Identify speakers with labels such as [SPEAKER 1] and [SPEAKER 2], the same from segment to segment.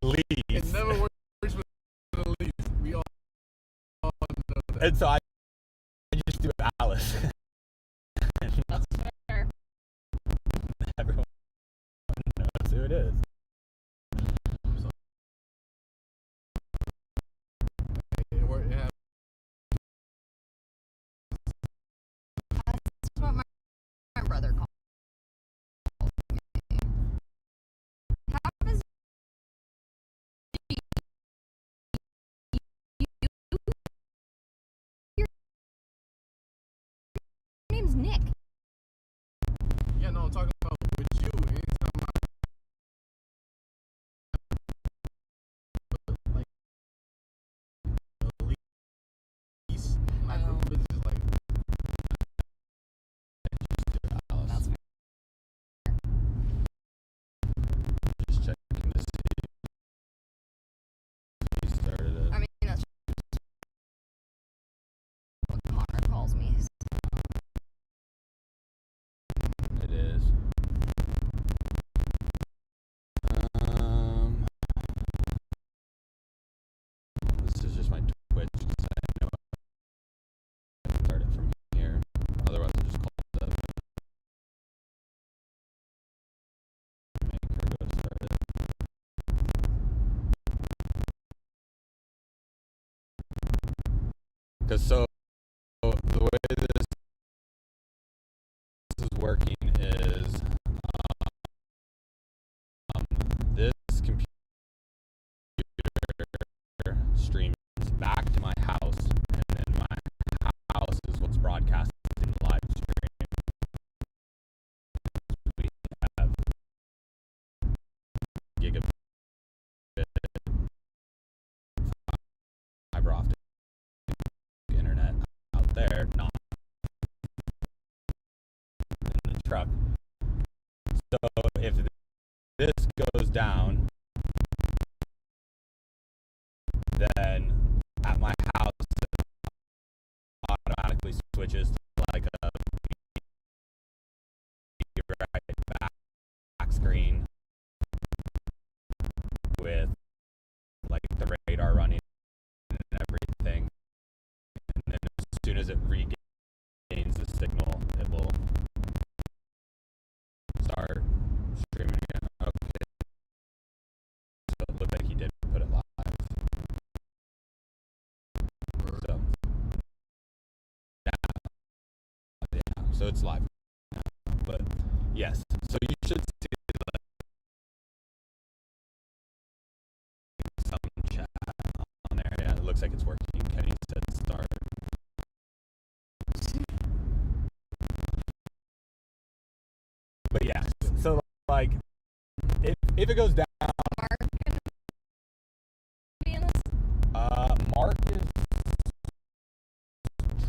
[SPEAKER 1] least.
[SPEAKER 2] It never works with the least. We all know that.
[SPEAKER 1] And so I just do Alice.
[SPEAKER 3] That's fair.
[SPEAKER 1] Everyone knows who it is.
[SPEAKER 2] I'm sorry. It happened.
[SPEAKER 3] That's what my brother calls me. How does your name's Nick?
[SPEAKER 2] Yeah, no, I'm talking about with you. Anytime I put like the least, my group is just like
[SPEAKER 3] That's fair.
[SPEAKER 1] Just checking to see if he started it.
[SPEAKER 3] I mean, that's what Connor calls me.
[SPEAKER 1] It is. This is just my Twitch because I know I can start it from here. Otherwise, I'll just call it up. Make her go start it. Because so the way this is working is this computer streams back to my house, and then my house is what's broadcasting the live stream. We have gigabit fiber optic internet out there, not in the truck. So if this goes down, then at my house it automatically switches to like a right back screen with like the radar running and everything. And then as soon as it regains the signal, it will start streaming again. Okay. So it looked like he did put it live. So yeah, so it's live now. But yes, so you should see like some chat on there. Yeah, it looks like it's working. Kenny said start. But yeah, so like if it goes down,
[SPEAKER 3] Mark gonna be in this?
[SPEAKER 1] Mark is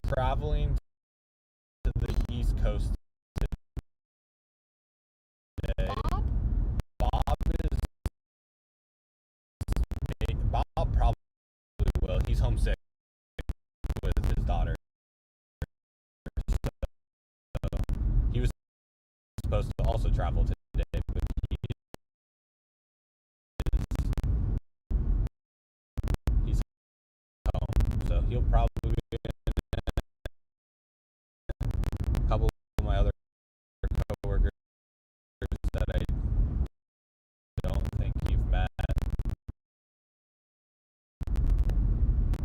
[SPEAKER 1] traveling to the East Coast today.
[SPEAKER 3] Bob?
[SPEAKER 1] Bob probably will. He's homesick with his daughter. So he was supposed to also travel today, but he's home. So he'll probably be a couple of my other coworkers that I don't think you've met.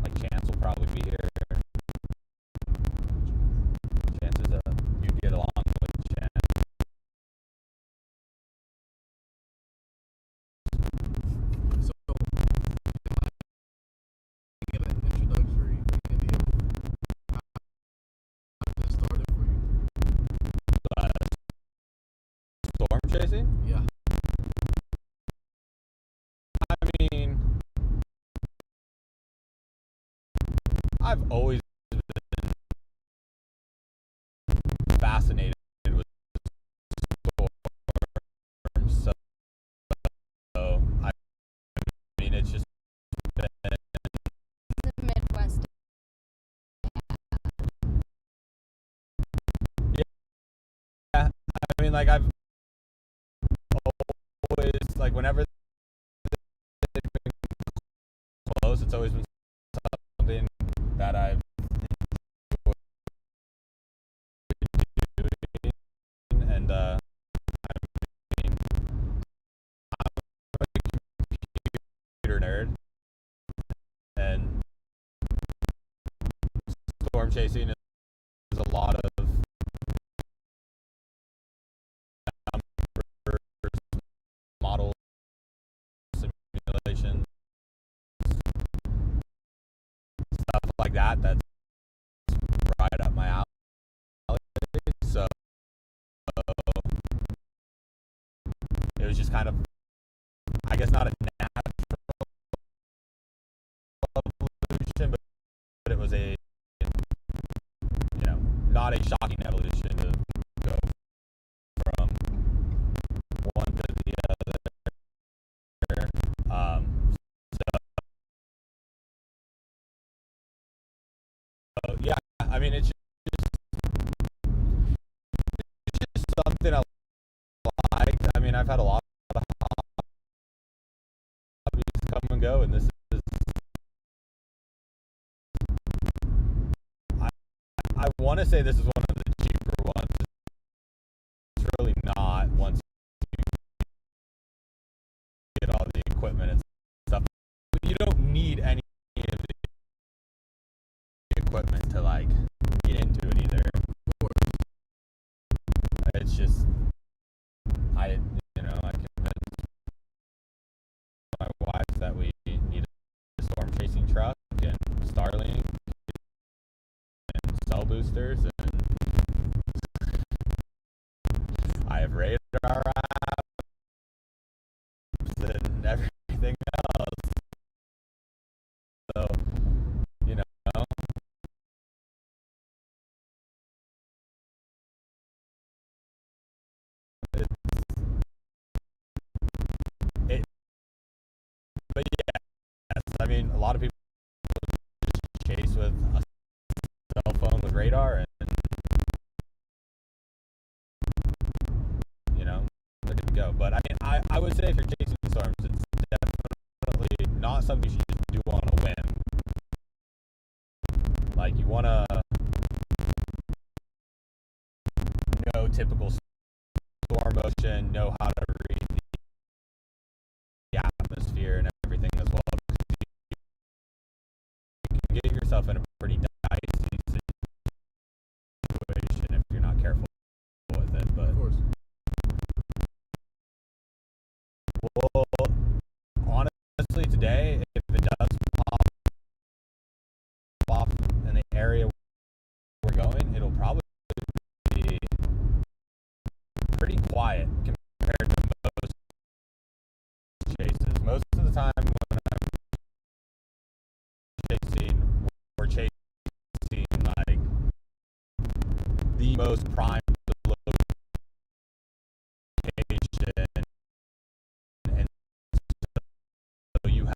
[SPEAKER 1] Like Chance will probably be here. Chances of you get along with Chance.
[SPEAKER 2] so. Can I get an introductory idea of how this started for you?
[SPEAKER 1] Storm chasing?
[SPEAKER 2] Yeah.
[SPEAKER 1] I mean, I've always been fascinated with storms. So I mean, it's just been,
[SPEAKER 3] The Midwest.
[SPEAKER 1] yeah. I mean, like I've always like whenever they storm chasing is a lot of numbers, models, simulations, stuff like that. That's right up my alley. So it was just kind of, I guess, not a natural evolution, but it was a, not a shocking evolution to go from one to the other. So yeah, I mean, it's just something I liked. I mean, I've had a lot of hobbies come and go, and this is, I want to say this is one of the cheaper ones. It's really not once you get all the equipment and stuff. But you don't need any of the equipment to like get into it either. It's just I convinced my wife that we need a storm chasing truck and Starlink and cell boosters, and I have radar apps and everything else. So, you know, it, but yes, I mean, a lot of people just chase with a cell phone with radar, and they're good to go. But I mean, I would say if you're chasing storms, it's definitely not something you should just do on a whim. Like, you want to know typical storm motion, know how to read the atmosphere and everything as well. You can get yourself in a pretty dicey situation if you're not careful with it. But
[SPEAKER 2] Of course.
[SPEAKER 1] Well, honestly, today, if it does pop off in the area we're going, it'll probably be pretty quiet compared to most chases. Most of the time when I'm chasing, we're chasing like the most prime location, and so you have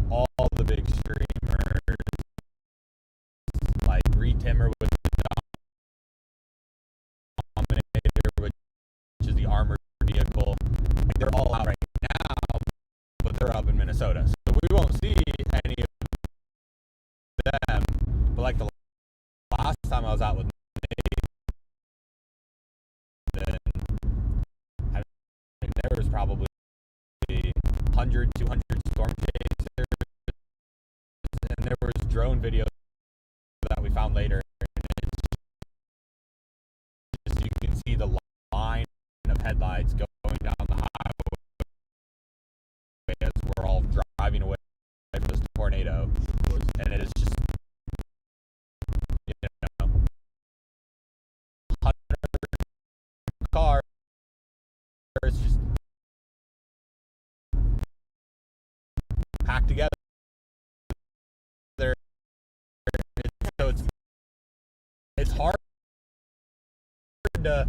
[SPEAKER 1] all the big streamers like Retimmer with the Dominator, which is the armored vehicle. Like, they're all out right now, but they're up in Minnesota, so we won't see any of them. But like the last time I was out with Nathan, I mean, there was probably 100, 200 storm chasers, and there was drone videos that we found later, and it's just, you can see the line of headlights going down the highway as we're all driving away from this tornado, and it is just, 100 cars just packed together. So it's hard to,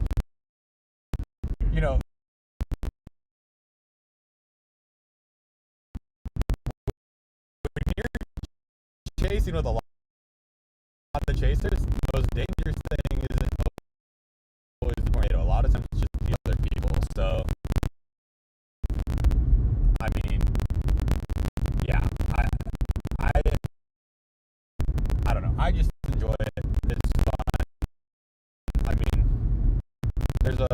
[SPEAKER 1] when you're chasing with a lot of chasers, the most dangerous thing isn't always the tornado. A lot of times it's just the other people. So, I mean, yeah, I don't know. I just enjoy it. It's fun. I mean, there's a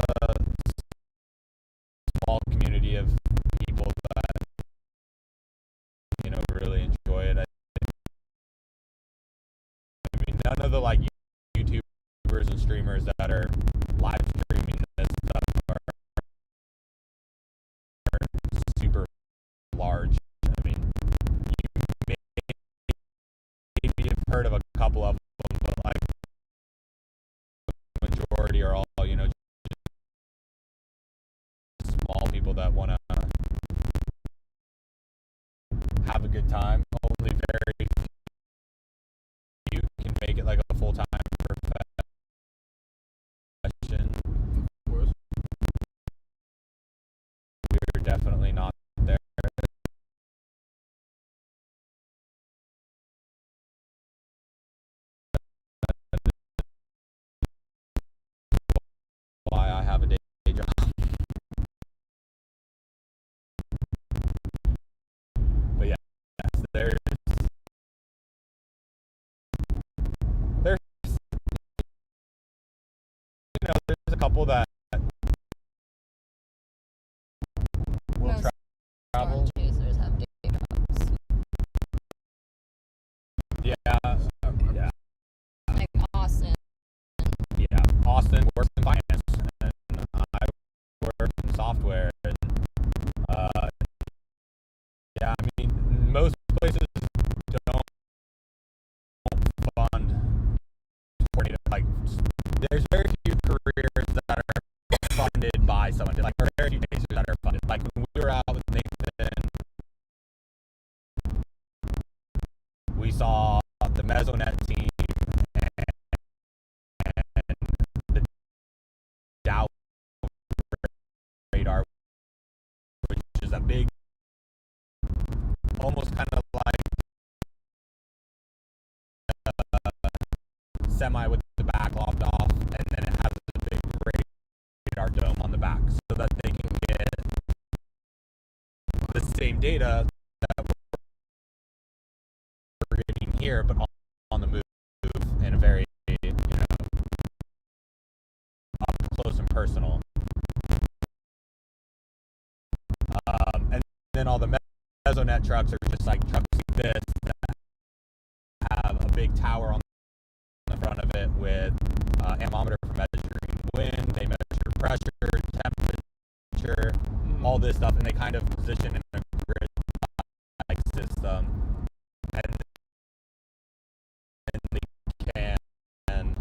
[SPEAKER 1] small community of people that really enjoy it. of the like YouTubers and streamers that are live streaming this stuff are super large. I mean, you maybe have heard of a couple of them, but like the majority are all, you know, just small people that want to have a good time. Only very few can make it like a full-time profession.
[SPEAKER 2] Of course.
[SPEAKER 1] We're definitely not there. Why I have a day job. But yeah, there's you know, there's a couple that will
[SPEAKER 3] Most
[SPEAKER 1] travel.
[SPEAKER 3] storm chasers have day jobs.
[SPEAKER 1] Yeah, yeah,
[SPEAKER 3] Like Austin.
[SPEAKER 1] yeah. Austin works in finance, and I work in software. And yeah, I mean, most places don't fund coordinator. Like, there's very few careers that are funded by someone. Like, there are very few chasers that are funded. Like when we were out with Nathan, we saw the Mesonet team and the Dow radar, which is a big, almost kind of like semi with the back lopped off, and then it has a big radar dome on the back so that they can get the same data that we're getting here, but on the move in a very, you know, up close and personal. And then all the Mesonet trucks are just like trucks like this that have a big tower on the front of it with anemometer for measuring wind. They measure pressure, temperature, all this stuff, and they kind of position in a grid-like system, and they can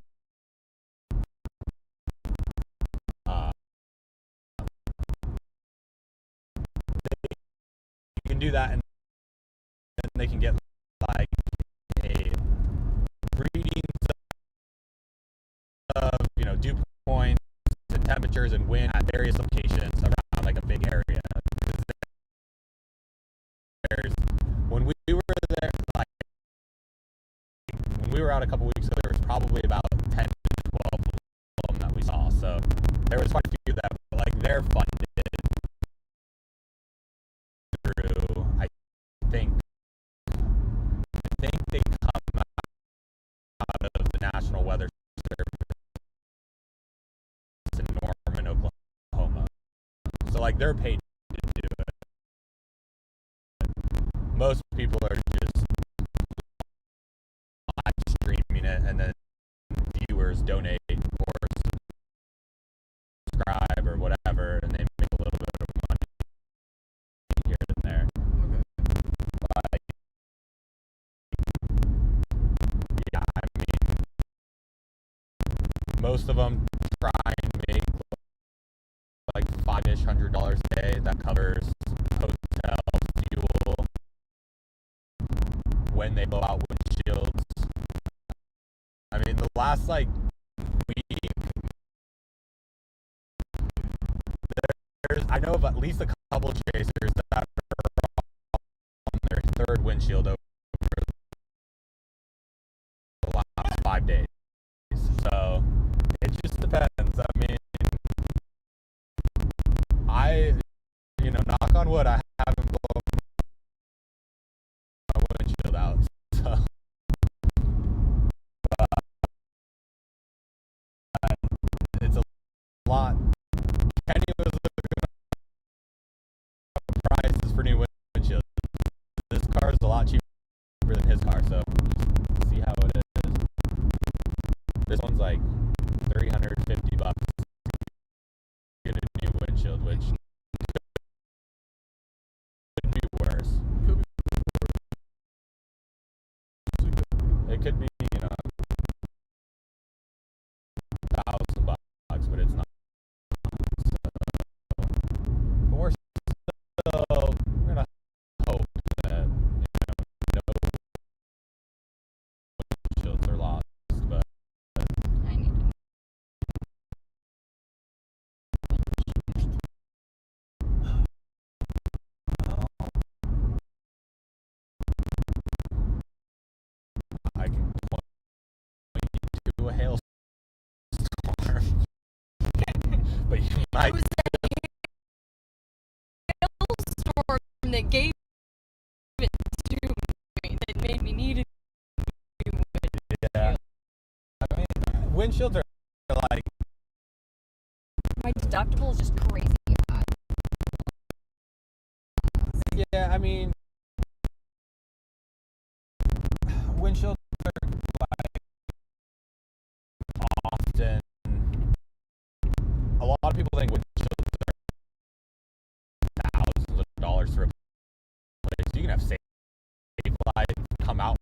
[SPEAKER 1] you can do that, and then they can get like a readings of, you know, dew points and temperatures and wind at various locations around like a big area. Because there's, when we were there, like when we were out a couple weeks ago, there was probably about 10 to 12 of them that we saw. So there was quite a few that, like, they're funded through, I think they come out of the National Weather Service in Norman, Oklahoma. So like they're paid to do it. Most people are just live streaming it, and then viewers donate or subscribe or whatever, and they make a little bit of money here and there.
[SPEAKER 2] Okay.
[SPEAKER 1] But yeah, I mean, most of them try and make like $5-ish $100 a day. That covers hotel, fuel, when they blow out windshields. I mean, the last like week, I know of at least a couple chasers that are on their third windshield over the last 5 days. So it just depends. I mean, you know, knock on wood, I haven't blown my windshield out. So, but it's a lot. Kenny was looking at prices for new windshields. This car is a lot cheaper than his car, so just see how it is. This one's like $350 to get a new windshield, which could be worse.
[SPEAKER 2] Could be.
[SPEAKER 1] It could be, $1,000, but it's not. So, but we're gonna hope that no windshields are lost. But
[SPEAKER 3] I need to.
[SPEAKER 1] I can point you to a hailstorm, but you might.
[SPEAKER 3] It was that hailstorm that gave it to me, that made me need it.
[SPEAKER 1] Yeah. I mean, windshields are like.
[SPEAKER 3] My deductible is just crazy high.
[SPEAKER 1] Yeah, I mean, windshields are like often. A lot of people think windshields are thousands of dollars to replace. You can have Safe Life come out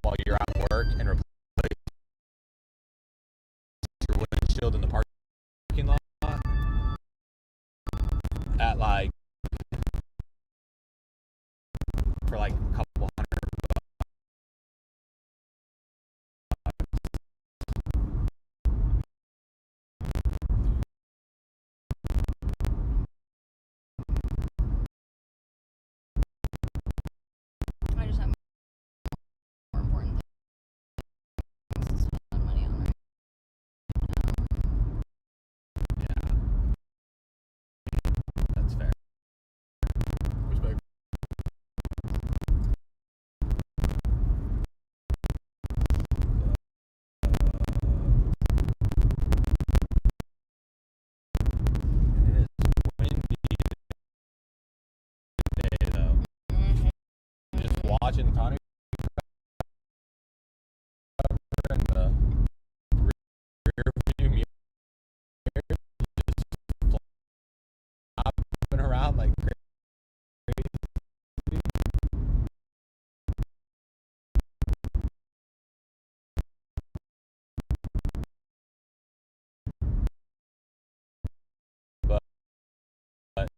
[SPEAKER 1] while you're at work and replace your windshield in the parking lot at like for like a couple hundred bucks.
[SPEAKER 3] I just have more important things to spend money on right now.
[SPEAKER 1] Yeah, that's fair.
[SPEAKER 2] Respect.
[SPEAKER 1] It is windy today, though. Just watching Connie in the rear view mirror, just flopping around like crazy. But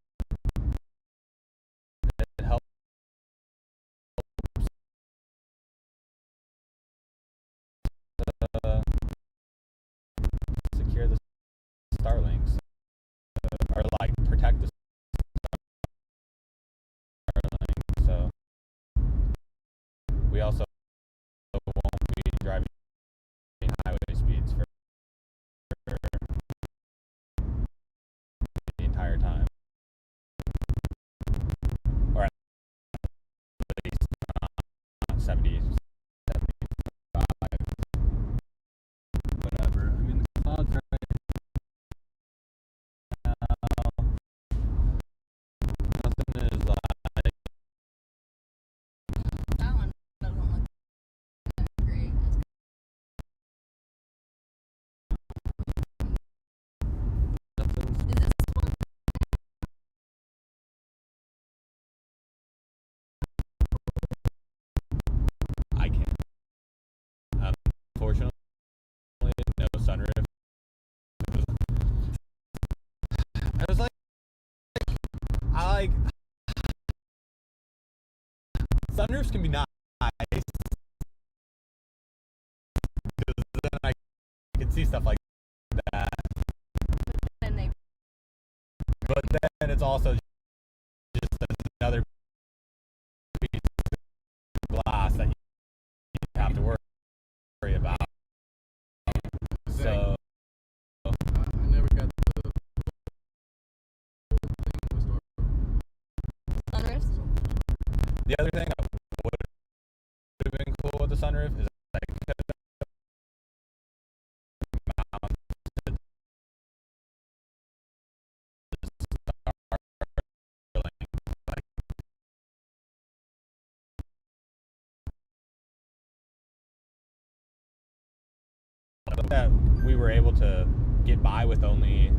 [SPEAKER 1] it helps secure the Starlinks, or like protect the Starlink. So we also won't be driving highway speeds for the entire time, or at least not 70, 75, whatever. I mean, the clouds right now, nothing is like.
[SPEAKER 3] That one doesn't look that great.
[SPEAKER 1] Nothing's
[SPEAKER 3] Is this one?
[SPEAKER 1] I can't. Unfortunately, no sunroof. I was like, I like sunroofs can be nice because then I can see stuff like that.
[SPEAKER 3] Then they
[SPEAKER 1] But then it's also just another piece of glass that you have to worry about. So
[SPEAKER 2] I never got the whole thing with
[SPEAKER 3] sunroofs.
[SPEAKER 1] the other thing that would have been cool with the sunroof is that I could have mounted Starlink like one of that we were able to get by with only,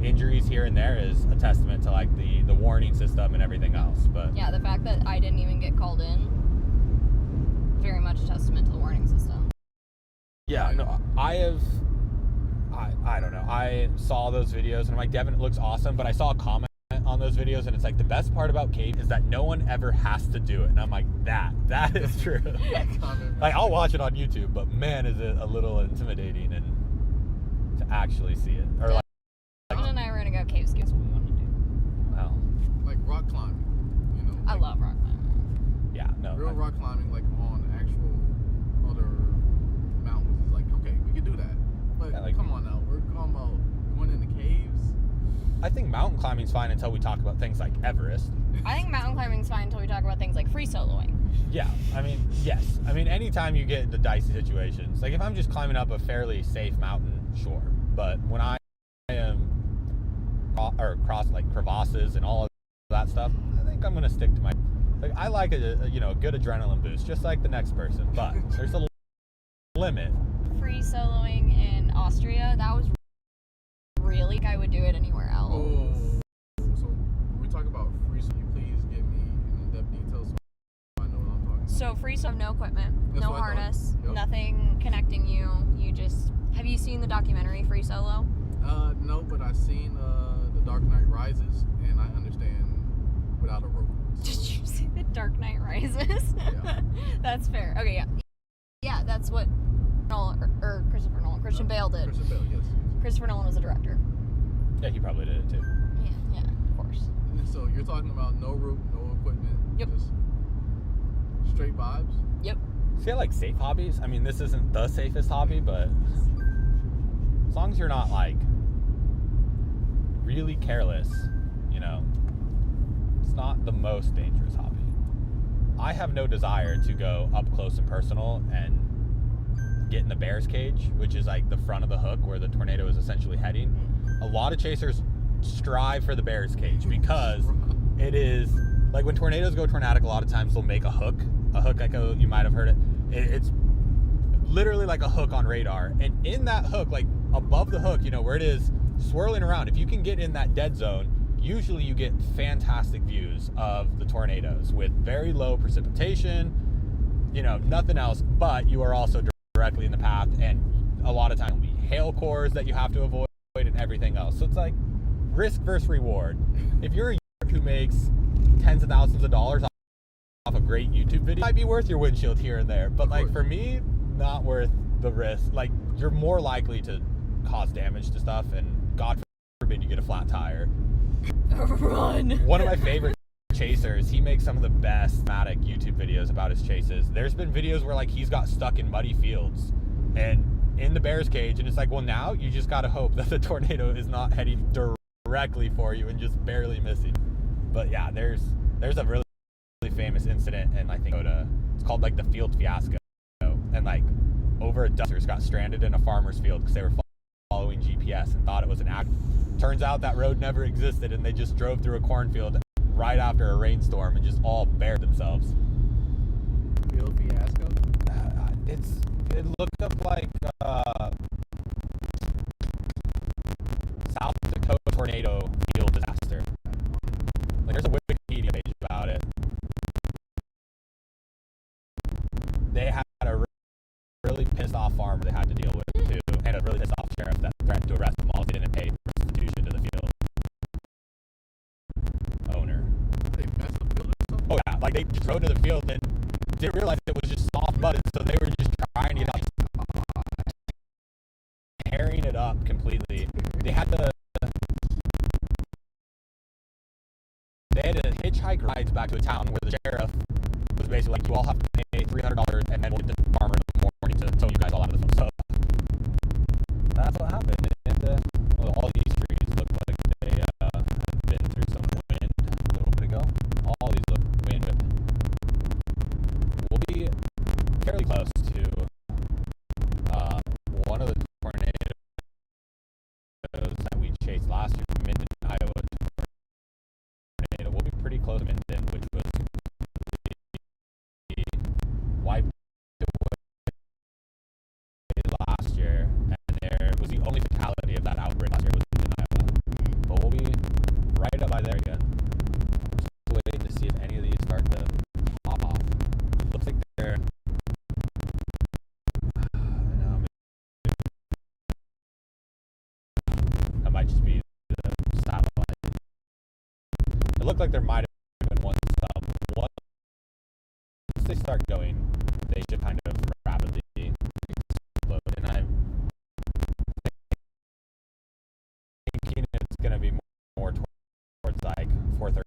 [SPEAKER 1] injuries here and there is a testament to like the warning system and everything else. But
[SPEAKER 3] yeah, the fact that I didn't even get called in, very much a testament to the warning system.
[SPEAKER 1] Yeah, no, I don't know. I saw those videos and I'm like, Devin, it looks awesome, but I saw a comment on those videos and it's like, the best part about cave is that no one ever has to do it. And I'm like, that is true. Like, I'll watch it on YouTube, but man, is it a little intimidating and to actually see it. Or like,
[SPEAKER 3] Devin and I were gonna go cave skiing. That's what we wanted to do.
[SPEAKER 1] well,
[SPEAKER 2] Like rock climbing,
[SPEAKER 3] I love rock climbing.
[SPEAKER 1] yeah, no.
[SPEAKER 2] Real rock climbing, like on actual other mountains. It's like, okay, we could do that. But
[SPEAKER 1] Yeah, like-
[SPEAKER 2] come on now, we're talking about going in the caves.
[SPEAKER 1] I think mountain climbing's fine until we talk about things like Everest.
[SPEAKER 3] I think mountain climbing's fine until we talk about things like free soloing.
[SPEAKER 1] Yeah, I mean, yes. I mean, anytime you get into dicey situations, like if I'm just climbing up a fairly safe mountain, sure. But when I am across like crevasses and all of that stuff, I think I'm gonna stick to my. Like, I like a good adrenaline boost, just like the next person. But there's a limit.
[SPEAKER 3] Free soloing in Austria, that was really. I would do it anywhere else.
[SPEAKER 2] Oh, so when we talk about free, so you please give me in-depth details so I know what I'm talking about.
[SPEAKER 3] So free solo, no equipment,
[SPEAKER 2] That's
[SPEAKER 3] no
[SPEAKER 2] what I thought.
[SPEAKER 3] harness,
[SPEAKER 2] Yep.
[SPEAKER 3] nothing connecting you. You just. Have you seen the documentary Free Solo?
[SPEAKER 2] No, but I've seen The Dark Knight Rises, and I understand without a rope.
[SPEAKER 3] Did you see The Dark Knight Rises?
[SPEAKER 2] Yeah.
[SPEAKER 3] That's fair. Okay, yeah. Yeah, that's what Christian Bale did.
[SPEAKER 2] Christian Bale, yes.
[SPEAKER 3] Christopher Nolan was the director.
[SPEAKER 1] Yeah, he probably did it too.
[SPEAKER 3] Yeah, of course.
[SPEAKER 2] And so you're talking about no rope, no equipment,
[SPEAKER 3] Yep.
[SPEAKER 2] just straight vibes.
[SPEAKER 3] Yep.
[SPEAKER 1] See, I like safe hobbies. I mean, this isn't the safest hobby, but as long as you're not like really careless, it's not the most dangerous hobby. I have no desire to go up close and personal and get in the bear's cage, which is like the front of the hook where the tornado is essentially heading. A lot of chasers strive for the bear's cage because it is like when tornadoes go tornadic, a lot of times they'll make a hook like you might have heard it. It's literally like a hook on radar, and in that hook, like above the hook, where it is swirling around, if you can get in that dead zone, usually you get fantastic views of the tornadoes with very low precipitation, nothing else, but you are also directly in the path, and a lot of times will be hail cores that you have to avoid and everything else. So it's like risk versus reward. If you're a who makes tens of thousands of dollars off a great YouTube video, it might be worth your windshield here and there, but like for me, not worth the risk. Like, you're more likely to cause damage to stuff, and God forbid you get a flat tire.
[SPEAKER 3] Run.
[SPEAKER 1] One of my favorite chasers, he makes some of the best thematic YouTube videos about his chases. There's been videos where like he's got stuck in muddy fields and in the bear's cage, and it's like, well, now you just gotta hope that the tornado is not heading directly for you and just barely missing. But yeah, there's a really famous incident, and I think it's called like the field fiasco, and like over a dozen got stranded in a farmer's field because they were following GPS and thought it was an act. Turns out that road never existed, and they just drove through a cornfield right after a rainstorm and just all buried themselves.
[SPEAKER 2] Field fiasco.
[SPEAKER 1] It looked up like South Dakota tornado field disaster. Like, there's a Wikipedia page about it. They had a really pissed off farmer they had to deal with too, and a really pissed off sheriff that threatened to arrest them all if they didn't pay restitution to the field owner.
[SPEAKER 2] They messed the field or something?
[SPEAKER 1] Oh yeah, like they just rode to the field and didn't realize it was just soft mud, so they were just trying to get out, tearing it up completely. They had to hitchhike rides back to a town where the sheriff was basically like, you all have to pay $300 and then we'll get the farmer in the morning to tow you guys all out of the field. So that's what happened. And all these trees look like they had been through some wind a little bit ago. All these look wind whipped. We'll be fairly close to one of the tornadoes that we chased last year, Minden, Iowa tornado. We'll be pretty close to Minden, which was wiped away right up by there again. Just waiting to see if any of these start to pop off. Looks like they're. That might just be the satellite. It looked like there might have been one sub. Once they start going, they should kind of rapidly explode. And I'm thinking it's going to be more towards like 4:35,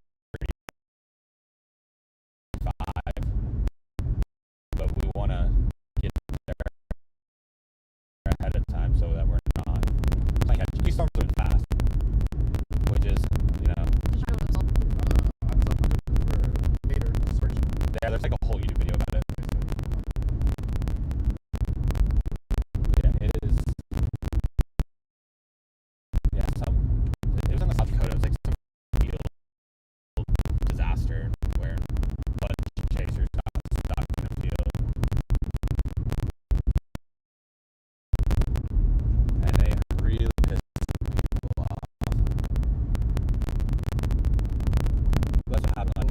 [SPEAKER 1] but we want to get there ahead of time so that we're not playing catch. These storms are fast, which is, yeah, there's like a whole YouTube video about it. Yeah, it is. Yeah, it was in the South Dakota. It was like some field disaster where a bunch of chasers got stuck in a field. And they really pissed people off. That's what happened.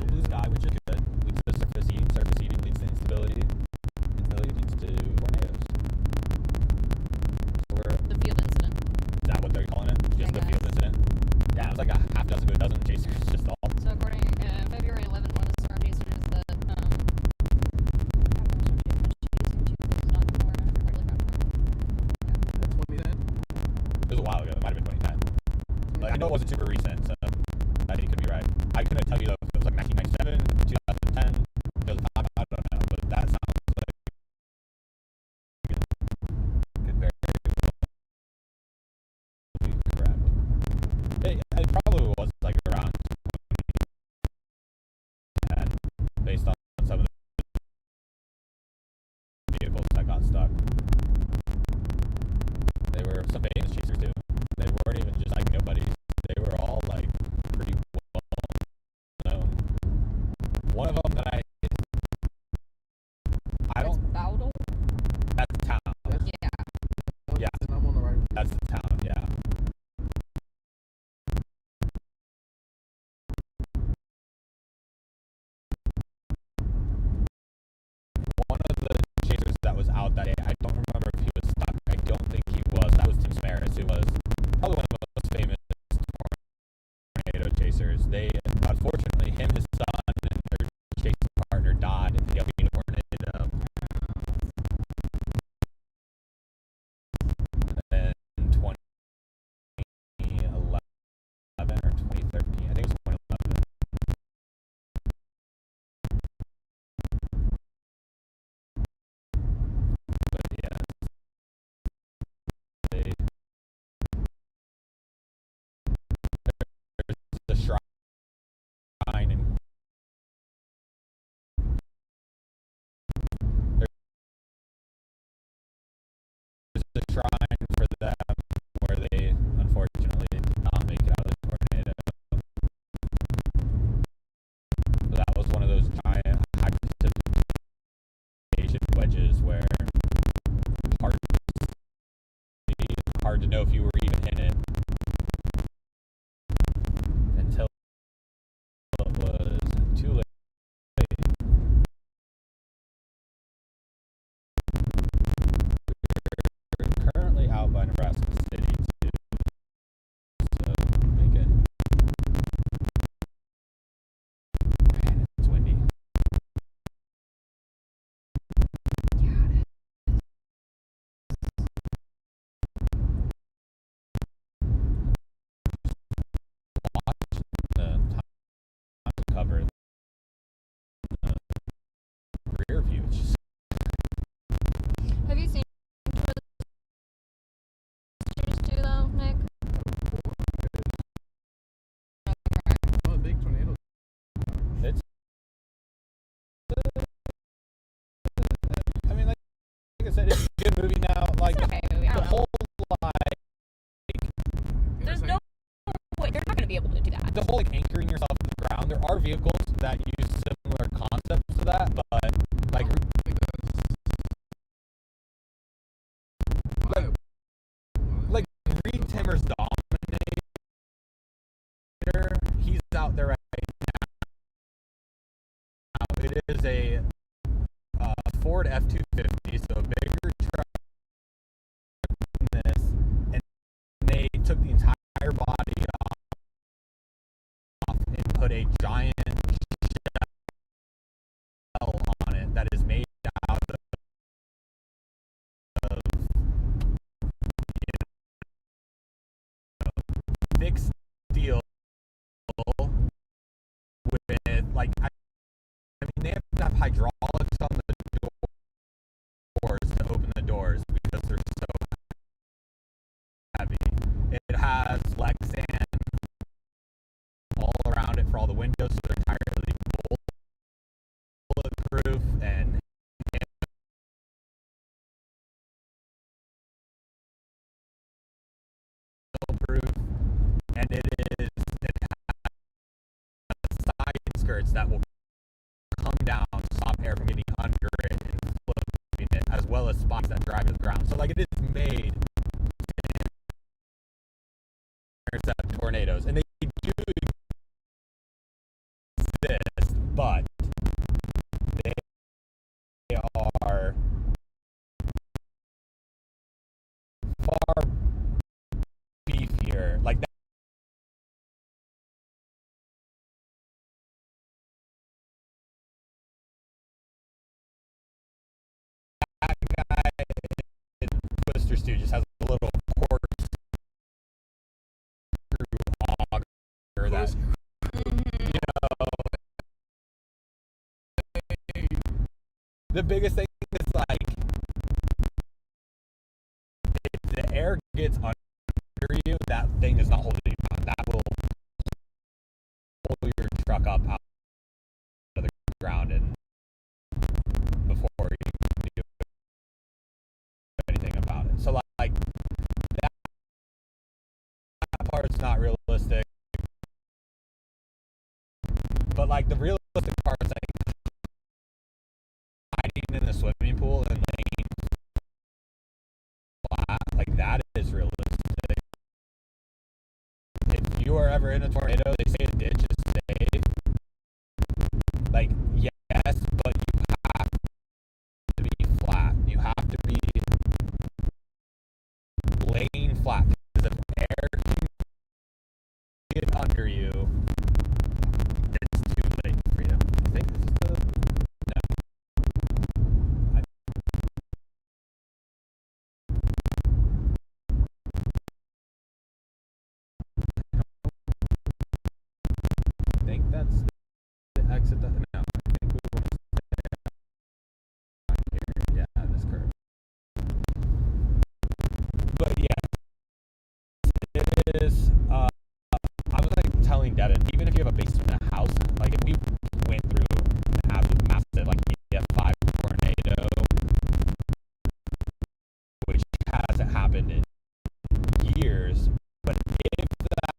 [SPEAKER 1] Blue sky, which is good, leads to surface heating. Surface heating leads to instability. Instability leads to tornadoes. So
[SPEAKER 3] The field incident.
[SPEAKER 1] is that what they're calling it? Just the field incident? Yeah, it was like a half dozen to a dozen chasers just all.
[SPEAKER 3] So according February 11th, one of the storm chasers that
[SPEAKER 1] It was a while ago. It might have been 2010. Like, I know it wasn't super recent, so I think it could be right. I couldn't tell you though if it was like 1997, 2010, 2005. I don't know, but that sounds like it could very well be correct. It probably was like around 2010, based on some of the vehicles that got stuck. They were some famous chasers too. They weren't even just like nobodies. They were all like pretty well known. One of them that I don't.
[SPEAKER 3] Bowdle?
[SPEAKER 1] That's the town.
[SPEAKER 3] Yeah.
[SPEAKER 1] Yeah.
[SPEAKER 2] I'm on the right.
[SPEAKER 1] That's the town. Yeah. One of the chasers that was out that day, I don't remember if he was stuck. I don't think he was. That was Tim Samaras, who was probably one of the most famous tornado chasers. They, unfortunately, him, his son, and their chasing partner died in the Alpine tornado in 2011 or 2013. I think it was 2011. But yeah, there's the shrine and there's the shrine for them where they unfortunately did not make it out of the tornado. So that was one of those giant high precipitation wedges where hard to know if you were even in it until it was too late. We're currently out by Nebraska City too, so make it. Man, it's windy. Watch the time to cover the rear view. It's just
[SPEAKER 3] Have you seen pictures too, though, Nick?
[SPEAKER 2] Oh, a big tornado.
[SPEAKER 1] it's I mean, like I said, it's a good movie now. Like
[SPEAKER 3] It's an okay movie. I
[SPEAKER 1] the
[SPEAKER 3] don't know.
[SPEAKER 1] whole like
[SPEAKER 3] There's no way. You're not going to be able to do that.
[SPEAKER 1] the whole like anchoring yourself to the ground. There are vehicles that use similar concepts to that, but like like is a Ford F-250, so a bigger truck than this, and they took the entire body off and put a giant shell on it that is made out of thick steel with, like, I mean, they have to have hydraulics on the doors to open the doors because they're so heavy. It has Lexan all around it for all the windows, so they're entirely bulletproof and proof, and it has side skirts that will come down to stop air from getting under it and flipping it, as well as spots that drive to the ground. So, like, it is made to intercept tornadoes, and they do exist, but they are far beefier. Like, that guy in Twister Stew just has a little corkscrew auger that, you know, the biggest thing is, like, if the air gets under you, that thing is not holding you down. That will pull your truck up out of the ground and before you can do anything about it. So, like, that part's not realistic. But, like, the realistic part is, like, hiding in the swimming pool and laying flat, like, that is realistic. If you are ever in a tornado, they say a ditch is safe. Like, yes, but you have to be flat. You have to be laying flat, because if air can get under you, it's too late for you. I think this is the... No. I think that's the exit. No, I think we want to stay on here. Yeah, this curve. But yeah, it is. I was, like, telling Devin, even if you have a basement in a house, like, if we went through an absolute massive, like, EF5 tornado, which hasn't happened in years, but if that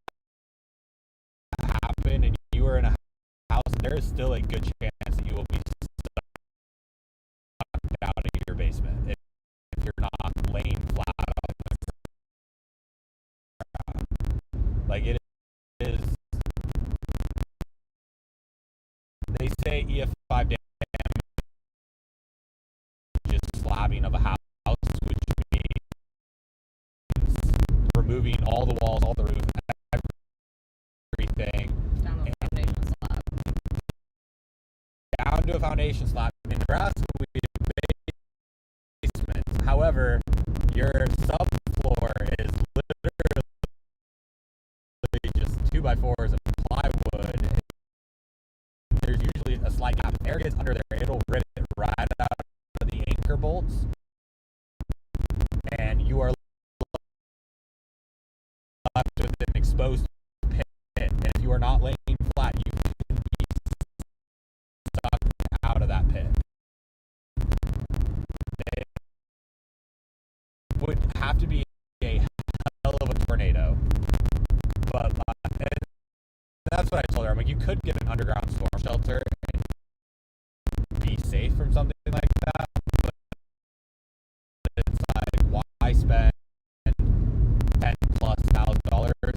[SPEAKER 1] happened and you were in a house, there is still a good chance that you will be stuck out of your basement if you're not laying flat on the ground. Like, it is, they say EF5 damage is slabbing of a house, which means removing all the walls, all the roof, everything.
[SPEAKER 3] Down to a foundation slab.
[SPEAKER 1] Down to a foundation slab. In Nebraska, we have basements. However, your subfloor is literally just 2x4s and plywood. There's usually a slight gap. If air gets under there, it'll rip it right out of the anchor bolts, and you are left with an exposed pit. And if you are not laying flat, you can be sucked out of that pit. It would have to be a hell of a tornado, but and that's what I told her. I'm like, you could get an underground storm shelter and be safe from something like that, but it's like, why spend $10,000+ for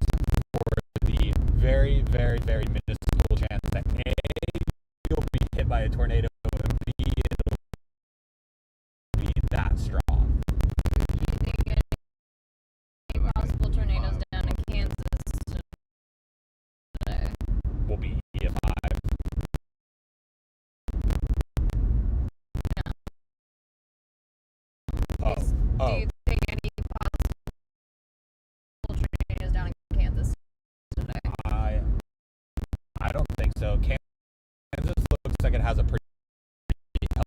[SPEAKER 1] the very, very, very minuscule chance that A, you'll be hit by a tornado will be EF5. Oh,
[SPEAKER 3] Do you think any possible changes down in Kansas today?
[SPEAKER 1] I don't think so. Kansas looks like it has a pretty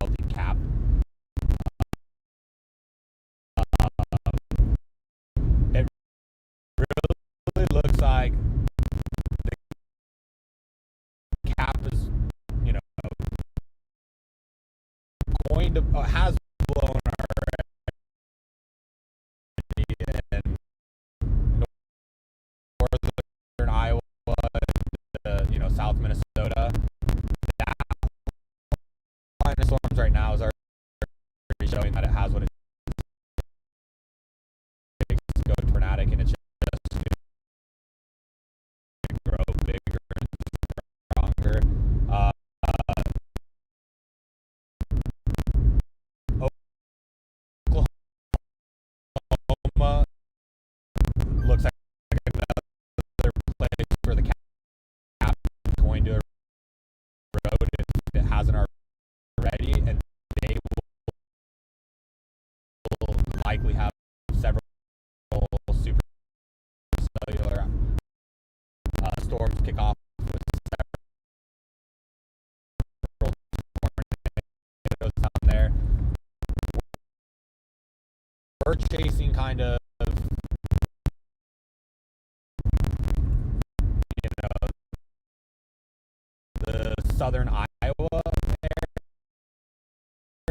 [SPEAKER 1] healthy cap. It really looks like the cap is, going to has blown already in northern Iowa, South Minnesota. That line of storms right now is already showing that it has what it takes to go tornadic, and it's just going to grow bigger and stronger. Oklahoma looks like another place where the cap is going to erode if it hasn't already, and they will likely have several super cellular storms kick off with several tornadoes down there. We're chasing kind of, the southern Iowa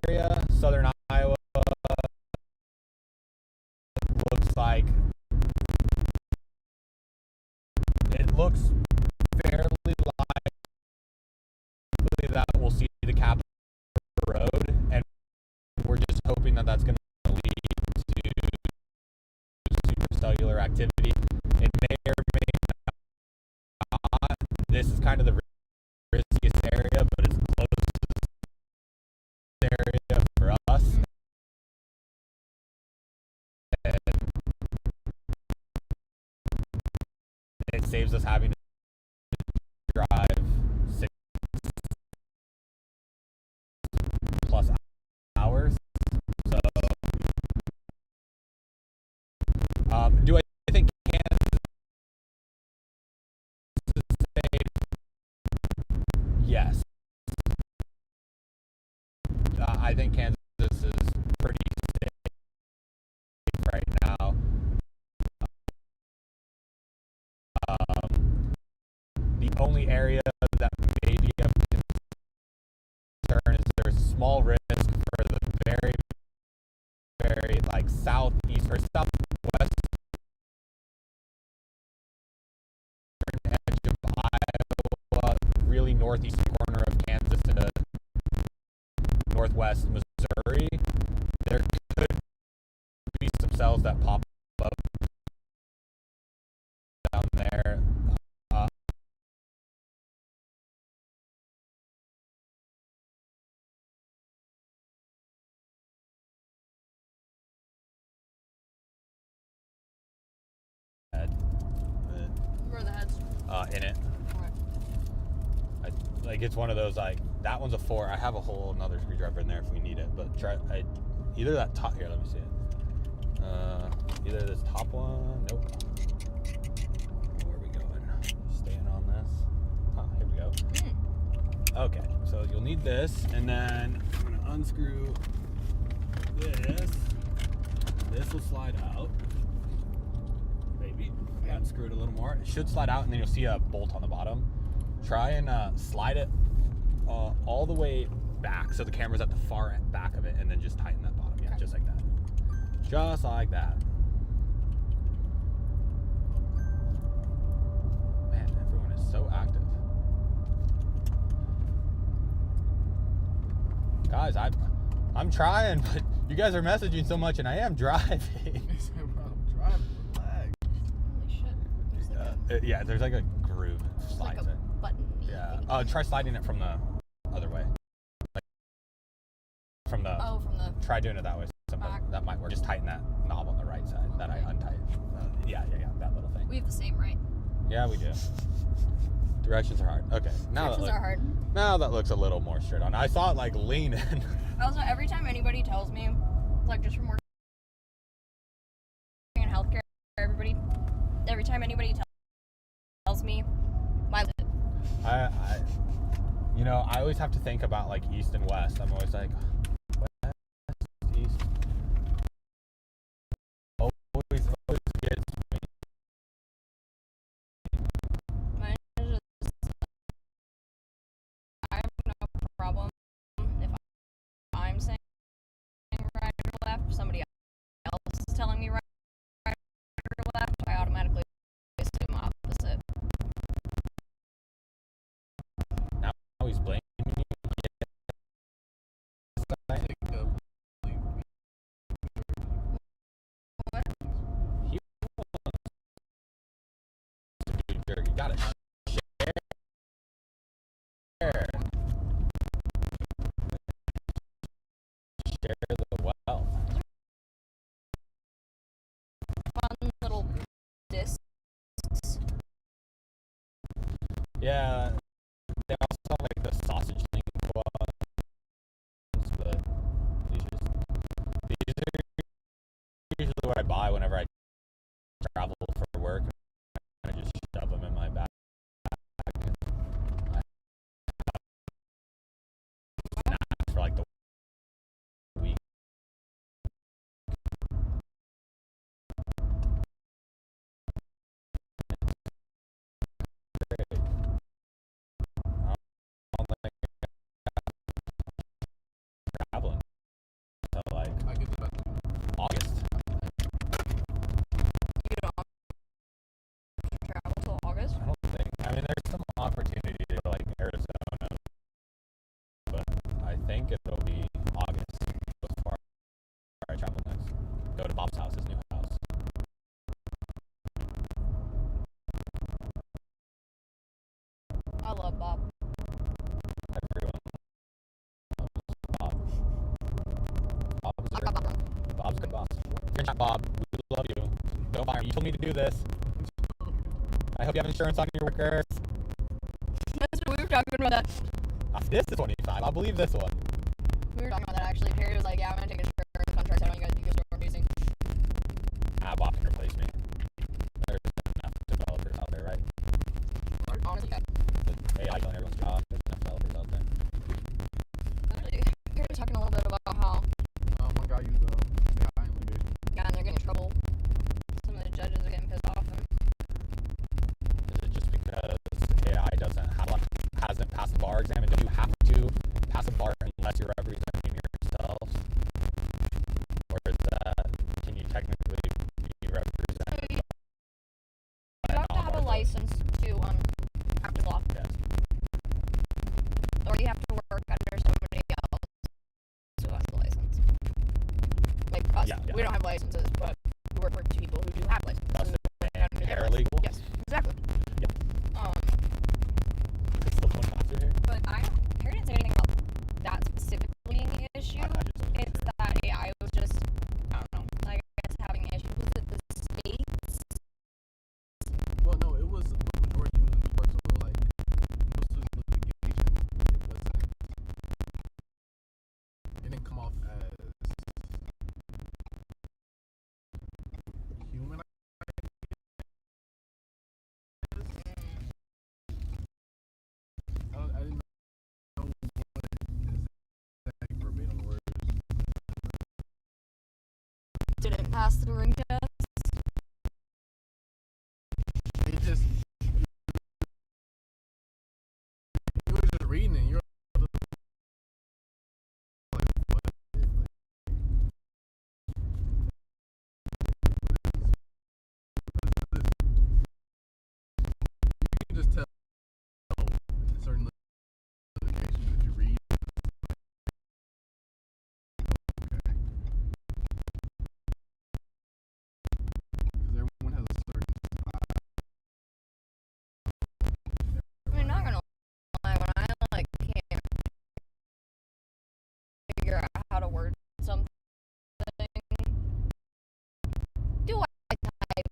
[SPEAKER 1] area. Southern Iowa looks like it looks fairly likely that we'll see the cap erode, and we're just hoping that that's going to lead to supercellular activity. It may or may not. This is kind of the riskiest area, but it's the closest area for us. And it saves us having to drive 6+ hours. So, do I think Kansas is safe? Yes. I think Kansas is pretty safe right now. The only area that may be of concern is there's a small risk for the very, very southeast or southwest edge of Iowa, really northeastern corner of Kansas into northwest Missouri. There could be some cells that pop up down there.
[SPEAKER 3] Where are the heads?
[SPEAKER 1] In it. It's one of those, that one's a 4. I have a whole another screwdriver in there if we need it, but either that top, here, let me see it. Either this top one, nope. Where are we going? Staying on this. Here we go. Okay, so you'll need this, and then I'm gonna unscrew this. This will slide out. Maybe. Unscrew it a little more. It should slide out, and then you'll see a bolt on the bottom. Try and slide it all the way back so the camera's at the far back of it, and then just tighten that bottom. Yeah, just like that. Just like that. Man, everyone is so active. Guys, I'm trying, but you guys are messaging so much, and I am driving.
[SPEAKER 2] I'm driving. Relax.
[SPEAKER 3] Holy shit.
[SPEAKER 1] Yeah, there's like a groove.
[SPEAKER 3] There's
[SPEAKER 1] Slides
[SPEAKER 3] like a
[SPEAKER 1] it.
[SPEAKER 3] button.
[SPEAKER 1] Yeah. Try sliding it from the other way. From the. Try doing it that way. That might work. Just tighten that knob on the right side that I untied. Yeah. That little thing.
[SPEAKER 3] We have the same, right?
[SPEAKER 1] Yeah, we do. Directions are hard. Okay.
[SPEAKER 3] Directions are hard.
[SPEAKER 1] Now that looks a little more straight on. I saw it like lean in.
[SPEAKER 3] Also, every time anybody tells me, like just from working in healthcare, every time anybody tells me, my
[SPEAKER 1] I always have to think about like east and west. I'm always like, west, east. Always gets me.
[SPEAKER 3] mine is just, I have no problem if I'm saying right or left, somebody else is telling me right or left, I automatically assume opposite.
[SPEAKER 1] Now he's blaming me.
[SPEAKER 2] I think
[SPEAKER 3] What?
[SPEAKER 1] He wants to do jerky. Got it. Share. Share the wealth.
[SPEAKER 3] Fun little discs.
[SPEAKER 1] Yeah. They also have like the sausage link ones, but these are usually what I buy whenever I travel for work. I just shove them in my bag. I have snacks for like the week. Great. I don't think I'm traveling until like
[SPEAKER 2] I get that.
[SPEAKER 1] August.
[SPEAKER 3] You don't have to travel till August.
[SPEAKER 1] I don't think. I mean, there's some opportunity to like Arizona, but I think it'll be August before I travel next. Go to Bob's house, his new house.
[SPEAKER 3] I love Bob.
[SPEAKER 1] Everyone loves Bob. Bob's a good boss. Good job, Bob. We love you. Don't fire me. You told me to do this. I hope you have insurance on your workers.
[SPEAKER 3] We were talking about that.
[SPEAKER 1] This is 25. I'll believe this one.
[SPEAKER 3] We were talking about that actually. Perry was like, "Yeah, I'm gonna take insurance contracts out on you guys. You guys storm chasing."
[SPEAKER 1] Bob can replace me. There's enough developers out there, right?
[SPEAKER 3] Honestly, yeah.
[SPEAKER 1] The AI killing everyone's job. There's enough developers out there.
[SPEAKER 3] Literally, Perry was talking a little bit about how
[SPEAKER 2] One guy used AI in litigation.
[SPEAKER 3] yeah, and they're getting in trouble. Some of the judges are getting pissed off.
[SPEAKER 1] Is it just because AI hasn't passed the bar exam, and do you have to pass a bar unless you're representing yourself? Or is that, can you technically be represented?
[SPEAKER 3] You have to have a license to practice law,
[SPEAKER 1] Yes.
[SPEAKER 3] or you have to work under somebody else who has a license. Like us,
[SPEAKER 1] Yeah.
[SPEAKER 3] we don't have licenses, but we work for people who do have licenses.
[SPEAKER 1] Us
[SPEAKER 3] who work
[SPEAKER 1] and
[SPEAKER 3] under their
[SPEAKER 1] paralegal?
[SPEAKER 3] license. Yes, exactly.
[SPEAKER 1] Yeah. It's the one officer here.
[SPEAKER 3] But Perry didn't say anything about that specifically being the issue.
[SPEAKER 1] I just wasn't
[SPEAKER 3] It's
[SPEAKER 1] sure.
[SPEAKER 3] that AI was just, I don't know, like I guess having issues with the states.
[SPEAKER 2] Well, no, it was the majority using the work, so it was like most of the litigation, it didn't come off as human. I didn't know what exact verbatim words.
[SPEAKER 3] Didn't pass the ring test.
[SPEAKER 2] It just you were just reading it. You're like, what? You can just tell certain litigation that you read. Okay. Because everyone has a certain style.
[SPEAKER 3] I mean, not gonna lie, when I like can't figure out how to word something, do I type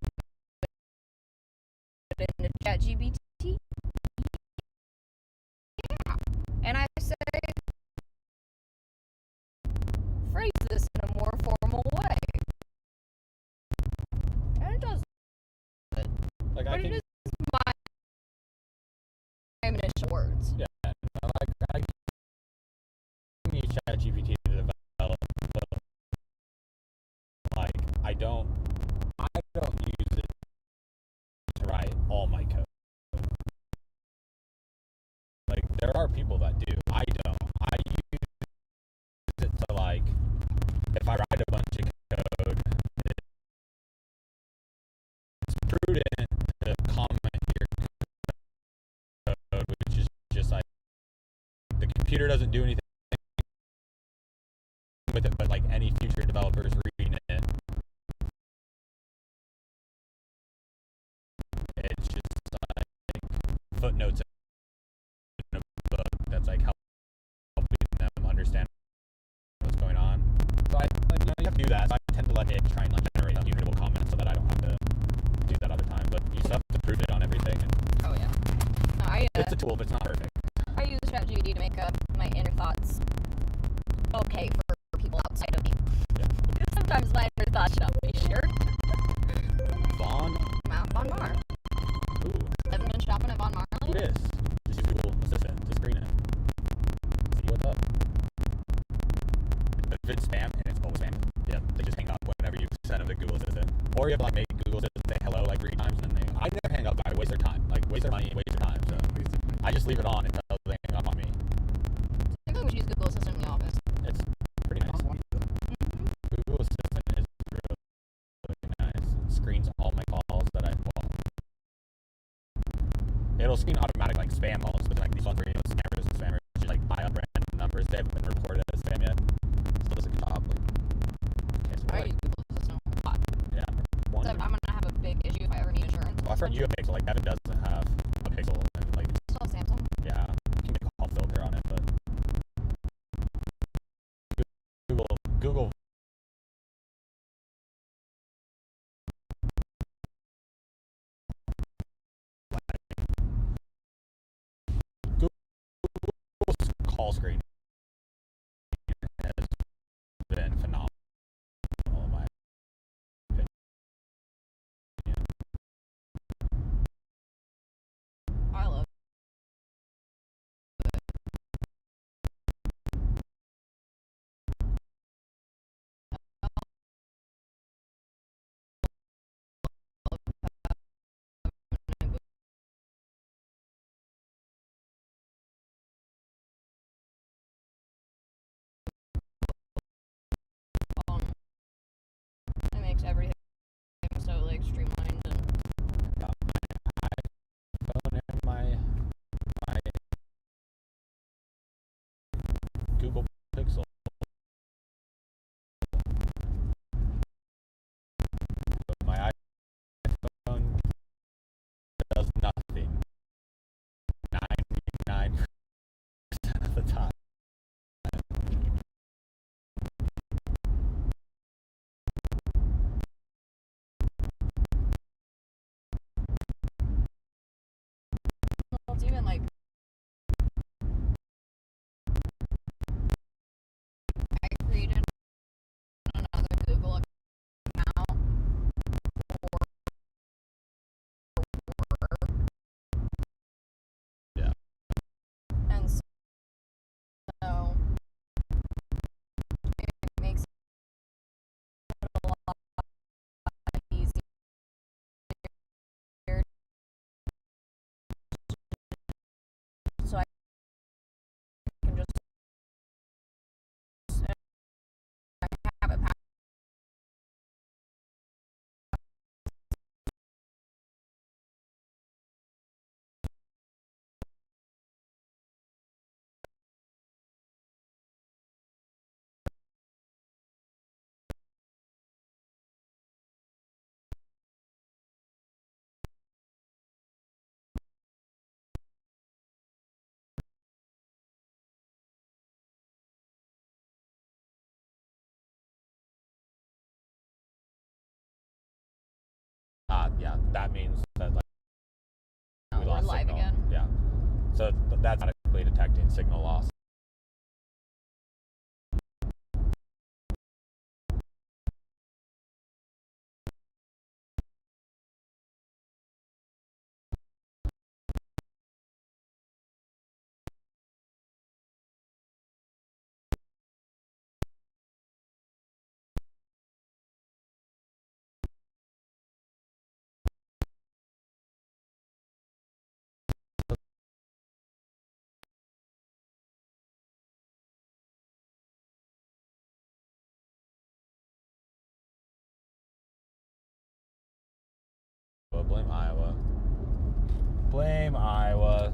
[SPEAKER 3] it into ChatGPT?
[SPEAKER 1] Like
[SPEAKER 3] But
[SPEAKER 1] I
[SPEAKER 3] it
[SPEAKER 1] can,
[SPEAKER 3] is my initial words.
[SPEAKER 1] yeah, like I can use ChatGPT to develop, but like I don't use it to write all my code. Like there are people that do. I don't. I use it to like if I write a bunch of code, it's prudent to comment your code, which is just like the computer doesn't do anything with it, but like any future developers reading it, it's just like footnotes in a book that's like helping them understand what's going on. So I like you have to do that. So I tend to let it try and like generate unreadable comments so that I don't have to do that other time. But you still have to prove it on everything. And
[SPEAKER 3] Oh yeah. No,
[SPEAKER 1] it's a tool, but it's not perfect.
[SPEAKER 3] I use ChatGPT to make my inner thoughts okay for people outside of me.
[SPEAKER 1] Yeah.
[SPEAKER 3] Sometimes my inner thoughts should not be shared.
[SPEAKER 1] Von
[SPEAKER 3] Mar.
[SPEAKER 1] Ooh.
[SPEAKER 3] Haven't been shopping at Von Mar
[SPEAKER 1] Who
[SPEAKER 3] lately?
[SPEAKER 1] is? Just use Google Assistant to screen it. See what's up. If it's spam and it's always spam, yeah, they just hang up whenever you send them to Google Assistant. Or you have to like make Google Assistant say hello like 3 times and then I never hang up. I waste their time. Like waste their money and waste their time. So I just leave it on until they hang up on me.
[SPEAKER 3] I think we should use Google Assistant in the office.
[SPEAKER 1] It's pretty nice. Google Assistant is really nice. It screens all my calls that I want. It'll screen automatic like spam calls, but like these ones where you know scammers and spammers just like buy up random numbers. They haven't been reported as spam yet. Still does a good job. Like, okay, so
[SPEAKER 3] I use Google Assistant a lot.
[SPEAKER 1] yeah. One.
[SPEAKER 3] Except I'm gonna have a big issue if I ever need insurance.
[SPEAKER 1] Well, friend, you have Pixel. Like Evan doesn't have a Pixel, and like
[SPEAKER 3] Still Samsung.
[SPEAKER 1] yeah, you can get a call filter on it, but Google. Google's call screen has been phenomenal in my opinion.
[SPEAKER 3] I love phone. It makes everything so like streamlined and
[SPEAKER 1] Got my iPhone and my Google Pixel. But my iPhone does nothing 99% of the time.
[SPEAKER 3] well, it's even like I created another Google account for work.
[SPEAKER 1] Yeah.
[SPEAKER 3] And so it makes it a lot easier so I can just have it pass
[SPEAKER 1] Yeah, that means that like we
[SPEAKER 3] we're
[SPEAKER 1] lost
[SPEAKER 3] live
[SPEAKER 1] signal.
[SPEAKER 3] again.
[SPEAKER 1] Yeah. So that's automatically detecting signal loss. Blame Iowa. Blame Iowa.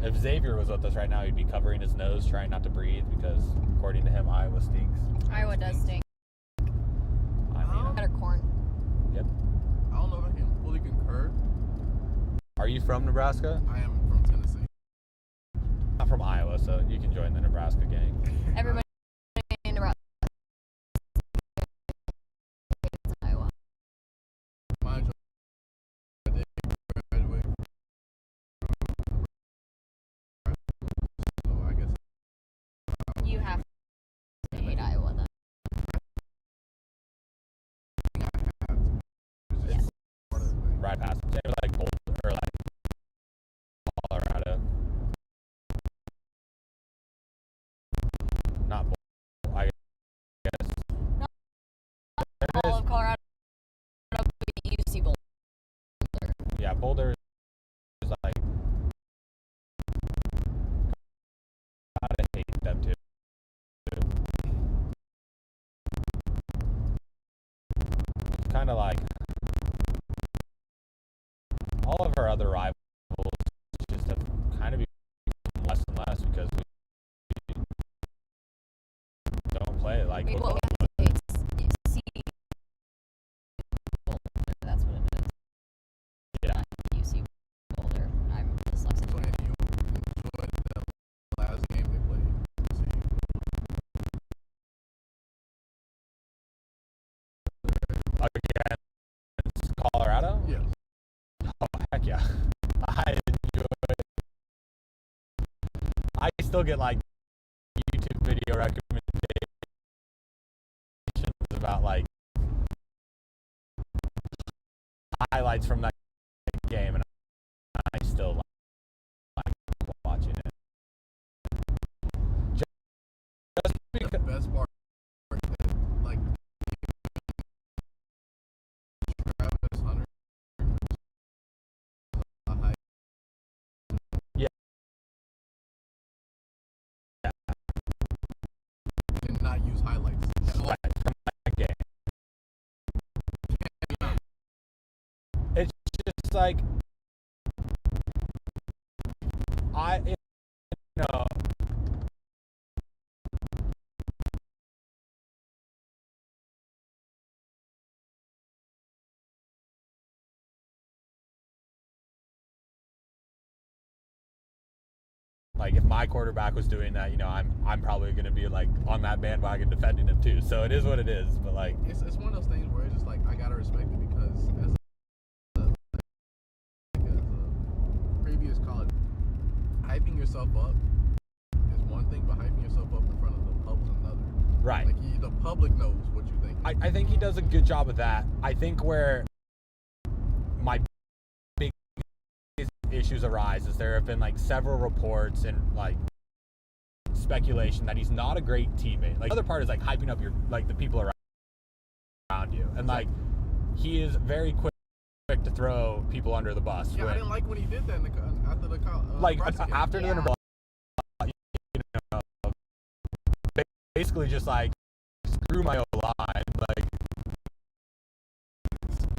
[SPEAKER 1] If Xavier was with us right now, he'd be covering his nose, trying not to breathe, because according to him, Iowa stinks.
[SPEAKER 3] Iowa does stink.
[SPEAKER 1] I mean,
[SPEAKER 3] Better corn.
[SPEAKER 1] yep.
[SPEAKER 2] I don't know if I can fully concur.
[SPEAKER 1] Are you from Nebraska?
[SPEAKER 2] I am from Tennessee.
[SPEAKER 1] Not from Iowa, so you can join the Nebraska gang.
[SPEAKER 3] Everybody in Nebraska hates Iowa.
[SPEAKER 2] Mind you, I did graduate from so I guess
[SPEAKER 3] You have to hate Iowa then.
[SPEAKER 2] I have to. It's
[SPEAKER 3] Yes.
[SPEAKER 2] just part of the thing.
[SPEAKER 1] Right past. Same with like Boulder or like Colorado. Not Boulder, I guess.
[SPEAKER 3] Not
[SPEAKER 1] There
[SPEAKER 3] All
[SPEAKER 1] is-
[SPEAKER 3] of Colorado, but UC Boulder.
[SPEAKER 1] Yeah, Boulder is like. Gotta hate them too. Kind of like all of our other rivals just have kind of become less and less because we don't play like
[SPEAKER 3] Well,
[SPEAKER 1] football.
[SPEAKER 3] we have to hate UC Boulder. That's what it is.
[SPEAKER 1] Yeah.
[SPEAKER 3] Not UC Boulder. I'm dyslexic.
[SPEAKER 2] So Andy, you enjoyed that last game they played.
[SPEAKER 1] Against Colorado?
[SPEAKER 2] Yes.
[SPEAKER 1] Oh, heck yeah. I enjoy it. I still get like YouTube video recommendations about like highlights from that game, and I still like watching it. Just because,
[SPEAKER 2] The best part that, like, Travis Hunter a high did not use highlights at all.
[SPEAKER 1] right, from that game. It's just like you know, like if my quarterback was doing that, you know, I'm probably gonna be like on that bandwagon defending him too. So it is what it is. But like,
[SPEAKER 2] It's one of those things where it's just like I gotta respect it because as a previous college, hyping yourself up is one thing, but hyping yourself up in front of the public is another.
[SPEAKER 1] right.
[SPEAKER 2] Like the public knows what you think.
[SPEAKER 1] I think he does a good job of that. I think where my big issues arise is there have been like several reports and like speculation that he's not a great teammate. Like the other part is like hyping up your like the people around you, and like he is very quick to throw people under the bus.
[SPEAKER 2] Yeah, I didn't like when he did that in after the
[SPEAKER 1] like
[SPEAKER 2] Nebraska game.
[SPEAKER 1] after the
[SPEAKER 3] Yeah.
[SPEAKER 1] Nebraska, you know, basically just like screw my O-line. Like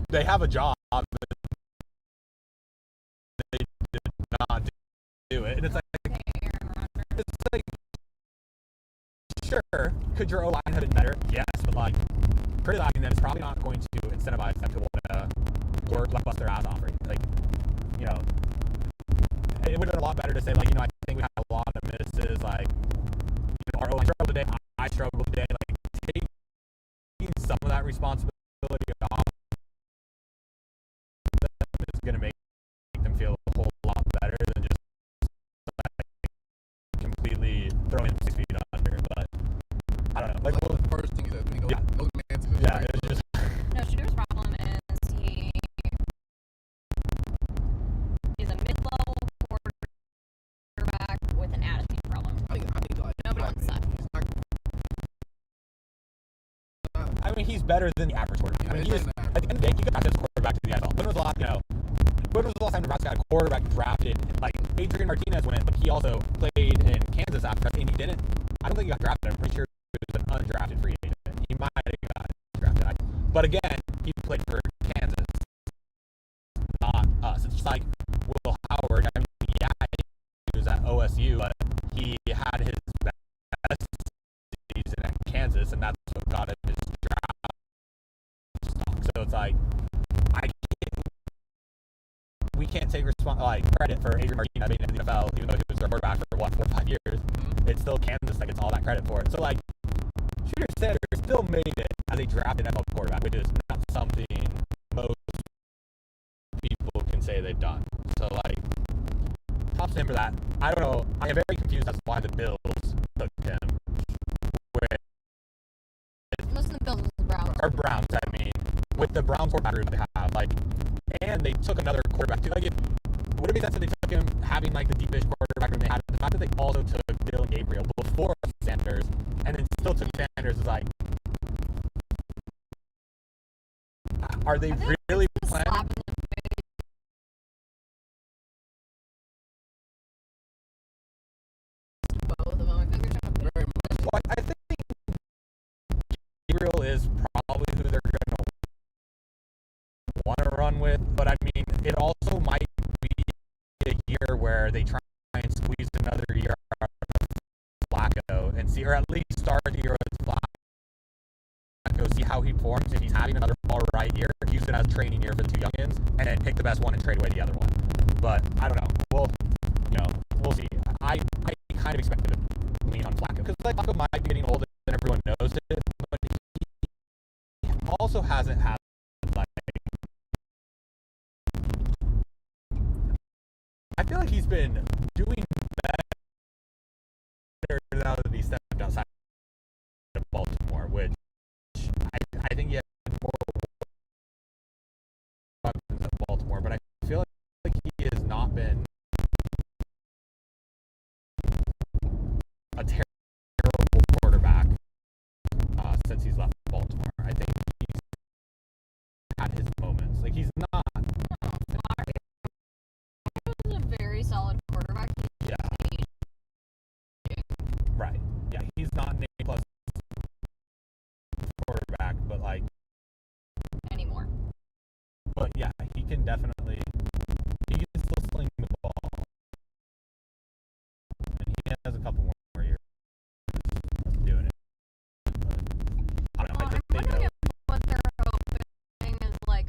[SPEAKER 1] they have a job, and they did not do it, and it's like sure, could your O-line have been better? Yes, but like criticizing them is probably not going to incentivize them to want to work like bust their ass off. Right? Like, you know, it would have been a lot better to say like, you know, I think we had a lot of misses. Like, you know, our O-line struggled today. I struggled today. Like, taking some of that responsibility off them is going to make them feel a whole lot better than just like, completely throwing 6 feet under. But I don't know. Like,
[SPEAKER 2] the first thing he said, when he goes,
[SPEAKER 1] Yeah.
[SPEAKER 2] those man's
[SPEAKER 1] yeah, it was just
[SPEAKER 3] No, Shooter's problem is he is a mid-level quarterback with an attitude problem.
[SPEAKER 2] I think like
[SPEAKER 3] Nobody wants that.
[SPEAKER 2] He's not.
[SPEAKER 1] I mean, he's better than the average quarterback. I mean, he is,
[SPEAKER 2] He's
[SPEAKER 1] at the end of the day, he got his quarterback to the NFL. When was the last, you know, when was the last time Nebraska had a quarterback drafted? Like, Adrian Martinez went, but he also played in Kansas after that, and he didn't. I don't think he got drafted. I'm pretty sure he was an undrafted free agent. He might have got drafted. But again, he played for Kansas. just like Will Howard. I mean, yeah, he was at OSU, but he had his best season at Kansas, and that's what got him his draft stock. So it's like we can't take credit for Adrian Martinez being in the NFL, even though he was their quarterback for 4 or 5 years. Mm-hmm. It's still Kansas that gets all that credit for it. So like, Shooter Sanders still made it as a drafted NFL quarterback, which is not something most people can say they've done. So like, props to him for that. I don't know. I am very confused as to why the Bills took him.
[SPEAKER 3] Most of the Bills was the Browns.
[SPEAKER 1] Or Browns, I mean, with the Browns quarterback room they have, like, and they took another quarterback too. Like, would it make sense that they took him having like the deepest quarterback room they had? The fact that they also took Dylan Gabriel before Sanders, and then still took Sanders is like, are they really planning?
[SPEAKER 3] Both of them. I think they're trying to
[SPEAKER 2] Very much.
[SPEAKER 1] Well, I think Gabriel is probably who they're going to want to run with, but I mean, it also might be a year where they try and squeeze another year out of Flacco and see, or at least start the year with Flacco, see how he forms. If he's having another all right year, use it as a training year for the two youngins, and then pick the best one and trade away the other one. But I don't know. We'll see. I kind of expected to lean on Flacco because like Flacco might be getting older and everyone knows it, but he also hasn't had like. I feel like he's been doing better now that he stepped outside of Baltimore, which I think he had more weapons at Baltimore, but I feel like he has not been a terrible quarterback since he's left Baltimore. I think he's had his moments. Like, he's not.
[SPEAKER 3] He's a very solid quarterback.
[SPEAKER 1] Yeah. Right. Yeah, he's not an A-plus quarterback, but like
[SPEAKER 3] Anymore.
[SPEAKER 1] But yeah, he can still sling the ball, and he has a couple more years of doing it. But I don't know. I think
[SPEAKER 3] I'm wondering if what they're hoping is like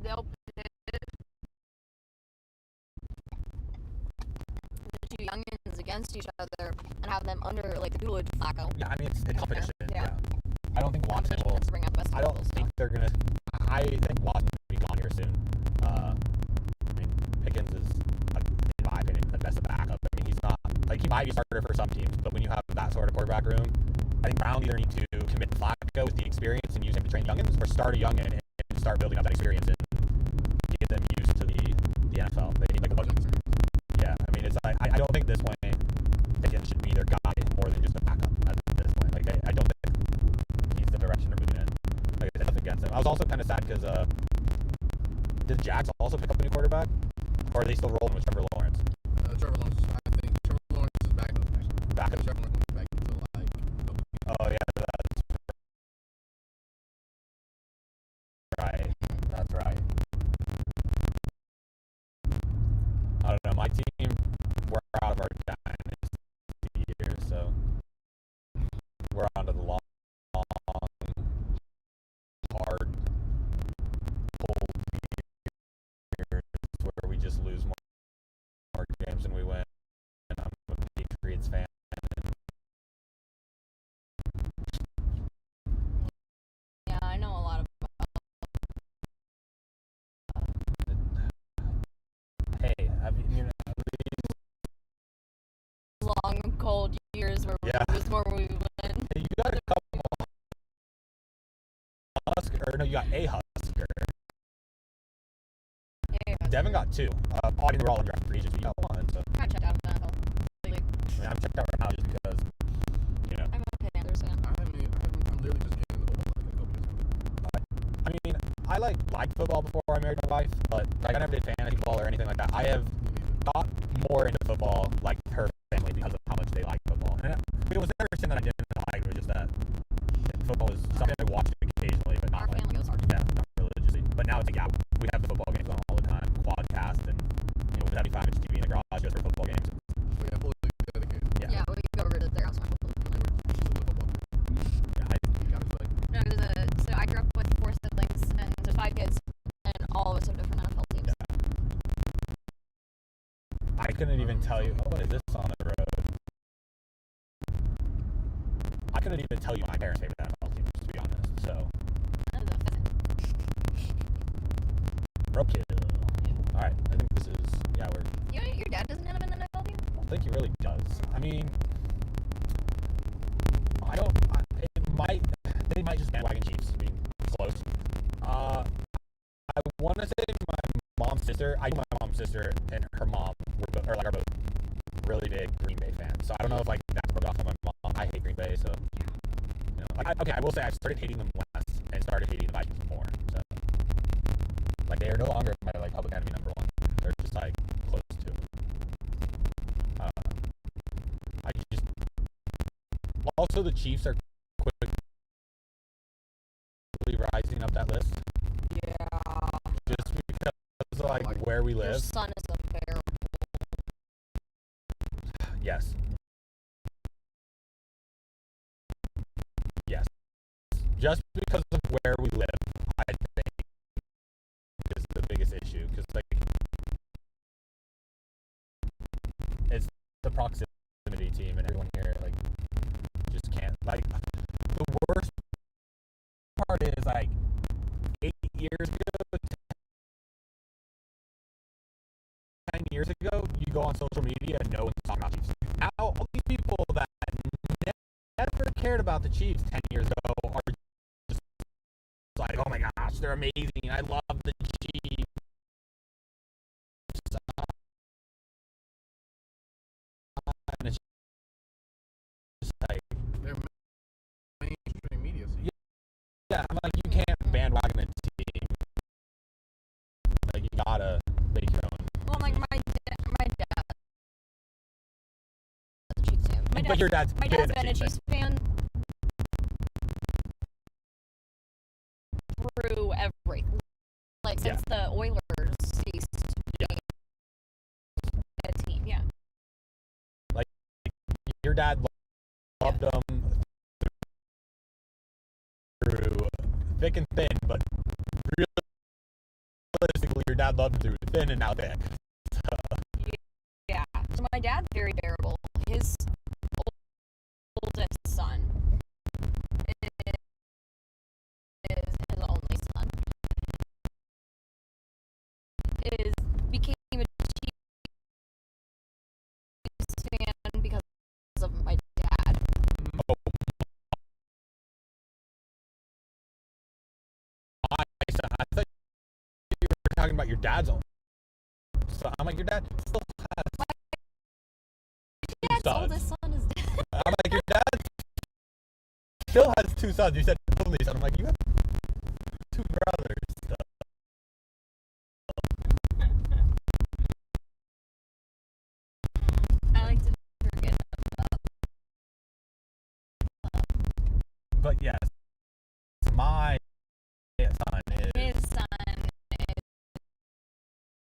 [SPEAKER 3] they'll pit the two youngins against each other and have them under like the tutelage of Flacco.
[SPEAKER 1] Yeah, I mean it's competition.
[SPEAKER 3] Yeah.
[SPEAKER 1] I don't think Watson will.
[SPEAKER 3] Bring out the best
[SPEAKER 1] I don't think they're gonna. I think Watson's gonna be gone here soon. I mean, Pickens is, in my opinion, the best backup. I mean, he's not like he might be starter for some teams, but when you have that sort of quarterback room, I think Brown either need to commit to Flacco with the experience and use him to train youngins, or start a youngin and start building up that experience and get them used to the NFL. They need like a yeah. I mean, it's like I don't think this point Pickens should be their guy more than just a backup at this point. Like I don't think he's the direction they're moving in. Like I said, nothing against him. I was also kind of sad because did Jags also pick up a new quarterback, or are they still rolling with Trevor Lawrence?
[SPEAKER 2] Trevor Lawrence. I think Trevor Lawrence is back up. Actually.
[SPEAKER 1] Back up.
[SPEAKER 2] Trevor Lawrence is back until like.
[SPEAKER 1] Oh yeah, that's right. That's right. I don't know. My team, we're out of our dynasty year, so we're on to the long, hard, cold years where we just lose more games than we win. And I'm a Patriots fan.
[SPEAKER 3] Yeah, I know a lot about.
[SPEAKER 1] Hey, I mean,
[SPEAKER 3] Long cold years where we lose more than we win.
[SPEAKER 1] you got a couple Husker, or no, you got a Husker.
[SPEAKER 3] Yeah,
[SPEAKER 1] Devin got two. I mean, they were all in draft free agents, but you got one, so.
[SPEAKER 3] kind of checked out of that.
[SPEAKER 1] I mean, I'm checked out right now just because, you know.
[SPEAKER 3] I'm a Panthers fan.
[SPEAKER 2] I'm literally just getting into football like a couple years ago.
[SPEAKER 1] I mean, I liked football before I married my wife, but like I never did fantasy football or anything like that. I have got more into football like her family because of how much they like football. And it was never something that I didn't like. It was just that football was something I watched occasionally, but not
[SPEAKER 3] Our
[SPEAKER 1] like.
[SPEAKER 3] family goes hard.
[SPEAKER 1] Yeah, not it's like, yeah, we have the football games on all the time, quadcast, and you know, with 75-inch TV in the garage just for football games.
[SPEAKER 2] So yeah, fully dedicated.
[SPEAKER 3] Yeah, we go over to their house.
[SPEAKER 2] She's into football.
[SPEAKER 1] Yeah,
[SPEAKER 2] Gotta feel like
[SPEAKER 3] No, so I grew up with 4 siblings, and there's 5 kids, and all of us have different NFL teams.
[SPEAKER 1] Yeah. I couldn't even tell you. Oh, what is this on the road? I couldn't even tell you my parents' favorite NFL teams, to be honest. So, roadkill. All right, I think this is we're.
[SPEAKER 3] Your dad doesn't have an NFL team?
[SPEAKER 1] I don't think he really does. I mean, I don't. They might just bandwagon Chiefs to be close. I want to say my mom's sister. I know my mom's sister and her mom are both really big Green Bay fans. So I don't know if like that's rubbed off on my mom. I hate Green Bay, so you know. I will say I started hating them less and started hating the Vikings more. So like they are no longer my like public enemy number one. They're just like close to. I just also the Chiefs are quickly rising up that list.
[SPEAKER 3] Yeah.
[SPEAKER 1] Just because of like where we live.
[SPEAKER 3] Your son is a bear.
[SPEAKER 1] Yes. Yes. Just because of where we live, I think is the biggest issue. Because like it's the proximity team, and everyone here like just can't. Like the worst part is like 8 years ago, 10 years ago, you go on social media and no one's talking about Chiefs. Now, all these people that never cared about the Chiefs 10 years ago are just like, oh my gosh, they're amazing. I love the Chiefs. And it's just like,
[SPEAKER 2] they're mainstream media. So
[SPEAKER 1] yeah, I'm like, you can't bandwagon a team. Like, you gotta make your own.
[SPEAKER 3] Well, like my dad is a Chiefs fan.
[SPEAKER 1] But your dad's
[SPEAKER 3] been a Chiefs fan through everything. Like since the Oilers ceased being a team. Yeah.
[SPEAKER 1] Like your dad loved them through thick and thin, but realistically, your dad loved through thin and now thick.
[SPEAKER 3] Yeah. So my dad's very bearable. His oldest son is his only son. Became a Chiefs fan because of my dad.
[SPEAKER 1] Oh, my son. I thought you were talking about your dad's own. So I'm like, your dad still has
[SPEAKER 3] Dad's
[SPEAKER 1] sons.
[SPEAKER 3] oldest son is dead.
[SPEAKER 1] I'm like, your dad still has 2 sons. You said only son. I'm like, you have 2 brothers. So.
[SPEAKER 3] I like to forget about
[SPEAKER 1] But yes, my son is.
[SPEAKER 3] his son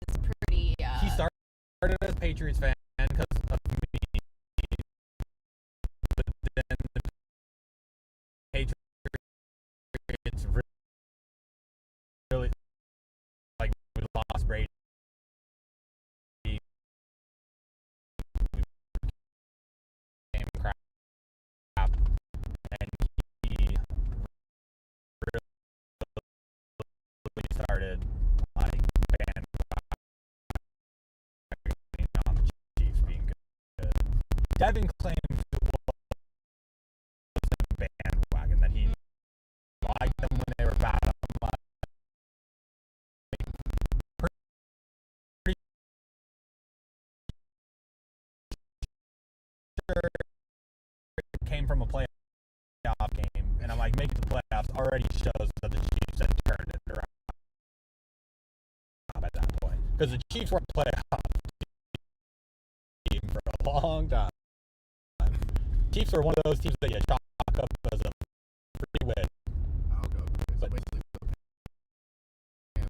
[SPEAKER 3] is pretty.
[SPEAKER 1] He started as a Patriots fan because of me, but then the Patriots really like we lost Brady. We became crap, and he really started like bandwagoning on the Chiefs being good. Devin claimed it wasn't a bandwagon, that he liked them when they were bad. I'm like, pretty sure it came from a playoff game, and I'm like, making the playoffs already shows that the Chiefs had turned it around at that point, because the Chiefs weren't a playoff team for a long time. Chiefs were one of those teams that you chalk up as a free win.
[SPEAKER 2] I'll go. So basically, the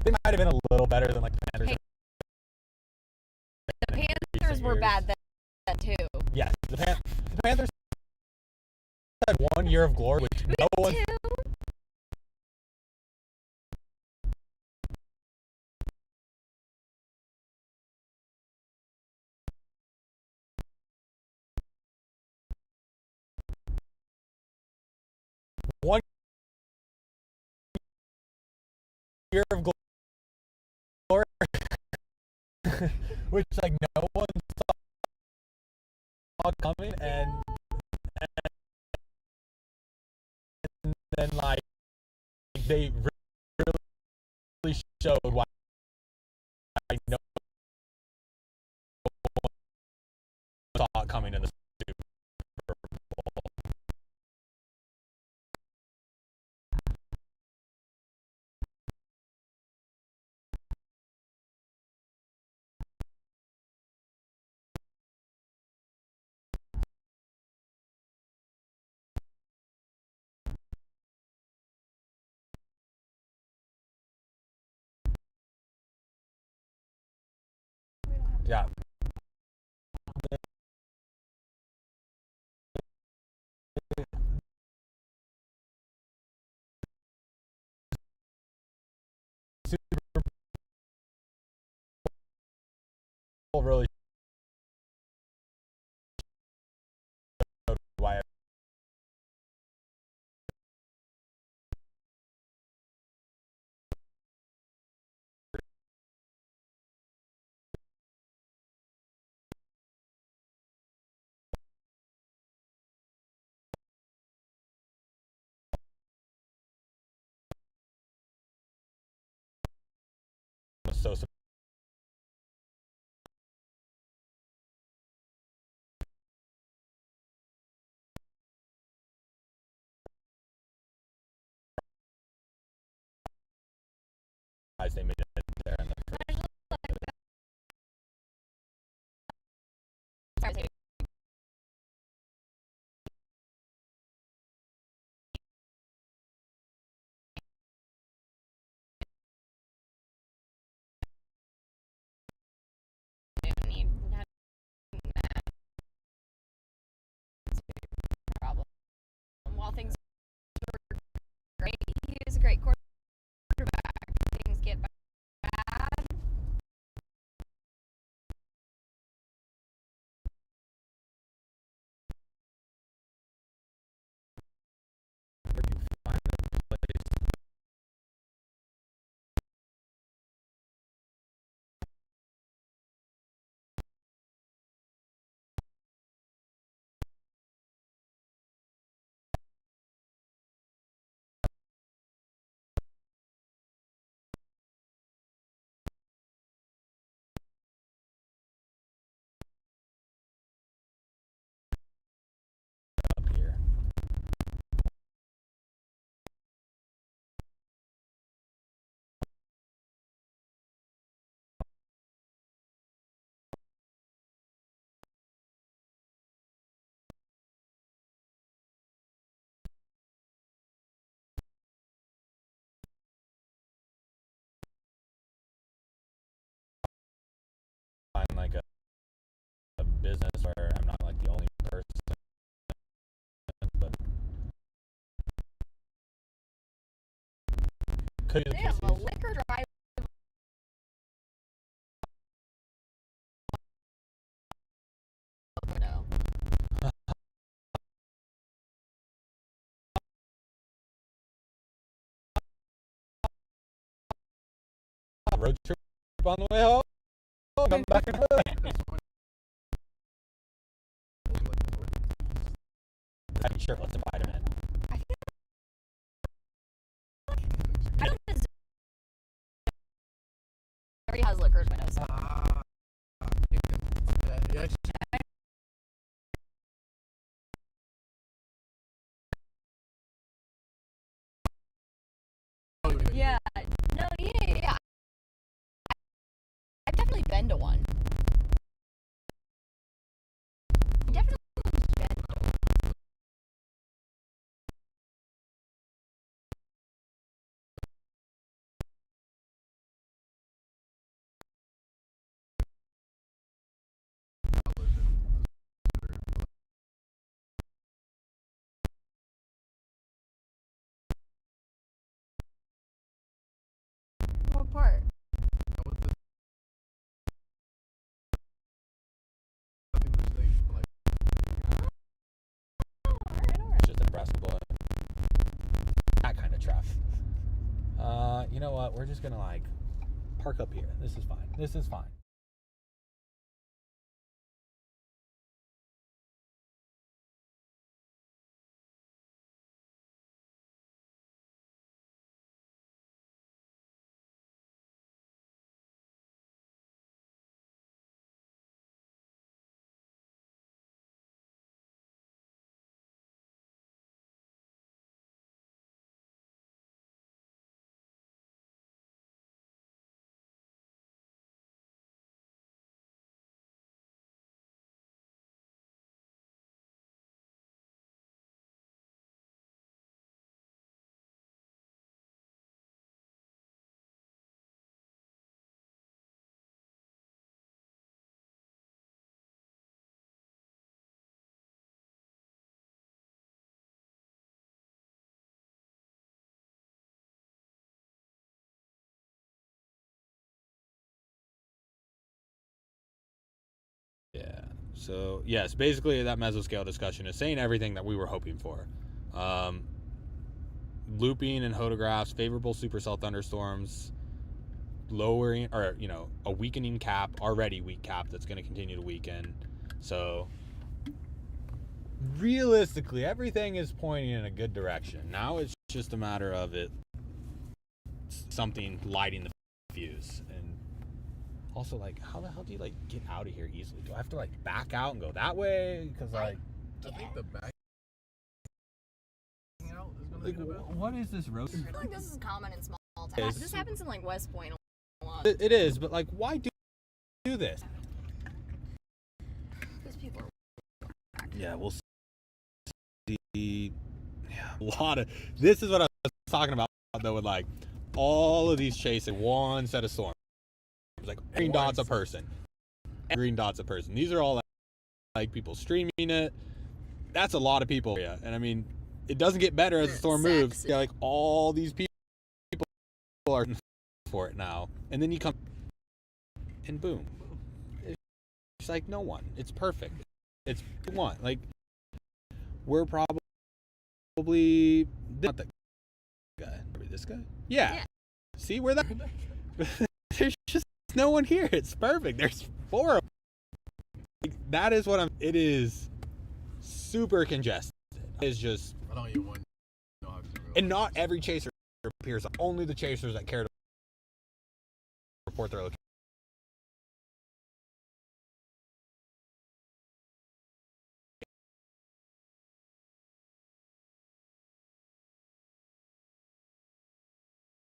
[SPEAKER 1] They might have been a little better than like the Panthers.
[SPEAKER 3] Hey, the Panthers were bad then too.
[SPEAKER 1] Yes, the Panthers had 1 year of glory, which no one. One year of glory, which like no one saw coming, and then like they really showed why no one saw it coming in the Super Bowl. Yeah. Super Bowl really showed why I was so surprised they made it there in the first.
[SPEAKER 3] Problem. While things were great, he was a great quarterback. Things get bad.
[SPEAKER 1] Where do you find a place? Up here. Find like a business where I'm not like the only person, but could be the
[SPEAKER 3] They
[SPEAKER 1] case.
[SPEAKER 3] have a liquor drive. No.
[SPEAKER 1] Road trip on the way home. Come back and forth. I mean, sure, let's invite him in.
[SPEAKER 3] I feel like I don't know. Missouri has liquor windows. Yeah. No. Yeah. I've definitely been to one. Definitely been.
[SPEAKER 1] you know what? We're just gonna like park up here. This is fine. This is fine. Yeah. So yes, basically that mesoscale discussion is saying everything that we were hoping for. Looping and photographs, favorable supercell thunderstorms, lowering or a weakening cap, already weak cap that's going to continue to weaken. So realistically, everything is pointing in a good direction. Now it's just a matter of something lighting the fuse. And also, like, how the hell do you like get out of here easily? Do I have to like back out and go that way? Because like,
[SPEAKER 2] I think the back out is gonna
[SPEAKER 1] like
[SPEAKER 2] be the best.
[SPEAKER 1] what is this road?
[SPEAKER 3] I feel like this is common in small towns. This happens in like West Point a lot.
[SPEAKER 1] It is, but like, why do this?
[SPEAKER 3] Because people are.
[SPEAKER 1] Yeah, we'll see. Yeah, a lot of this is what I was talking about though, with like all of these chasing one set of storms. Like green dots a person. Green dots a person. These are all like people streaming it. That's a lot of people. Yeah. And I mean, it doesn't get better as the storm moves. Yeah, like all these people are for it now. And then you come and boom. It's like no one. It's perfect. It's one. Like we're probably not that guy. Maybe this guy? Yeah. See where that there's just no one here. It's perfect. There's 4 of them. Like, that is what it is super congested. It's just
[SPEAKER 2] I don't even want to know how to
[SPEAKER 1] and not every chaser appears. Only the chasers that care to report their location.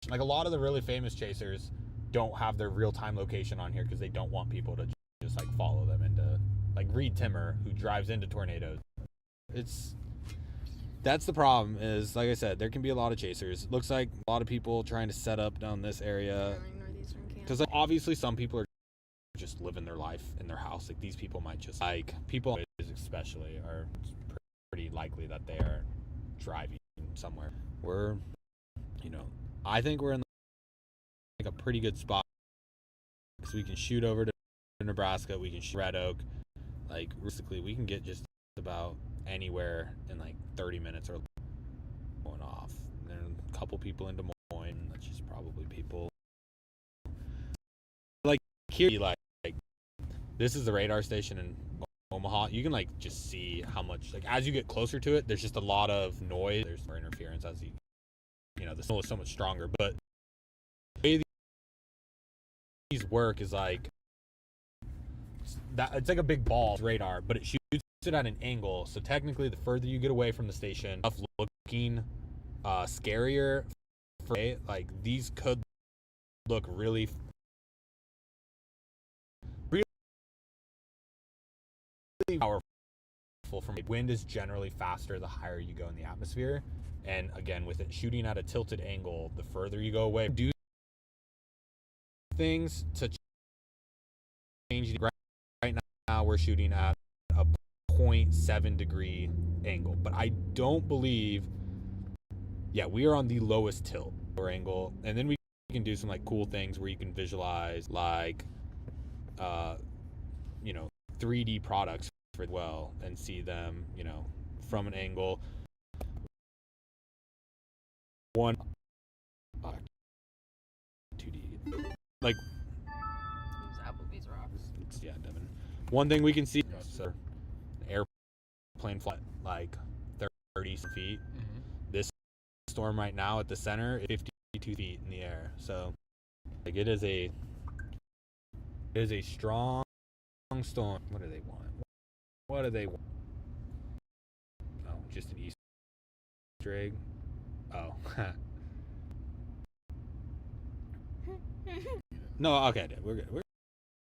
[SPEAKER 1] Like a lot of the really famous chasers don't have their real-time location on here because they don't want people to just like follow them into like Reed Timmer, who drives into tornadoes. That's the problem. Is like I said, there can be a lot of chasers. Looks like a lot of people trying to set up down this area because like, obviously some people are just living their life in their house. Like these people might just like people especially are pretty likely that they are driving somewhere. I think we're in like a pretty good spot because we can shoot over to Nebraska, we can shoot Red Oak. Like realistically, we can get just about anywhere in like 30 minutes or going off. There are a couple people in Des Moines. That's just probably people like here. Like this is the radar station in Omaha. You can like just see how much like as you get closer to it, there's just a lot of noise. There's more interference as the snow is so much stronger. But the way these work is like that. It's like a big ball radar, but it shoots it at an angle. So technically, the further you get away from the station, looking scarier. Like these could look really powerful. From wind is generally faster the higher you go in the atmosphere, and again with it shooting at a tilted angle, the further you go away, do things to change. Right now we're shooting at a 0.7 degree angle, but I don't believe we are on the lowest tilt or angle. And then we can do some like cool things where you can visualize like 3D products well and see them from an angle. One 2D. Like,
[SPEAKER 3] Those Applebee's rocks.
[SPEAKER 1] yeah, Devin. One thing we can see, so airplane flight like 30 feet.
[SPEAKER 2] Mm-hmm.
[SPEAKER 1] This storm right now at the center is 52 feet in the air. So, like, it is a strong storm. What do they want? What do they want? Oh, just an Easter egg. Oh. No, okay, we're good. We're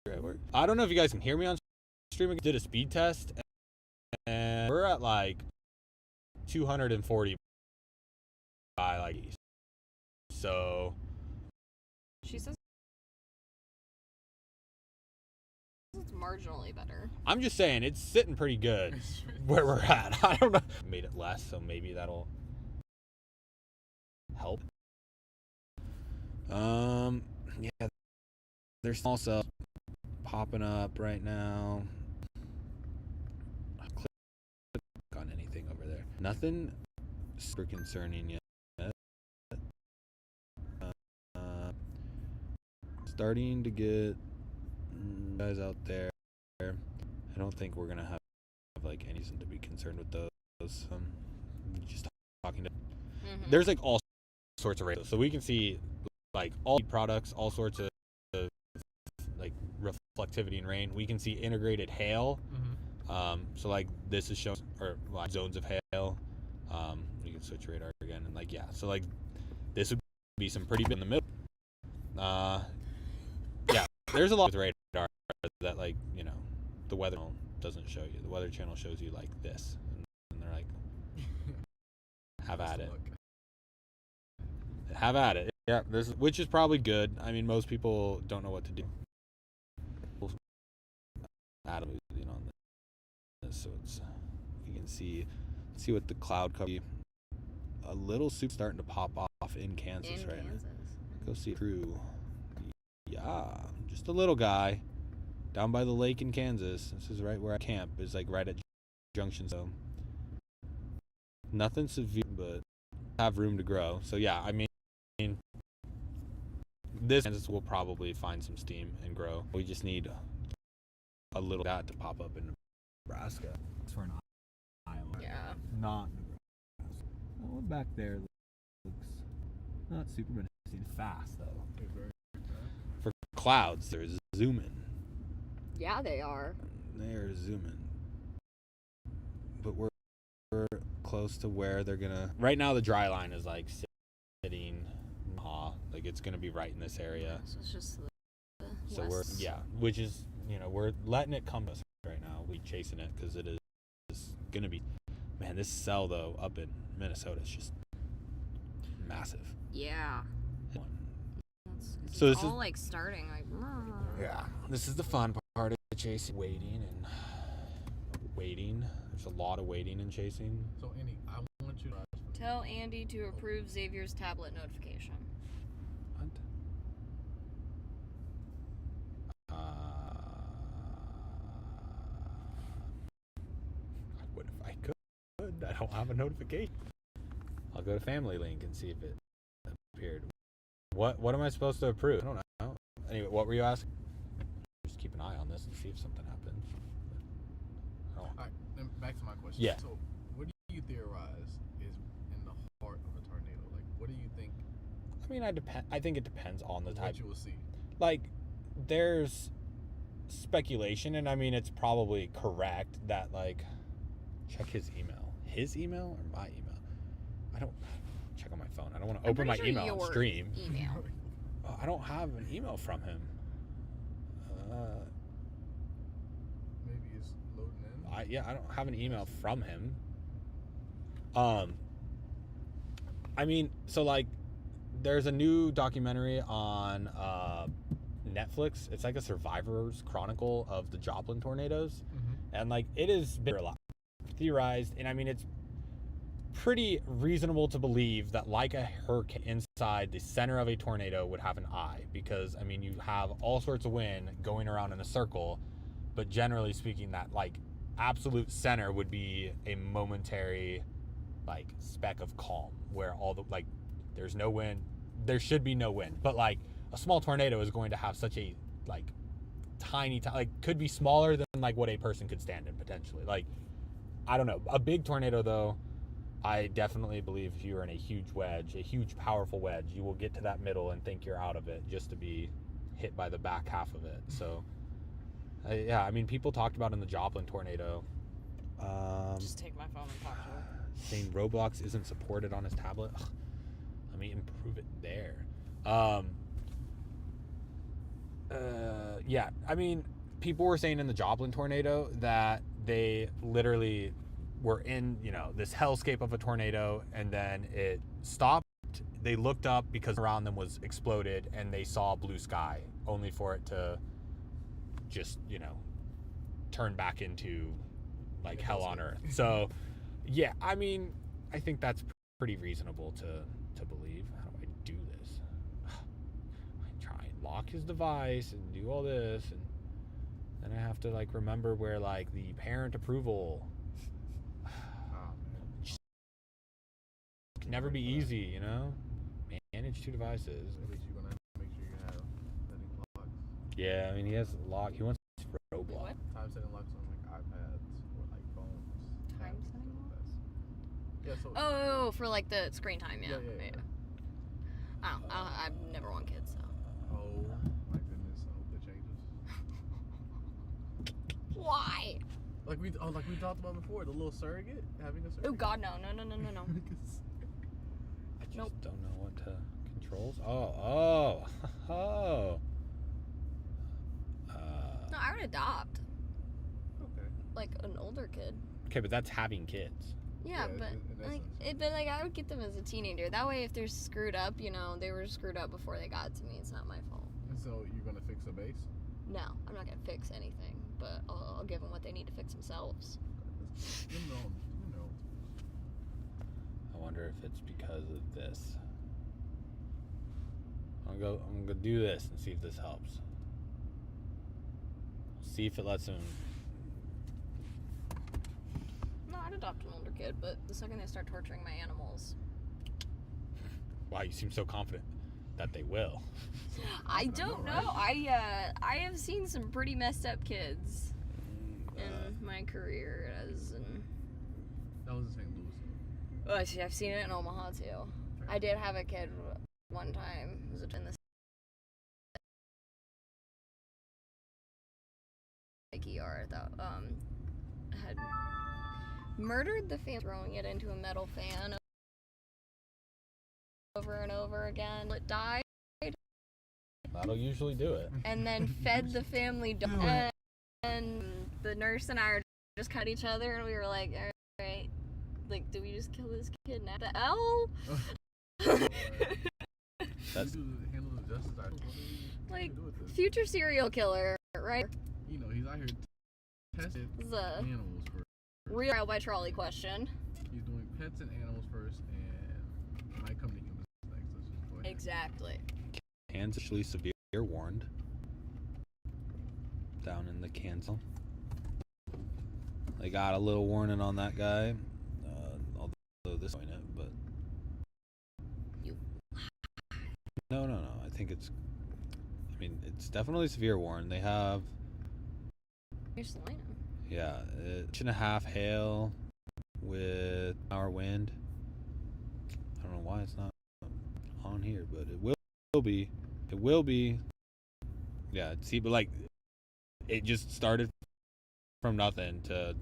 [SPEAKER 1] good. I don't know if you guys can hear me on stream. I did a speed test, and we're at like 240 by like east. So
[SPEAKER 3] She says it's marginally better.
[SPEAKER 1] I'm just saying it's sitting pretty good where we're at. I don't know. Made it less, so maybe that'll help. Yeah, there's small cells popping up right now. I'll click on anything over there. Nothing super concerning yet. Starting to get guys out there. I don't think we're gonna have like any reason to be concerned with those. Just talking to.
[SPEAKER 3] Mm-hmm.
[SPEAKER 1] There's like all sorts of radios, so we can see like all products, all sorts of like reflectivity and rain. We can see integrated hail.
[SPEAKER 2] Mm-hmm.
[SPEAKER 1] So like this is showing or like zones of hail. We can switch radar again and like yeah. So like this would be some pretty big in the middle. Yeah, there's a lot with radar that like the weather channel doesn't show you. The weather channel shows you like this, and they're like, have at it. Have at it. Yeah, which is probably good. I mean, most people don't know what to do. Adam on this, so it's you can see what the cloud cover. A little soup starting to pop off in Kansas right now. Go see crew. Yeah, just a little guy down by the lake in Kansas. This is right where I camp. It's like right at Junction, so nothing severe, but have room to grow. So yeah, I mean, this Kansas will probably find some steam and grow. We just need a little that to pop up in Nebraska. It's for an Iowa.
[SPEAKER 3] Yeah.
[SPEAKER 1] Not Nebraska. That one back there looks not super menacing. Fast though. For clouds, they're zooming.
[SPEAKER 3] Yeah, they are.
[SPEAKER 1] They're zooming. But we're close to where they're gonna. Right now, the dry line is like sitting. Like it's gonna be right in this area.
[SPEAKER 3] So it's just the
[SPEAKER 1] So
[SPEAKER 3] west.
[SPEAKER 1] which is we're letting it come to us right now. We chasing it because it is gonna be. Man, this cell though up in Minnesota is just massive.
[SPEAKER 3] Yeah.
[SPEAKER 1] So
[SPEAKER 3] it's
[SPEAKER 1] this
[SPEAKER 3] all
[SPEAKER 1] is
[SPEAKER 3] like starting like.
[SPEAKER 1] yeah. This is the fun part of chasing, waiting. There's a lot of waiting and chasing.
[SPEAKER 2] So Andy, I want you to
[SPEAKER 3] Tell Andy to approve Xavier's tablet notification.
[SPEAKER 1] What? What if I could? I don't have a notification. I'll go to Family Link and see if it appeared. What am I supposed to approve? I don't know. Anyway, what were you asking? Just keep an eye on this and see if something happens.
[SPEAKER 2] All right, then back to my question.
[SPEAKER 1] Yeah.
[SPEAKER 2] So, what do you theorize is in the heart of a tornado? Like, what do you think?
[SPEAKER 1] I mean, I think it depends on the type.
[SPEAKER 2] What you will see.
[SPEAKER 1] Like, there's speculation, and I mean, it's probably correct that like, check his email. His email or my email? I don't check on my phone. I don't want to open my email on stream.
[SPEAKER 3] Email.
[SPEAKER 1] I don't have an email from him.
[SPEAKER 2] Maybe it's loading in.
[SPEAKER 1] I don't have an email from him. I mean, so like, there's a new documentary on Netflix. It's like a survivor's chronicle of the Joplin tornadoes, and like it is been a lot theorized, and I mean it's pretty reasonable to believe that like a hurricane inside the center of a tornado would have an eye, because I mean you have all sorts of wind going around in a circle, but generally speaking that like absolute center would be a momentary like speck of calm where all the like there's no wind, there should be no wind, but like a small tornado is going to have such a like tiny, like could be smaller than like what a person could stand in potentially. Like, I don't know. A big tornado though, I definitely believe if you are in a huge wedge, a huge powerful wedge, you will get to that middle and think you're out of it just to be hit by the back half of it. So, yeah, I mean, people talked about in the Joplin tornado.
[SPEAKER 3] Just take my phone and talk to her.
[SPEAKER 1] Saying Roblox isn't supported on his tablet. Ugh, let me improve it there. Yeah, I mean, people were saying in the Joplin tornado that they literally were in, this hellscape of a tornado, and then it stopped. They looked up because around them was exploded, and they saw blue sky, only for it to just, turn back into like hell on earth. So, yeah, I mean, I think that's pretty reasonable to believe. How do I do this? I try and lock his device and do all this, and then I have to like remember where like the parent approval. Can never be easy, Manage 2 devices.
[SPEAKER 2] At least you're gonna have to make sure you have setting locks.
[SPEAKER 1] Yeah, I mean, he has a lock. He wants Roblox.
[SPEAKER 3] What?
[SPEAKER 2] Time setting locks on like iPads or like phones.
[SPEAKER 3] Time setting locks?
[SPEAKER 2] Yeah, so
[SPEAKER 3] Oh, for like the screen time, yeah.
[SPEAKER 2] Yeah.
[SPEAKER 3] I've never want kids, so.
[SPEAKER 2] Oh my goodness, I hope that changes.
[SPEAKER 3] Why?
[SPEAKER 2] Like we talked about before, the little surrogate, having a surrogate.
[SPEAKER 3] Oh God, no.
[SPEAKER 1] I just don't know what to controls. Oh.
[SPEAKER 3] No, I would adopt
[SPEAKER 2] Okay.
[SPEAKER 3] like an older kid.
[SPEAKER 1] Okay, but that's having kids.
[SPEAKER 3] Yeah,
[SPEAKER 2] Yeah,
[SPEAKER 3] but
[SPEAKER 2] in
[SPEAKER 3] but I would get them as a teenager. That way, if they're screwed up, they were screwed up before they got to me. It's not my fault.
[SPEAKER 2] And so you're gonna fix the base?
[SPEAKER 3] No, I'm not gonna fix anything, but I'll give them what they need to fix themselves.
[SPEAKER 2] You know.
[SPEAKER 1] I wonder if it's because of this. I'm gonna do this and see if this helps. See if it lets him.
[SPEAKER 3] No, I'd adopt an older kid, but the second they start torturing my animals.
[SPEAKER 1] Wow, you seem so confident that they will.
[SPEAKER 3] I don't know.
[SPEAKER 2] Right?
[SPEAKER 3] I have seen some pretty messed up kids in my career
[SPEAKER 2] That was in St. Louis.
[SPEAKER 3] Well, I've seen it in Omaha too. I did have a kid one time. It was in the ER that had murdered the fan, throwing it into a metal fan over and over again. It died.
[SPEAKER 1] That'll usually do it.
[SPEAKER 3] And then fed the family dog. And the nurse and I are just cut each other, and we were like, all right, like, do we just kill this kid now? The L?
[SPEAKER 1] That's
[SPEAKER 2] handle the justice.
[SPEAKER 3] Like, future serial killer, right?
[SPEAKER 2] He's out here testing
[SPEAKER 3] The
[SPEAKER 2] animals first.
[SPEAKER 3] real trial by trolley question.
[SPEAKER 2] He's doing pets and animals first, and might come to humans next. Let's just go ahead.
[SPEAKER 3] Exactly.
[SPEAKER 1] hands actually severe warned down in the Kansas. They got a little warning on that guy, although this point it, but no. I think it's definitely severe warn. They have yeah, 1.5 hail with hour wind. I don't know why it's not on here, but it will be. It will be. Yeah, see, but like it just started from nothing to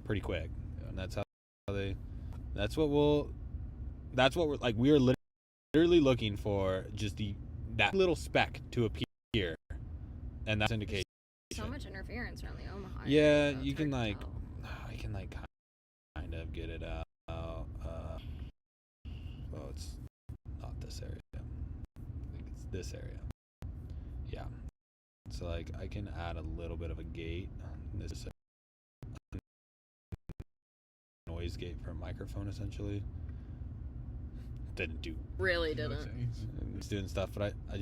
[SPEAKER 1] pretty quick. Yeah. And that's how they. That's what we're like. We are literally looking for just that little speck to appear, and that's indication.
[SPEAKER 3] So much interference around the Omaha.
[SPEAKER 1] Yeah, you can I can kind of get it out. Well, it's not this area. I think it's this area. Yeah. So like I can add a little bit of a gate. This is a noise gate for a microphone essentially. Didn't do.
[SPEAKER 3] Really didn't.
[SPEAKER 1] It's doing stuff, but I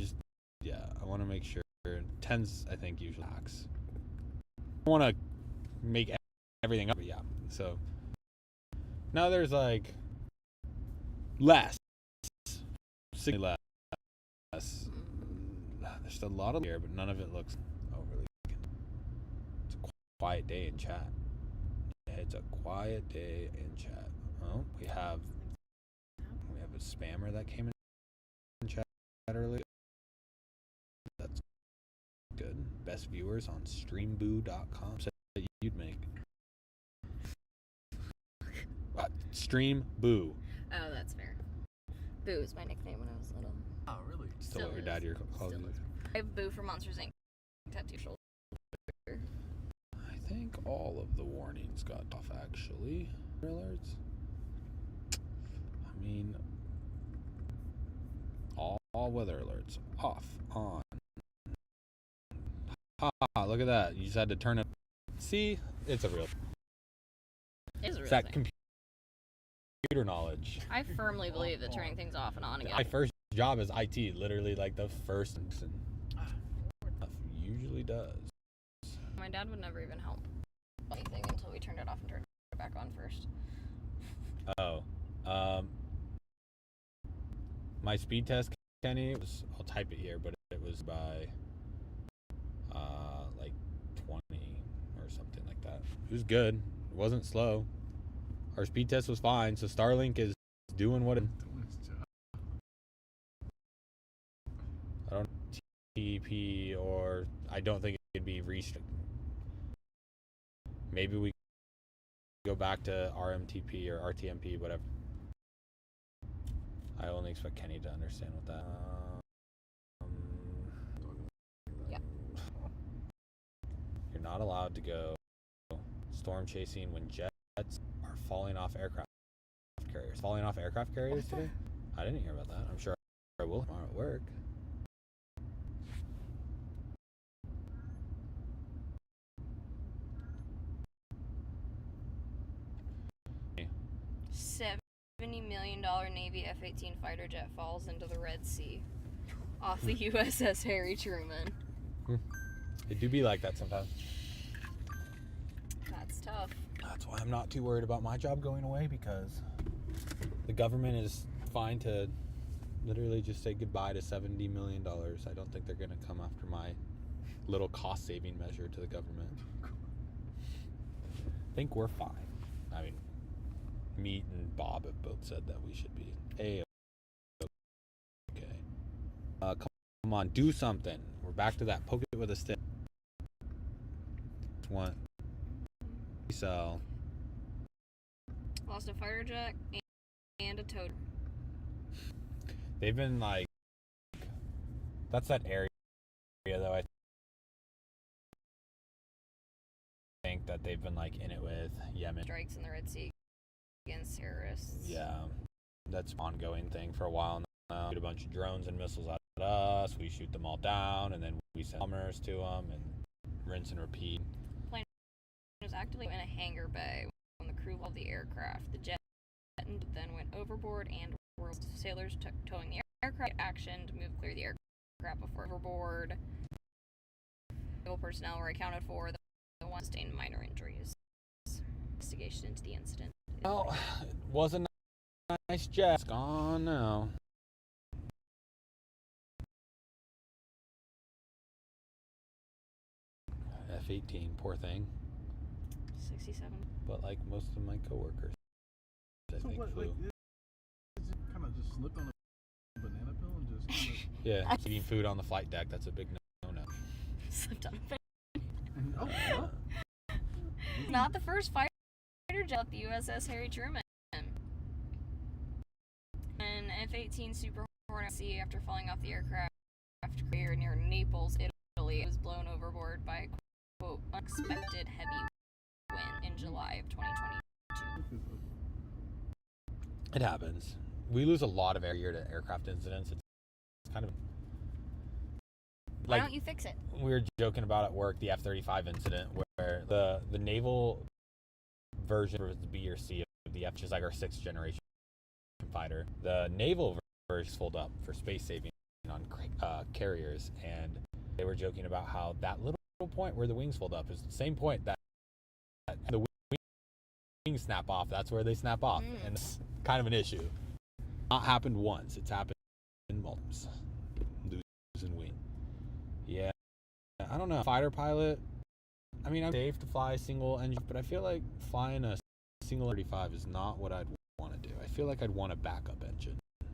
[SPEAKER 1] want to make sure. 10s I think usually lacks. I want to make everything up, but yeah. So now there's like less, significantly less There's a lot of here, but none of it looks overly. It's a quiet day in chat. It's a quiet day in chat. Oh, we have a spammer that came in chat earlier. That's good. Best viewers on streamboo.com. Said that you'd make. Stream Boo.
[SPEAKER 3] Oh, that's fair. Boo was my nickname when I was little.
[SPEAKER 2] Oh, really?
[SPEAKER 1] Still what your dad calls you.
[SPEAKER 3] I have Boo from Monsters Inc. tattoo shoulder.
[SPEAKER 1] I think all of the warnings got off, actually. Alerts. I mean, all weather alerts off, on. Ha, look at that. You just had to turn it. See? It's a real.
[SPEAKER 3] It's a real
[SPEAKER 1] that
[SPEAKER 3] thing.
[SPEAKER 1] Computer knowledge.
[SPEAKER 3] I firmly believe that turning things off and on again.
[SPEAKER 1] My first job is IT. Literally, like the first and usually does.
[SPEAKER 3] My dad would never even help anything until we turned it off and turned it back on first.
[SPEAKER 1] Oh. My speed test, Kenny, was, I'll type it here, but it was by like 20 or something like that. It was good. It wasn't slow. Our speed test was fine, so Starlink is doing what it. I don't TP, or I don't think it'd be restricted. Maybe we go back to RMTP or RTMP, whatever. I only expect Kenny to understand what that.
[SPEAKER 3] Yeah.
[SPEAKER 1] You're not allowed to go storm chasing when jets are falling off aircraft carriers. Falling off aircraft carriers today? I didn't hear about that. I'm sure I will tomorrow at work.
[SPEAKER 3] $70 million Navy F-18 fighter jet falls into the Red Sea off the USS Harry Truman.
[SPEAKER 1] It do be like that sometimes.
[SPEAKER 3] That's tough.
[SPEAKER 1] That's why I'm not too worried about my job going away, because the government is fine to literally just say goodbye to $70 million. I don't think they're going to come after my little cost-saving measure to the government. I think we're fine. I mean, Meat and Bob have both said that we should be okay. Come on, do something. We're back to that. Poke it with a stick. One. So.
[SPEAKER 3] Lost a fighter jet and a toad.
[SPEAKER 1] They've been like. That's that area though. I think that they've been like in it with Yemen.
[SPEAKER 3] Strikes in the Red Sea against terrorists.
[SPEAKER 1] Yeah, that's an ongoing thing for a while now. Shoot a bunch of drones and missiles at us. We shoot them all down, and then we send bombers to them, and rinse and repeat.
[SPEAKER 3] The plane was actively in a hangar bay when the crew of the aircraft. The jet then went overboard, and sailors towing the aircraft action to move clear the aircraft before overboard. Naval personnel were accounted for. The one sustained minor injuries. Investigation into the incident.
[SPEAKER 1] Well, it was a nice jet. It's gone now. F-18, poor thing.
[SPEAKER 3] 67.
[SPEAKER 1] But like most of my coworkers, I think flew.
[SPEAKER 2] Like, it kind of just slipped on a banana peel and just kind of...
[SPEAKER 1] Yeah, eating food on the flight deck, that's a big no-no.
[SPEAKER 3] Slipped on a
[SPEAKER 2] Oh, what?
[SPEAKER 3] Not the first fighter jet at the USS Harry Truman. An F-18 Super Hornet Sea after falling off the aircraft carrier near Naples, Italy, it was blown overboard by a quote unexpected heavy wind in July of 2022.
[SPEAKER 1] It happens. We lose a lot of air to aircraft incidents. It's kind of
[SPEAKER 3] Why don't you fix it?
[SPEAKER 1] We were joking about at work the F-35 incident where the naval version was the B or C of the F, which is like our 6th generation fighter. The naval version fold up for space saving on carriers, and they were joking about how that little point where the wings fold up is the same point that the wings snap off. That's where they snap off, and it's kind of an issue. Not happened once. It's happened in multiples. Lose and win. I don't know. Fighter pilot. I mean, I'm safe to fly a single engine, but I feel like flying a single 35 is not what I'd want to do. I feel like I'd want a backup engine. I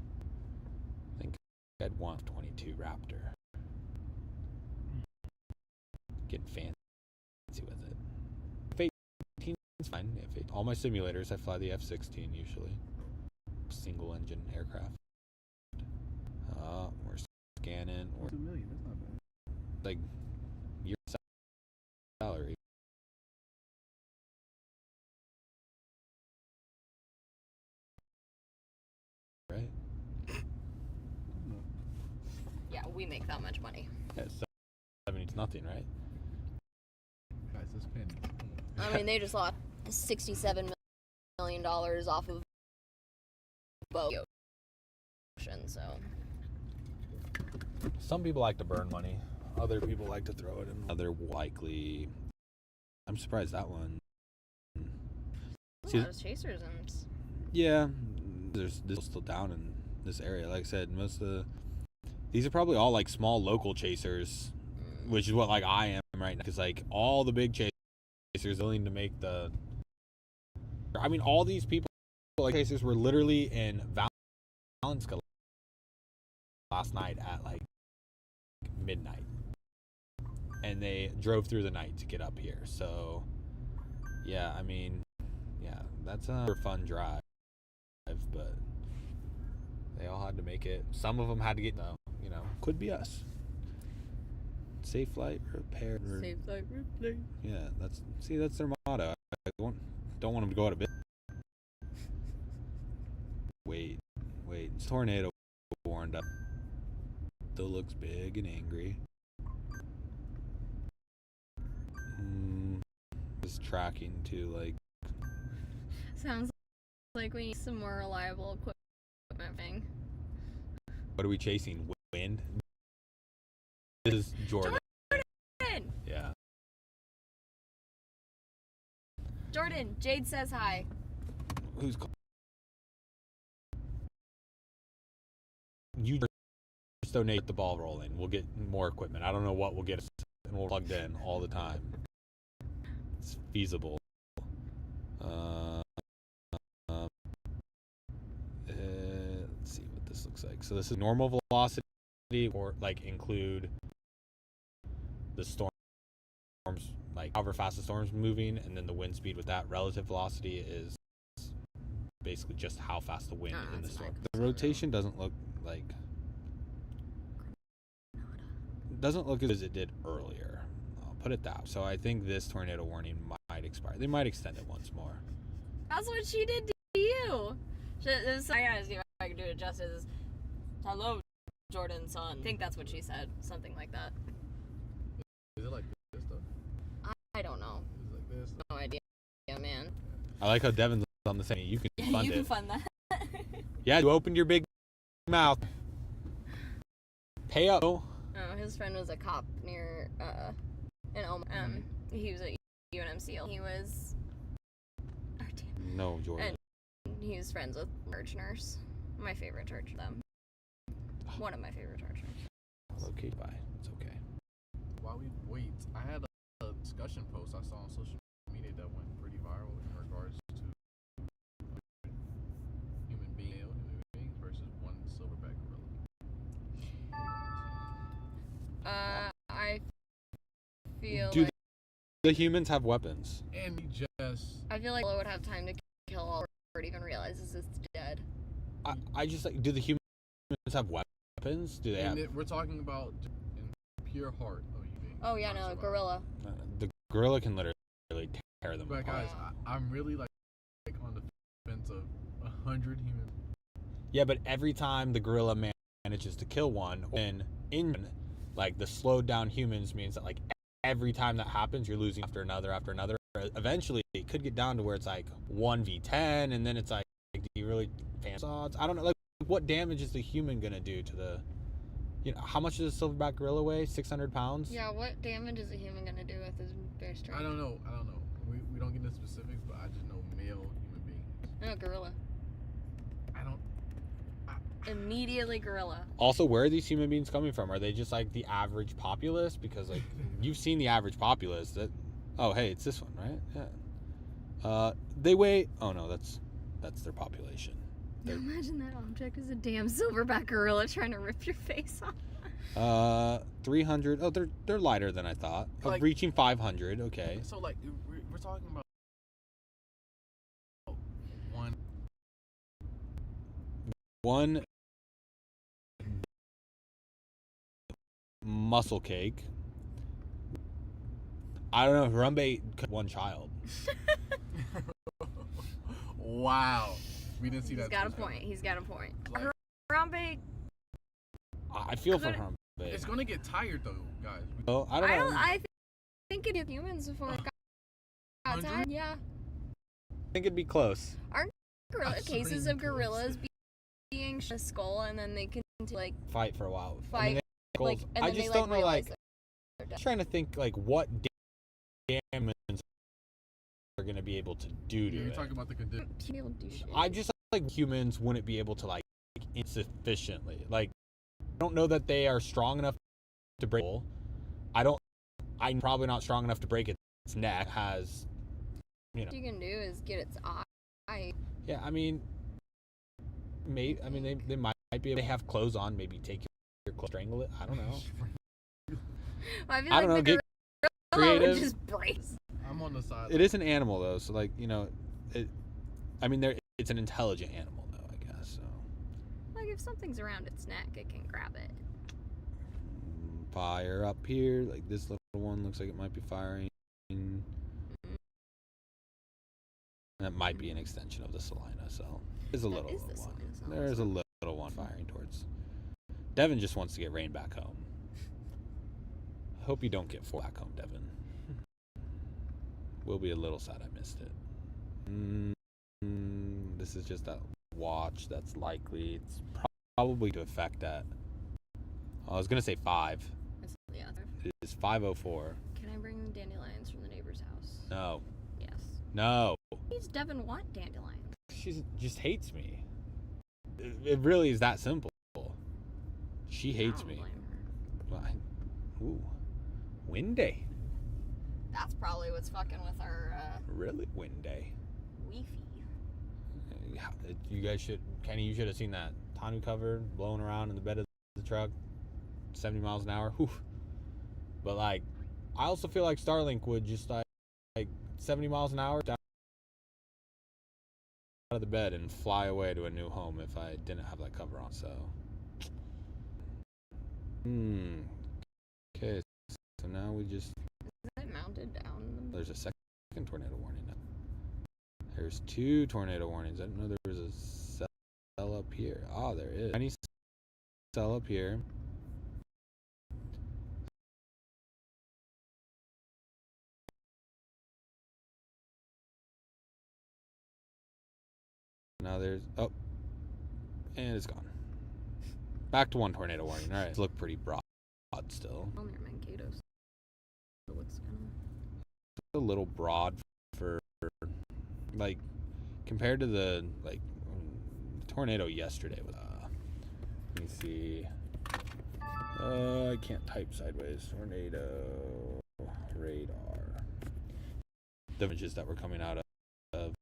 [SPEAKER 1] think I'd want a 22 Raptor. Getting fancy with it. F-18 is fine. All my simulators, I fly the F-16 usually. Single engine aircraft. We're scanning.
[SPEAKER 2] $2 million. That's not bad.
[SPEAKER 1] Like your salary. Right?
[SPEAKER 3] Yeah, we make that much money.
[SPEAKER 1] Yeah, 70 is nothing, right?
[SPEAKER 2] Guys, this penny.
[SPEAKER 3] I mean, they just lost $67 million off of boat ocean, so.
[SPEAKER 1] Some people like to burn money. Other people like to throw it in. Other likely. I'm surprised that one.
[SPEAKER 3] A lot of chasers and.
[SPEAKER 1] Yeah, there's this still down in this area. Like I said, most of these are probably all like small local chasers, which is what like I am right now. Because like all the big chasers willing to make the. I mean, all these people like chasers were literally in Valencia last night at like midnight, and they drove through the night to get up here. So yeah, I mean, yeah, that's a fun drive, but they all had to make it. Some of them had to get, you know, could be us. Safe flight, repair.
[SPEAKER 3] Safe flight, repair.
[SPEAKER 1] Yeah, that's their motto. I don't want them to go out of business. Wait, tornado warned up. Still looks big and angry. Is tracking to like.
[SPEAKER 3] Sounds like we need some more reliable equipment thing.
[SPEAKER 1] What are we chasing? Wind? This is Jordan. Yeah.
[SPEAKER 3] Jordan, Jade says hi.
[SPEAKER 1] Who's calling? You just donate the ball rolling. We'll get more equipment. I don't know what will get us, and we're plugged in all the time. It's feasible. Let's see what this looks like. So this is normal velocity, or like include the storms, like however fast the storm's moving, and then the wind speed with that. Relative velocity is basically just how fast the wind in the storm. The rotation doesn't look like as it did earlier. I'll put it that way. So I think this tornado warning might expire. They might extend it once more.
[SPEAKER 3] That's what she did to you. I gotta see if I can do it justice. Hello, Jordan's son. I think that's what she said. Something like that.
[SPEAKER 2] Is it like this though?
[SPEAKER 3] I don't know.
[SPEAKER 2] Is it like this?
[SPEAKER 3] No idea, man.
[SPEAKER 1] I like how Devin's on the same. You can fund
[SPEAKER 3] you
[SPEAKER 1] it.
[SPEAKER 3] can fund that.
[SPEAKER 1] Yeah, you opened your big mouth. Pay up.
[SPEAKER 3] Oh, his friend was a cop near in Omaha. He was at UNMC. He was. Oh, damn.
[SPEAKER 1] No, Jordan.
[SPEAKER 3] And he was friends with Merge Nurse. My favorite church of them. One of my favorite churches.
[SPEAKER 1] Located by. It's okay.
[SPEAKER 2] While we wait, I had a discussion post I saw on social media that went pretty viral in regards to human beings versus one silverback gorilla.
[SPEAKER 3] I feel
[SPEAKER 1] Do
[SPEAKER 3] like
[SPEAKER 1] the humans have weapons?
[SPEAKER 2] And he just.
[SPEAKER 3] I feel like Gorilla would have time to kill all before it even realizes it's dead.
[SPEAKER 1] I just like. Do the humans have weapons? Do they have?
[SPEAKER 2] We're talking about in pure heart of you being.
[SPEAKER 3] Oh yeah, no, a gorilla.
[SPEAKER 1] The gorilla can literally tear them
[SPEAKER 2] But
[SPEAKER 1] apart.
[SPEAKER 2] guys, I'm really like on the fence of 100 human.
[SPEAKER 1] Yeah, but every time the gorilla manages to kill one, like the slowed down humans means that like every time that happens, you're losing after another. Eventually, it could get down to where it's like 1v10, and then it's like, do you really fancy odds? I don't know. Like, what damage is the human gonna do to the? You know, how much does a silverback gorilla weigh? 600 pounds.
[SPEAKER 3] Yeah, what damage is a human gonna do with his bear strength?
[SPEAKER 2] I don't know. We don't get into specifics, but I just know male human beings.
[SPEAKER 3] No, gorilla. Immediately gorilla.
[SPEAKER 1] Also, where are these human beings coming from? Are they just like the average populace? Because like you've seen the average populace. That, oh hey, it's this one, right? Yeah. They weigh. Oh no, that's their population.
[SPEAKER 3] Imagine that object is a damn silverback gorilla trying to rip your face off.
[SPEAKER 1] 300. Oh, they're lighter than I thought.
[SPEAKER 2] Like,
[SPEAKER 1] reaching 500. Okay.
[SPEAKER 2] So like we're talking about
[SPEAKER 1] one muscle cake. I don't know. Harambe could one child.
[SPEAKER 2] Wow. We didn't see that.
[SPEAKER 3] He's got a point.
[SPEAKER 2] Like,
[SPEAKER 3] Harambe.
[SPEAKER 1] I feel for Harambe.
[SPEAKER 2] It's gonna get tired though, guys.
[SPEAKER 1] Oh, I don't know.
[SPEAKER 3] I think it'd be humans before it got tired. Yeah.
[SPEAKER 1] I think it'd be close.
[SPEAKER 3] Aren't cases of gorillas being a skull and then they can like
[SPEAKER 1] fight for a while?
[SPEAKER 3] Fight.
[SPEAKER 1] I just don't know. Like, I'm trying to think like what damage are going to be able to do to
[SPEAKER 2] You're
[SPEAKER 1] it.
[SPEAKER 2] talking about the condition.
[SPEAKER 1] I just like humans wouldn't be able to like insufficiently. Like, I don't know that they are strong enough to break. I'm probably not strong enough to break its neck. Has, you know.
[SPEAKER 3] What you can do is get its eye.
[SPEAKER 1] Yeah, I mean, they might be able to have clothes on. Maybe take your clothes, strangle it. I don't know.
[SPEAKER 3] I
[SPEAKER 1] don't know. Get
[SPEAKER 3] creative. Just breaks.
[SPEAKER 2] I'm on the side.
[SPEAKER 1] It is an animal though, so like, you know, it's an intelligent animal though, I guess. So.
[SPEAKER 3] Like if something's around its neck, it can grab it.
[SPEAKER 1] Fire up here, like this little one looks like it might be firing. That might be an extension of the Salina, so there's a little one. There's a little one firing towards. Devin just wants to get Rain back home. I hope you don't get 4 back home, Devin. Will be a little sad I missed it. This is just that watch that's likely. It's probably to affect that. I was going to say 5.
[SPEAKER 3] Yeah.
[SPEAKER 1] It's 5:04.
[SPEAKER 3] Can I bring dandelions from the neighbor's house?
[SPEAKER 1] No.
[SPEAKER 3] Yes.
[SPEAKER 1] No.
[SPEAKER 3] Why does Devin want dandelions?
[SPEAKER 1] She just hates me. It really is that simple. She hates me. Ooh. Windy.
[SPEAKER 3] That's probably what's fucking with our,
[SPEAKER 1] Really windy.
[SPEAKER 3] Weefy.
[SPEAKER 1] You guys should, Kenny, you should have seen that tonneau cover blowing around in the bed of the truck. 70 miles an hour. Whew. But like, I also feel like Starlink would just like 70 miles an hour down out of the bed and fly away to a new home if I didn't have that cover on. So. Okay. So now we just.
[SPEAKER 3] Is it mounted down?
[SPEAKER 1] There's a second tornado warning now. There's 2 tornado warnings. I didn't know there was a cell up here. Oh, there is. Tiny cell up here. Now there's, oh, and it's gone. Back to 1 tornado warning. All right, it's look pretty broad still.
[SPEAKER 3] Oh, they're Mankato's. It looks kind
[SPEAKER 1] of a little broad for like compared to the like tornado yesterday was. Let me see. I can't type sideways. Tornado radar. The images that were coming out of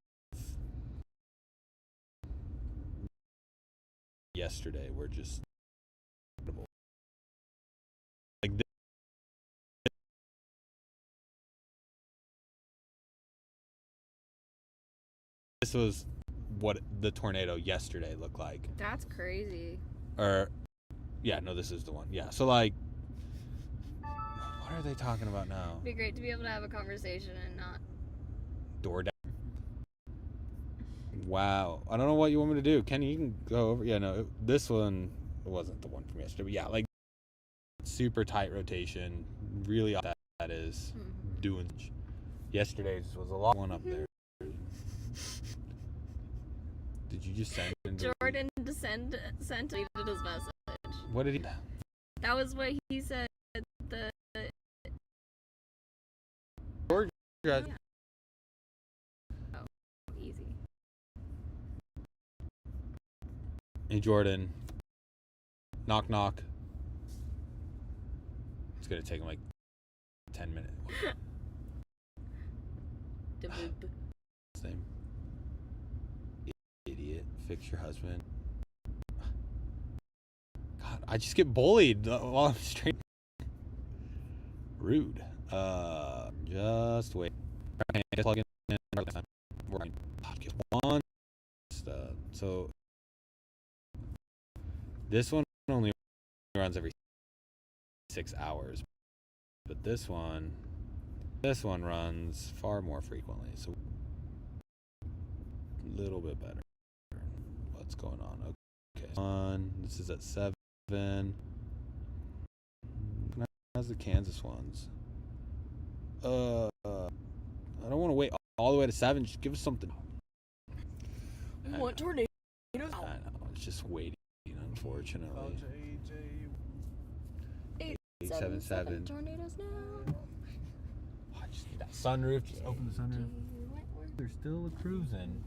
[SPEAKER 1] yesterday were just like this was what the tornado yesterday looked like.
[SPEAKER 3] That's crazy.
[SPEAKER 1] Or yeah, no, this is the one. Yeah, so like what are they talking about now?
[SPEAKER 3] It'd be great to be able to have a conversation and not
[SPEAKER 1] DoorDash. Wow. I don't know what you want me to do. Kenny, you can go over. Yeah, no, this one wasn't the one from yesterday. But yeah, like super tight rotation. Really off that is doing. Yesterday's was a long one up there. Did you just send
[SPEAKER 3] Jordan sent his message.
[SPEAKER 1] What did he?
[SPEAKER 3] That was what he said. The
[SPEAKER 1] George.
[SPEAKER 3] Yeah. Oh, easy.
[SPEAKER 1] Hey Jordan, Knock, knock. It's gonna take him like 10 minutes. His name? Idiot. Fix your husband. God, I just get bullied while I'm straight. Rude. Just wait. Just plug in. We're going to one. So this one only runs every 6 hours, but this one runs far more frequently. So a little bit better. What's going on? Okay. This is at 7. How's the Kansas ones? I don't want to wait all the way to 7. Just give us something.
[SPEAKER 3] What tornado?
[SPEAKER 1] I know. It's just waiting, unfortunately. 877.
[SPEAKER 3] Tornadoes now.
[SPEAKER 1] Oh, I just need that sunroof. Just open the sunroof. They're still cruising.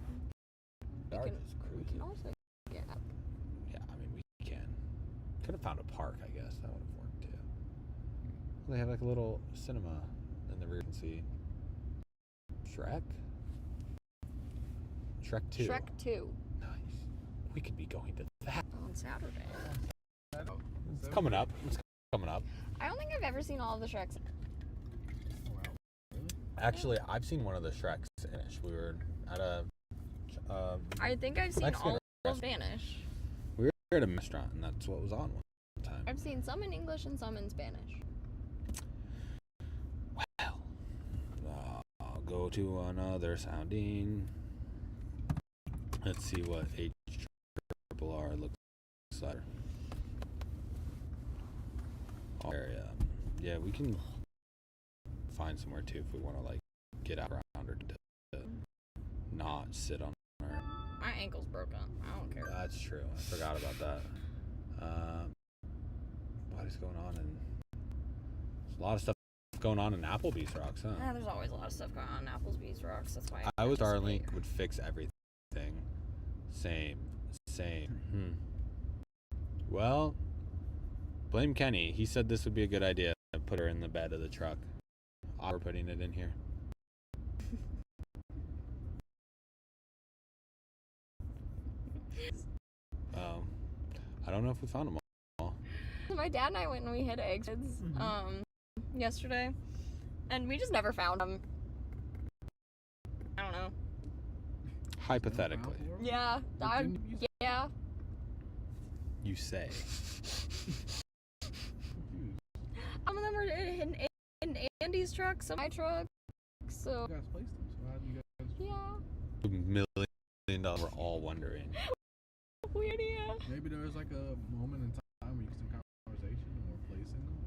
[SPEAKER 1] Dark is
[SPEAKER 3] We
[SPEAKER 1] cruising.
[SPEAKER 3] can also get up.
[SPEAKER 1] Yeah, I mean, we can. Could have found a park, I guess. That would have worked, too. They have like a little cinema in the rear. You can see Shrek? Shrek 2.
[SPEAKER 3] Shrek 2
[SPEAKER 1] Nice. We could be going to that.
[SPEAKER 3] on Saturday.
[SPEAKER 1] It's coming up. It's coming up.
[SPEAKER 3] I don't think I've ever seen all of the Shreks.
[SPEAKER 1] Actually, I've seen one of the Shreks finish. We were at a
[SPEAKER 3] I think I've seen
[SPEAKER 1] Mexican
[SPEAKER 3] all of
[SPEAKER 1] restaurant.
[SPEAKER 3] Spanish.
[SPEAKER 1] we were at a restaurant, and that's what was on one time.
[SPEAKER 3] I've seen some in English and some in Spanish.
[SPEAKER 1] Well, I'll go to another sounding. Let's see what HRRR looks like. Area. Yeah, we can find somewhere too if we want to like get out around or to not sit on our.
[SPEAKER 3] My ankle's broken. I don't care.
[SPEAKER 1] That's true. I forgot about that. What is going on? And there's a lot of stuff going on in Applebee's Rocks, huh?
[SPEAKER 3] Yeah, there's always a lot of stuff going on in Applebee's Rocks. That's why
[SPEAKER 1] I was Starlink would fix everything. Same. Well, blame Kenny. He said this would be a good idea to put her in the bed of the truck. We're putting it in here. I don't know if we found them all.
[SPEAKER 3] My dad and I went and we hid eggs yesterday, and we just never found them. I don't know.
[SPEAKER 1] Hypothetically.
[SPEAKER 3] Yeah, yeah.
[SPEAKER 1] You say.
[SPEAKER 3] Some of them are in Andy's truck, some in my truck. So
[SPEAKER 2] You guys placed them, so how do you guys?
[SPEAKER 3] yeah,
[SPEAKER 1] $1 million. We're all wondering.
[SPEAKER 3] weird idea.
[SPEAKER 2] Maybe there was like a moment in time where you can have conversation and we're placing them,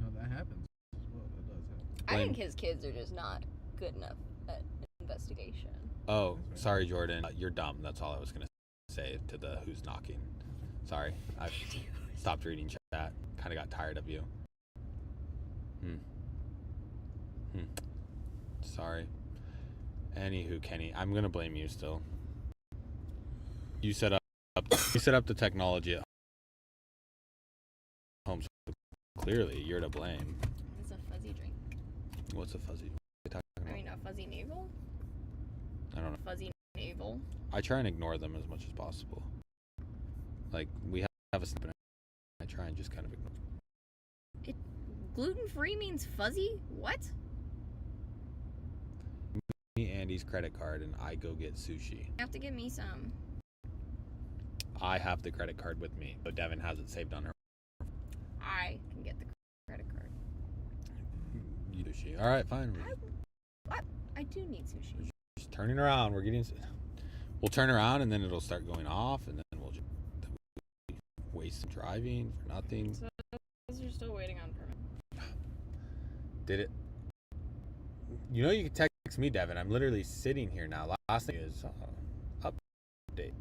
[SPEAKER 2] and that happens as well. That does happen.
[SPEAKER 3] I think his kids are just not good enough at investigation.
[SPEAKER 1] Oh, sorry, Jordan. You're dumb. That's all I was gonna say to the who's knocking. Sorry, I stopped reading chat. Kind of got tired of you. Sorry. Anywho, Kenny, I'm gonna blame you still. You set up the technology at home. So clearly, you're to blame.
[SPEAKER 3] It's a fuzzy drink.
[SPEAKER 1] What's a fuzzy? What are you talking
[SPEAKER 3] I mean, a fuzzy navel.
[SPEAKER 1] about? I don't know.
[SPEAKER 3] Fuzzy navel.
[SPEAKER 1] I try and ignore them as much as possible. Like we have a snap, and I try and just kind of ignore.
[SPEAKER 3] Gluten-free means fuzzy? What?
[SPEAKER 1] Me Andy's credit card, and I go get sushi.
[SPEAKER 3] You have to give me some.
[SPEAKER 1] I have the credit card with me, but Devin has it saved on her.
[SPEAKER 3] I can get the credit card.
[SPEAKER 1] You sushi. All right, fine.
[SPEAKER 3] I do need sushi.
[SPEAKER 1] Just turning around. We'll turn around, and then it'll start going off, and then we'll just waste some driving for nothing.
[SPEAKER 3] So you're still waiting on permit.
[SPEAKER 1] Did it? You know you can text me, Devin. I'm literally sitting here now. Last thing is update.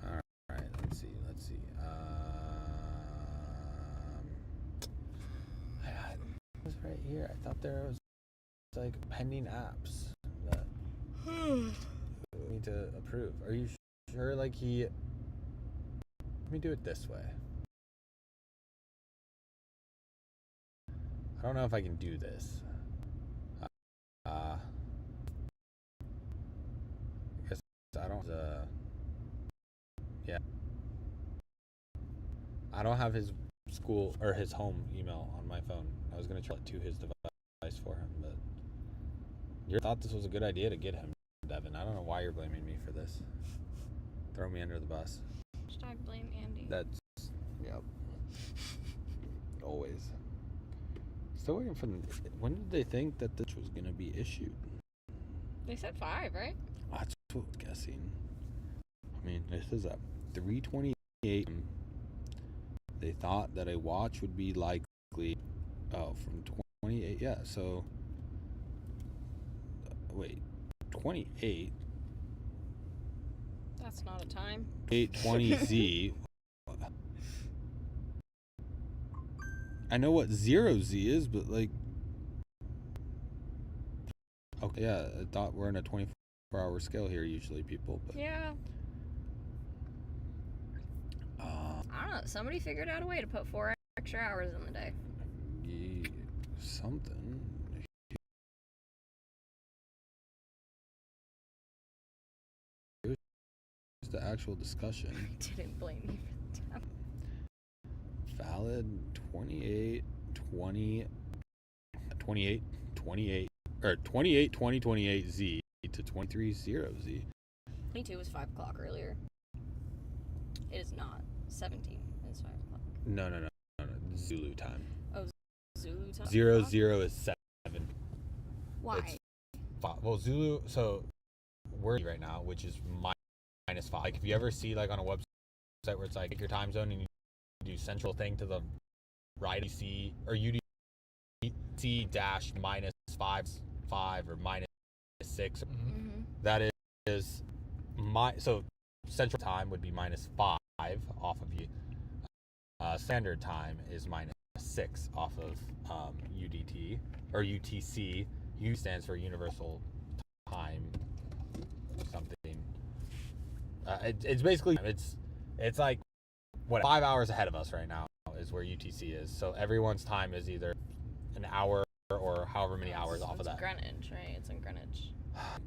[SPEAKER 1] All right, let's see. I had this right here. I thought there was like pending apps that we need to approve. Are you sure? Like he Let me do it this way. I don't know if I can do this. I guess I don't. Yeah. I don't have his school or his home email on my phone. I was gonna try it to his device for him, but you thought this was a good idea to get him, Devin. I don't know why you're blaming me for this. Throw me under the bus.
[SPEAKER 3] I blame Andy.
[SPEAKER 1] That's yep. Always. Still waiting for them. When did they think that this was gonna be issued?
[SPEAKER 3] They said 5, right?
[SPEAKER 1] That's what I was guessing. I mean, this is at 3:28. They thought that a watch would be likely. Oh, from 28. Yeah. So, wait, 28.
[SPEAKER 3] That's not a time.
[SPEAKER 1] 820Z. I know what 0Z is, but like, okay, yeah, I thought we're in a 24-hour scale here usually, people. But
[SPEAKER 3] Yeah. I don't know. Somebody figured out a way to put 4 extra hours in the day.
[SPEAKER 1] yeah, something. Here's the actual discussion.
[SPEAKER 3] I didn't blame you for the time.
[SPEAKER 1] Valid 28 20 28 28 or 28 2028 Z to 23 0 Z.
[SPEAKER 3] 22 was 5 o'clock earlier. It is not. 17 is 5 o'clock.
[SPEAKER 1] No. Zulu time.
[SPEAKER 3] Oh, Zulu time?
[SPEAKER 1] 00 is 7.
[SPEAKER 3] Why?
[SPEAKER 1] It's 5. Well, Zulu, so we're right now, which is minus 5. Like, if you ever see, like, on a website where it's like, pick your time zone and you do central thing to the right, UC, or UDC dash minus 5 or minus 6.
[SPEAKER 3] Mm-hmm.
[SPEAKER 1] That is so central time would be minus 5 off of you. Standard time is minus 6 off of UDT or UTC. U stands for Universal Time something. It's basically it's like what 5 hours ahead of us right now is where UTC is. So everyone's time is either an hour or however many hours off of that.
[SPEAKER 3] It's Greenwich, right? It's in Greenwich.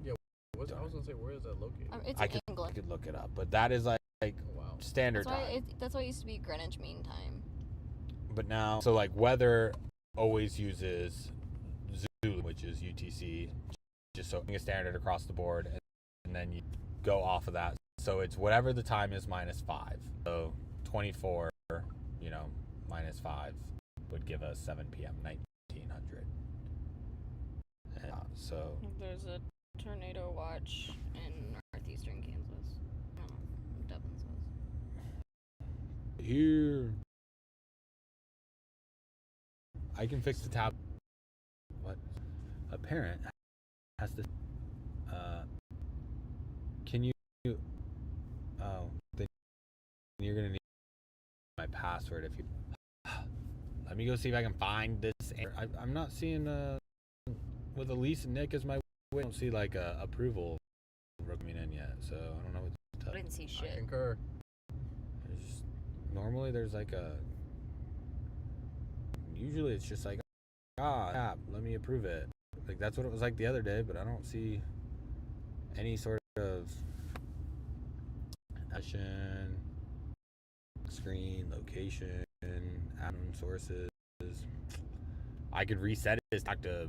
[SPEAKER 2] Yeah, I was gonna say, where is that located?
[SPEAKER 3] It's
[SPEAKER 1] I
[SPEAKER 3] in England.
[SPEAKER 1] could look it up, but that is like
[SPEAKER 2] Oh, wow.
[SPEAKER 1] standard
[SPEAKER 3] That's why
[SPEAKER 1] time.
[SPEAKER 3] that's why it used to be Greenwich Mean Time.
[SPEAKER 1] But now, so like weather always uses Zulu, which is UTC, just so a standard across the board, and then you go off of that. So it's whatever the time is minus 5. So 24, minus 5 would give us 7 p.m. 1900. And, so
[SPEAKER 3] There's a tornado watch in northeastern Kansas. Dublin says.
[SPEAKER 1] here, I can fix the tab. What? A parent has to. Can you? Oh, then you're gonna need my password if you. Let me go see if I can find this. I'm not seeing with Elise and Nick as my. I don't see like a approval coming in yet, so I don't know what to tell
[SPEAKER 3] I
[SPEAKER 1] you.
[SPEAKER 3] didn't see
[SPEAKER 2] I
[SPEAKER 3] shit.
[SPEAKER 2] concur.
[SPEAKER 1] Normally there's like usually it's just like let me approve it. Like that's what it was like the other day, but I don't see any sort of action, screen, location, add-on sources. I could reset it back to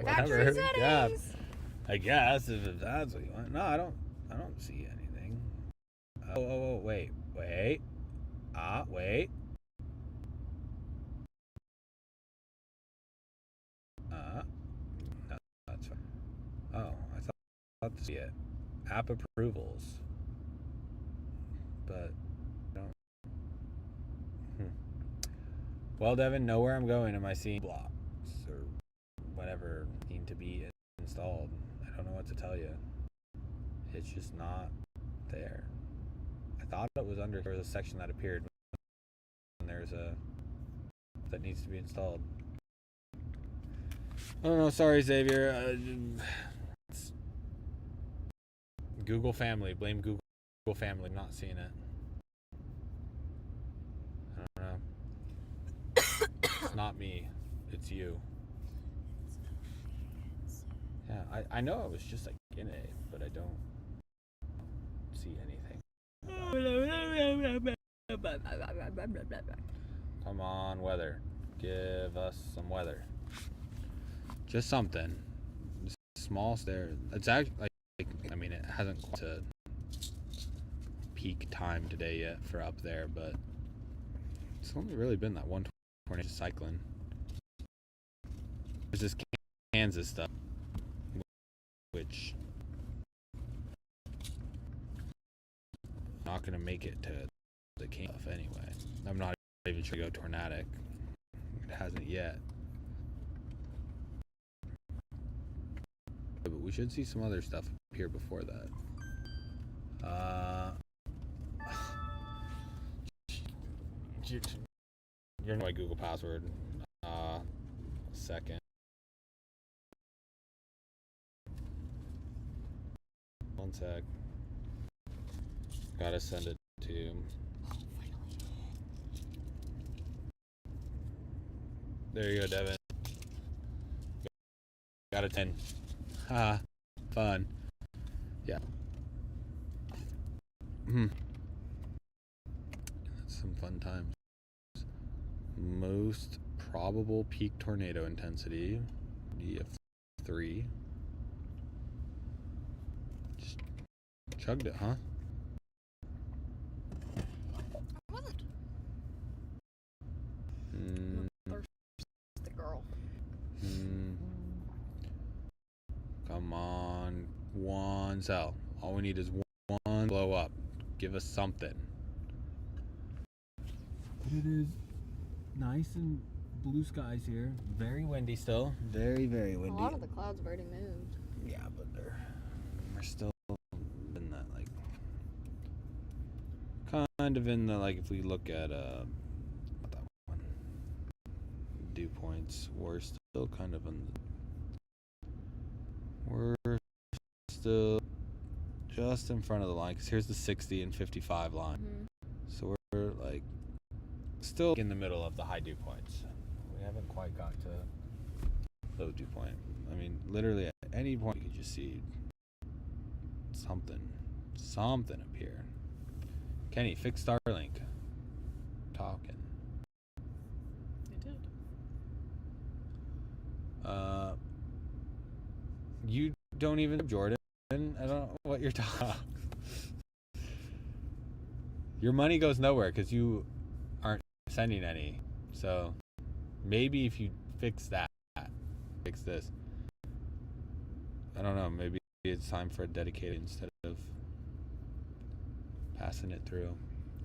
[SPEAKER 3] Factory
[SPEAKER 1] whatever. Yeah,
[SPEAKER 3] settings.
[SPEAKER 1] I guess if that's what you want. No, I don't see anything. Wait. Wait. No, that's fine. Oh, I thought to see it. App approvals. But I don't. Well, Devin, know where I'm going. Am I seeing blocks or whatever need to be installed? I don't know what to tell you. It's just not there. I thought it was under. There was a section that appeared when there's a that needs to be installed. I don't know. Sorry, Xavier. Google family. Blame Google family. I'm not seeing it. I don't know. It's not me. It's you. Yeah, I know I was just like in it, but I don't see anything. Come on, weather. Give us some weather. Just something. Small there. It's actually like I mean, it hasn't quite to peak time today yet for up there, but it's only really been that one tornado cycling. There's this Kansas stuff, which not gonna make it to the Kansas stuff anyway. I'm not even sure to go tornadic. It hasn't yet. But we should see some other stuff appear before that. You're my Google password. Second. One sec. Gotta send it to. There you go, Devin. Got a 10. Ha. Fun. Yeah. That's some fun times. Most probable peak tornado intensity. DF3. Just chugged it, huh?
[SPEAKER 3] I wasn't. The girl.
[SPEAKER 1] Come on. One cell. All we need is one blow up. Give us something. It is nice and blue skies here. Very windy still. Very, very windy.
[SPEAKER 3] A lot of the clouds have already moved.
[SPEAKER 1] Yeah, but we're still in that like kind of in the like if we look at that one dew points, we're still kind of in we're still just in front of the line because here's the 60 and 55 line. So we're like still in the middle of the high dew points. We haven't quite got to low dew point. I mean, literally at any point you can just see something up here. Kenny, fix Starlink. Talking.
[SPEAKER 3] It did.
[SPEAKER 1] You don't even Jordan. I don't know what you're talking. Your money goes nowhere because you aren't sending any. So maybe if you fix that, fix this. I don't know. Maybe it's time for a dedicated instead of passing it through.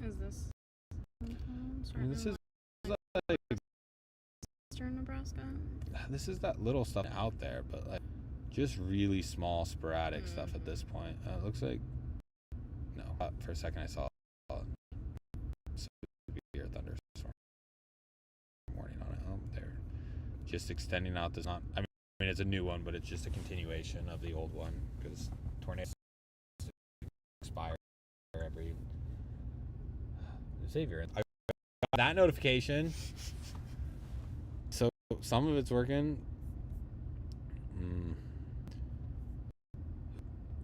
[SPEAKER 3] Is this?
[SPEAKER 1] I mean, this is like
[SPEAKER 3] Eastern Nebraska.
[SPEAKER 1] This is that little stuff out there, but like just really small, sporadic stuff at this point. It looks like no. For a second, I saw severe thunderstorm warning on it. Oh, they're just extending out this. Not. I mean, it's a new one, but it's just a continuation of the old one because tornadoes expire every. Xavier, I got that notification. So some of it's working.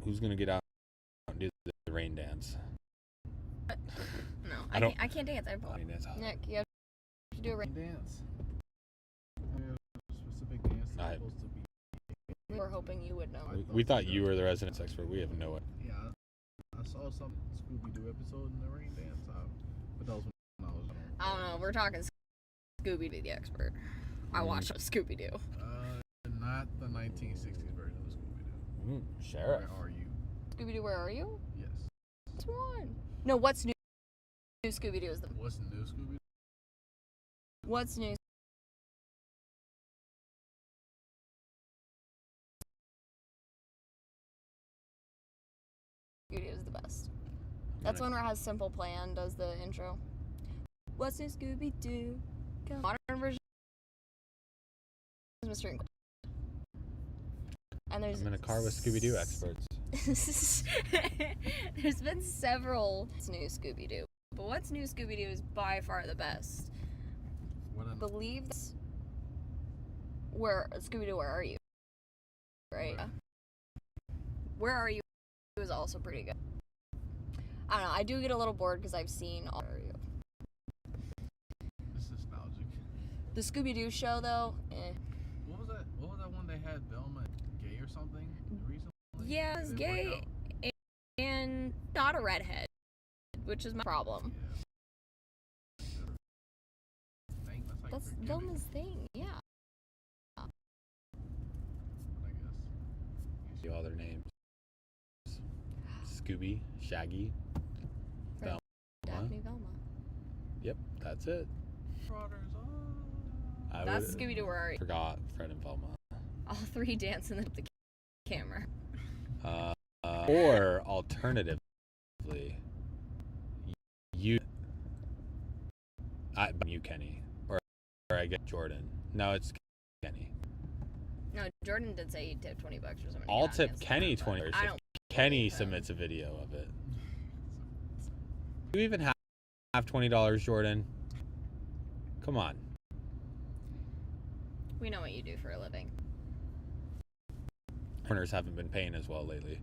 [SPEAKER 1] Who's gonna get out and do the rain dance?
[SPEAKER 3] No, I can't dance. Nick, you have to do a rain
[SPEAKER 2] dance. Specific dance that's supposed to be.
[SPEAKER 3] We were hoping you would know.
[SPEAKER 1] We thought you were the residence expert. We have no idea.
[SPEAKER 2] Yeah, I saw some Scooby-Doo episode in the rain dance. But that was when I was young.
[SPEAKER 3] I don't know. We're talking Scooby-Doo, the expert. I watched Scooby-Doo.
[SPEAKER 2] Not the 1960s version of Scooby-Doo.
[SPEAKER 1] Sheriff.
[SPEAKER 2] Where are you?
[SPEAKER 3] Scooby-Doo, where are you?
[SPEAKER 2] Yes.
[SPEAKER 3] Which one? No, what's new? New Scooby-Doo is the.
[SPEAKER 2] What's new Scooby-Doo?
[SPEAKER 3] What's new? Scooby-Doo is the best. That's one where it has Simple Plan does the intro. What's new Scooby-Doo? Modern version is Mr. Inc. And there's
[SPEAKER 1] I'm in a car with Scooby-Doo experts.
[SPEAKER 3] There's been several new Scooby-Doo, but what's new Scooby-Doo is by far the best. I believe that's where Scooby-Doo, Where Are You? Right? Where Are You is also pretty good. I don't know. I do get a little bored because I've seen all.
[SPEAKER 2] It's nostalgic.
[SPEAKER 3] The Scooby-Doo show, though, eh.
[SPEAKER 2] What was that one they had Velma gay or something recently?
[SPEAKER 3] Yeah, it's gay and not a redhead, which is my problem.
[SPEAKER 2] Yeah. Dang,
[SPEAKER 3] That's Velma's thing, yeah.
[SPEAKER 2] I guess.
[SPEAKER 1] See all their names. Scooby, Shaggy,
[SPEAKER 3] Right. Daphne Velma.
[SPEAKER 1] Yep, that's it.
[SPEAKER 3] That's Scooby-Doo, Where Are You?
[SPEAKER 1] Forgot Fred and Velma.
[SPEAKER 3] All three dancing with the camera.
[SPEAKER 1] Or alternatively, you Kenny, or I get Jordan. No, it's Kenny.
[SPEAKER 3] No, Jordan did say he'd tip $20 for somebody.
[SPEAKER 1] I'll tip Kenny $20 if Kenny submits a video of it. Do you even have $20, Jordan? Come on.
[SPEAKER 3] We know what you do for a living.
[SPEAKER 1] Corners haven't been paying as well lately.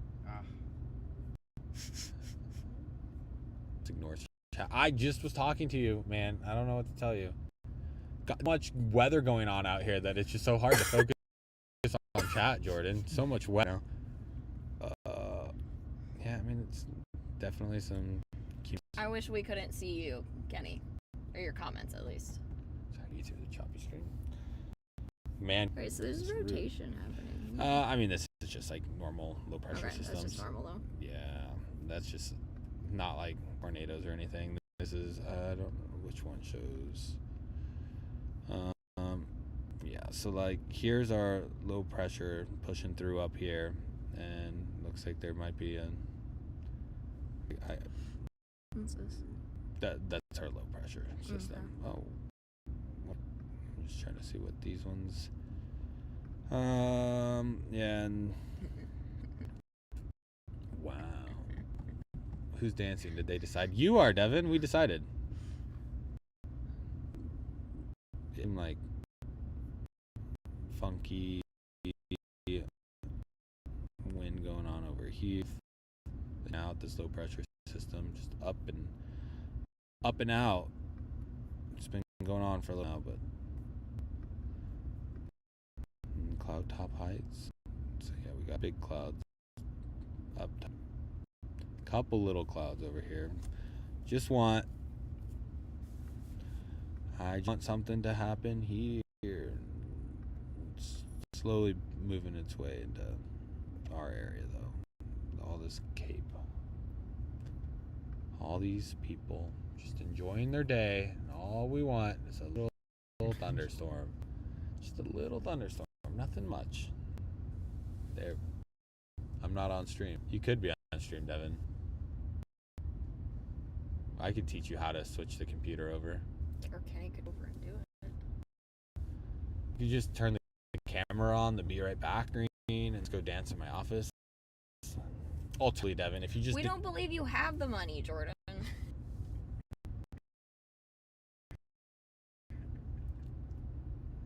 [SPEAKER 1] Ignores chat. I just was talking to you, man. I don't know what to tell you. Got much weather going on out here that it's just so hard to focus on chat, Jordan. So much weather. Yeah, I mean, it's definitely some cute.
[SPEAKER 3] I wish we couldn't see you, Kenny. Or your comments, at least.
[SPEAKER 1] Sorry, YouTube, the choppy screen. Man.
[SPEAKER 3] Alright, so there's rotation happening.
[SPEAKER 1] I mean, this is just like normal low pressure systems.
[SPEAKER 3] That's just normal, though.
[SPEAKER 1] Yeah, that's just not like tornadoes or anything. This is, I don't know which one shows. Yeah, so like here's our low pressure pushing through up here, and looks like there might be
[SPEAKER 3] What's this?
[SPEAKER 1] That's our low pressure system. Okay. Oh, I'm just trying to see what these ones. Yeah, and wow. Who's dancing? Did they decide? You are, Devin. We decided. In like funky wind going on over here. Now this low pressure system just up and out. It's been going on for a little now, but cloud top heights. So yeah, we got big clouds up top. Couple little clouds over here. I just want something to happen here. It's slowly moving its way into our area, though. All this cape. All these people just enjoying their day. And all we want is a little thunderstorm. Just a little thunderstorm. Nothing much. There. I'm not on stream. You could be on stream, Devin. I could teach you how to switch the computer over.
[SPEAKER 3] Or Kenny could over and do it.
[SPEAKER 1] You just turn the camera on, the be right back screen, and let's go dance in my office. Ultimately, Devin, if you just...
[SPEAKER 3] We don't believe you have the money, Jordan.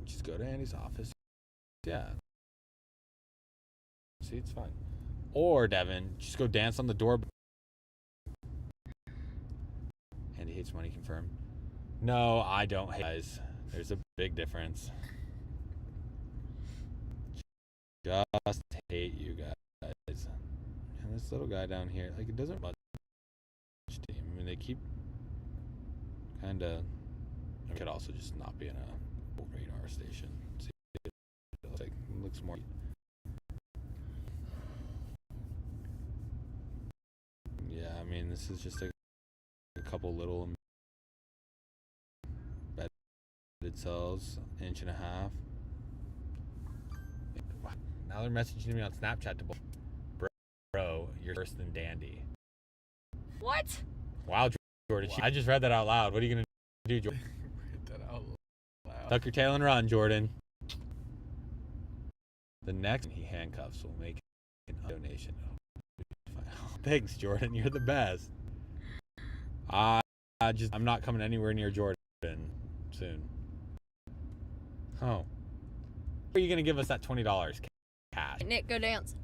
[SPEAKER 1] Just go to Andy's office. Yeah. See, it's fine. Or, Devin, just go dance on the door. Andy hates money, confirmed. No, I don't hate guys. There's a big difference. Just hate you guys. And this little guy down here, like, it doesn't much team. I mean, they keep kind of... It could also just not be in a radar station. See, it looks more... Yeah, I mean, this is just a couple little bedded cells, 1.5 inches. Now they're messaging me on Snapchat to bro, you're worse than Dandy.
[SPEAKER 3] What?
[SPEAKER 1] Wow, Jordan. Wow. I just read that out loud. What are you going to do, Jordan?
[SPEAKER 2] Read that out loud.
[SPEAKER 1] Tuck your tail and run, Jordan. The next he handcuffs will make a donation. Thanks, Jordan. You're the best. I'm not coming anywhere near Jordan soon. Oh. Are you going to give us that $20 cash?
[SPEAKER 3] Nick, go dance.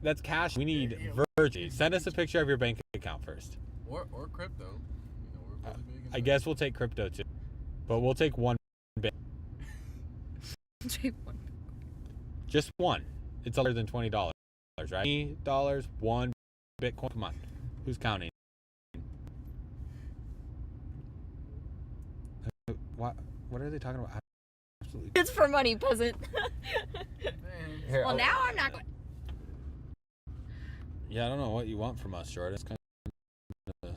[SPEAKER 1] That's cash. We need Virgie. Send us a picture of your bank account first.
[SPEAKER 2] Or crypto. You know, we're really big in
[SPEAKER 1] I guess we'll take crypto too. But we'll take one bit. Just one. It's other than $20, right? $20, one Bitcoin. Come on. Who's counting? What are they talking about? Absolutely.
[SPEAKER 3] It's for money, peasant.
[SPEAKER 1] Here,
[SPEAKER 3] well, now I'm not going.
[SPEAKER 1] Yeah, I don't know what you want from us, Jordan. It's kind of...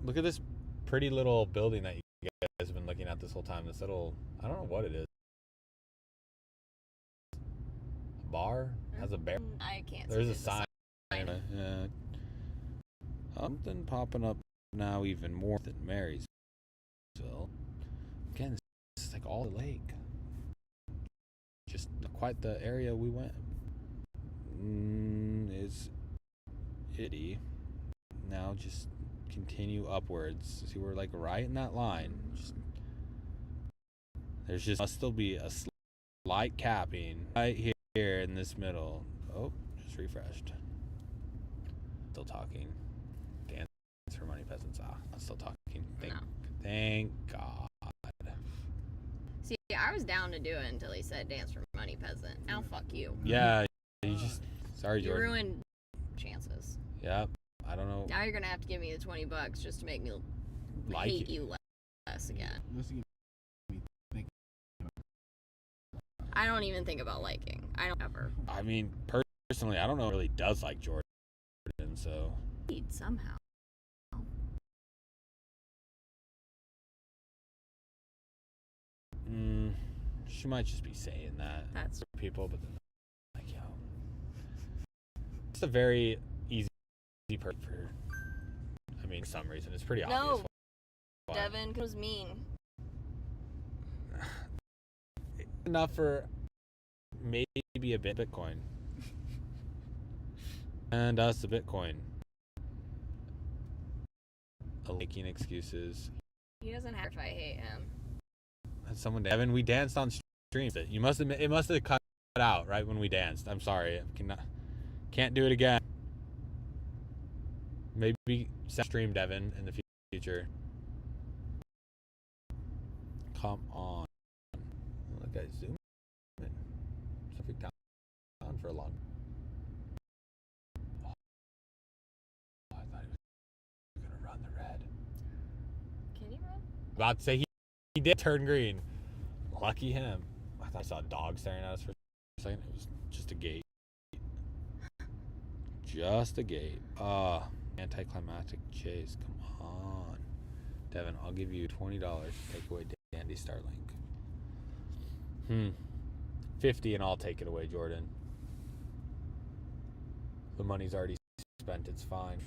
[SPEAKER 1] Look at this pretty little building that you guys have been looking at this whole time. This little, I don't know what it is. A bar? Has a bear?
[SPEAKER 3] I can't.
[SPEAKER 1] There's a sign. Yeah. Something popping up now even more than Marysville. Again, this is like all the lake. Just not quite the area we went. Is itty. Now just continue upwards. See, we're like right in that line. There's just must still be a slight capping right here in this middle. Oh, just refreshed. Still talking. Dance for money, peasants. I'm still talking. Thank God.
[SPEAKER 3] See, I was down to do it until he said dance for money, peasant. Now fuck you.
[SPEAKER 1] Yeah, you just... Sorry,
[SPEAKER 3] You
[SPEAKER 1] Jordan.
[SPEAKER 3] ruined chances.
[SPEAKER 1] Yeah, I don't know.
[SPEAKER 3] Now you're gonna have to give me the $20 just to make me
[SPEAKER 1] Like
[SPEAKER 3] hate
[SPEAKER 1] it.
[SPEAKER 3] you less again.
[SPEAKER 2] Listen,
[SPEAKER 3] I don't even think about liking. I don't ever.
[SPEAKER 1] I mean, personally, I don't know who really does like Jordan, so...
[SPEAKER 3] Somehow.
[SPEAKER 1] She might just be saying that.
[SPEAKER 3] That's
[SPEAKER 1] for people, but then, like, yo. It's a very easy perk for... I mean, for some reason. It's pretty obvious.
[SPEAKER 3] no.
[SPEAKER 1] Why.
[SPEAKER 3] Devin was mean.
[SPEAKER 1] Enough for maybe a bit Bitcoin. And us a Bitcoin. Making excuses.
[SPEAKER 3] He doesn't have if I hate him.
[SPEAKER 1] That's someone. Evan, we danced on stream. You must have. It must have cut out right when we danced. I'm sorry. Can't do it again. Maybe stream Devin in the future. Come on. Look at zoom in. Something down for a long. Oh, I thought he was gonna run the red.
[SPEAKER 3] Can you run?
[SPEAKER 1] About to say he did turn green. Lucky him. I thought I saw a dog staring at us for a second. It was just a gate. Just a gate. Anticlimactic chase. Come on. Devin, I'll give you $20 to take away Dandy Starlink. 50 and I'll take it away, Jordan. The money's already spent. It's fine.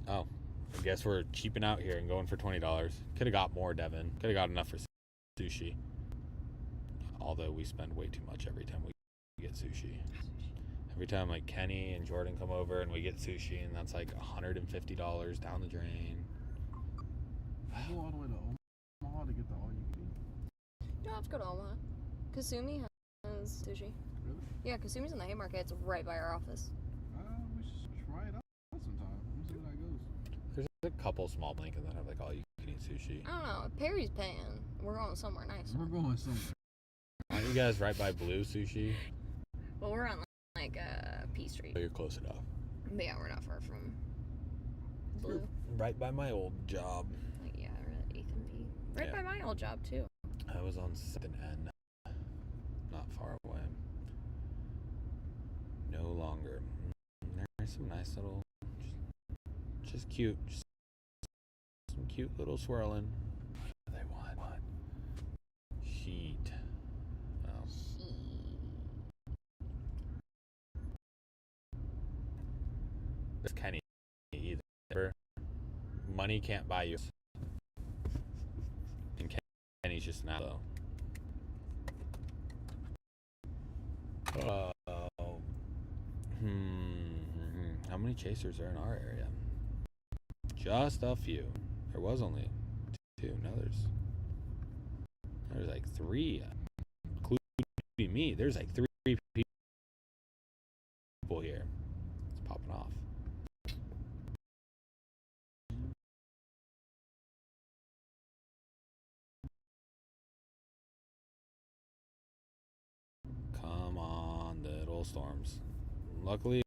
[SPEAKER 1] Oh. I guess we're cheaping out here and going for $20. Could have got more, Devin. Could have got enough for sushi. Although we spend way too much every time we get sushi. Every time like Kenny and Jordan come over and we get sushi, and that's like $150 down the drain.
[SPEAKER 2] go all the way to Omaha to get the all you can eat.
[SPEAKER 3] You don't have to go to Omaha. Kasumi has sushi.
[SPEAKER 2] Really?
[SPEAKER 3] Yeah, Kasumi's in the Haymarket. It's right by our office.
[SPEAKER 2] We should try it out sometime. Let me see how that goes.
[SPEAKER 1] There's a couple small blankets that have like all you can eat sushi.
[SPEAKER 3] I don't know. Perry's paying. We're going somewhere nice.
[SPEAKER 2] We're going somewhere.
[SPEAKER 1] Aren't you guys right by Blue Sushi?
[SPEAKER 3] Well, we're on like P Street.
[SPEAKER 1] Oh, you're close enough.
[SPEAKER 3] But yeah, we're not far from Blue.
[SPEAKER 1] Right by my old job.
[SPEAKER 3] Like, yeah, we're at 8th and P. Right by my old job too.
[SPEAKER 1] I was on 7th and N. Not far away. No longer. There's some nice little, just cute. Just some cute little swirling. What do they want? What? Sheet. Oh. This Kenny either. Money can't buy you. And Kenny's just not though. How many chasers are in our area? Just a few. There was only 2. Now there's like 3, including me. There's like 3 people here. It's popping off. Come on, little storms. Luckily,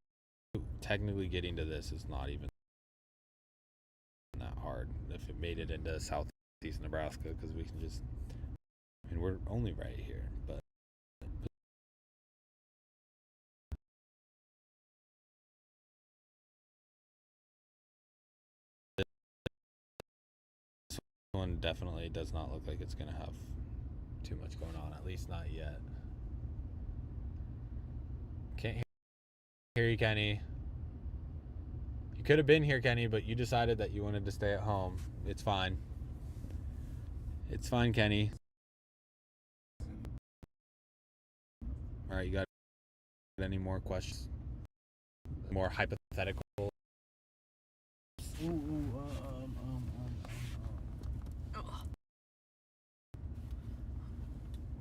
[SPEAKER 1] technically getting to this is not even that hard. If it made it into southeast Nebraska, because we can just, I mean, we're only right here, but this one definitely does not look like it's going to have too much going on, at least not yet. Can't hear you, Kenny. You could have been here, Kenny, but you decided that you wanted to stay at home. It's fine. It's fine, Kenny. All right, you got any more questions? More hypothetical?
[SPEAKER 2] What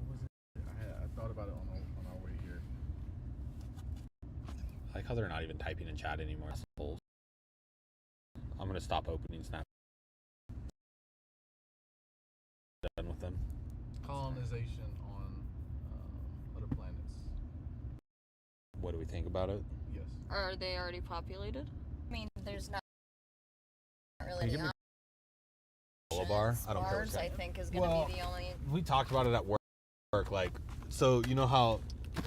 [SPEAKER 2] was it? I thought about it on our way here.
[SPEAKER 1] I like how they're not even typing in chat anymore. I'm gonna stop opening Snap. Done with them.
[SPEAKER 2] Colonization on other planets.
[SPEAKER 1] What do we think about it?
[SPEAKER 2] Yes.
[SPEAKER 3] Are they already populated? I mean, there's not really
[SPEAKER 1] Can you
[SPEAKER 3] any
[SPEAKER 1] give me a bar? I don't care
[SPEAKER 3] Mars,
[SPEAKER 1] what's
[SPEAKER 3] I
[SPEAKER 1] happening.
[SPEAKER 3] think, is going to be the only...
[SPEAKER 1] We talked about it at work. Like, so you know how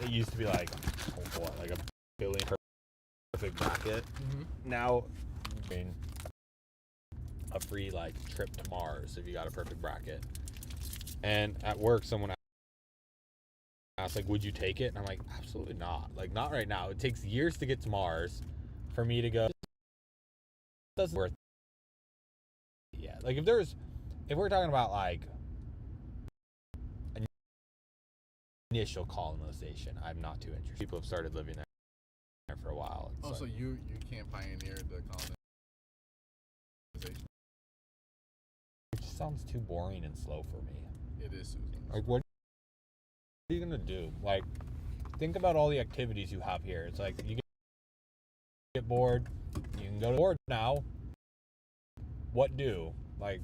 [SPEAKER 1] it used to be like, what, like a billion perfect bracket?
[SPEAKER 2] Mm-hmm.
[SPEAKER 1] Now, I mean, a free like trip to Mars if you got a perfect bracket. And at work, someone asked, like, would you take it? And I'm like, absolutely not. Like, not right now. It takes years to get to Mars for me to go. It doesn't worth it. Yeah. Like, if we're talking about like initial colonization, I'm not too interested. People have started living there for a while.
[SPEAKER 2] Oh, so you can't pioneer the colonization?
[SPEAKER 1] It just sounds too boring and slow for me.
[SPEAKER 2] It is, Susan.
[SPEAKER 1] Like, what are you gonna do? Like, think about all the activities you have here. It's like you get bored, you can go to board now. What do? Like,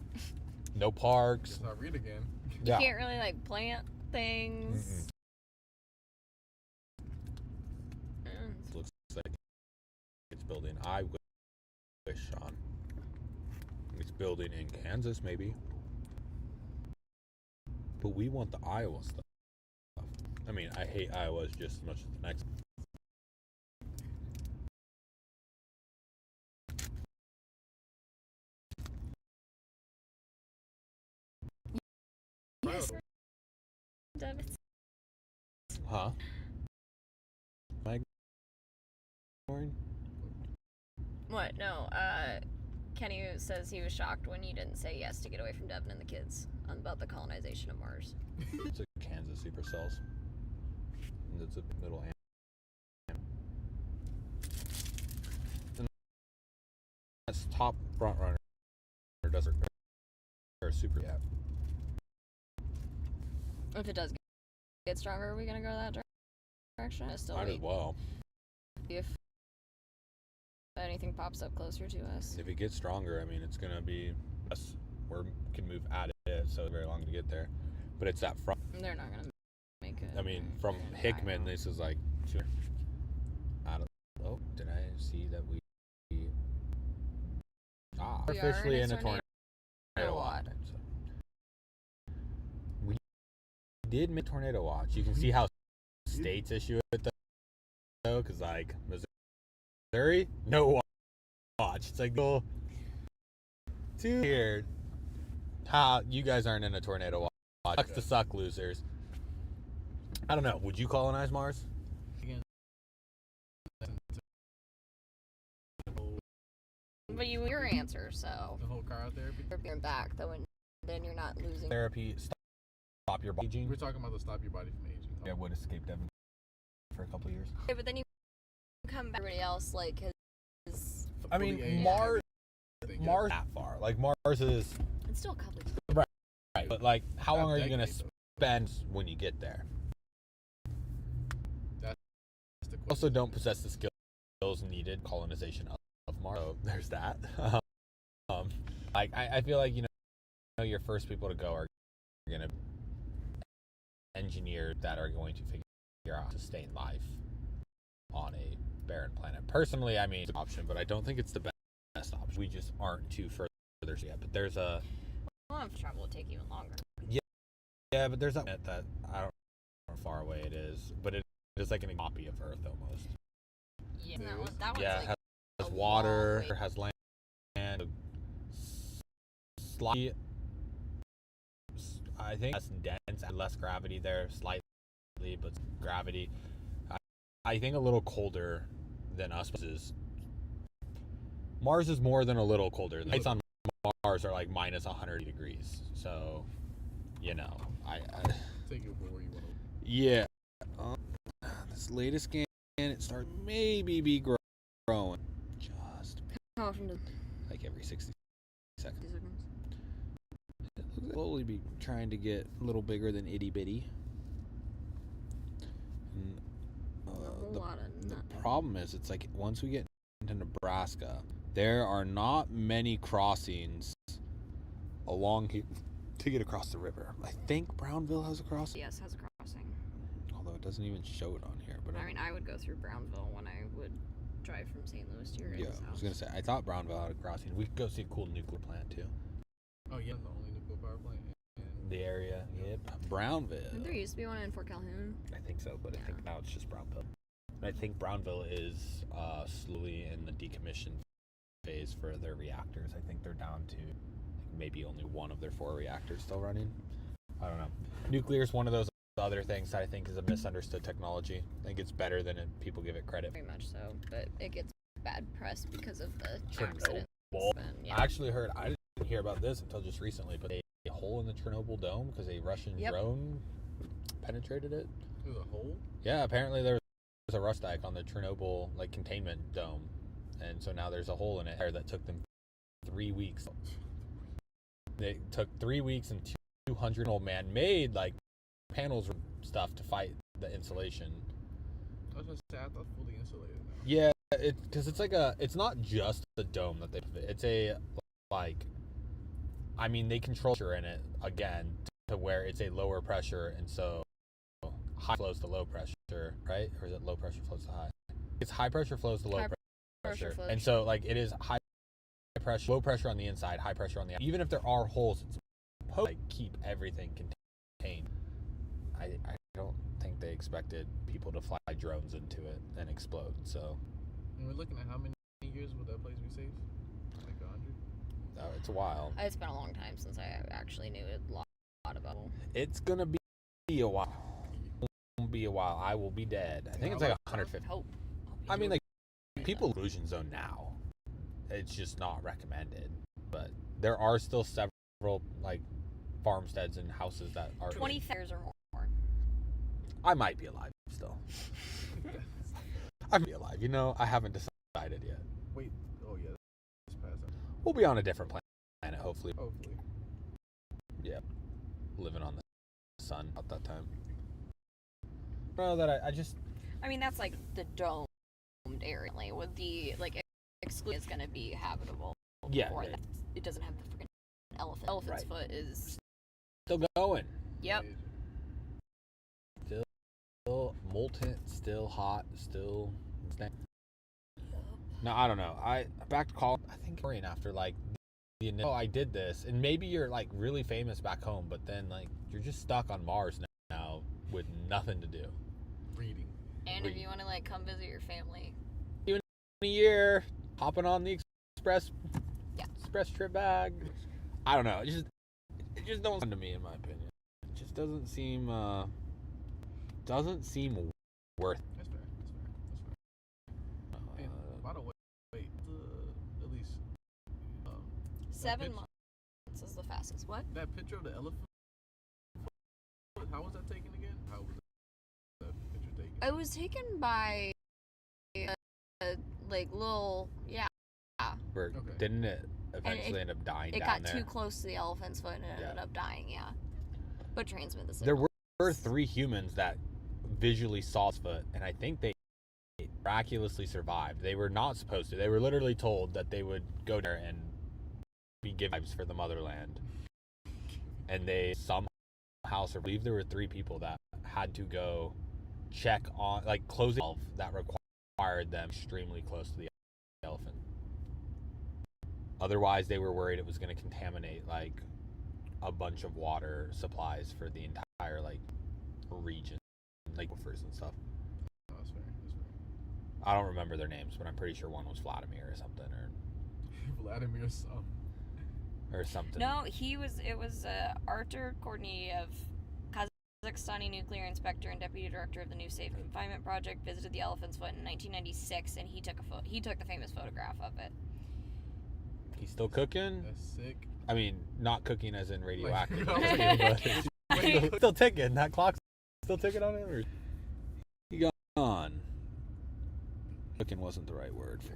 [SPEAKER 1] no parks.
[SPEAKER 2] Guess I'll read again.
[SPEAKER 3] You can't really like plant things.
[SPEAKER 1] Looks like it's building. I wish, Sean. It's building in Kansas, maybe. But we want the Iowa stuff. I mean, I hate Iowa just as much as the next.
[SPEAKER 3] Yes.
[SPEAKER 1] Huh? Am I ignoring?
[SPEAKER 3] What? No. Kenny says he was shocked when you didn't say yes to get away from Devin and the kids about the colonization of Mars.
[SPEAKER 1] It's a Kansas supercells. And it's a middle and that's top front runner or desert or super. Yeah.
[SPEAKER 3] If it does get stronger, are we gonna go that direction? Still
[SPEAKER 1] Might as well.
[SPEAKER 3] If anything pops up closer to us.
[SPEAKER 1] If it gets stronger, I mean, it's gonna be us. We can move at it, so very long to get there. But it's that front.
[SPEAKER 3] They're not gonna make it.
[SPEAKER 1] I mean, from Hickman, this is like. I don't. Oh, did I see that we are officially in a tornado watch? So. We did make tornado watch. You can see how states issue it though, because like Missouri, no watch. It's like too weird. How you guys aren't in a tornado watch? Sucks to suck, losers. I don't know. Would you colonize Mars?
[SPEAKER 3] But your answer, so.
[SPEAKER 2] The whole car therapy?
[SPEAKER 3] You're back, though, and then you're not losing.
[SPEAKER 1] Therapy, stop your body aging.
[SPEAKER 2] We're talking about the stop your body from aging.
[SPEAKER 1] Yeah, would escape Devin for a couple of years.
[SPEAKER 3] Yeah, but then you come back. Everybody else like has.
[SPEAKER 1] I mean,
[SPEAKER 2] Fully
[SPEAKER 1] Mars
[SPEAKER 2] aged.
[SPEAKER 1] Mars that far. Like Mars is
[SPEAKER 3] It's still a couple.
[SPEAKER 1] right, but like, how long are you gonna
[SPEAKER 2] decade, though.
[SPEAKER 1] spend when you get there?
[SPEAKER 2] That's the question.
[SPEAKER 1] Also, don't possess the skills needed colonization of Mars. So there's that. Like I feel like your first people to go are gonna be engineers that are going to figure out how to sustain life on a barren planet. Personally, I mean, it's an option, but I don't think it's the best option. We just aren't too further yet. But there's a
[SPEAKER 3] We'll have travel will take even longer.
[SPEAKER 1] yeah, but there's a planet that I don't know how far away it is, but it is like a copy of Earth almost.
[SPEAKER 3] Yeah, that one's
[SPEAKER 1] Yeah,
[SPEAKER 3] like
[SPEAKER 1] it has
[SPEAKER 3] a
[SPEAKER 1] water,
[SPEAKER 3] long way.
[SPEAKER 1] it has land, slightly, I think less dense, less gravity there, slightly, but gravity. I think a little colder than us is. Mars is more than a little colder. The nights on Mars are like minus 100 degrees. So, I
[SPEAKER 2] Take it for where you want to.
[SPEAKER 1] yeah. This latest scan, it starts maybe be growing. Just
[SPEAKER 3] How often does
[SPEAKER 1] like every 60 seconds.
[SPEAKER 3] 60 seconds?
[SPEAKER 1] It looks like slowly be trying to get a little bigger than itty bitty. And, the problem is, it's like once we get into Nebraska, there are not many crossings along here to get across the river. I think Brownville has a crossing.
[SPEAKER 3] Yes, has a crossing.
[SPEAKER 1] Although it doesn't even show it on here. But
[SPEAKER 3] I mean, I would go through Brownville when I would drive from St. Louis to your
[SPEAKER 1] yeah,
[SPEAKER 3] guys'
[SPEAKER 1] I was
[SPEAKER 3] house.
[SPEAKER 1] gonna say I thought Brownville had a crossing. We could go see a cool nuclear plant too.
[SPEAKER 2] Oh yeah, the only nuclear power plant in
[SPEAKER 1] The area, yep.
[SPEAKER 3] Didn't
[SPEAKER 1] Brownville.
[SPEAKER 3] there used to be one in Fort Calhoun?
[SPEAKER 1] I think so, but I think now it's just Brownville. And I think Brownville is slowly in the decommission phase for their reactors. I think they're down to maybe only one of their 4 reactors still running. I don't know. Nuclear is one of those other things that I think is a misunderstood technology. I think it's better than people give it credit.
[SPEAKER 3] Very much so, but it gets bad press because of the
[SPEAKER 1] Chernobyl.
[SPEAKER 3] accidents. And,
[SPEAKER 1] I actually heard, I didn't hear about this until just recently, but a hole in the Chernobyl dome because a Russian drone penetrated it.
[SPEAKER 2] There's a hole?
[SPEAKER 1] Yeah, apparently there was a rust dike on the Chernobyl containment dome, and so now there's a hole in it that took them 3 weeks. They took 3 weeks and 200 man-made panels and stuff to fight the insulation.
[SPEAKER 2] I was gonna say, I thought fully insulated now.
[SPEAKER 1] Yeah, because it's not just the dome that it's they control pressure in it again to where it's a lower pressure, and so high flows to low pressure, right? Or is it low pressure flows to high? It's high pressure flows to low pressure.
[SPEAKER 3] flows.
[SPEAKER 1] And so it is high pressure, low pressure on the inside, high pressure on the outside. Even if there are holes, it's supposed to keep everything contained. I don't think they expected people to fly drones into it and explode. So
[SPEAKER 2] And we're looking at how many years will that place be safe? Like 100?
[SPEAKER 1] it's a while.
[SPEAKER 3] It's been a long time since I actually knew a lot about it.
[SPEAKER 1] It's gonna be a while. It'll be a while. I will be dead. I think it's like 150.
[SPEAKER 3] Hope.
[SPEAKER 1] I mean, people illusion zone now. It's just not recommended. But there are still several farmsteads and houses that are
[SPEAKER 3] 20 years or more.
[SPEAKER 1] I might be alive still. I might be alive. I haven't decided yet.
[SPEAKER 2] Wait, oh yeah, it's past that.
[SPEAKER 1] We'll be on a different planet, hopefully.
[SPEAKER 2] Hopefully.
[SPEAKER 1] Yeah. Living on the sun at that time. No, that I just...
[SPEAKER 3] I mean, that's like the domed area. With the, exclusion is going to be habitable.
[SPEAKER 1] Yeah.
[SPEAKER 3] For it. It doesn't have the freaking elephant. Elephant's foot is...
[SPEAKER 1] Still going.
[SPEAKER 3] Yep.
[SPEAKER 1] Still molten, still hot, still... No, I don't know. Back to college, I think after I did this, and maybe you're really famous back home, but then you're just stuck on Mars now with nothing to do.
[SPEAKER 2] Reading.
[SPEAKER 3] And if you want to come visit your family,
[SPEAKER 1] Even a year, hopping on the express trip bag. I don't know. It just don't sound to me, in my opinion. It just doesn't seem worth.
[SPEAKER 2] That's fair. And by the way, at least
[SPEAKER 3] 7 months is the fastest. What?
[SPEAKER 2] that picture of the elephant. How was that taken again? How was that picture taken?
[SPEAKER 3] It was taken by like little, yeah.
[SPEAKER 1] Where
[SPEAKER 2] Okay.
[SPEAKER 1] didn't it eventually end up dying
[SPEAKER 3] It
[SPEAKER 1] down
[SPEAKER 3] got
[SPEAKER 1] there?
[SPEAKER 3] too close to the elephant's foot and it ended up dying, yeah. But transmit the
[SPEAKER 1] There
[SPEAKER 3] signal.
[SPEAKER 1] were 3 humans that visually saw its foot, and I think they miraculously survived. They were not supposed to. They were literally told that they would go there and be given lives for the motherland. And they somehow survived. I believe there were 3 people that had to go check on, like, closing valve that required them extremely close to the elephant. Otherwise, they were worried it was going to contaminate, like, a bunch of water supplies for the entire, like, region, like gophers and stuff.
[SPEAKER 2] Oh, that's fair. That's fair.
[SPEAKER 1] I don't remember their names, but I'm pretty sure one was Vladimir or something,
[SPEAKER 2] Vladimir son.
[SPEAKER 1] or something.
[SPEAKER 3] No, it was Artur Korniev, Kazakhstani nuclear inspector and deputy director of the New Safe Confinement Project, visited the elephant's foot in 1996, and he took the famous photograph of it.
[SPEAKER 1] He's still cooking.
[SPEAKER 2] That's sick.
[SPEAKER 1] I mean, not cooking as in radioactive,
[SPEAKER 2] Like,
[SPEAKER 1] but still ticking. That clock's still ticking on him, or he gone? Cooking wasn't the right word for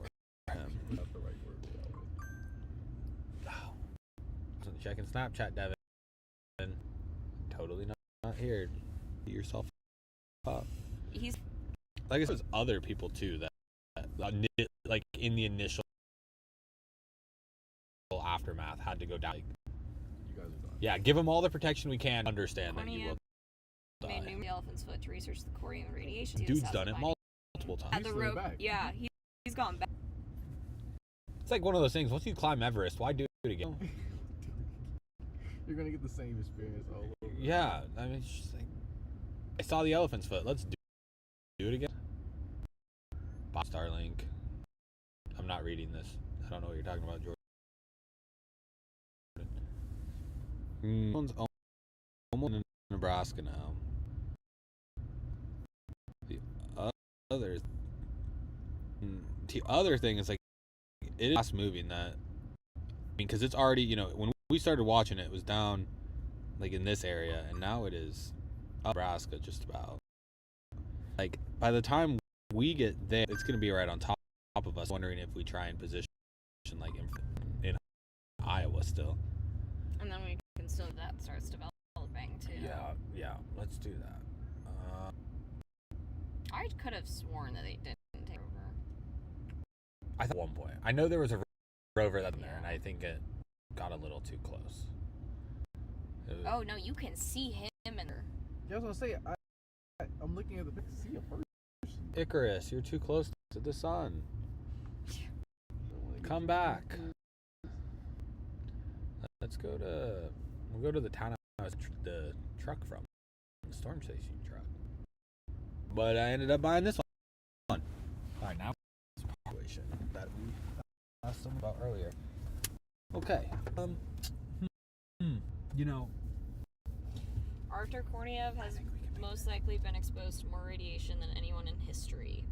[SPEAKER 1] him.
[SPEAKER 2] Not the right word.
[SPEAKER 1] Wasn't checking Snapchat, Devin. Totally not here. Beat yourself up.
[SPEAKER 3] He's
[SPEAKER 1] Like I said, there's other people too that like in the initial aftermath had to go down. Like,
[SPEAKER 2] You guys are done.
[SPEAKER 1] yeah, give them all the protection we can. Understand that you will
[SPEAKER 3] made
[SPEAKER 1] die.
[SPEAKER 3] the elephant's foot to research the corium radiation.
[SPEAKER 1] Dude's done it multiple times.
[SPEAKER 3] At the
[SPEAKER 2] He's
[SPEAKER 3] rope,
[SPEAKER 2] back.
[SPEAKER 3] yeah, he's gone back.
[SPEAKER 1] It's like one of those things. Once you climb Everest, why do it again?
[SPEAKER 2] You're gonna get the same experience all over.
[SPEAKER 1] Yeah, I mean, it's just like, I saw the elephant's foot. Let's do it again. Bob Starlink. I'm not reading this. I don't know what you're talking about, Jordan. One's almost in Nebraska now. The other thing is, like, it is fast moving. That, I mean, because it's already, when we started watching it, it was down like in this area, and now it is up Nebraska just about. Like, by the time we get there, it's going to be right on top of us. Wondering if we try and position like in Iowa still.
[SPEAKER 3] And then we can still that starts developing too.
[SPEAKER 1] Yeah, let's do that.
[SPEAKER 3] I could have sworn that they didn't take over.
[SPEAKER 1] I thought at one point, I know there was a rover that's in there, and I think it got a little too close.
[SPEAKER 3] Oh no, you can see him in her.
[SPEAKER 2] Yeah, I was gonna say, I'm looking at the picture. See a person.
[SPEAKER 1] Icarus, you're too close to the sun. Come back. We'll go to the town I was the truck from, the storm station truck. But I ended up buying this one. All right, now situation that we asked them about earlier. Okay.
[SPEAKER 3] Artur Korniev has most likely been exposed to more radiation than anyone in history,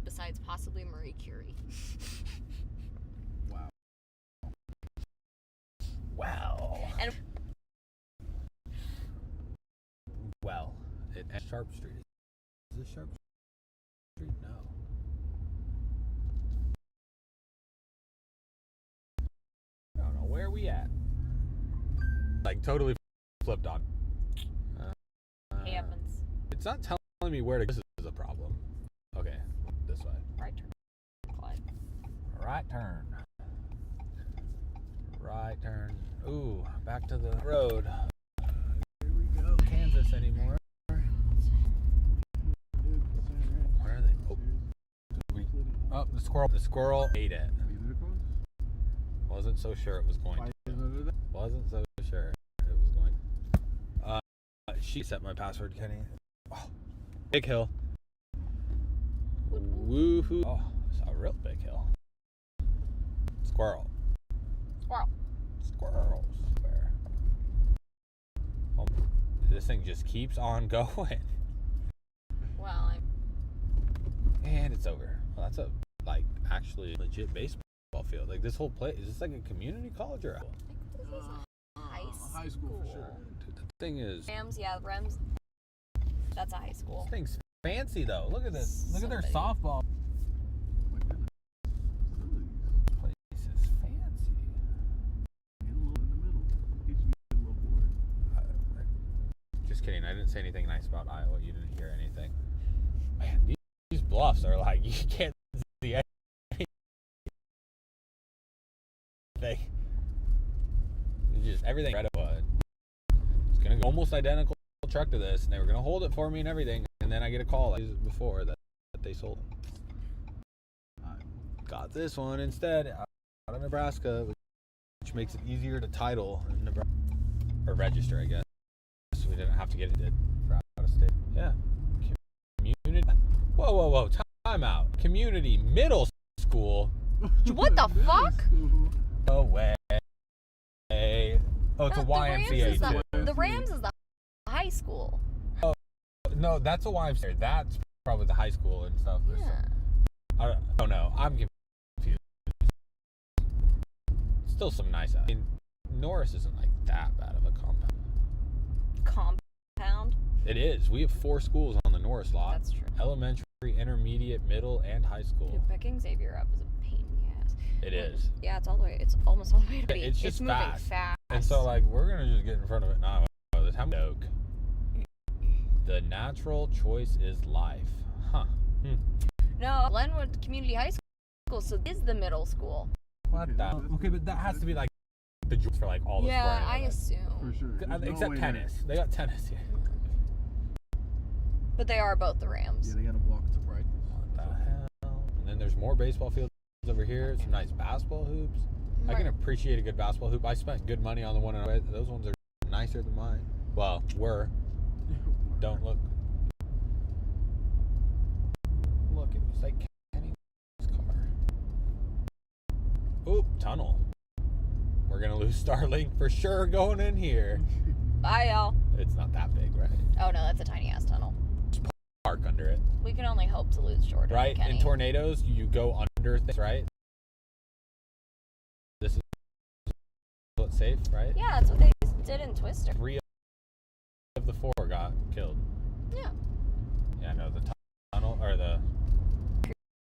[SPEAKER 3] besides possibly Marie Curie.
[SPEAKER 2] Wow.
[SPEAKER 1] Wow.
[SPEAKER 3] And
[SPEAKER 1] Well, at Sharp Street. Is this Sharp Street? No. I don't know. Where are we at? Like, totally flipped on.
[SPEAKER 3] it happens.
[SPEAKER 1] It's not telling me where to go. This is a problem. Okay, this way.
[SPEAKER 3] Right turn. Clyde.
[SPEAKER 1] Right turn. Right turn. Ooh, back to the road.
[SPEAKER 2] Here we go.
[SPEAKER 1] Kansas anymore. Where are they? Oh, the squirrel. The squirrel ate it. Wasn't so sure it was going to. Wasn't so sure it was going. She set my password, Kenny. Oh, big hill. Woohoo! Oh, it's a real big hill. Squirrel.
[SPEAKER 3] Squirrel.
[SPEAKER 1] Squirrels. Where? Oh, this thing just keeps on going.
[SPEAKER 3] Well,
[SPEAKER 1] And it's over. Well, that's a actually legit baseball field. Like, this whole place, is this like a community college or?
[SPEAKER 3] I think this is
[SPEAKER 2] High school for sure.
[SPEAKER 1] Dude, the thing is,
[SPEAKER 3] Rams, yeah, Rams. That's a high school.
[SPEAKER 1] this thing's fancy though. Look at this. Look at their
[SPEAKER 3] Somebody.
[SPEAKER 1] softball. just kidding. I didn't say anything nice about Iowa. You didn't hear anything. Man, these bluffs are like, you can't see anything. It's just everything. It's going to go almost identical truck to this, and they were going to hold it for me and everything, and then I get a call like before that they sold it. Got this one instead out of Nebraska, which makes it easier to title in Nebraska, or register, I guess. So we didn't have to get it for out of state. Yeah. Community. Whoa. Time out. Community middle school.
[SPEAKER 3] What the fuck?
[SPEAKER 1] No way. Oh, it's a YMCA too.
[SPEAKER 3] The Rams is the high school.
[SPEAKER 1] Oh, no, that's a YMCA. That's probably the high school and stuff.
[SPEAKER 3] Yeah.
[SPEAKER 1] I don't know. I'm confused. Still some nice. I mean, Norris isn't like that bad of a compound.
[SPEAKER 3] Compound?
[SPEAKER 1] It is. We have 4 schools on the Norris lot.
[SPEAKER 3] That's true.
[SPEAKER 1] Elementary, intermediate, middle, and high school.
[SPEAKER 3] Dude, picking Xavier up is a pain in the ass.
[SPEAKER 1] It is.
[SPEAKER 3] Yeah, it's almost all the way to B.
[SPEAKER 1] It's just
[SPEAKER 3] moving
[SPEAKER 1] fast. And so, like, we're gonna just get in front of it now. The time joke. The natural choice is life. Huh.
[SPEAKER 3] No, Glenwood Community High School, so this is the middle school.
[SPEAKER 1] What the? Okay, but that has to be like the jewels for like all the sports.
[SPEAKER 3] Yeah, I assume.
[SPEAKER 2] For sure.
[SPEAKER 1] Except tennis. They got tennis here.
[SPEAKER 3] But they are both the Rams.
[SPEAKER 2] Yeah, they gotta walk to practice.
[SPEAKER 1] What the hell? And then there's more baseball fields over here. Some nice basketball hoops. I can appreciate a good basketball hoop. I spent good money on the one. Those ones are nicer than mine. Well, were. Don't look. Look, it was like Kenny's car. Oop, tunnel. We're gonna lose Starlink for sure going in here.
[SPEAKER 3] Bye, y'all.
[SPEAKER 1] It's not that big, right?
[SPEAKER 3] Oh no, that's a tiny ass tunnel.
[SPEAKER 1] Just park under it.
[SPEAKER 3] We can only hope to lose Jordan.
[SPEAKER 1] Right?
[SPEAKER 3] And Kenny.
[SPEAKER 1] In tornadoes, you go under things, right? This is what's safe, right?
[SPEAKER 3] Yeah, that's what they did in Twister.
[SPEAKER 1] 3 of the 4 got killed.
[SPEAKER 3] Yeah.
[SPEAKER 1] Yeah, no, the tunnel, or the...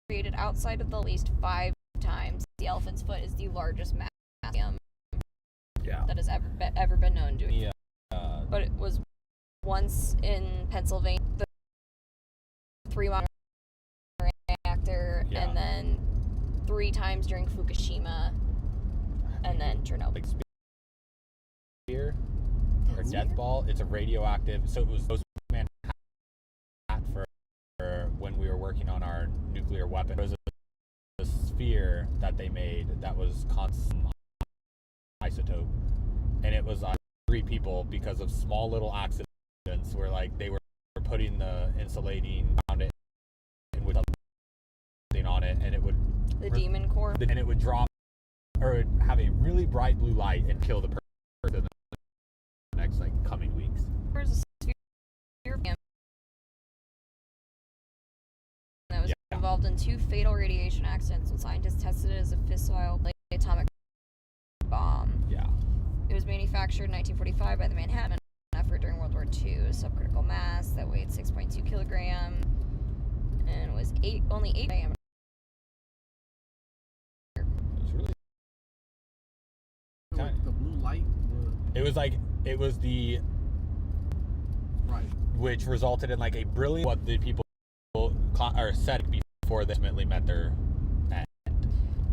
[SPEAKER 3] Created outside of the least 5 times. The Elephant's Foot is the largest mass that has ever been known to.
[SPEAKER 1] Yeah.
[SPEAKER 3] But it was once in Pennsylvania, the 3-mile reactor, and then 3 times during Fukushima, and then Chernobyl.
[SPEAKER 1] Like spear or death ball. It's a radioactive. So it was Manhattan for when we were working on our nuclear weapon. It was a sphere that they made that was constant isotope, and it was 3 people because of small little accidents where like they were putting the insulating around it and would something on it, and it would
[SPEAKER 3] demon core,
[SPEAKER 1] and it would drop or it would have a really bright blue light and kill the person in the next like coming weeks.
[SPEAKER 3] There's a sphere that was involved in 2 fatal radiation accidents when scientists tested it as a fissile atomic bomb.
[SPEAKER 1] Yeah.
[SPEAKER 3] It was manufactured in 1945 by the Manhattan effort during World War II. Subcritical mass that weighed 6.2 kilogram and was only 8 diameter.
[SPEAKER 1] It was really tiny.
[SPEAKER 2] The blue light.
[SPEAKER 1] It was the
[SPEAKER 2] Right.
[SPEAKER 1] which resulted in like a brilliant what the people said before they ultimately met their end.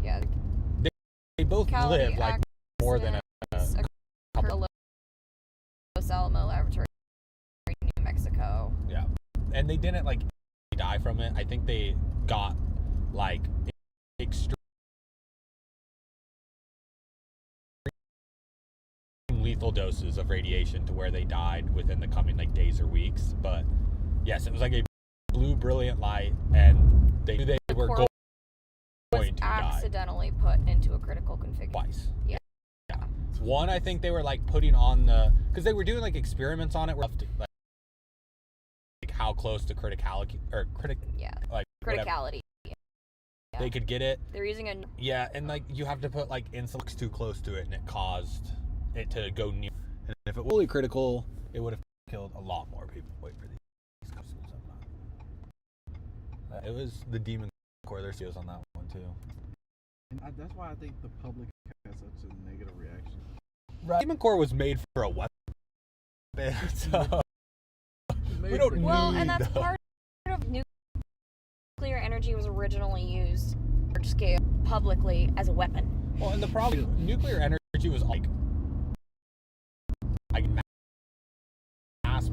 [SPEAKER 3] Yeah.
[SPEAKER 1] They both lived like more than a couple.
[SPEAKER 3] Los Alamo Laboratory in New Mexico.
[SPEAKER 1] Yeah, and they didn't like die from it. I think they got like extreme lethal doses of radiation to where they died within the coming like days or weeks. But yes, it was like a blue brilliant light, and they knew they were going to die.
[SPEAKER 3] Accidentally put into a critical configuration.
[SPEAKER 1] Twice.
[SPEAKER 3] Yeah.
[SPEAKER 1] One, I think they were like putting on the, because they were doing like experiments on it, like how close to criticality or
[SPEAKER 3] criticality. Yeah.
[SPEAKER 1] They could get it.
[SPEAKER 3] They're using
[SPEAKER 1] and like you have to put like insulin too close to it, and it caused it to go near. And if it was really critical, it would have killed a lot more people. Wait for these. It was the Demon Core. There's videos on that one too.
[SPEAKER 2] And that's why I think the public has such a negative reaction.
[SPEAKER 1] Right. Demon Core was made for a weapon. So We don't
[SPEAKER 3] Well,
[SPEAKER 1] need
[SPEAKER 3] and that's
[SPEAKER 1] the-
[SPEAKER 3] part of nuclear energy was originally used large scale publicly as a weapon.
[SPEAKER 1] Well, and the problem, nuclear energy was like mass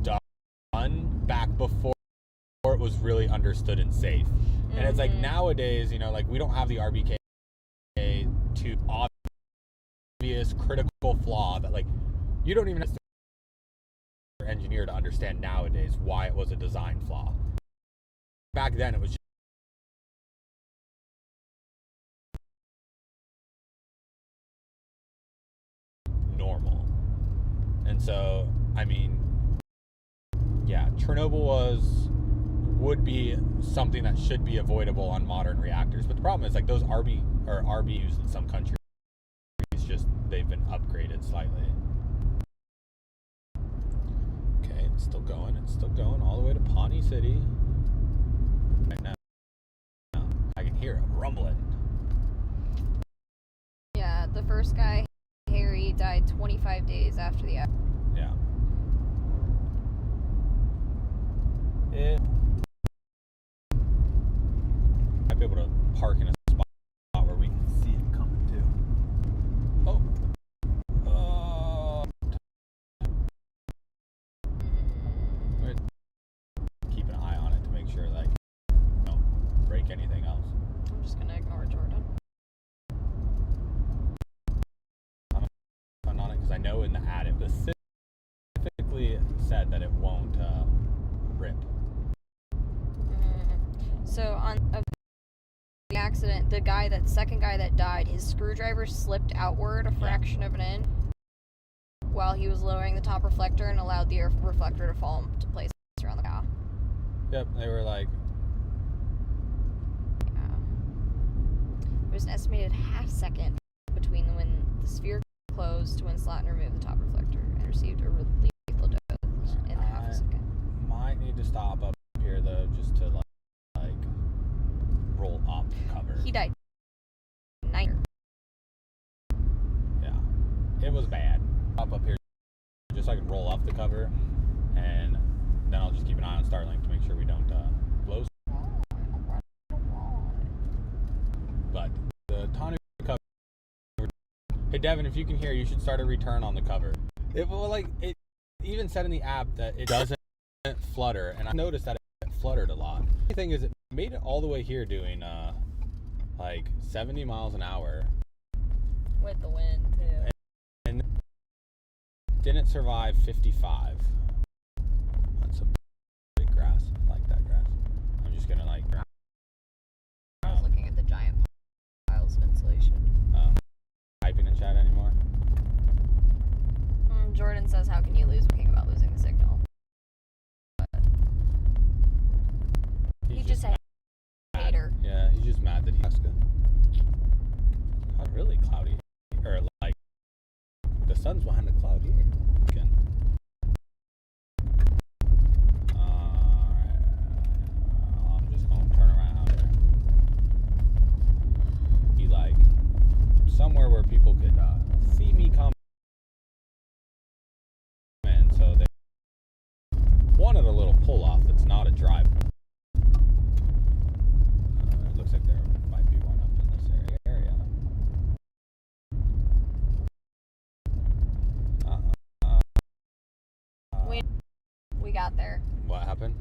[SPEAKER 1] done back before it was really understood and safe. And it's like nowadays, you know, like we don't have the RBK to obvious critical flaw that like you don't even have to engineer to understand nowadays why it was a design flaw. Back then it was just normal. And so, I mean, yeah, Chernobyl would be something that should be avoidable on modern reactors. But the problem is like those RBUs in some countries just they've been upgraded slightly. Okay, it's still going. It's still going all the way to Pawnee City. Right now, I can hear it rumbling.
[SPEAKER 3] Yeah, the first guy, Harry, died 25 days after the accident.
[SPEAKER 1] Yeah. It might be able to park in a spot where we can see it coming too. Oh. We're keep an eye on it to make sure like don't break anything else.
[SPEAKER 3] I'm just gonna ignore Jordan.
[SPEAKER 1] I'm on it because I know in the ad it specifically said that it won't rip.
[SPEAKER 3] So on the accident, the second guy that died, his screwdriver slipped outward a fraction of an inch while he was lowering the top reflector and allowed the air reflector to fall into place around the cow.
[SPEAKER 1] Yep, they were like,
[SPEAKER 3] Yeah. There's an estimated half second between when the sphere closed to when Slatton removed the top reflector and received a lethal dose in half a second.
[SPEAKER 1] Might need to stop up here though, just to like roll up the cover.
[SPEAKER 3] He died. Night.
[SPEAKER 1] Yeah, it was bad. Up here, just so I can roll up the cover, and then I'll just keep an eye on Starlink to make sure we don't blow. But the tonneau cover. Hey Devin, if you can hear, you should start a return on the cover. It even said in the app that it doesn't flutter, and I noticed that it fluttered a lot. The thing is, it made it all the way here doing like 70 miles an hour.
[SPEAKER 3] With the wind, too.
[SPEAKER 1] And didn't survive 55. That's some big grass. I like that grass. I'm just gonna like.
[SPEAKER 3] I was looking at the giant piles of insulation.
[SPEAKER 1] Typing in chat anymore?
[SPEAKER 3] Jordan says, how can you lose thinking about losing the signal? But he just said hater.
[SPEAKER 1] Yeah, he's just mad that he's Nebraska. Not really cloudy. Or like the sun's behind the cloud here. Again. Alright. I'm just gonna turn around here. Be like somewhere where people could see me come in, so they wanted a little pull off that's not a drive. It looks like there might be one up in this area.
[SPEAKER 3] We got there.
[SPEAKER 1] What happened?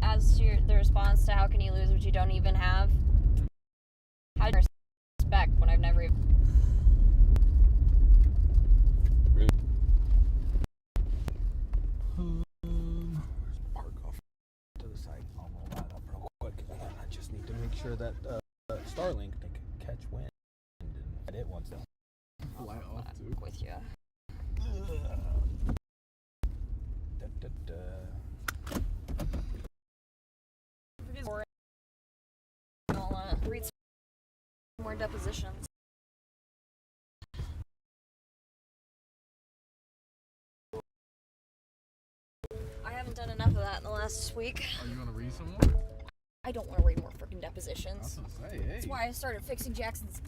[SPEAKER 3] As to the response to how can you lose what you don't even have? How do you respect when I've never even...
[SPEAKER 1] Rude. Park off to the side. I'll roll that up real quick. And I just need to make sure that Starlink they can catch wind and it wants to
[SPEAKER 2] Fly off too.
[SPEAKER 3] with you. I'll read some more depositions. I haven't done enough of that in the last week.
[SPEAKER 2] Are you gonna read some more?
[SPEAKER 3] I don't want to read more freaking
[SPEAKER 2] I was
[SPEAKER 3] depositions.
[SPEAKER 2] gonna say, hey.
[SPEAKER 3] That's why I started fixing Jackson's.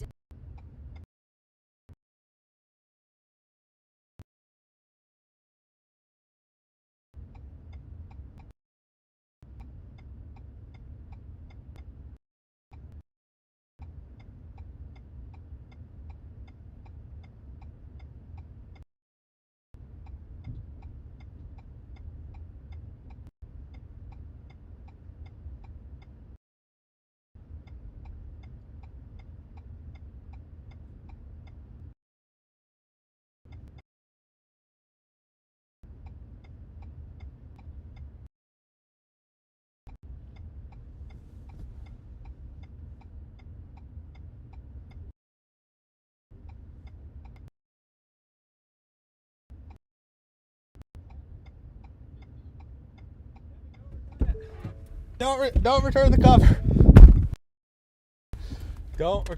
[SPEAKER 1] Don't return the cover. Don't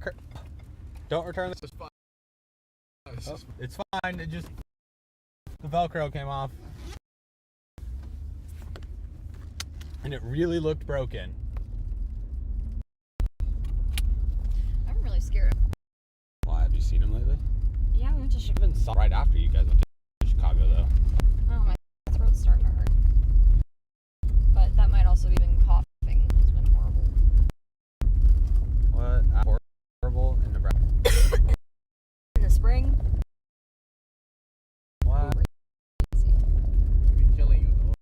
[SPEAKER 1] return
[SPEAKER 2] It's just fine. It's just
[SPEAKER 1] It's fine. It just the Velcro came off, and it really looked broken.
[SPEAKER 3] I'm really scared.
[SPEAKER 1] Why, have you seen him lately?
[SPEAKER 3] Yeah, we went to Chicago.
[SPEAKER 1] I even saw right after you guys went to Chicago, though.
[SPEAKER 3] Oh, my throat's starting to hurt. But that might also be been coughing. It's been horrible.
[SPEAKER 1] What? Horrible in Nebraska.
[SPEAKER 3] In the spring.
[SPEAKER 1] What?
[SPEAKER 3] Crazy.
[SPEAKER 2] It'd be killing you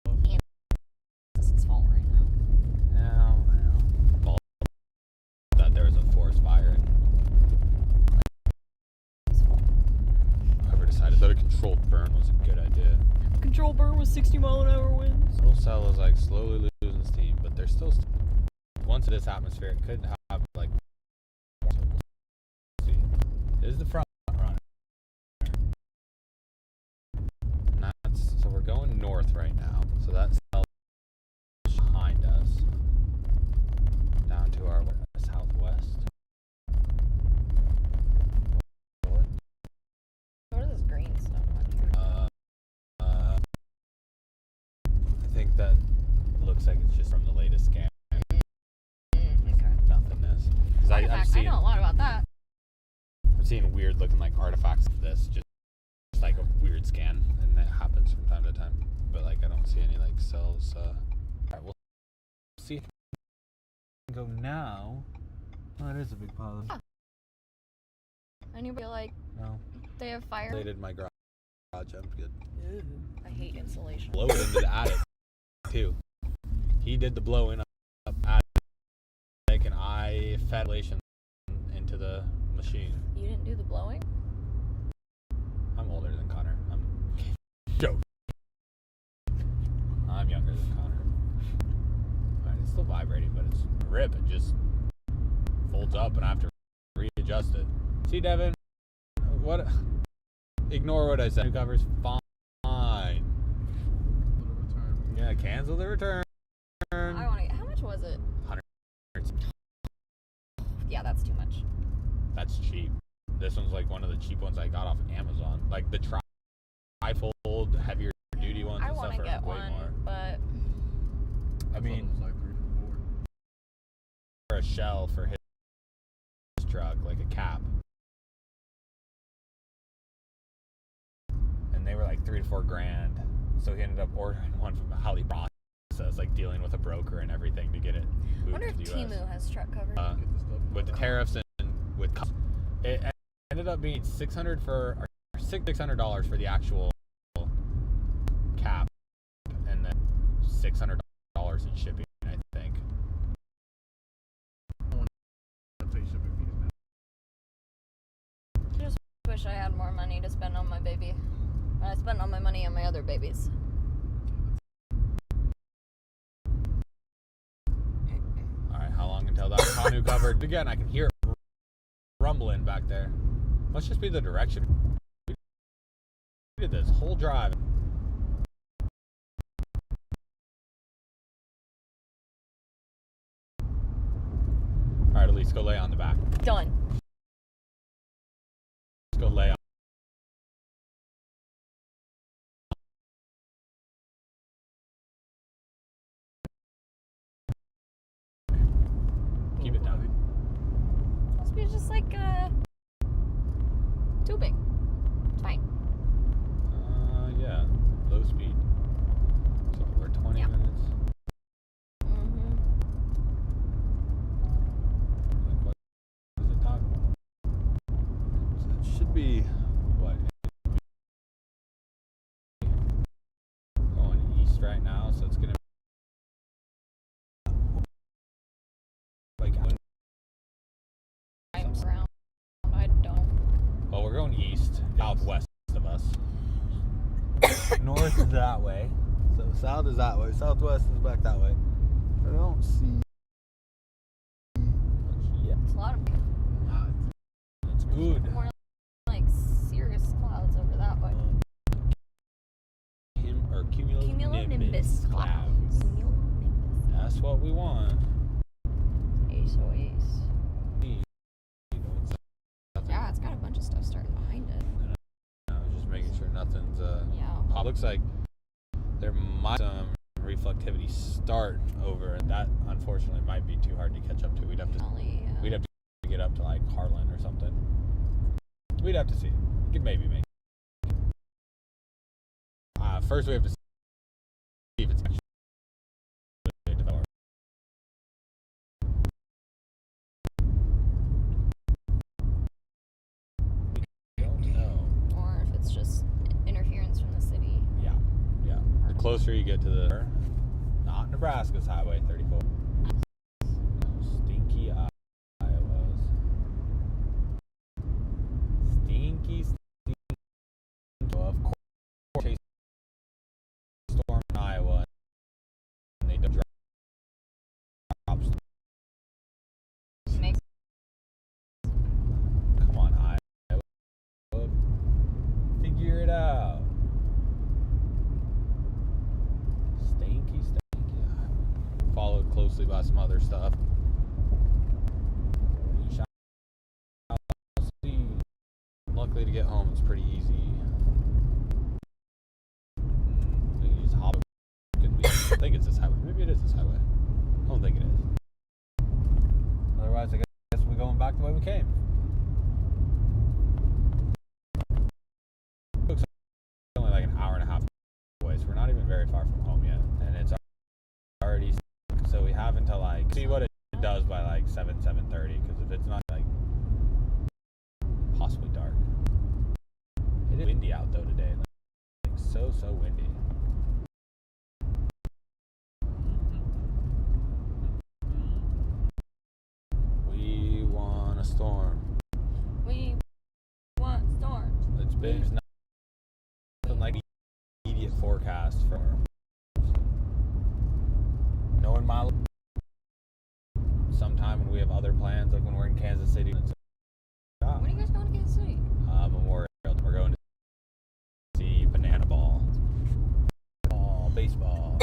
[SPEAKER 2] though.
[SPEAKER 3] This is fall right now.
[SPEAKER 1] Well, that there was a forest fire. Whoever decided that a controlled burn was a good idea.
[SPEAKER 3] Control burn with 60-mile-an-hour winds.
[SPEAKER 1] Little cell is like slowly losing steam, but they're still. Once it is atmosphere, it could have like. So we'll see. This is the front runner. And that's, so we're going north right now. So that's behind us. Down to our southwest.
[SPEAKER 3] What is this green stuff on here?
[SPEAKER 1] I think that looks like it's just from the latest scan.
[SPEAKER 3] Okay.
[SPEAKER 1] Nothingness. Because I've
[SPEAKER 3] I
[SPEAKER 1] seen,
[SPEAKER 3] know a lot about that.
[SPEAKER 1] I've seen weird looking like artifacts of this, just like a weird scan, and it happens from time to time. But like I don't see any like cells. Alright, we'll see. Go now. Oh, it is a big pile of.
[SPEAKER 3] Anybody like
[SPEAKER 1] No.
[SPEAKER 3] they have fire?
[SPEAKER 1] Insulated my garage. I'm good.
[SPEAKER 3] I hate insulation.
[SPEAKER 1] Blow it into the attic too. He did the blow in up attic, and I fed insulation into the machine.
[SPEAKER 3] You didn't do the blowing?
[SPEAKER 1] I'm older than Connor. I'm joking. I'm younger than Connor. Alright, it's still vibrating, but it's rip. It just folds up, and I have to readjust it. See, Devin? What? Ignore what I said. New cover's fine.
[SPEAKER 2] Little return.
[SPEAKER 1] Yeah, cancel the return.
[SPEAKER 3] I want to. How much was it?
[SPEAKER 1] 100.
[SPEAKER 3] Yeah, that's too much.
[SPEAKER 1] That's cheap. This one's like one of the cheap ones I got off Amazon. Like the tri-fold, heavier duty ones
[SPEAKER 3] I
[SPEAKER 1] and
[SPEAKER 3] want
[SPEAKER 1] stuff
[SPEAKER 3] to
[SPEAKER 1] are
[SPEAKER 3] get
[SPEAKER 1] way
[SPEAKER 3] one,
[SPEAKER 1] more.
[SPEAKER 3] but
[SPEAKER 1] I mean,
[SPEAKER 2] It was like 3 for 4.
[SPEAKER 1] for a shell for his truck, like a cap. And they were like $3 to $4 grand. So he ended up ordering one from Holly Process, like dealing with a broker and everything to get it
[SPEAKER 3] I
[SPEAKER 1] moved
[SPEAKER 3] wonder
[SPEAKER 1] to
[SPEAKER 3] if
[SPEAKER 1] the US.
[SPEAKER 3] Temu has truck coverage.
[SPEAKER 2] Get the stuff.
[SPEAKER 1] With the tariffs and with it ended up being $600 for the actual cap, and then $600 in shipping, I think.
[SPEAKER 2] I'll pay shipping fees now.
[SPEAKER 3] I just wish I had more money to spend on my baby. I spent all my money on my other babies.
[SPEAKER 1] Alright, how long until that tonneau covered? Again, I can hear it rumbling back there. Must just be the direction. We did this whole drive. Alright, Elise, go lay on the back.
[SPEAKER 3] Done.
[SPEAKER 1] Let's go lay on. Keep it down.
[SPEAKER 3] Must be just like tubing. It's fine.
[SPEAKER 1] Yeah, low speed. So we're 20
[SPEAKER 3] Yeah.
[SPEAKER 1] minutes.
[SPEAKER 3] Mm-hmm.
[SPEAKER 1] Like, what does it talk? So it should be what? Going east right now, so it's gonna like.
[SPEAKER 3] Times around. I don't.
[SPEAKER 1] Well, we're going east, southwest of us. North is that way. So south is that way. Southwest is back that way. I don't see much yet.
[SPEAKER 3] It's a lot of
[SPEAKER 1] It's good.
[SPEAKER 3] more like serious clouds over that way.
[SPEAKER 1] Cumulonimbus
[SPEAKER 3] Cumulonimbus
[SPEAKER 1] clouds.
[SPEAKER 3] Cumulonimbus.
[SPEAKER 1] That's what we want.
[SPEAKER 3] Ace o ace.
[SPEAKER 1] Nothing.
[SPEAKER 3] Yeah, it's got a bunch of stuff starting behind it.
[SPEAKER 1] I was just making sure nothing's
[SPEAKER 3] Yeah.
[SPEAKER 1] Looks like there might be some reflectivity start over, and that unfortunately might be too hard to catch up to. We'd have to get up to like Harlan or something. We'd have to see. We could maybe make. First, we have to see if it's actually developed. We don't know.
[SPEAKER 3] Or if it's just interference from the city.
[SPEAKER 1] Yeah. The closer you get to the, not Nebraska's Highway 34. Stinky Iowas. Stinky. Of course, chase storm in Iowa, and they drop.
[SPEAKER 3] Makes
[SPEAKER 1] Come on, Iowa. Figure it out. Stinky Iowa. Followed closely by some other stuff. We shall see. Luckily to get home, it's pretty easy. We can just hop. I think it's this highway. Maybe it is this highway. I don't think it is. Otherwise, I guess we're going back the way we came. It's only like an hour and a half away, so we're not even very far from home yet. And it's already, so we have until like, see what it does by like 7:30, because if it's not like possibly dark. It is windy out though today. Like so windy. We want a storm.
[SPEAKER 3] we want storms.
[SPEAKER 1] It's been nothing like immediate forecast for knowing my sometime when we have other plans, like when we're in Kansas City.
[SPEAKER 3] When are you guys going to Kansas City?
[SPEAKER 1] Memorial. We're going to see banana ball, baseball.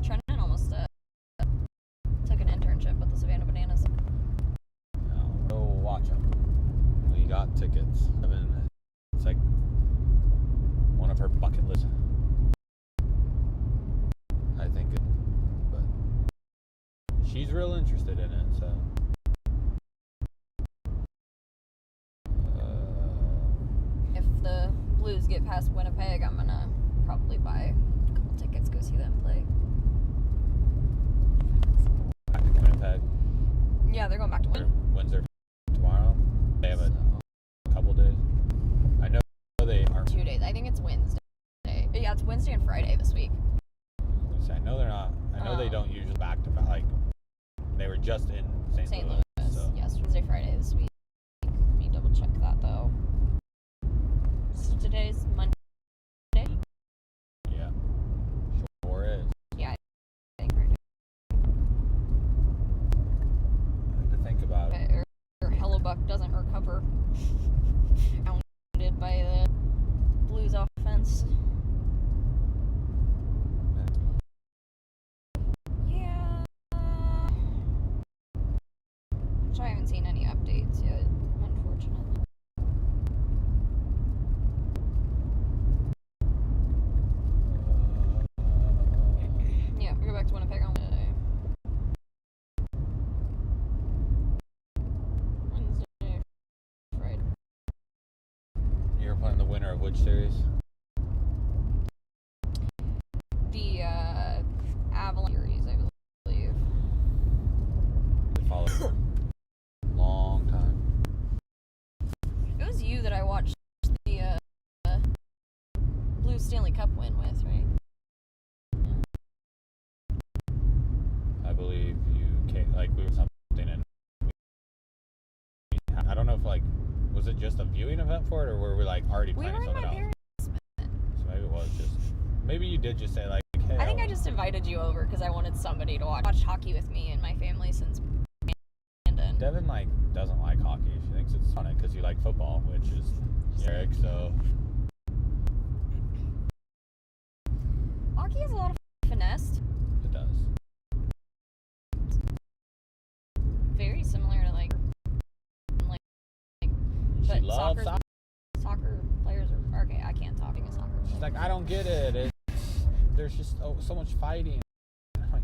[SPEAKER 3] Trenton almost took an internship with the Savannah Bananas.
[SPEAKER 1] Go watch them. We got tickets. It's like one of her bucket lists. I think but she's real interested in it, so.
[SPEAKER 3] If the Blues get past Winnipeg, I'm gonna probably buy a couple tickets, go see them play.
[SPEAKER 1] Back to Winnipeg.
[SPEAKER 3] Yeah, they're going back to Winnipeg.
[SPEAKER 1] When's their tomorrow? They have a couple days. I know they are.
[SPEAKER 3] 2 days. I think it's Wednesday. Yeah, it's Wednesday and Friday this week.
[SPEAKER 1] I know they're not. I know they don't usually back to back. Like they were just in St. Louis. So.
[SPEAKER 3] Yes, Wednesday, Friday this week. Let me double check that though. So today's Monday.
[SPEAKER 1] Yeah. Sure is.
[SPEAKER 3] Yeah, I think Friday.
[SPEAKER 1] I had to think about it.
[SPEAKER 3] Or Hellebuck doesn't recover. Pounded by the Blues offense. Yeah. Which I haven't seen any updates yet, unfortunately. Yeah, we go back to Winnipeg on Wednesday. Friday.
[SPEAKER 1] You're playing the winner of which series?
[SPEAKER 3] The Avalanche series, I believe.
[SPEAKER 1] They followed long time.
[SPEAKER 3] It was you that I watched the Blues Stanley Cup win with, right?
[SPEAKER 1] I believe you came, like we were something, and I don't know if like was it just a viewing event for it, or were we like already
[SPEAKER 3] We
[SPEAKER 1] planning
[SPEAKER 3] were in
[SPEAKER 1] something
[SPEAKER 3] my
[SPEAKER 1] else?
[SPEAKER 3] parents'
[SPEAKER 1] So maybe it was just. Maybe you did just say like, hey.
[SPEAKER 3] I think I just invited you over because I wanted somebody to watch hockey with me and my family since Brandon.
[SPEAKER 1] Devin like doesn't like hockey. She thinks it's funny because you like football, which is Eric. So
[SPEAKER 3] Hockey has a lot of finesse.
[SPEAKER 1] it does. love soccer.
[SPEAKER 3] Soccer players are okay. I can't talk being a soccer player.
[SPEAKER 1] She's like, I don't get it. There's just so much fighting. I'm like,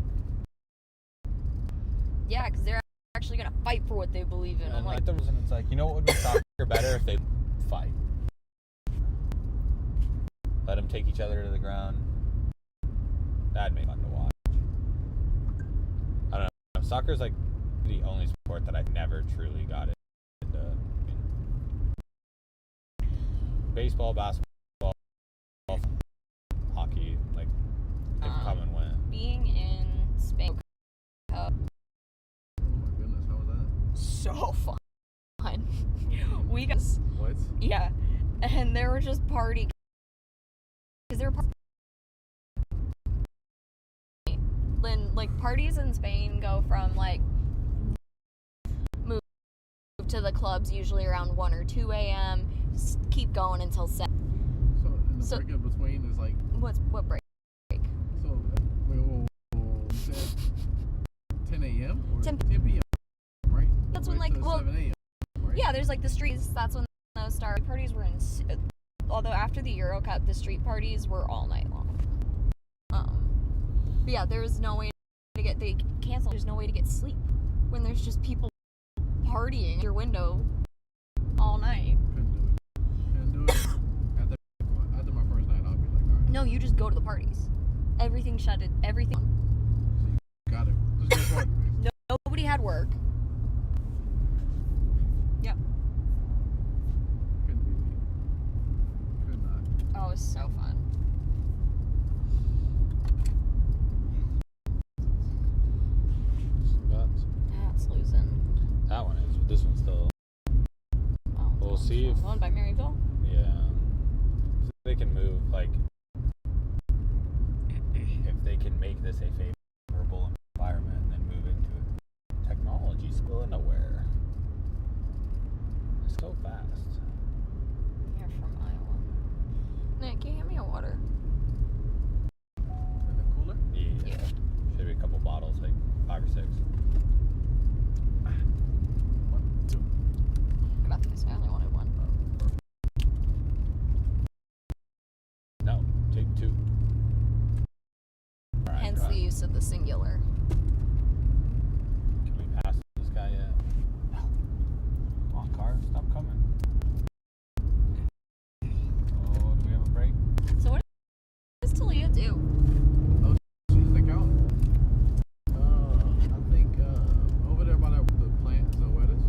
[SPEAKER 3] yeah, because they're actually gonna fight for what they believe in.
[SPEAKER 1] and
[SPEAKER 3] I'm like,
[SPEAKER 1] it's like, you know what would make soccer better if they fight? Let them take each other to the ground. That'd make fun to watch. I don't know. Soccer's like the only sport that I've never truly got into. Baseball, basketball, hockey, like they've come and went.
[SPEAKER 3] being in Spain,
[SPEAKER 2] Oh my goodness, how was that?
[SPEAKER 3] so fun. We got
[SPEAKER 2] What?
[SPEAKER 3] yeah, and there were just party because there were like parties in Spain go from like move to the clubs usually around 1 or 2 a.m. Keep going until 7.
[SPEAKER 2] So, and the break in between is like.
[SPEAKER 3] What break?
[SPEAKER 2] So, wait, you said 10 a.m. or
[SPEAKER 3] 10
[SPEAKER 2] p.m. Right?
[SPEAKER 3] That's when,
[SPEAKER 2] Wait,
[SPEAKER 3] like,
[SPEAKER 2] so
[SPEAKER 3] well,
[SPEAKER 2] 7 a.m. Right?
[SPEAKER 3] Yeah, there's like the streets. That's when those start. Parties were although after the Euro Cup, the street parties were all night long. But yeah, there was no way to get. They canceled. There's no way to get sleep when there's just people partying at your window all night.
[SPEAKER 2] Couldn't do it. After my first night, I'll be like, all right.
[SPEAKER 3] No, you just go to the parties. Everything shut it. Everything.
[SPEAKER 2] So you got it. Just go party, basically.
[SPEAKER 3] Nobody had work. Yep.
[SPEAKER 2] Couldn't be me. Could not.
[SPEAKER 3] Oh, it was so fun. That's losing.
[SPEAKER 1] That one is, but this one's still.
[SPEAKER 3] Oh,
[SPEAKER 1] We'll see if.
[SPEAKER 3] One by Maryville.
[SPEAKER 1] Yeah. So they can move, like, if they can make this a favorable environment and then move into a technology school in nowhere. It's so fast.
[SPEAKER 3] You're from Iowa. Nick, can you hand me a water?
[SPEAKER 2] In the cooler?
[SPEAKER 1] Yeah. Should be a couple bottles, like 5 or 6.
[SPEAKER 2] 1, 2.
[SPEAKER 3] I got this. I only wanted one.
[SPEAKER 1] No, take 2. All right,
[SPEAKER 3] Hence the use of the singular.
[SPEAKER 1] Can we pass this guy yet? No. Come on, car, stop coming. Oh, do we have a break?
[SPEAKER 3] So what does Talia do?
[SPEAKER 2] Oh, she's the accountant. I think over there by the plant, Zoetis.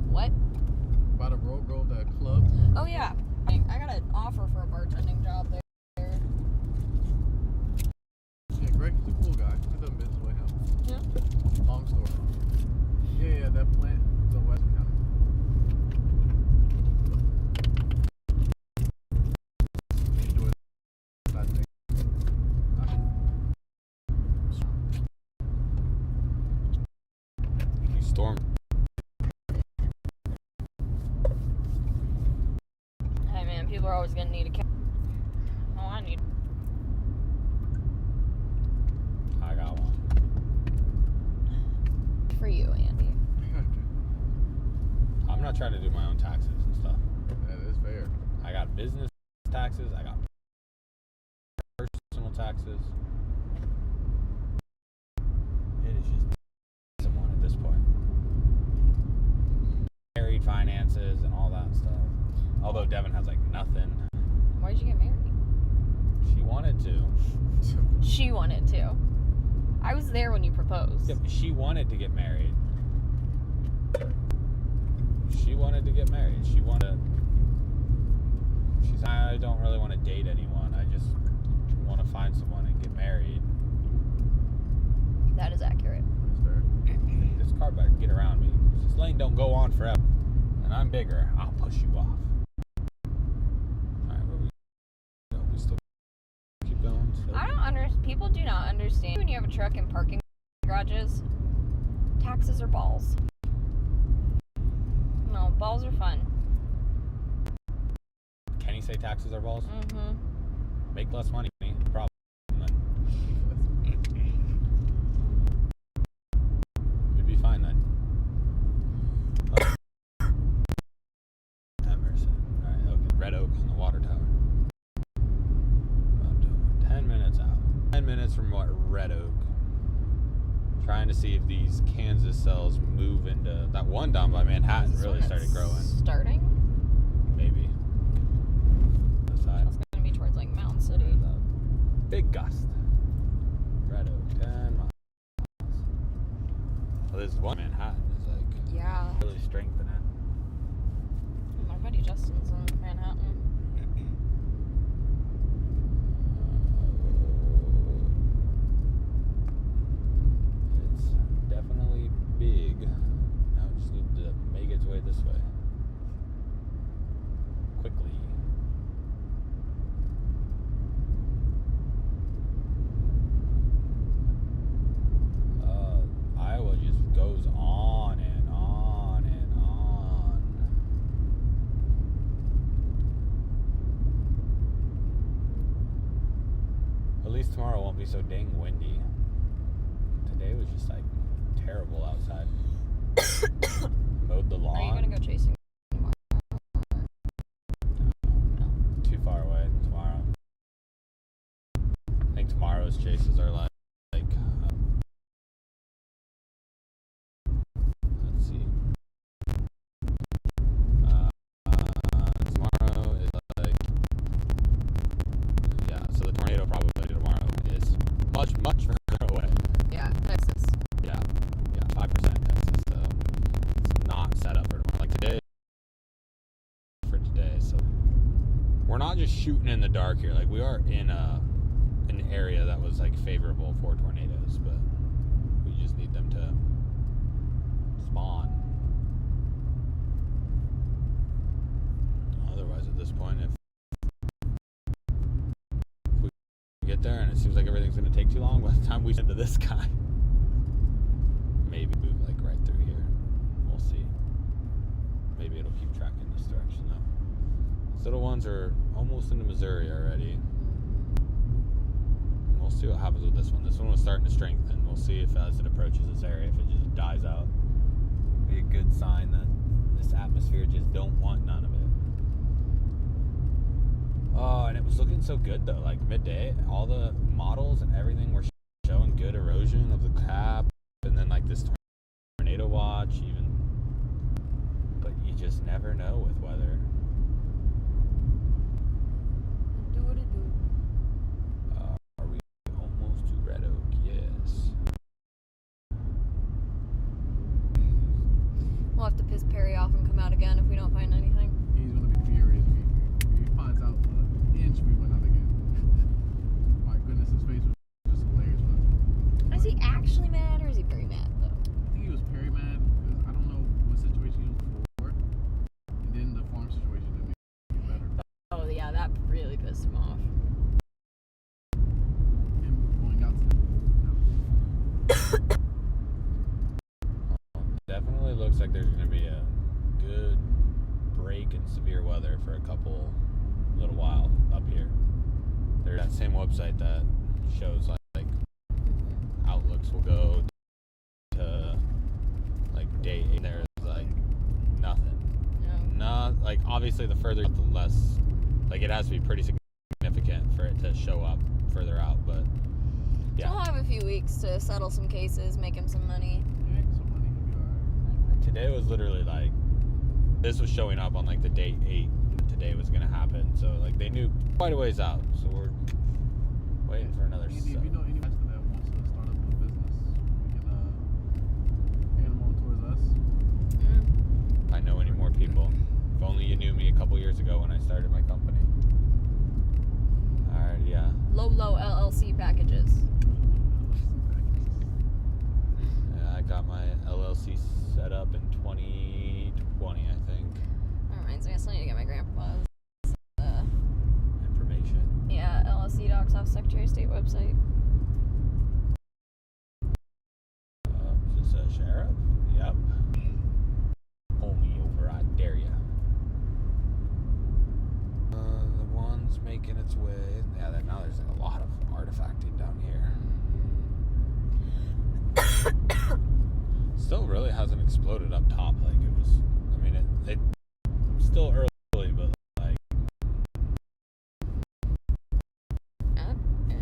[SPEAKER 3] What?
[SPEAKER 2] By the Road Grove, that club.
[SPEAKER 3] Oh yeah. I got an offer for a bartending job there.
[SPEAKER 2] Yeah, Greg is a cool guy. I've done business with him.
[SPEAKER 3] Yeah.
[SPEAKER 2] Long story. Yeah, that plant, Zoetis County. Enjoy that thing.
[SPEAKER 1] You storm.
[SPEAKER 3] Hey man, people are always gonna need a cat. Oh, I need.
[SPEAKER 1] I got one.
[SPEAKER 3] For you, Andy.
[SPEAKER 1] I'm not trying to do my own taxes and stuff.
[SPEAKER 2] That is fair.
[SPEAKER 1] I got business taxes. I got personal taxes. It is just someone at this point. Married finances and all that stuff. Although Devin has like nothing.
[SPEAKER 3] Why'd you get married?
[SPEAKER 1] She wanted to.
[SPEAKER 3] She wanted to. I was there when you proposed.
[SPEAKER 1] Yeah, but she wanted to get married. She wanted to get married. She's I don't really want to date anyone. I just want to find someone and get married.
[SPEAKER 3] That is accurate.
[SPEAKER 2] That's fair.
[SPEAKER 1] This car better get around me. This lane don't go on forever. And I'm bigger. I'll push you off. Alright, where we go? We still keep going? Still?
[SPEAKER 3] I don't understand. People do not understand when you have a truck in parking garages. Taxes are balls. No, balls are fun.
[SPEAKER 1] Can you say taxes are balls?
[SPEAKER 3] Mm-hmm.
[SPEAKER 1] Make less money. Problem. You'd be fine then. Oh. Emerson. minutes from Red Oak. Trying to see if these Kansas cells move into that one down by Manhattan really started growing.
[SPEAKER 3] Starting?
[SPEAKER 1] Maybe. This side.
[SPEAKER 3] It's gonna be towards like Mound City.
[SPEAKER 1] Big gust. Red Oak, 10 miles. Well, this one Manhattan is like really strengthening.
[SPEAKER 3] My buddy Justin's in Manhattan.
[SPEAKER 1] It's definitely big. Now it just needs to make its way this way. Quickly. Iowa just goes on and on and on. At least tomorrow won't be so dang windy. Today was just like terrible outside. Mowed the lawn.
[SPEAKER 3] Are you gonna go chasing tomorrow?
[SPEAKER 1] Too far away tomorrow. I think tomorrow's chases are like let's see. Tomorrow is like so the tornado probability tomorrow is much further away.
[SPEAKER 3] Yeah, Texas.
[SPEAKER 1] Yeah, 5% Texas. So it's not set up for tomorrow. Like today, so we're not just shooting in the dark here. Like we are in an area that was like favorable for tornadoes, but we just need them to spawn. Otherwise, at this point, if we get there and it seems like everything's going to take too long, by the time we send to this guy, maybe move like right through here. We'll see. Maybe it'll keep tracking this direction though. These little ones are almost into Missouri already. We'll see what happens with this one. This one was starting to strengthen. We'll see if as it approaches this area, if it just dies out. Be a good sign that this atmosphere just don't want none of it. Oh, and it was looking so good though. Like midday, all the models and everything were showing good erosion of the cap, and then like this tornado watch even. But you just never know with weather. Are we almost to Red Oak? Yes.
[SPEAKER 3] We'll have to piss Perry off and come out again if we don't find anything.
[SPEAKER 2] He's gonna be furious if he finds out the inch we went out again. My goodness, his face was just hilarious.
[SPEAKER 3] Is he actually mad or is he very mad though?
[SPEAKER 2] I think he was very mad because I don't know what situation he was before, and then the farm situation didn't make it better.
[SPEAKER 3] Oh yeah, that really pissed him off.
[SPEAKER 2] Him going out to
[SPEAKER 1] Definitely looks like there's going to be a good break in severe weather for a little while up here. There's that same website that shows like outlooks will go to like day 8. There's like nothing. Not like obviously the further the less, like it has to be pretty significant for it to show up further out, but yeah.
[SPEAKER 3] So we'll have a few weeks to settle some cases, make him some money.
[SPEAKER 2] make some money. He'll be alright.
[SPEAKER 1] Today was literally like, this was showing up on like the day 8 that today was going to happen. So like they knew quite a ways out. So we're waiting for another
[SPEAKER 2] If you know any investor that wants to start up a business, we can hand them on towards us.
[SPEAKER 1] If I know any more people. If only you knew me a couple years ago when I started my company. Alright, yeah.
[SPEAKER 3] Low LLC packages.
[SPEAKER 1] Yeah, I got my LLC set up in 2020, I think.
[SPEAKER 3] That reminds me, I still need to get my grandpa's
[SPEAKER 1] Information.
[SPEAKER 3] LLC docs off Secretary of State website.
[SPEAKER 1] Is this a sheriff? Yep. Pull me over, I dare ya. The one's making its way. Yeah, now there's like a lot of artifacting down here. Still really hasn't exploded up top like it was. I mean, it still early, but like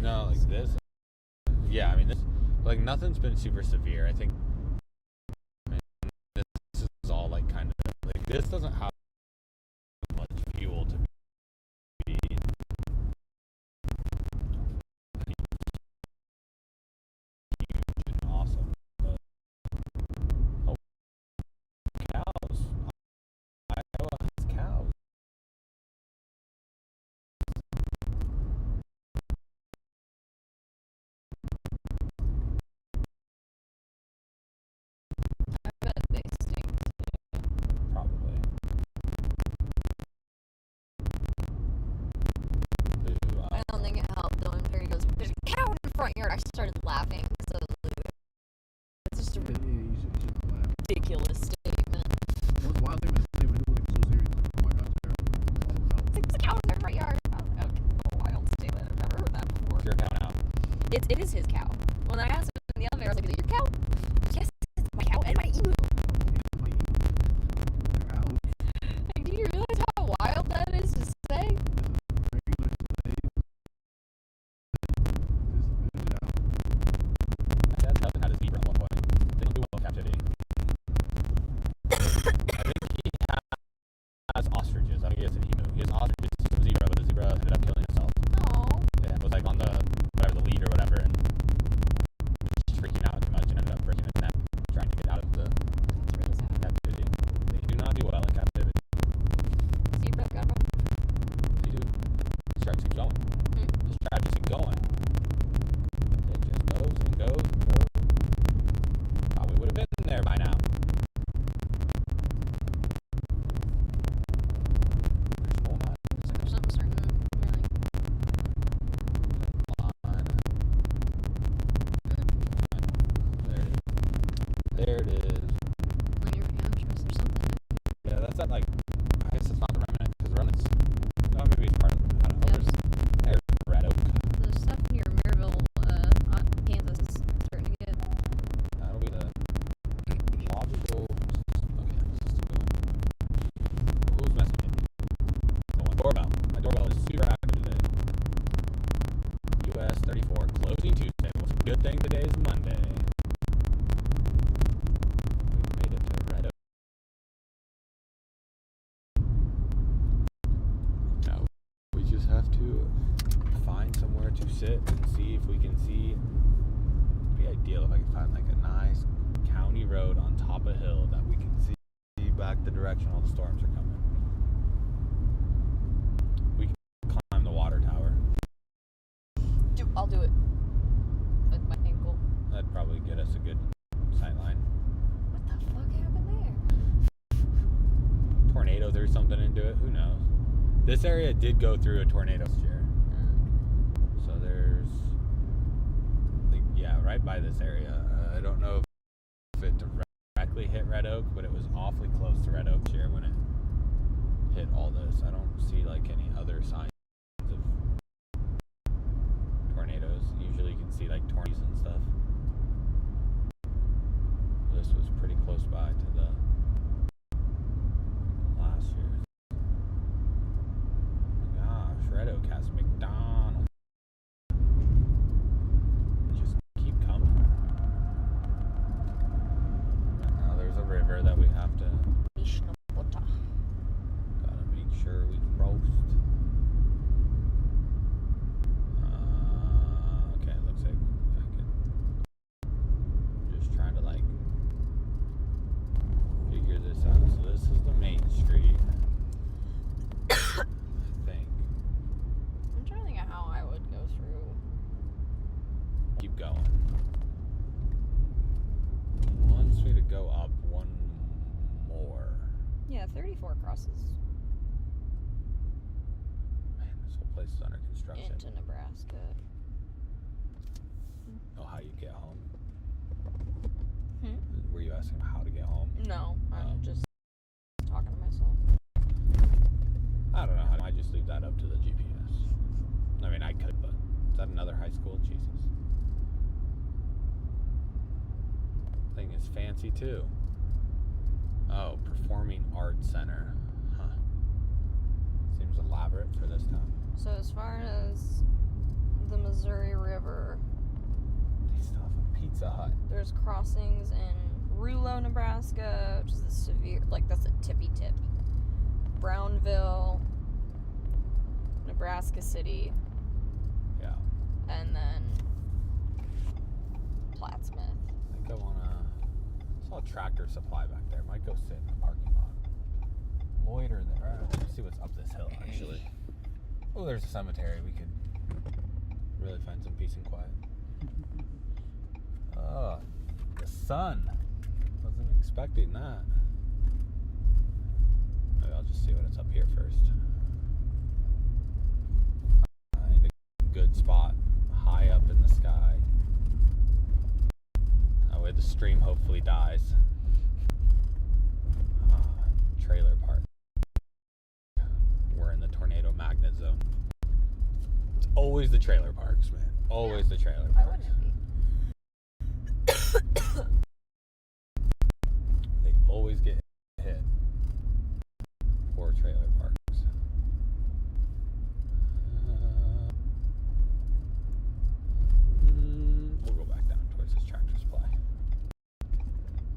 [SPEAKER 1] no, like this. Yeah, I mean, like nothing's been super severe. I think this is all like kind of like this doesn't have much fuel to be huge and awesome. But oh, cows! Iowa has cows.
[SPEAKER 3] I bet they stink too.
[SPEAKER 1] Probably.
[SPEAKER 3] I don't think it helped though. When Perry goes, "There's a cow in the front yard." I started laughing because it's just a
[SPEAKER 2] Yeah, you should laugh.
[SPEAKER 3] ridiculous statement.
[SPEAKER 2] Most wild thing they would do like so serious. Like, oh my god, terrible.
[SPEAKER 3] It's like, "There's a cow in the front yard." I was like, okay, a wild statement. I've never heard that before.
[SPEAKER 1] Your cow now.
[SPEAKER 3] It is his cow. When I asked him in the elevator, I was like, "Is it your cow?" Yes, it's my cow and my emu. Like, do you realize how wild that is to say?
[SPEAKER 1] My dad's cousin had a zebra at one point. They don't do well in captivity. I think he has ostriches. I think he has an emu. He has ostriches, some zebra, but the zebra ended up killing itself.
[SPEAKER 3] Oh.
[SPEAKER 1] Yeah, it was like on the lead or whatever, and just freaking out too much and ended up breaking his neck trying to get out of the
[SPEAKER 3] That's really sad.
[SPEAKER 1] captivity. They do not do well in captivity.
[SPEAKER 3] Zebra got him.
[SPEAKER 1] They do. This tribe keeps going. This tribe just keeps going. It just goes and goes and goes. Probably would have been there by now. There's no line.
[SPEAKER 3] There's something starting to really.
[SPEAKER 1] There it is.
[SPEAKER 3] On your mattress or something.
[SPEAKER 1] Yeah, that's that like. I guess it's not the remnant because the remnant's. No, maybe it's part of it. I don't know.
[SPEAKER 3] Yep.
[SPEAKER 1] There's red oak.
[SPEAKER 3] The stuff near Maryville, Kansas is starting to get.
[SPEAKER 1] That'll be the logical. Okay, this is still going. Who's messaging me? No one. Doorbell. My doorbell is super active today. US 34 closing Tuesday. What's a good thing today is Monday. We made it to red oak. Now we just have to find somewhere to sit and see if we can see. It'd be ideal if I could find like a nice county road on top of a hill that we can see back the direction all the storms are coming. We can climb the water tower.
[SPEAKER 3] I'll do it. With my ankle.
[SPEAKER 1] That'd probably get us a good sight line.
[SPEAKER 3] What the fuck happened there?
[SPEAKER 1] Tornado threw something into it. Who knows? This area did go through a tornado this year. So there's, like, yeah, right by this area. I don't know if it directly hit Red Oak, but it was awfully close to Red Oak this year when it hit all this. I don't see like any other signs of tornadoes. Usually you can see like tornadoes and stuff. This was pretty close by to the last year's. Gosh, Red Oak has McDonald's. Just keep coming. And now there's a river that we have to. Gotta make sure we roast. Okay, it looks like I can. Just trying to like figure this out. So this is the main street. I think.
[SPEAKER 3] I'm trying to think of how I would go through.
[SPEAKER 1] Keep going. Wants me to go up one more.
[SPEAKER 3] Yeah, 34 crosses
[SPEAKER 1] Man, this whole place is under construction.
[SPEAKER 3] into Nebraska.
[SPEAKER 1] Oh, how you get home?
[SPEAKER 3] Hmm?
[SPEAKER 1] Were you asking how to get home?
[SPEAKER 3] No, I'm
[SPEAKER 1] Oh.
[SPEAKER 3] just talking to myself.
[SPEAKER 1] I don't know. I might just leave that up to the GPS. I mean, I could, but is that another high school? Jesus. Thing is fancy too. Oh, Performing Arts Center. Huh. Seems elaborate for this town.
[SPEAKER 3] So as far as the Missouri River,
[SPEAKER 1] Pizza Hut.
[SPEAKER 3] There's crossings in Rulo, Nebraska, which is a severe, that's a tippy tip. Brownville, Nebraska City.
[SPEAKER 1] Yeah.
[SPEAKER 3] And then Plattsmouth.
[SPEAKER 1] I think I saw Tractor Supply back there. Might go sit in the parking lot. Loiter there. Let's see what's up this hill, actually. Oh, there's a cemetery. We could really find some peace and quiet. Oh, the sun. Wasn't expecting that. Maybe I'll just see what it's up here first. I think a good spot, high up in the sky. That way the stream hopefully dies. Trailer park. We're in the tornado magnet zone. It's always the trailer parks, man. Always the trailer
[SPEAKER 3] Why
[SPEAKER 1] parks.
[SPEAKER 3] wouldn't it be?
[SPEAKER 1] They always get hit. Poor trailer parks. We'll go back down towards this Tractor Supply.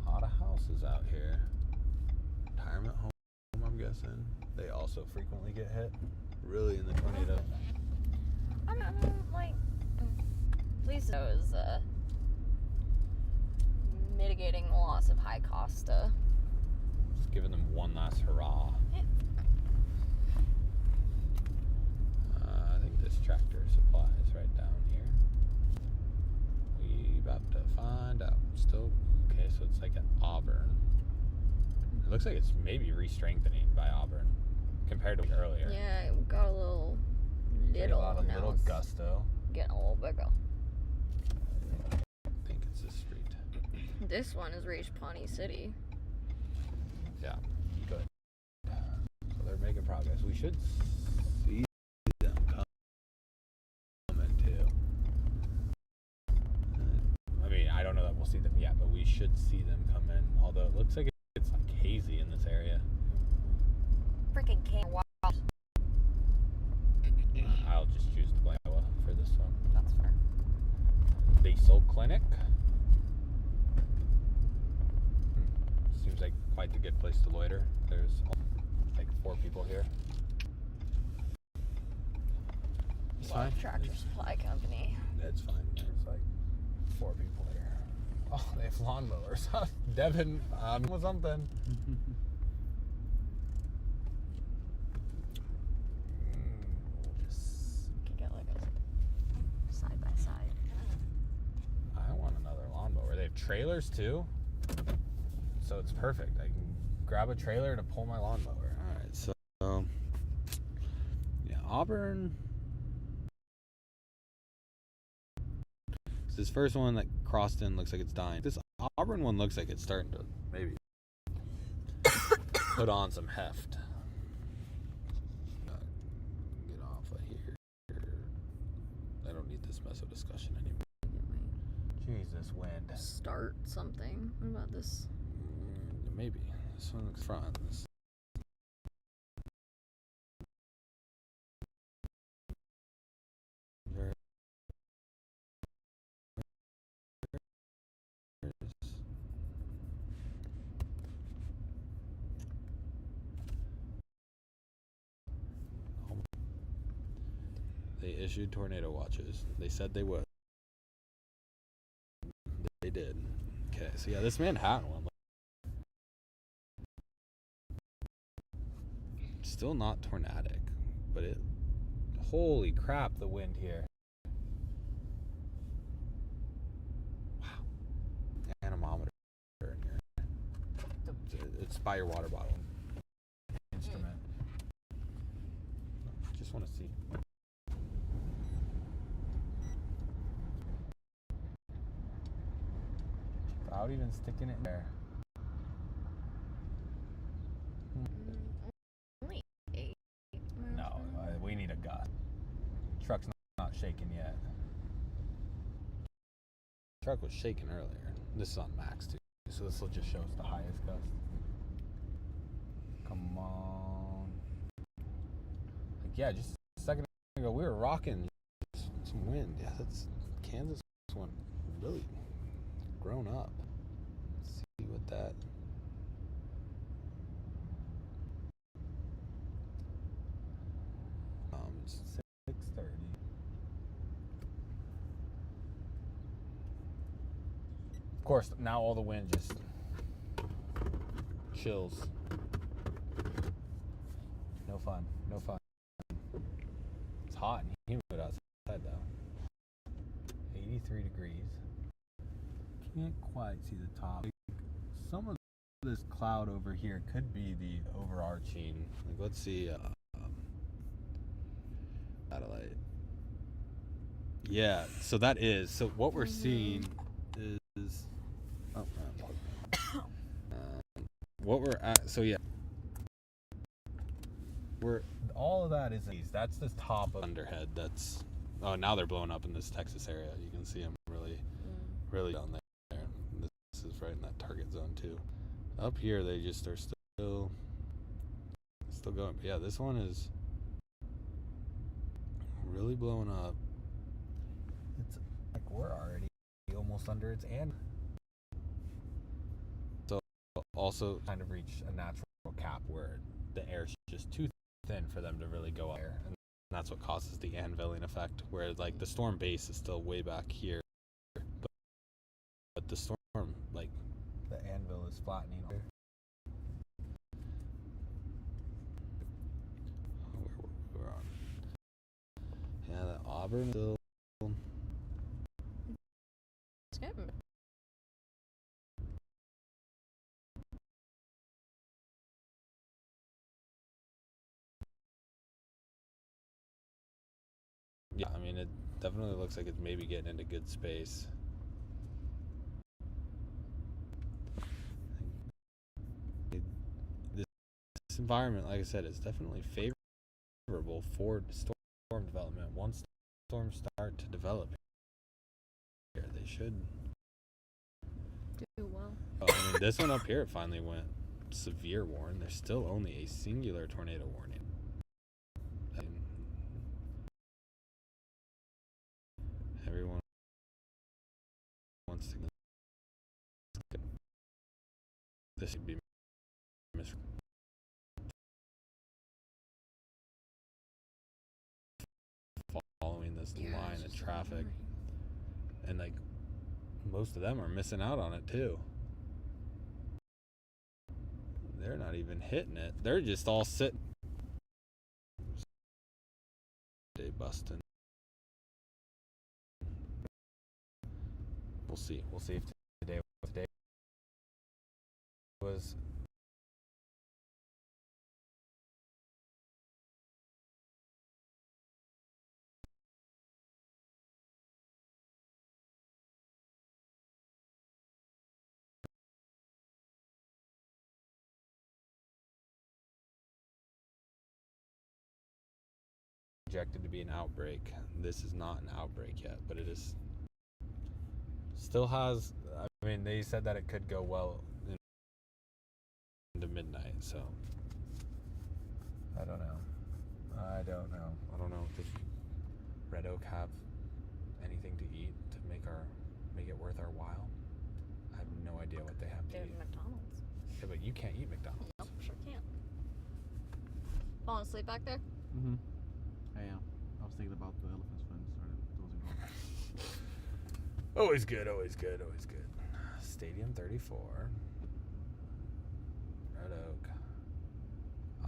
[SPEAKER 1] A lot of houses out here. Retirement home, I'm guessing. They also frequently get hit. Really in the tornado.
[SPEAKER 3] I don't like. At least it was mitigating the loss of high Costa.
[SPEAKER 1] Just giving them one last hurrah.
[SPEAKER 3] Yeah.
[SPEAKER 1] I think this Tractor Supply is right down here. We about to find out. Still, okay, so it's like at Auburn. It looks like it's maybe re-strengthening by Auburn compared to earlier.
[SPEAKER 3] Yeah, it got a little
[SPEAKER 1] Like a lot of
[SPEAKER 3] now
[SPEAKER 1] little
[SPEAKER 3] it's
[SPEAKER 1] gusto.
[SPEAKER 3] getting a little bigger.
[SPEAKER 1] I think it's this street.
[SPEAKER 3] This one has reached Pawnee City.
[SPEAKER 1] Yeah, good. So they're making progress. We should see them coming too. I mean, I don't know that we'll see them yet, but we should see them come in. Although it looks like it's like hazy in this area.
[SPEAKER 3] Freaking King Wild.
[SPEAKER 1] I'll just choose Iowa for this one.
[SPEAKER 3] That's fair.
[SPEAKER 1] Basal Clinic. Seems like quite a good place to loiter. There's like 4 people here. It's fine.
[SPEAKER 3] Tractor Supply Company.
[SPEAKER 1] It's fine. There's like 4 people here. Oh, they have lawnmowers. Devin was something.
[SPEAKER 3] Could get like a side by side.
[SPEAKER 1] I want another lawnmower. They have trailers too. So it's perfect. I can grab a trailer to pull my lawnmower. Alright, so yeah, Auburn. This first one that crossed in looks like it's dying. This Auburn one looks like it's starting to maybe put on some heft. Get off of here. I don't need this mess of discussion anymore. Jesus, wind.
[SPEAKER 3] Start something. What about this?
[SPEAKER 1] Maybe. This one looks front. This They issued tornado watches. They said they would. They did. Okay, so yeah, this Manhattan one. Still not tornadic, but it. Holy crap, the wind here. Wow. Anemometer in here. It's by your water bottle. Instrument. Just want to see. Without even sticking it in there.
[SPEAKER 3] Only 8.
[SPEAKER 1] No, we need a gust. Truck's not shaking yet. Truck was shaking earlier. This is on max too, so this will just show us the highest gust. Come on. Like, yeah, just a second ago we were rocking some wind. Yeah, that's Kansas one really blown up. Let's see what that. It's 6:30. Of course, now all the wind just chills. No fun. No fun. It's hot and humid outside though. 83 degrees. Can't quite see the top. Some of this cloud over here could be the overarching. Like, let's see. Satellite. Yeah. So that is. So what we're seeing is. Oh. What we're at. So yeah. We're all of that is these. That's the top of Underhead. That's. Oh, now they're blowing up in this Texas area. You can see them really down there. This is right in that target zone too. Up here, they just are still going. But yeah, this one is really blowing up. It's like we're already almost under its and. So also kind of reach a natural cap where the air's just too thin for them to really go up there. And that's what causes the anviling effect, where like the storm base is still way back here, but the storm, like the anvil, is flattening. We're on. Yeah, the Auburn still.
[SPEAKER 3] It's good.
[SPEAKER 1] Yeah, I mean, it definitely looks like it's maybe getting into good space. This environment, like I said, is definitely favorable for storm development. Once storms start to develop here, they should
[SPEAKER 3] Do well.
[SPEAKER 1] Oh, I mean, this one up here finally went severe warning. There's still only a singular tornado warning. Everyone wants to. This should be following this line of traffic, and like most of them are missing out on it too. They're not even hitting it. They're just all sitting. Day busting. We'll see. We'll see if today was. Projected to be an outbreak. This is not an outbreak yet, but it is. Still has. I mean, they said that it could go well into midnight, so I don't know. I don't know. Does Red Oak have anything to eat to make it worth our while? I have no idea what they have to
[SPEAKER 3] There's
[SPEAKER 1] eat.
[SPEAKER 3] McDonald's.
[SPEAKER 1] Yeah, but you can't eat McDonald's.
[SPEAKER 3] Nope, sure can't. Falling asleep back there?
[SPEAKER 2] Mm-hmm. I am. I was thinking about the elephant's foot and started dozing off.
[SPEAKER 1] Always good. Stadium 34. Red Oak,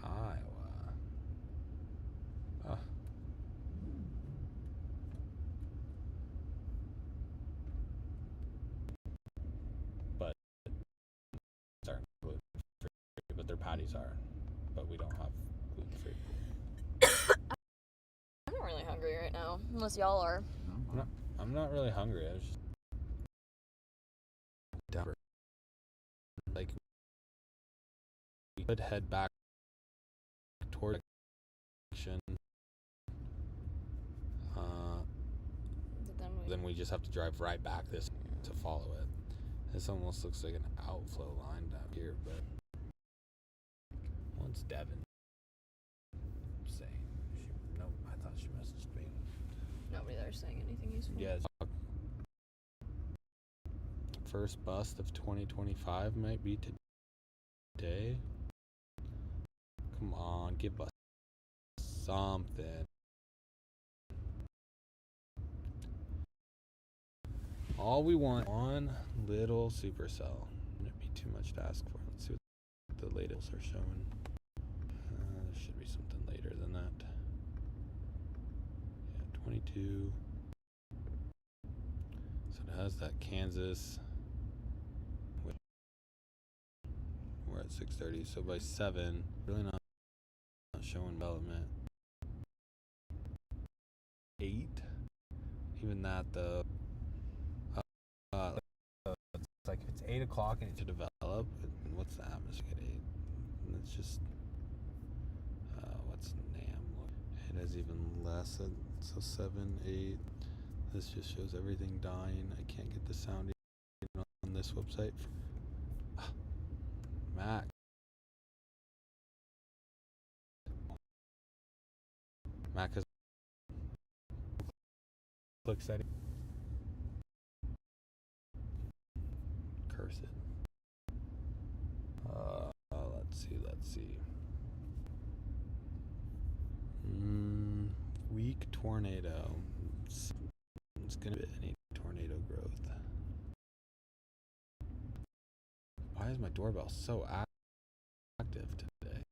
[SPEAKER 1] Iowa. But aren't gluten free, but their patties are. But we don't have gluten free.
[SPEAKER 3] I'm not really hungry right now, unless y'all are.
[SPEAKER 2] No,
[SPEAKER 1] I'm not really hungry. I was just down. Like, we could head back toward action. Then we just have to drive right back this to follow it. This almost looks like an outflow line down here, but once Devin saying, no, I thought she messaged me.
[SPEAKER 3] Nobody there saying anything useful.
[SPEAKER 1] Yeah, first bust of 2025 might be today. Come on, give us something. All we want, one little supercell. Wouldn't be too much to ask for. Let's see what the latest are showing. There should be something later than that. Yeah, 22. So it has that Kansas. We're at 6:30, so by 7, really not showing development. 8, even that though. It's like it's 8 o'clock and it to develop. And what's the atmosphere at 8? And it's just what's NAM? It has even less. So 7, 8. This just shows everything dying. I can't get the sound on this website. Mac. Mac has click setting. Curse it. Let's see. Weak tornado. It's gonna be any tornado growth. Why is my doorbell so active today?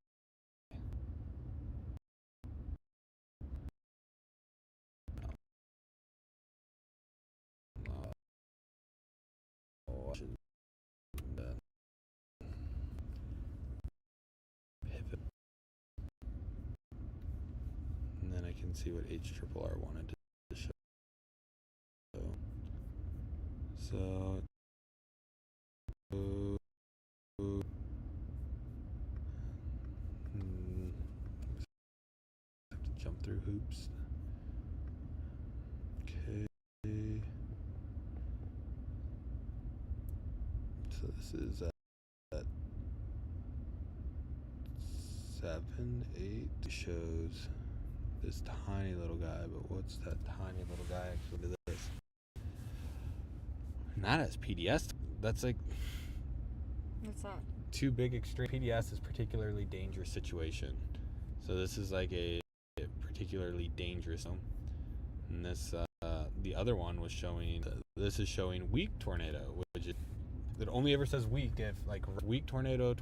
[SPEAKER 1] Pivot. And then I can see what HRRR wanted to show. So have to jump through hoops. Okay. So this is at 7, 8 shows this tiny little guy, but what's that tiny little guy actually to this? Not as PDS. That's like
[SPEAKER 3] What's that?
[SPEAKER 1] too big extreme. PDS is particularly dangerous situation. So this is like a particularly dangerous one. And this the other one was showing this is showing weak tornado, which it only ever says weak if like weak tornado,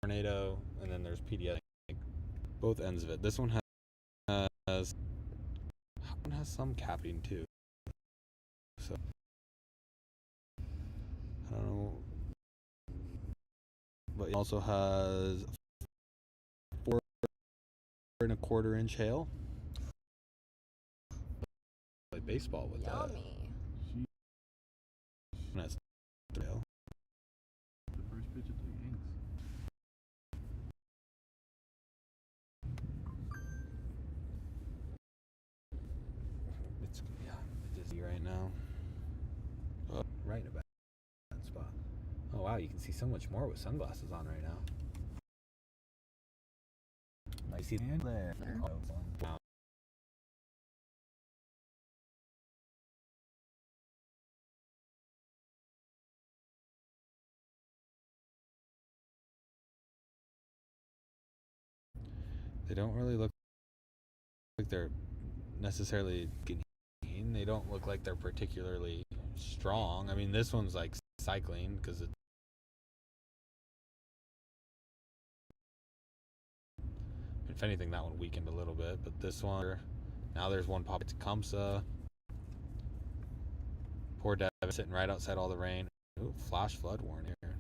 [SPEAKER 1] and then there's PDS, like both ends of it. This one has some capping too. So I don't know, but it also has 4 1/4 inch hail. Play baseball with
[SPEAKER 3] Yummy.
[SPEAKER 1] that. That's hail.
[SPEAKER 2] The first pitch of the Yanks.
[SPEAKER 1] It's dizzy right now. Oh, right in a bad spot. Oh wow, you can see so much more with sunglasses on right now. I see the there. Wow. They don't really look like they're necessarily getting. They don't look like they're particularly strong. I mean, this one's like cycling because it. If anything, that one weakened a little bit, but this one, now there's one pop. It's Tecumseh. Poor Devin sitting right outside all the rain. Ooh, flash flood warning here.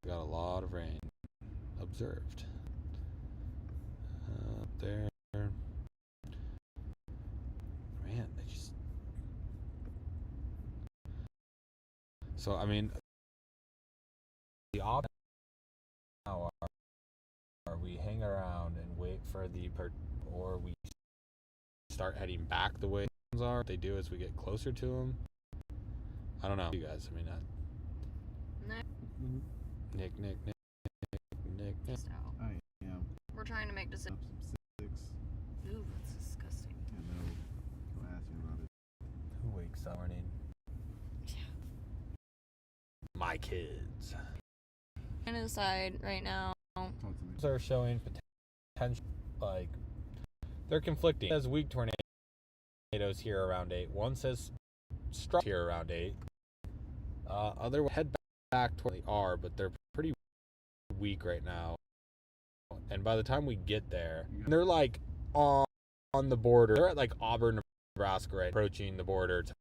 [SPEAKER 1] Got a lot of rain observed. Up there. Man, they just. So, I mean, the option now are we hang around and wait for or we start heading back the way things are. What they do as we get closer to them. I don't know. You guys, I mean, Nick.
[SPEAKER 3] Just out.
[SPEAKER 2] I am.
[SPEAKER 3] We're trying to make decisions.
[SPEAKER 2] Up some 6.
[SPEAKER 3] Ooh, that's disgusting.
[SPEAKER 2] I know. Don't ask me about it.
[SPEAKER 1] Who wakes up morning? Spy Kids.
[SPEAKER 3] I'm gonna decide right now.
[SPEAKER 1] Are showing potential, like, they're conflicting. It says weak tornadoes here around 8. One says strong here around 8. Other head back toward the R, but they're pretty weak right now. And by the time we get there, they're like on the border. They're at like Auburn, Nebraska, right, approaching the border to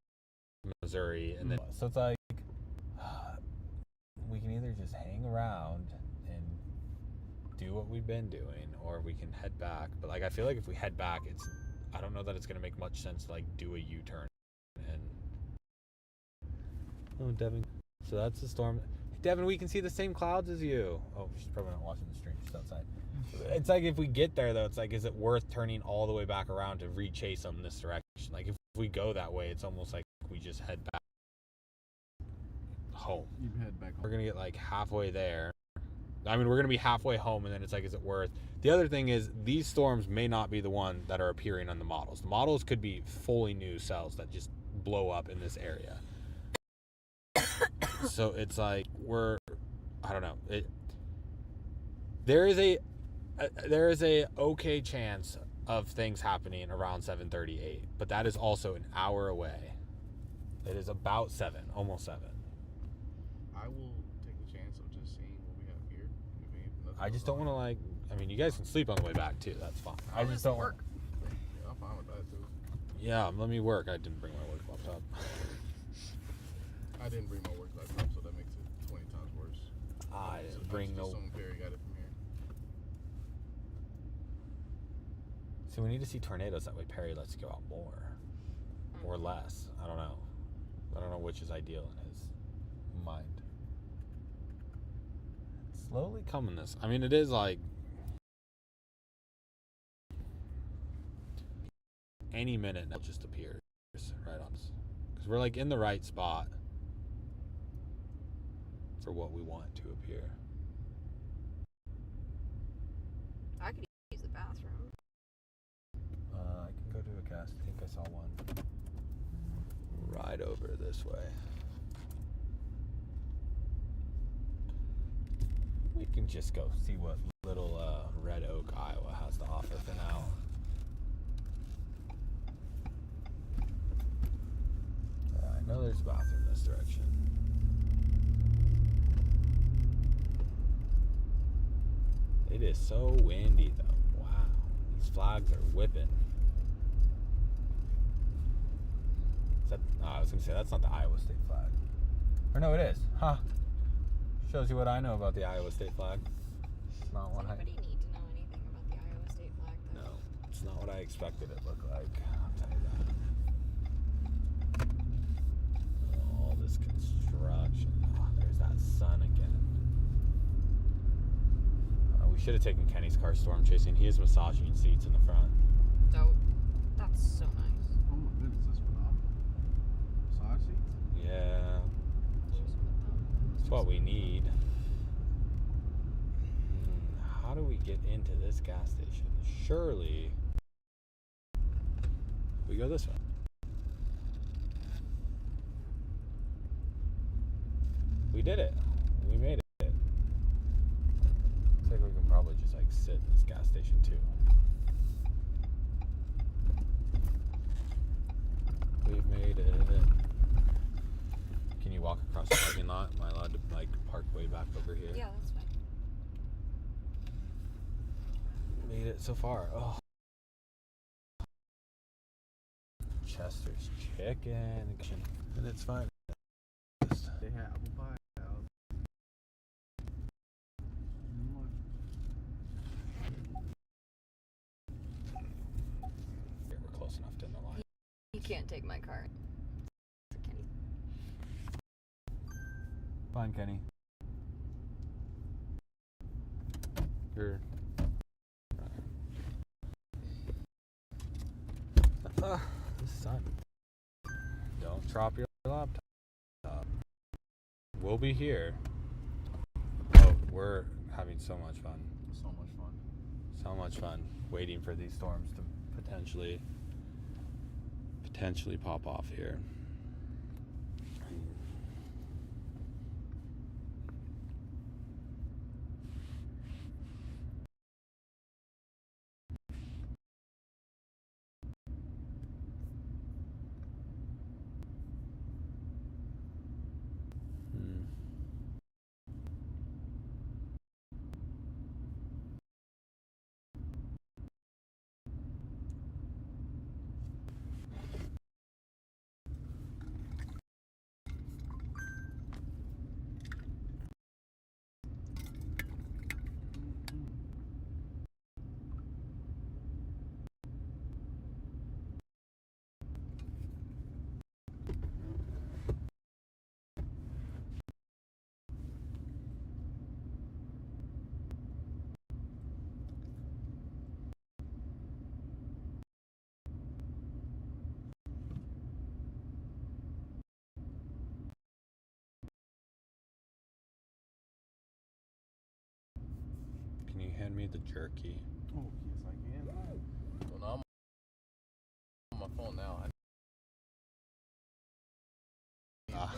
[SPEAKER 1] Missouri, and then so it's like we can either just hang around and do what we've been doing, or we can head back. But like I feel like if we head back, I don't know that it's gonna make much sense to like do a U-turn. And oh, Devin, so that's the storm. Devin, we can see the same clouds as you. Oh, she's probably not watching the stream. She's outside. It's like if we get there, though, it's like, is it worth turning all the way back around to re-chase them this direction? Like, if we go that way, it's almost like we just head back home.
[SPEAKER 2] You head back home.
[SPEAKER 1] We're going to get, like, halfway there. I mean, we're going to be halfway home, and then it's like, is it worth? The other thing is, these storms may not be the one that are appearing on the models. The models could be fully new cells that just blow up in this area. So it's like I don't know. There is a okay chance of things happening around 7:38, but that is also an hour away. It is about 7, almost 7.
[SPEAKER 2] I will take the chance of just seeing what we have here.
[SPEAKER 1] I just don't want to like. I mean, you guys can sleep on the way back too. That's fine. I just don't
[SPEAKER 3] work.
[SPEAKER 2] Yeah, I'm fine with that too.
[SPEAKER 1] Yeah, let me work. I didn't bring my work laptop.
[SPEAKER 2] I didn't bring my work laptop, so that makes it 20 times worse.
[SPEAKER 1] I didn't bring no.
[SPEAKER 2] Someone Perry got it from here.
[SPEAKER 1] So we need to see tornadoes. That way Perry lets you go out more or less. I don't know. I don't know which is ideal in his mind. It's slowly coming this. I mean, it is like any minute now it just appears right on us. Because we're like in the right spot for what we want to appear.
[SPEAKER 3] I could use the bathroom.
[SPEAKER 1] I can go to a gas. I think I saw one right over this way. We can just go see what little Red Oak, Iowa has to offer for now. I know there's a bathroom this direction. It is so windy though. Wow. These flags are whipping. Is that, I was going to say, that's not the Iowa State flag. Or no, it is. Huh. Shows you what I know about the Iowa State flag. It's not what
[SPEAKER 3] Does anybody need to know anything about the Iowa State flag, though?
[SPEAKER 1] No, it's not what I expected it to look like. I'll tell you that. All this construction. Oh, there's that sun again. We should have taken Kenny's car storm chasing. He is massaging seats in the front.
[SPEAKER 3] Dope. That's so nice.
[SPEAKER 2] Oh my goodness, that's phenomenal. Massage seats?
[SPEAKER 1] Yeah. That's what we need. How do we get into this gas station? Surely we go this way. We did it. We made it. Looks like we can probably just like sit in this gas station too. We've made it. Can you walk across the parking lot? Am I allowed to like park way back over here?
[SPEAKER 3] Yeah, that's fine.
[SPEAKER 1] Made it so far. Oh. Chester's chicken. And it's fine.
[SPEAKER 2] They had apple pie out.
[SPEAKER 1] We're close enough to the line.
[SPEAKER 3] You can't take my car. Kenny.
[SPEAKER 1] Fine, Kenny. You're. The sun. Don't drop your laptop. We'll be here. Oh, we're having so much fun.
[SPEAKER 2] So much fun.
[SPEAKER 1] So much fun waiting for these storms to potentially pop off here. jerky.
[SPEAKER 2] Oh, yes, I can.
[SPEAKER 4] Well, no, I'm on my phone now. I need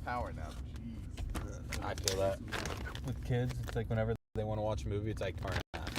[SPEAKER 4] power nap. Jeez.
[SPEAKER 1] I feel that. With kids, it's like whenever they want to watch a movie, it's like power nap.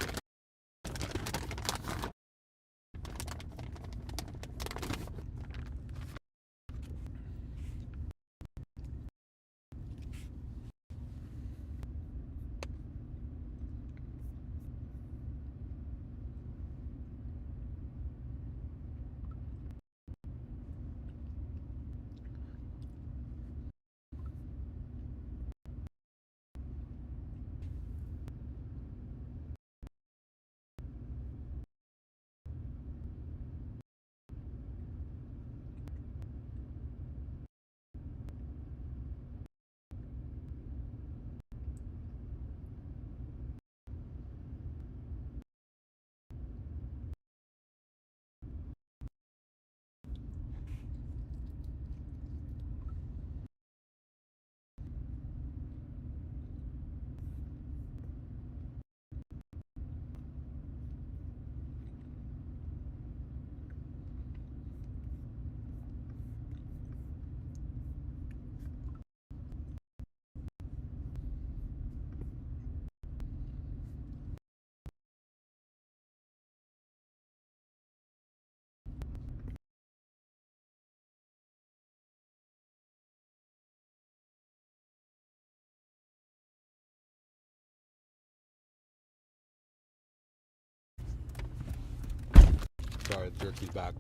[SPEAKER 1] Sorry, the jerky's back.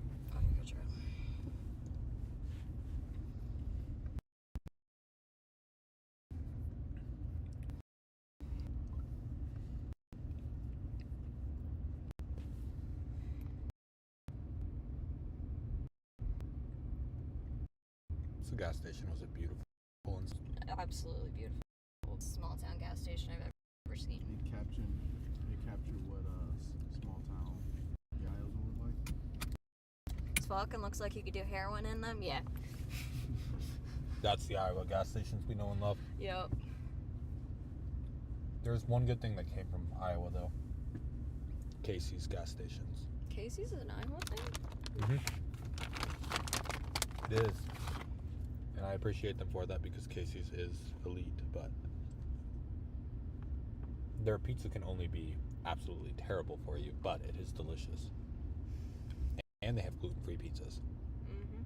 [SPEAKER 1] The gas station was a beautiful and
[SPEAKER 3] Absolutely beautiful. Small town gas station I've ever seen.
[SPEAKER 2] It captured what small town guys would look like.
[SPEAKER 3] It's fucking looks like you could do heroin in them. Yeah.
[SPEAKER 1] that's the Iowa gas stations we know and love.
[SPEAKER 3] Yep.
[SPEAKER 1] There's one good thing that came from Iowa though. Casey's gas stations.
[SPEAKER 3] Casey's is an Iowa thing?
[SPEAKER 1] Mm-hmm. It is. And I appreciate them for that because Casey's is elite, but their pizza can only be absolutely terrible for you, but it is delicious. And they have gluten-free pizzas.
[SPEAKER 3] Mm-hmm.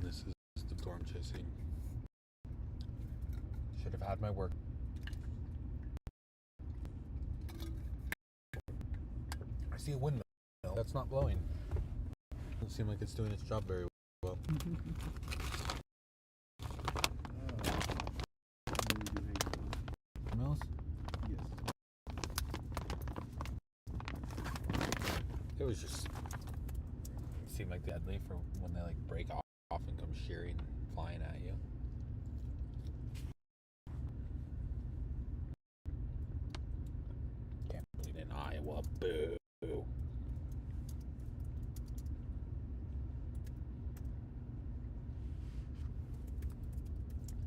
[SPEAKER 1] This is the storm chasing. Should have had my work. I see a windmill. That's not blowing. Doesn't seem like it's doing its job very well. Windmills?
[SPEAKER 2] Yes.
[SPEAKER 1] It was just seemed like deadly for when they like break off and come shearing, flying at you. Can't believe in Iowa. Boo.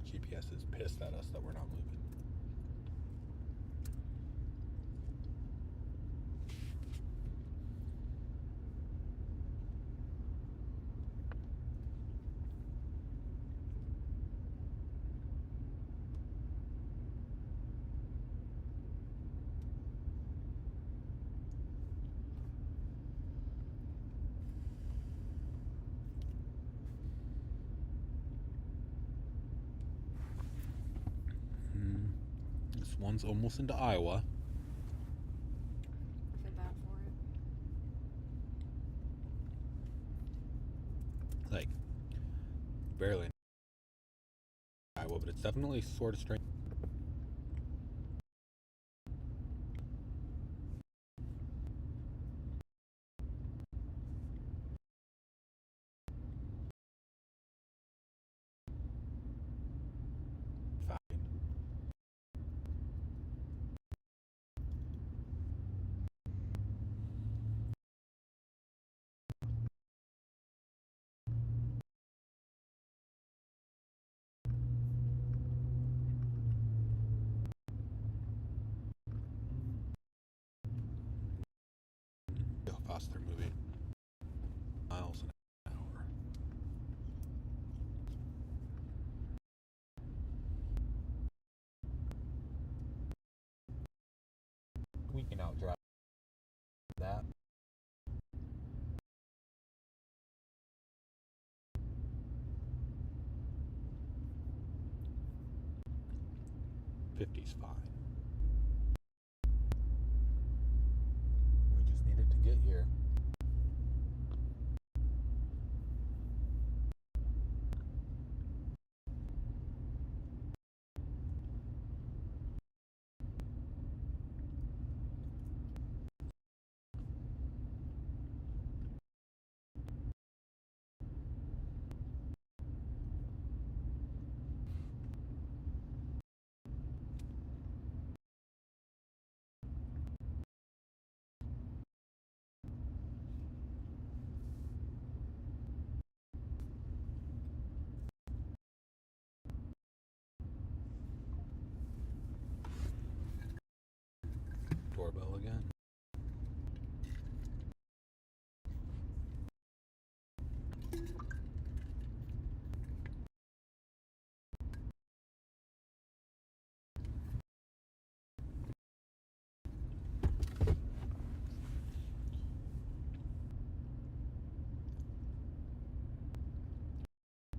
[SPEAKER 1] GPS is pissed at us that we're not moving. This one's almost into Iowa.
[SPEAKER 3] I feel bad for it.
[SPEAKER 1] Like, barely Iowa, but it's definitely sort of strange. 50's fine. We just need it to get here. Doorbell again.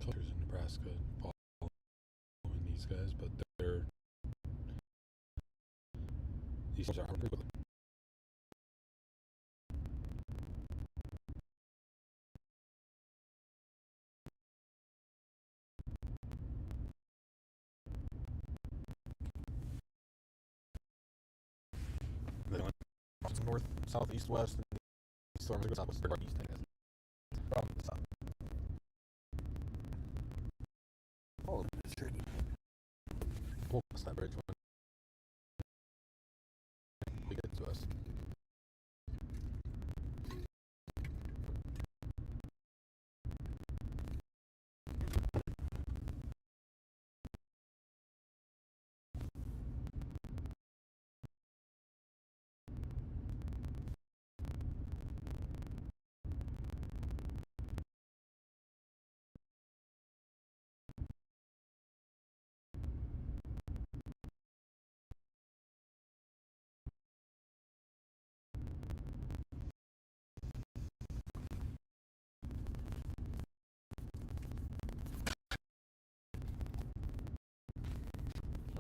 [SPEAKER 1] Cultures in Nebraska following these guys, but these are pretty quick. They went north, south, east, west, and these storms go southwest, or east, I guess. From the south. Oh, sure. We'll cross that bridge when they get to us.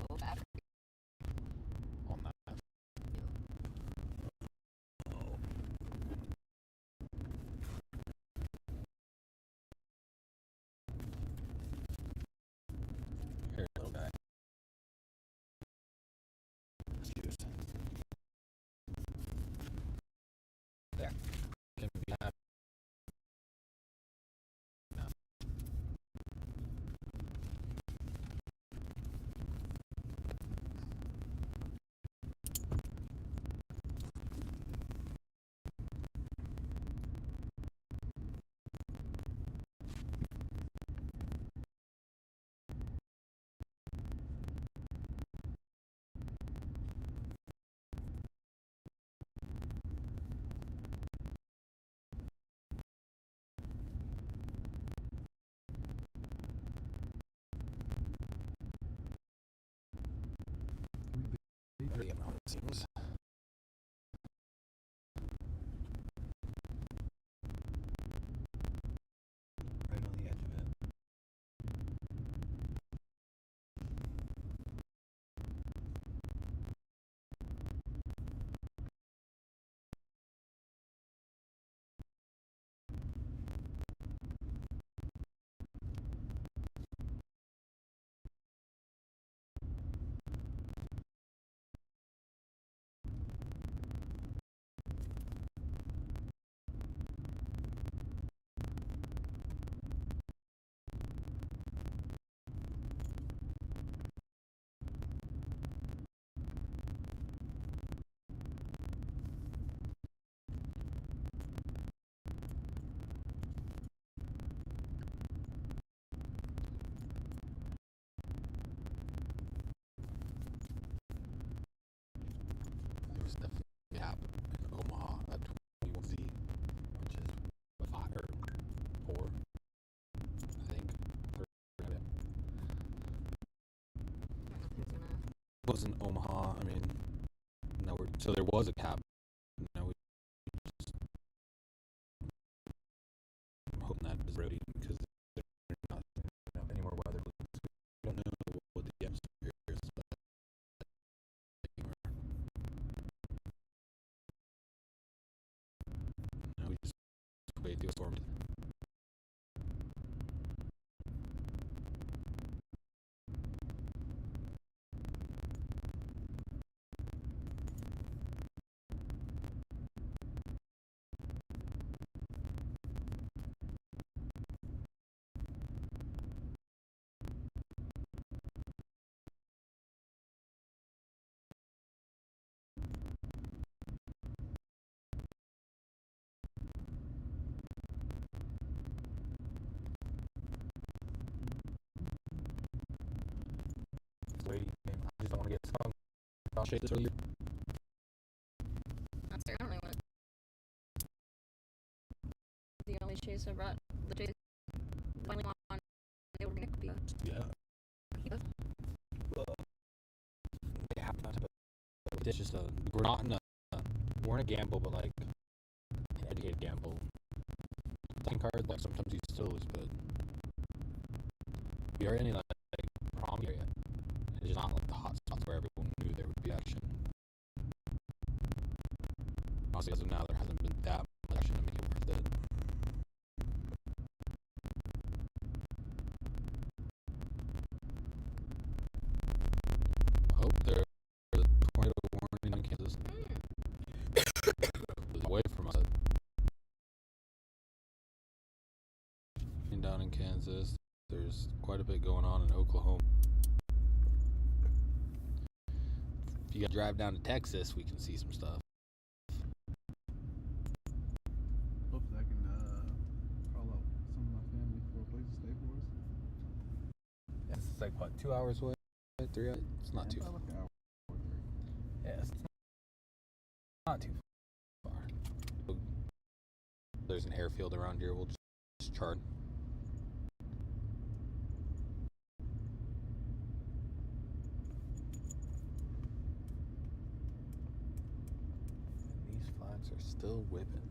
[SPEAKER 3] Oh, battery.
[SPEAKER 1] On that. Here, little guy. Excuse. There. Can be happy. Pretty amount, it seems. Right on the edge of it. There was definitely a cap in Omaha at 21 feet, which is 5 or 4, I think. It was in Omaha. I mean, now so there was a cap. Now we just hoping that is ready because they're not any more weather. We don't know what the atmosphere is, but
[SPEAKER 5] storm. I just don't want to get stung. I'll shake this earlier.
[SPEAKER 3] That's the only one. The only chase I brought. The chase finally won. They were going to be.
[SPEAKER 5] Yeah. Well, they have not. It's just we're not in a we're in a gamble, but like an educated gamble. Playing cards, like sometimes you still lose, but we are in a like prom area. It's just not like the hot spots where everyone knew there would be action. Honestly, as of now, there hasn't been that much action to make it worth it. Oh, there's a tornado warning in Kansas. Away from us. Down in Kansas, there's quite a bit going on in Oklahoma. If you gotta drive down to Texas, we can see some stuff.
[SPEAKER 2] Hopefully I can call out some of my family for a place to stay for us.
[SPEAKER 5] Yeah, it's like what, 2 hours away? 3 hours? It's not too far.
[SPEAKER 2] Like an hour or 3.
[SPEAKER 5] Yeah, it's not too far. There's an airfield around here. We'll just chart. And these flags are still whipping.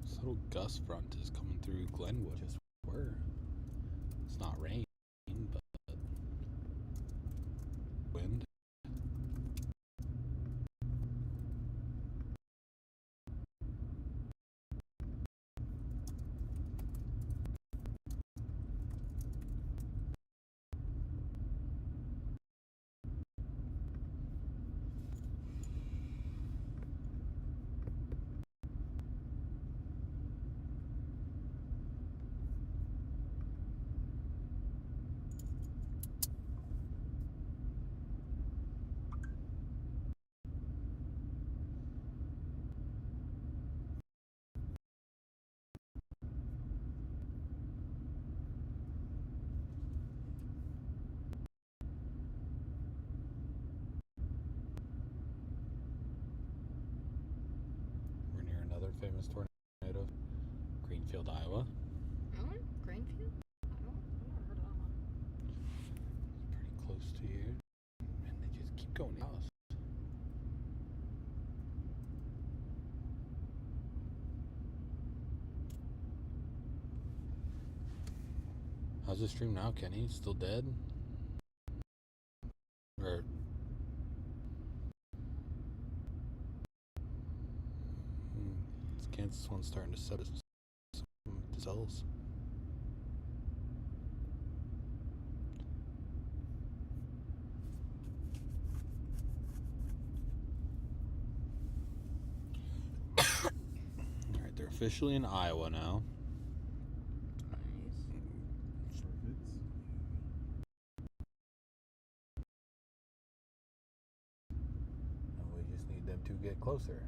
[SPEAKER 5] This little gust front is coming through Glenwood. Just where it's not rain, but wind. We're near another famous tornado, Greenfield, Iowa.
[SPEAKER 3] Really? Greenfield? I've never heard of that one.
[SPEAKER 5] It's pretty close to here. And they just keep going south. How's the stream now, Kenny? Still dead? Or it's Kansas one starting to set some cells. Alright, they're officially in Iowa now. To get closer.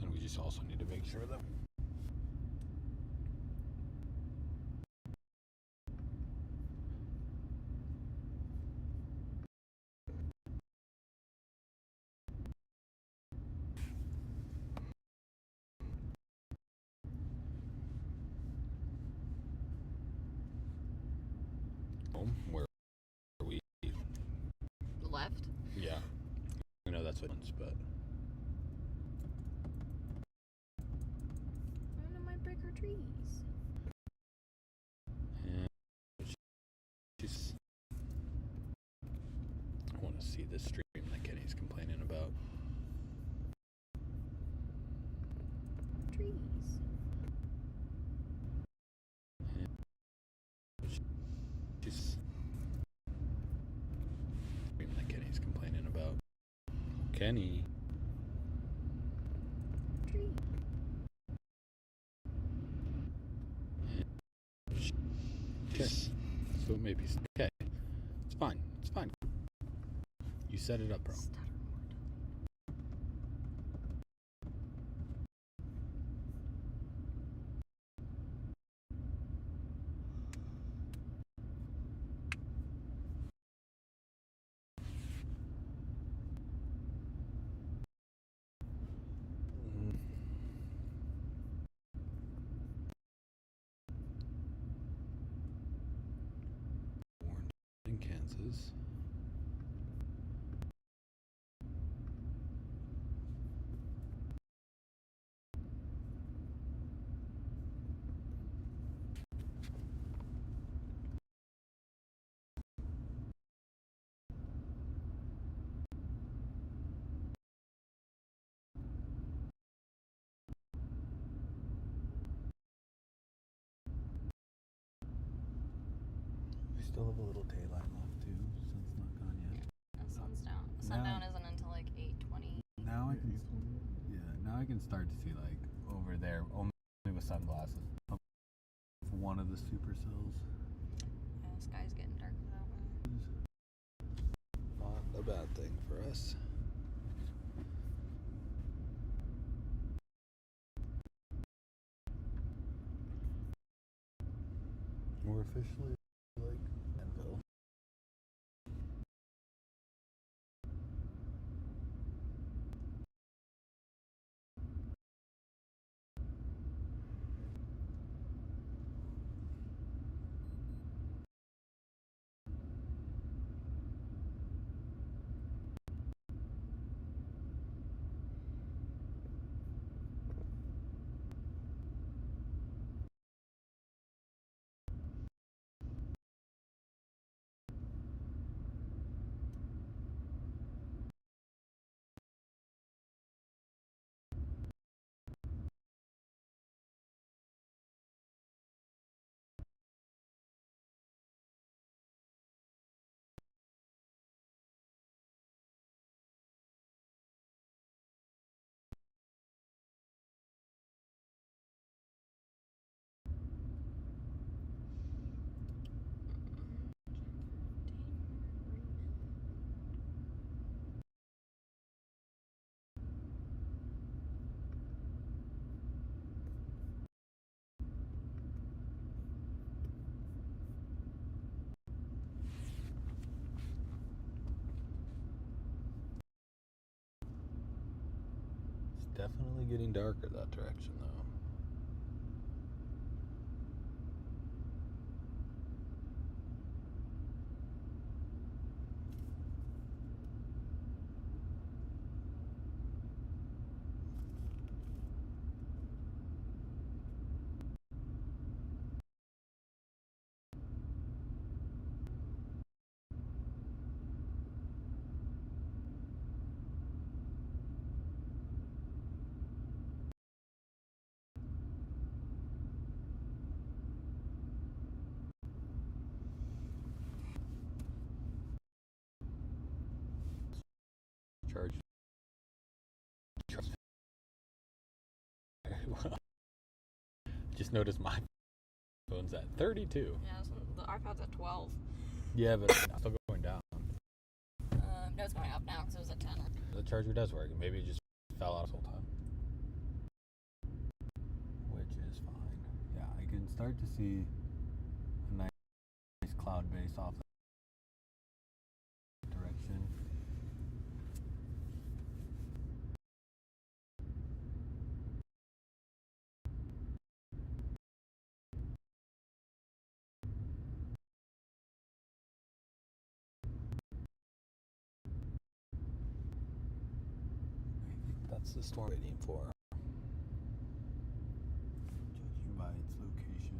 [SPEAKER 5] And we just also need to make sure that where we
[SPEAKER 3] Left.
[SPEAKER 5] yeah. We know that's what it's, but
[SPEAKER 3] I might break her trees.
[SPEAKER 5] and she's I want to see this stream that Kenny's complaining about.
[SPEAKER 3] Trees.
[SPEAKER 5] She's stream that Kenny's complaining about. Kenny.
[SPEAKER 3] Tree.
[SPEAKER 5] Okay. So it may be okay. It's fine. It's fine. You set it up, bro. Born in Kansas. We still have a little daylight left too. Sun's not gone yet.
[SPEAKER 3] The sun's down. Sundown isn't until like 8:20.
[SPEAKER 5] Now I can, now I can start to see like over there, only with sunglasses, one of the supercells.
[SPEAKER 3] Yeah, the sky's getting dark for that one.
[SPEAKER 5] Not a bad thing for us. We're officially like Denville. Definitely getting darker that direction, though. Charge. Just noticed my phone's at 32.
[SPEAKER 3] Yeah, the iPad's at 12.
[SPEAKER 5] Yeah, but it's still going down.
[SPEAKER 3] No, it's going up now because it was at 10.
[SPEAKER 5] The charger does work. Maybe it just fell out the whole time. Which is fine. Yeah, I can start to see a nice cloud base off that direction. That's the storm waiting for. Judging by its location.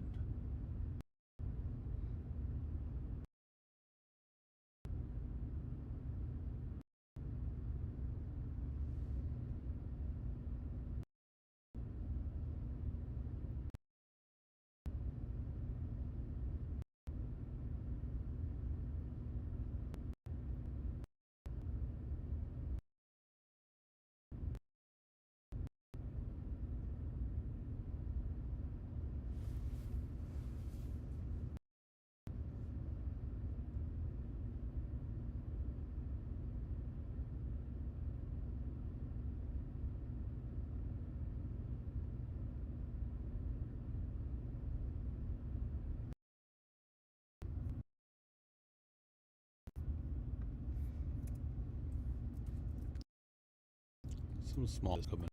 [SPEAKER 5] Some small coming.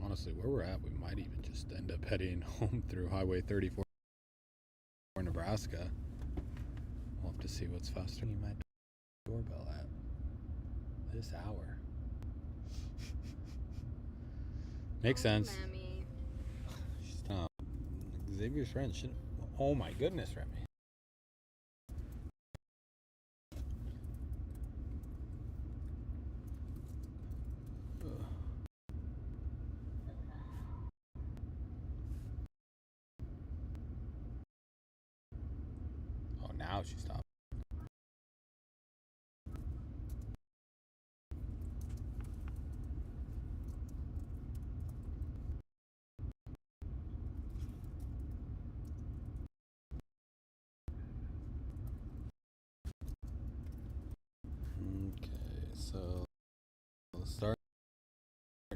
[SPEAKER 5] Honestly, where we're at, we might even just end up heading home through Highway 34 Nebraska. We'll have to see what's faster. My doorbell at this hour. Makes sense.
[SPEAKER 3] Mammy.
[SPEAKER 5] Stop. Xavier's friend shouldn't. Oh my goodness, Remy. Oh, now she stopped. starting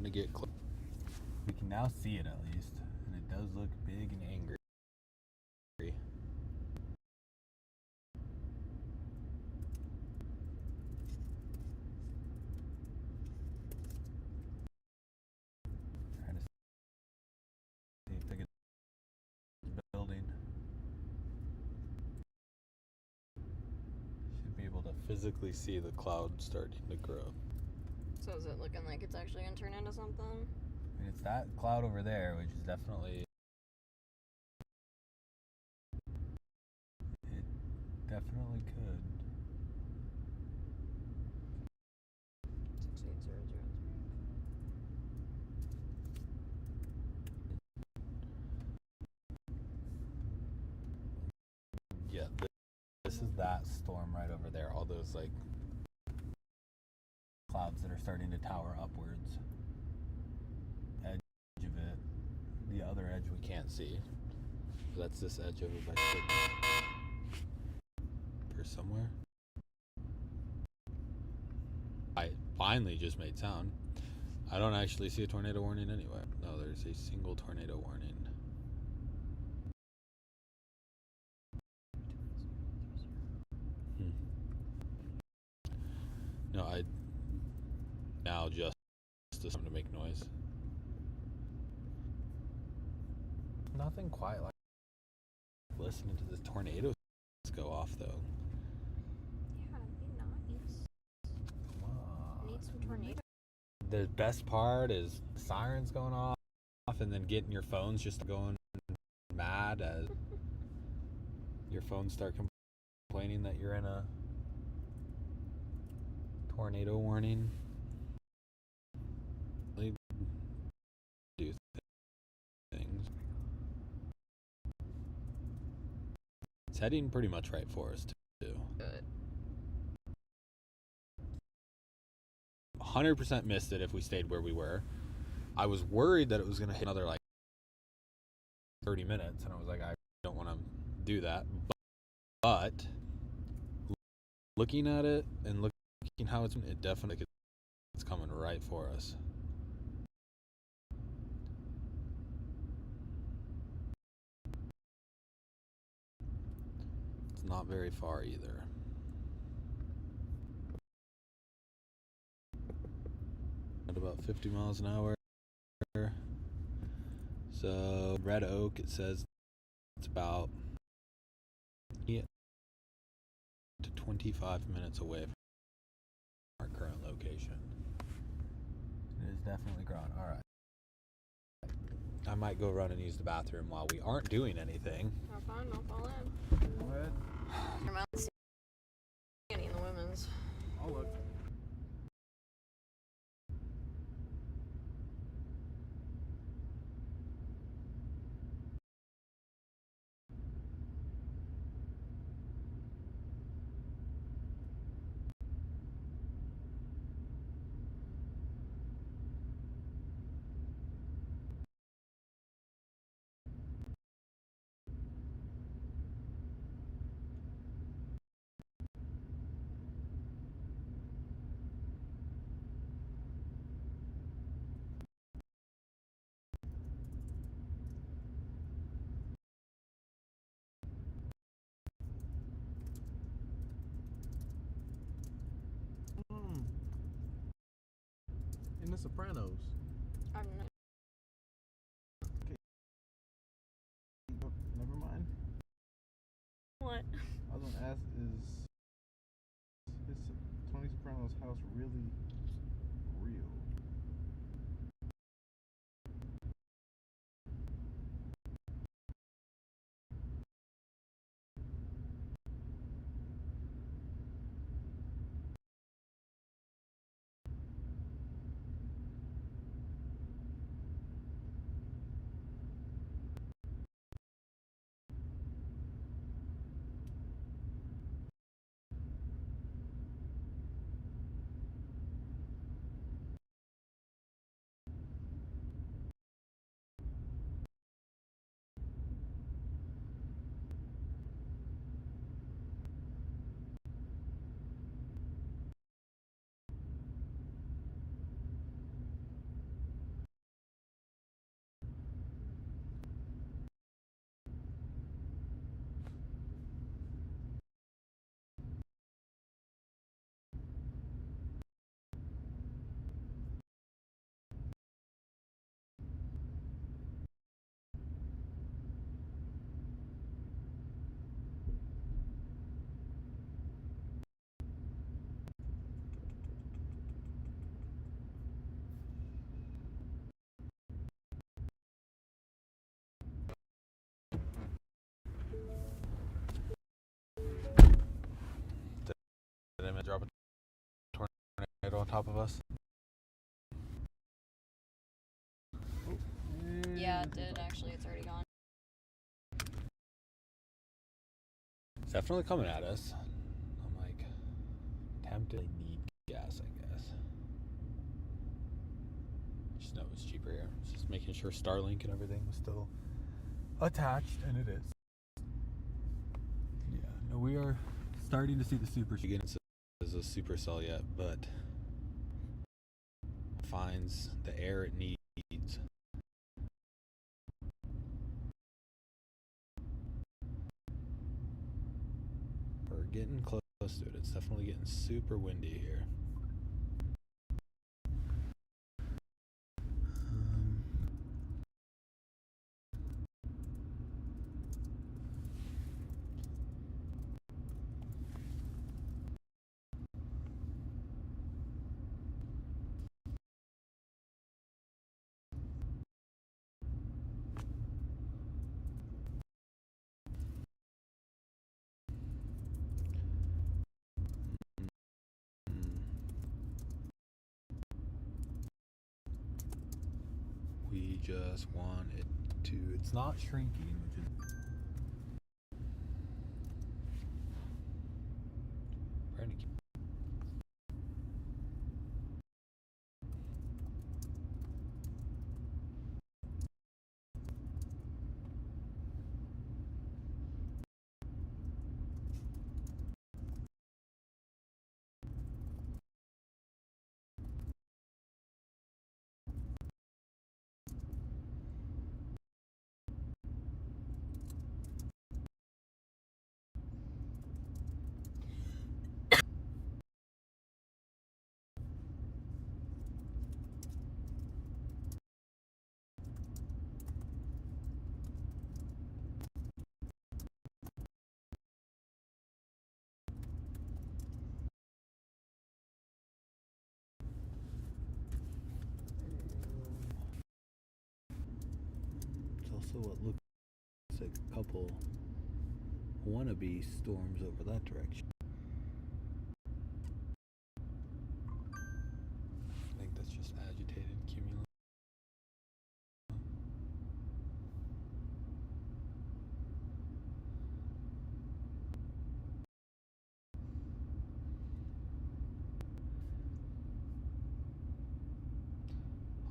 [SPEAKER 5] to get close. We can now see it at least, and it does look big and angry. Trying to see if they get building. Should be able to physically see the cloud starting to grow.
[SPEAKER 3] So is it looking like it's actually gonna turn into something?
[SPEAKER 5] And it's that cloud over there, which is definitely. It definitely could.
[SPEAKER 3] 68003.
[SPEAKER 5] Yeah, this is that storm right over there. All those like clouds that are starting to tower upwards. Edge of it. The other edge we can't see. That's this edge over by Sydney. Or somewhere. I finally just made sound. I don't actually see a tornado warning anywhere. No, there's a single tornado warning. No, I now just something to make noise. Nothing quite like listening to this tornado go off though.
[SPEAKER 3] Yeah, it'd be nice. I need some tornado.
[SPEAKER 5] The best part is sirens going off and then getting your phones just going mad as your phones start complaining that you're in a tornado warning. Really do things. It's heading pretty much right for us too.
[SPEAKER 3] Good.
[SPEAKER 5] 100% missed it if we stayed where we were. I was worried that it was going to hit another like 30 minutes, and I was like, I don't want to do that. But looking at it and looking how it definitely it's coming right for us. It's not very far either. At about 50 miles an hour. So Red Oak, it says it's about 8 to 25 minutes away from our current location. It is definitely growing. All right. I might go run and use the bathroom while we aren't doing anything.
[SPEAKER 3] Have fun, I'll fall in.
[SPEAKER 2] Go ahead.
[SPEAKER 3] Your mouth is any in the women's.
[SPEAKER 2] I'll look. In The Sopranos.
[SPEAKER 3] I'm not.
[SPEAKER 2] Never mind.
[SPEAKER 3] What?
[SPEAKER 2] I was gonna ask, is Tony Soprano's house really real?
[SPEAKER 5] go on top of us?
[SPEAKER 3] Yeah, it did actually. It's already gone.
[SPEAKER 5] It's definitely coming at us. I'm like tempted. I need gas, I guess. Just know it's cheaper here. Just making sure Starlink and everything was still attached, and it is. Yeah, no, we are starting to see the super. Again, it says a supercell yet, but finds the air it needs. We're getting close to it. It's definitely getting super windy here. We just want it to. It's not shrinking, which is. Trying to keep. It's also what looks like a couple wannabe storms over that direction. I think that's just agitated cumulus.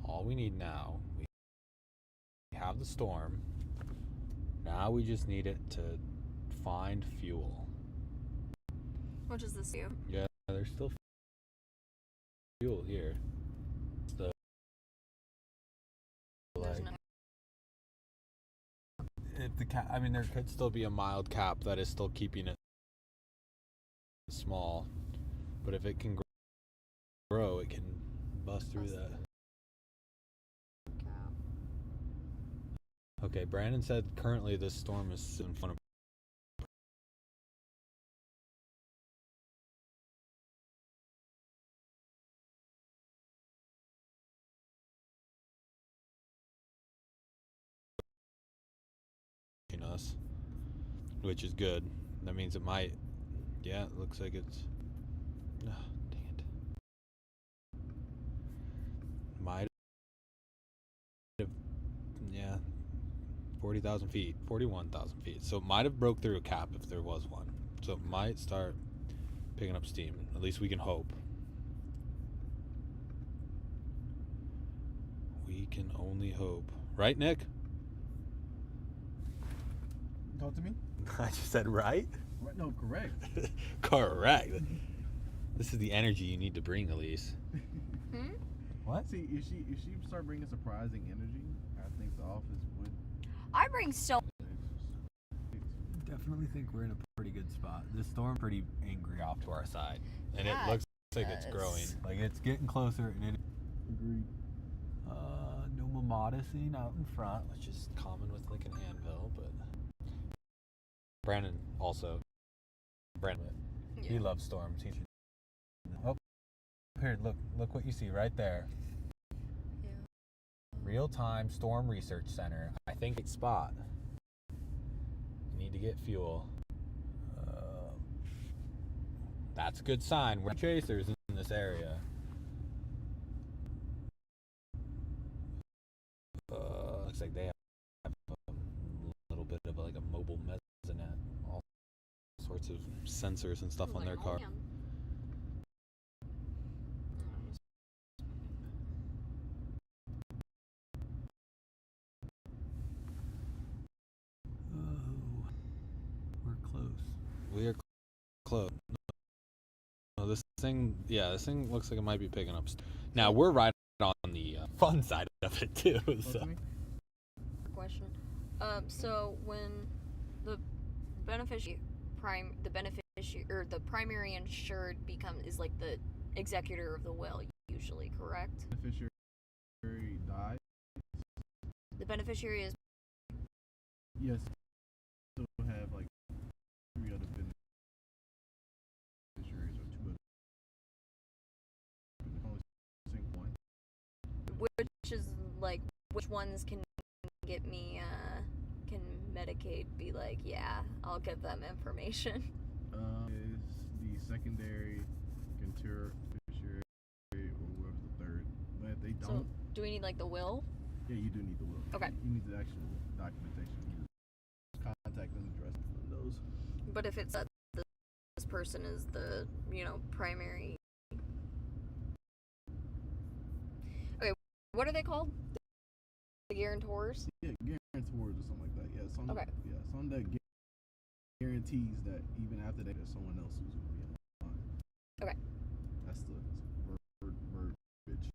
[SPEAKER 5] All we need now, we have the storm. Now we just need it to find fuel.
[SPEAKER 3] Which is this view?
[SPEAKER 5] Yeah, there's still fuel here. It's the
[SPEAKER 3] There's
[SPEAKER 5] like
[SPEAKER 3] no.
[SPEAKER 5] if the cap. I mean, there could still be a mild cap that is still keeping it small, but if it can grow, it can bust through that.
[SPEAKER 3] Cap.
[SPEAKER 5] Okay, Brandon said currently this storm is in front of. Us, which is good. That means it might. Yeah, it looks like it's. Oh, dang it. Might have. Yeah, 40,000 feet, 41,000 feet. So it might have broke through a cap if there was one. So it might start picking up steam. At least we can hope. We can only hope. Right, Nick?
[SPEAKER 2] Talk to me.
[SPEAKER 5] I just said right?
[SPEAKER 2] Right? No, correct.
[SPEAKER 5] Correct. This is the energy you need to bring, Elise.
[SPEAKER 3] Hmm?
[SPEAKER 5] What?
[SPEAKER 2] See, if she start bringing surprising energy, I think the office would.
[SPEAKER 3] I bring so.
[SPEAKER 5] Definitely think we're in a pretty good spot. This storm pretty angry off to our side, and
[SPEAKER 3] Yeah,
[SPEAKER 5] it looks like
[SPEAKER 3] it
[SPEAKER 5] it's
[SPEAKER 3] does.
[SPEAKER 5] growing. Like it's getting closer, and it.
[SPEAKER 2] Agreed.
[SPEAKER 5] No mamodicing out in front, which is common with like an anvil, but. Brandon also. Brandon, he
[SPEAKER 3] Yeah.
[SPEAKER 5] loves storms. He. Oh, here, look what you see right there.
[SPEAKER 3] Yeah.
[SPEAKER 5] Real-time Storm Research Center. I think it's spot. Need to get fuel. That's a good sign. We're chasers in this area. looks like they have a little bit of like a mobile mezzanette, all sorts of sensors and stuff on their car. Oh, we're close. We are close. No, this thing looks like it might be picking up. Now we're right on the fun side of it too. So.
[SPEAKER 3] Question. So when the beneficiary or the primary insured is like the executor of the will, usually, correct?
[SPEAKER 2] Beneficiary dies.
[SPEAKER 3] The beneficiary is.
[SPEAKER 2] Yes. So have like 3 other beneficiaries or 2 other. Only sync one.
[SPEAKER 3] Which is like, which ones can get me, can Medicaid be like, yeah, I'll give them information?
[SPEAKER 2] Is the secondary, beneficiary, or whoever's the third. But if they don't.
[SPEAKER 3] So, do we need like the will?
[SPEAKER 2] Yeah, you do need the will.
[SPEAKER 3] Okay.
[SPEAKER 2] You need the actual documentation. You need contact and address on those.
[SPEAKER 3] But if it's this person is the, primary. Okay, what are they called? The guarantors?
[SPEAKER 2] Yeah, guarantors or something like that. Yeah, something.
[SPEAKER 3] Okay.
[SPEAKER 2] Yeah, something that guarantees that even after that, there's someone else who's gonna be on the line.
[SPEAKER 3] Okay.
[SPEAKER 2] That's the verbiage.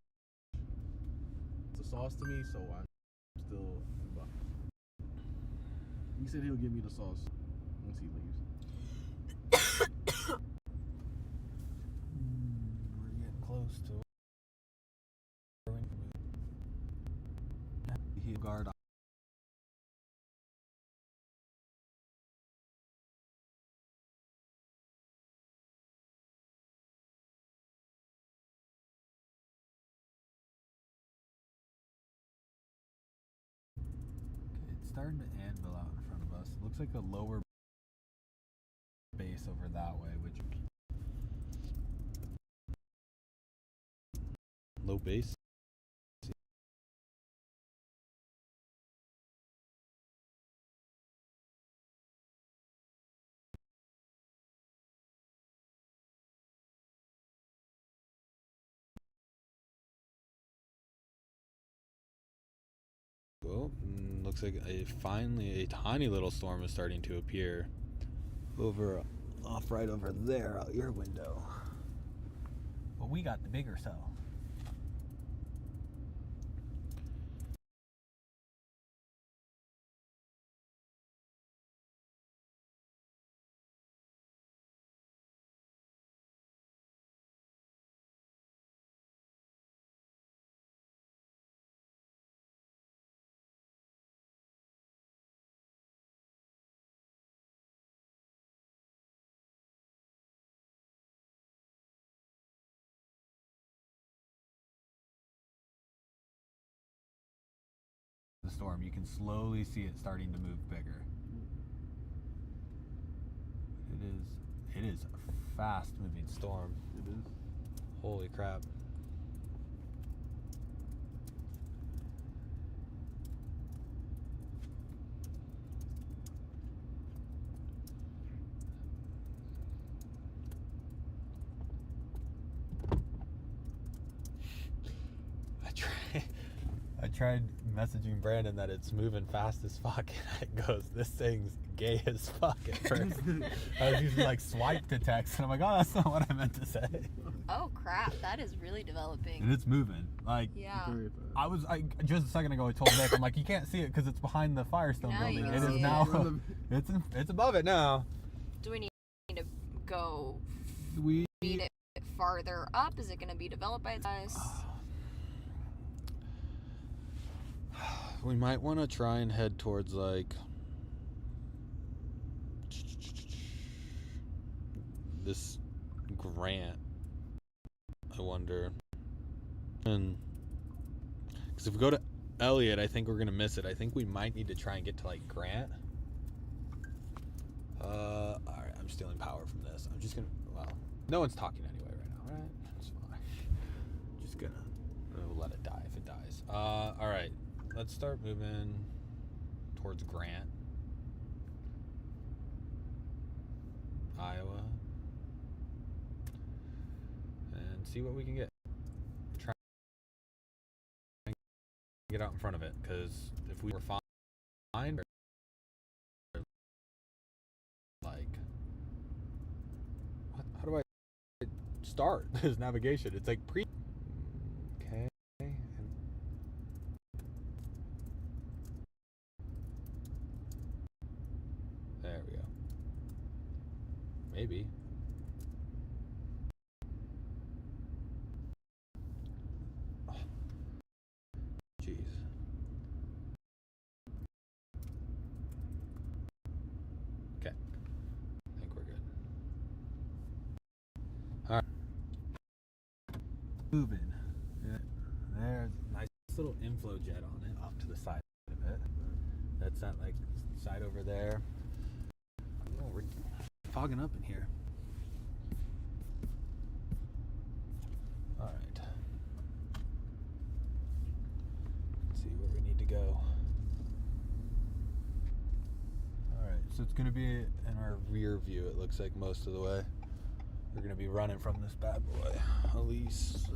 [SPEAKER 2] It's a sauce to me, so I'm still. He said he'll give me the sauce once he leaves.
[SPEAKER 5] We're getting close to he guard. It's starting to anvil out in front of us. It looks like a lower base over that way, which low base. Well, looks like finally a tiny little storm is starting to appear right over there out your window. But we got the bigger cell. The storm, you can slowly see it starting to move bigger. It is a fast moving storm.
[SPEAKER 2] It is.
[SPEAKER 5] Holy crap. I tried messaging Brandon that it's moving fast as fuck, and it goes, this thing's gay as fuck at first. I was using like swipe to text, and I'm like, oh, that's not what I meant to say.
[SPEAKER 3] Oh crap, that is really developing.
[SPEAKER 5] And it's moving. Like,
[SPEAKER 3] yeah.
[SPEAKER 5] Just a second ago I told Nick, I'm like, you can't see it because it's behind the Firestone
[SPEAKER 3] Now
[SPEAKER 5] building.
[SPEAKER 3] you
[SPEAKER 5] It
[SPEAKER 3] can
[SPEAKER 5] is
[SPEAKER 3] see
[SPEAKER 5] now,
[SPEAKER 3] it.
[SPEAKER 5] it's above it now.
[SPEAKER 3] Do we need to go
[SPEAKER 5] We
[SPEAKER 3] feed it farther up? Is it going to be developed by size?
[SPEAKER 5] We might want to try and head towards like this Grant. I wonder. And because if we go to Elliott, I think we're gonna miss it. I think we might need to try and get to like Grant. All right, I'm stealing power from this. I'm just gonna. Well, no one's talking anyway right now, right? That's fine. Just gonna. We'll let it die if it dies. All right. let's start moving towards Grant, Iowa, and see what we can get. Try and get out in front of it, because if we were fine, like, how do I start this navigation? It's like okay. There we go. Maybe. Oh. Jeez. Okay. I think we're good. All right. Moving. Yeah. There's a nice little inflow jet on it off to the side of it. That's not like side over there. Oh, we're fogging up in here. All right. Let's see where we need to go. All right, so it's going to be in our rear view, it looks like, most of the way. We're going to be running from this bad boy. Elise.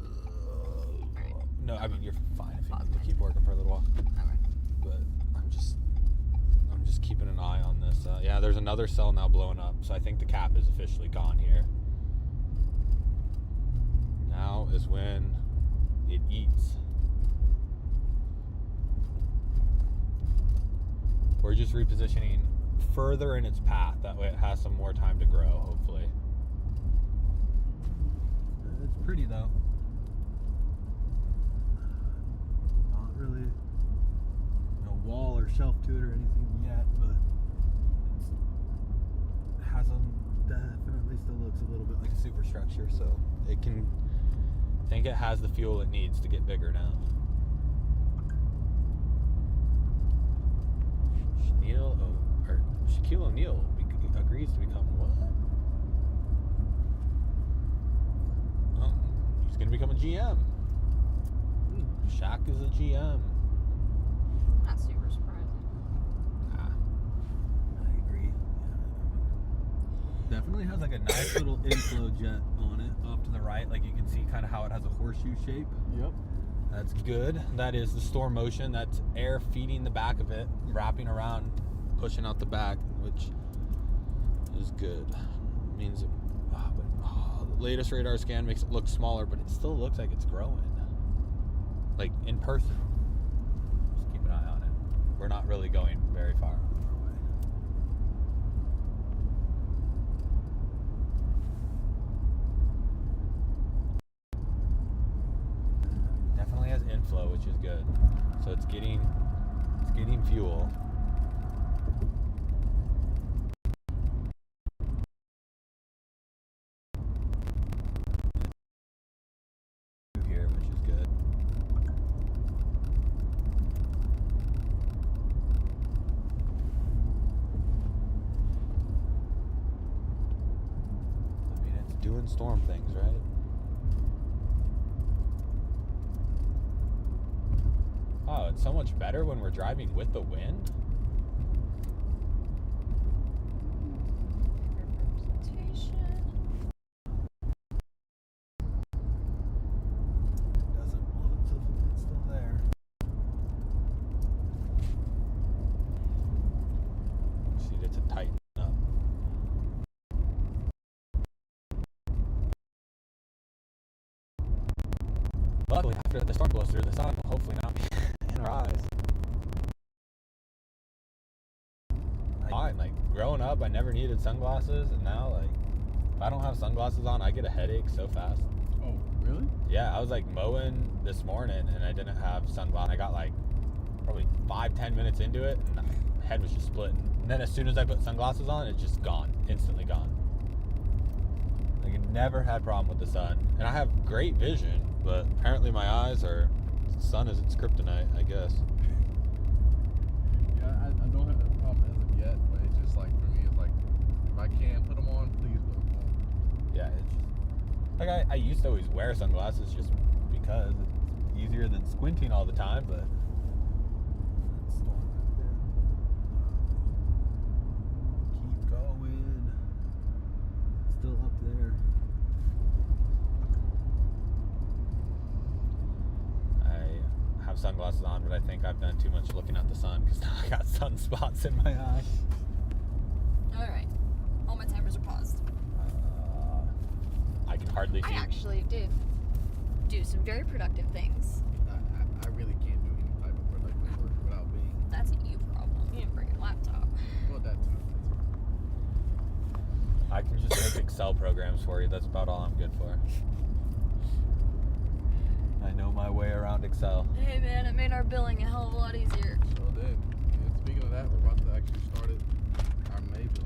[SPEAKER 5] No, I mean, you're fine if you need to keep working for a little while. But I'm just keeping an eye on this. Yeah, there's another cell now blowing up, so I think the cap is officially gone here. Now is when it eats. We're just repositioning further in its path. That way it has some more time to grow, hopefully. It's pretty, though. Not really no wall or shelf to it or anything yet, but it has definitely still looks a little bit like a superstructure, so it can. I think it has the fuel it needs to get bigger now. Shaquille O'Neal agrees to become what? Oh, he's going to become a GM. Shaq is a GM.
[SPEAKER 3] Not super surprising.
[SPEAKER 5] I agree. Yeah. Definitely has like a nice little inflow jet on it off to the right. Like you can see kind of how it has a horseshoe shape.
[SPEAKER 2] Yep.
[SPEAKER 5] That's good. That is the store motion. That's air feeding the back of it, wrapping around, pushing out the back, which is good. Means it, the latest radar scan makes it look smaller, but it still looks like it's growing. Like in person. Just keep an eye on it. We're not really going very far away. Definitely has inflow, which is good. So it's getting fuel. Here, which is good. I mean, it's doing storm things, right? Oh, it's so much better when we're driving with the wind.
[SPEAKER 3] Representation.
[SPEAKER 5] It doesn't blow itself if it's still there. Just need it to tighten up. Luckily, after the storm blows through, the sun will hopefully not be in our eyes. Like growing up, I never needed sunglasses, and now like if I don't have sunglasses on, I get a headache so fast.
[SPEAKER 2] Oh, really?
[SPEAKER 5] Yeah, I was like mowing this morning, and I didn't have sunglasses. I got like probably 5-10 minutes into it, and my head was just splitting. And then as soon as I put sunglasses on, it's just gone, instantly gone. Like I never had a problem with the sun, and I have great vision, but apparently my eyes are. The sun is its kryptonite, I guess.
[SPEAKER 2] Yeah, I don't have that problem as of yet, but it's just like, for me, it's like, if I can put them on, please put them on.
[SPEAKER 5] Yeah, it's just, like I used to always wear sunglasses just because it's easier than squinting all the time, but
[SPEAKER 1] have sunglasses on, but I think I've done too much looking at the sun because now I got sunspots in my eye.
[SPEAKER 3] Alright. All my timers are paused.
[SPEAKER 1] I can hardly see.
[SPEAKER 3] I actually did do some very productive things.
[SPEAKER 2] I really can't do any type of productive work without being.
[SPEAKER 3] That's a you problem. You didn't bring your laptop.
[SPEAKER 2] Well, that too.
[SPEAKER 1] I can just make Excel programs for you. That's about all I'm good for. I know my way around Excel.
[SPEAKER 3] Hey man, it made our billing a hell of a lot easier.
[SPEAKER 2] So did. And speaking of that, we're about to actually start it. Our May bill.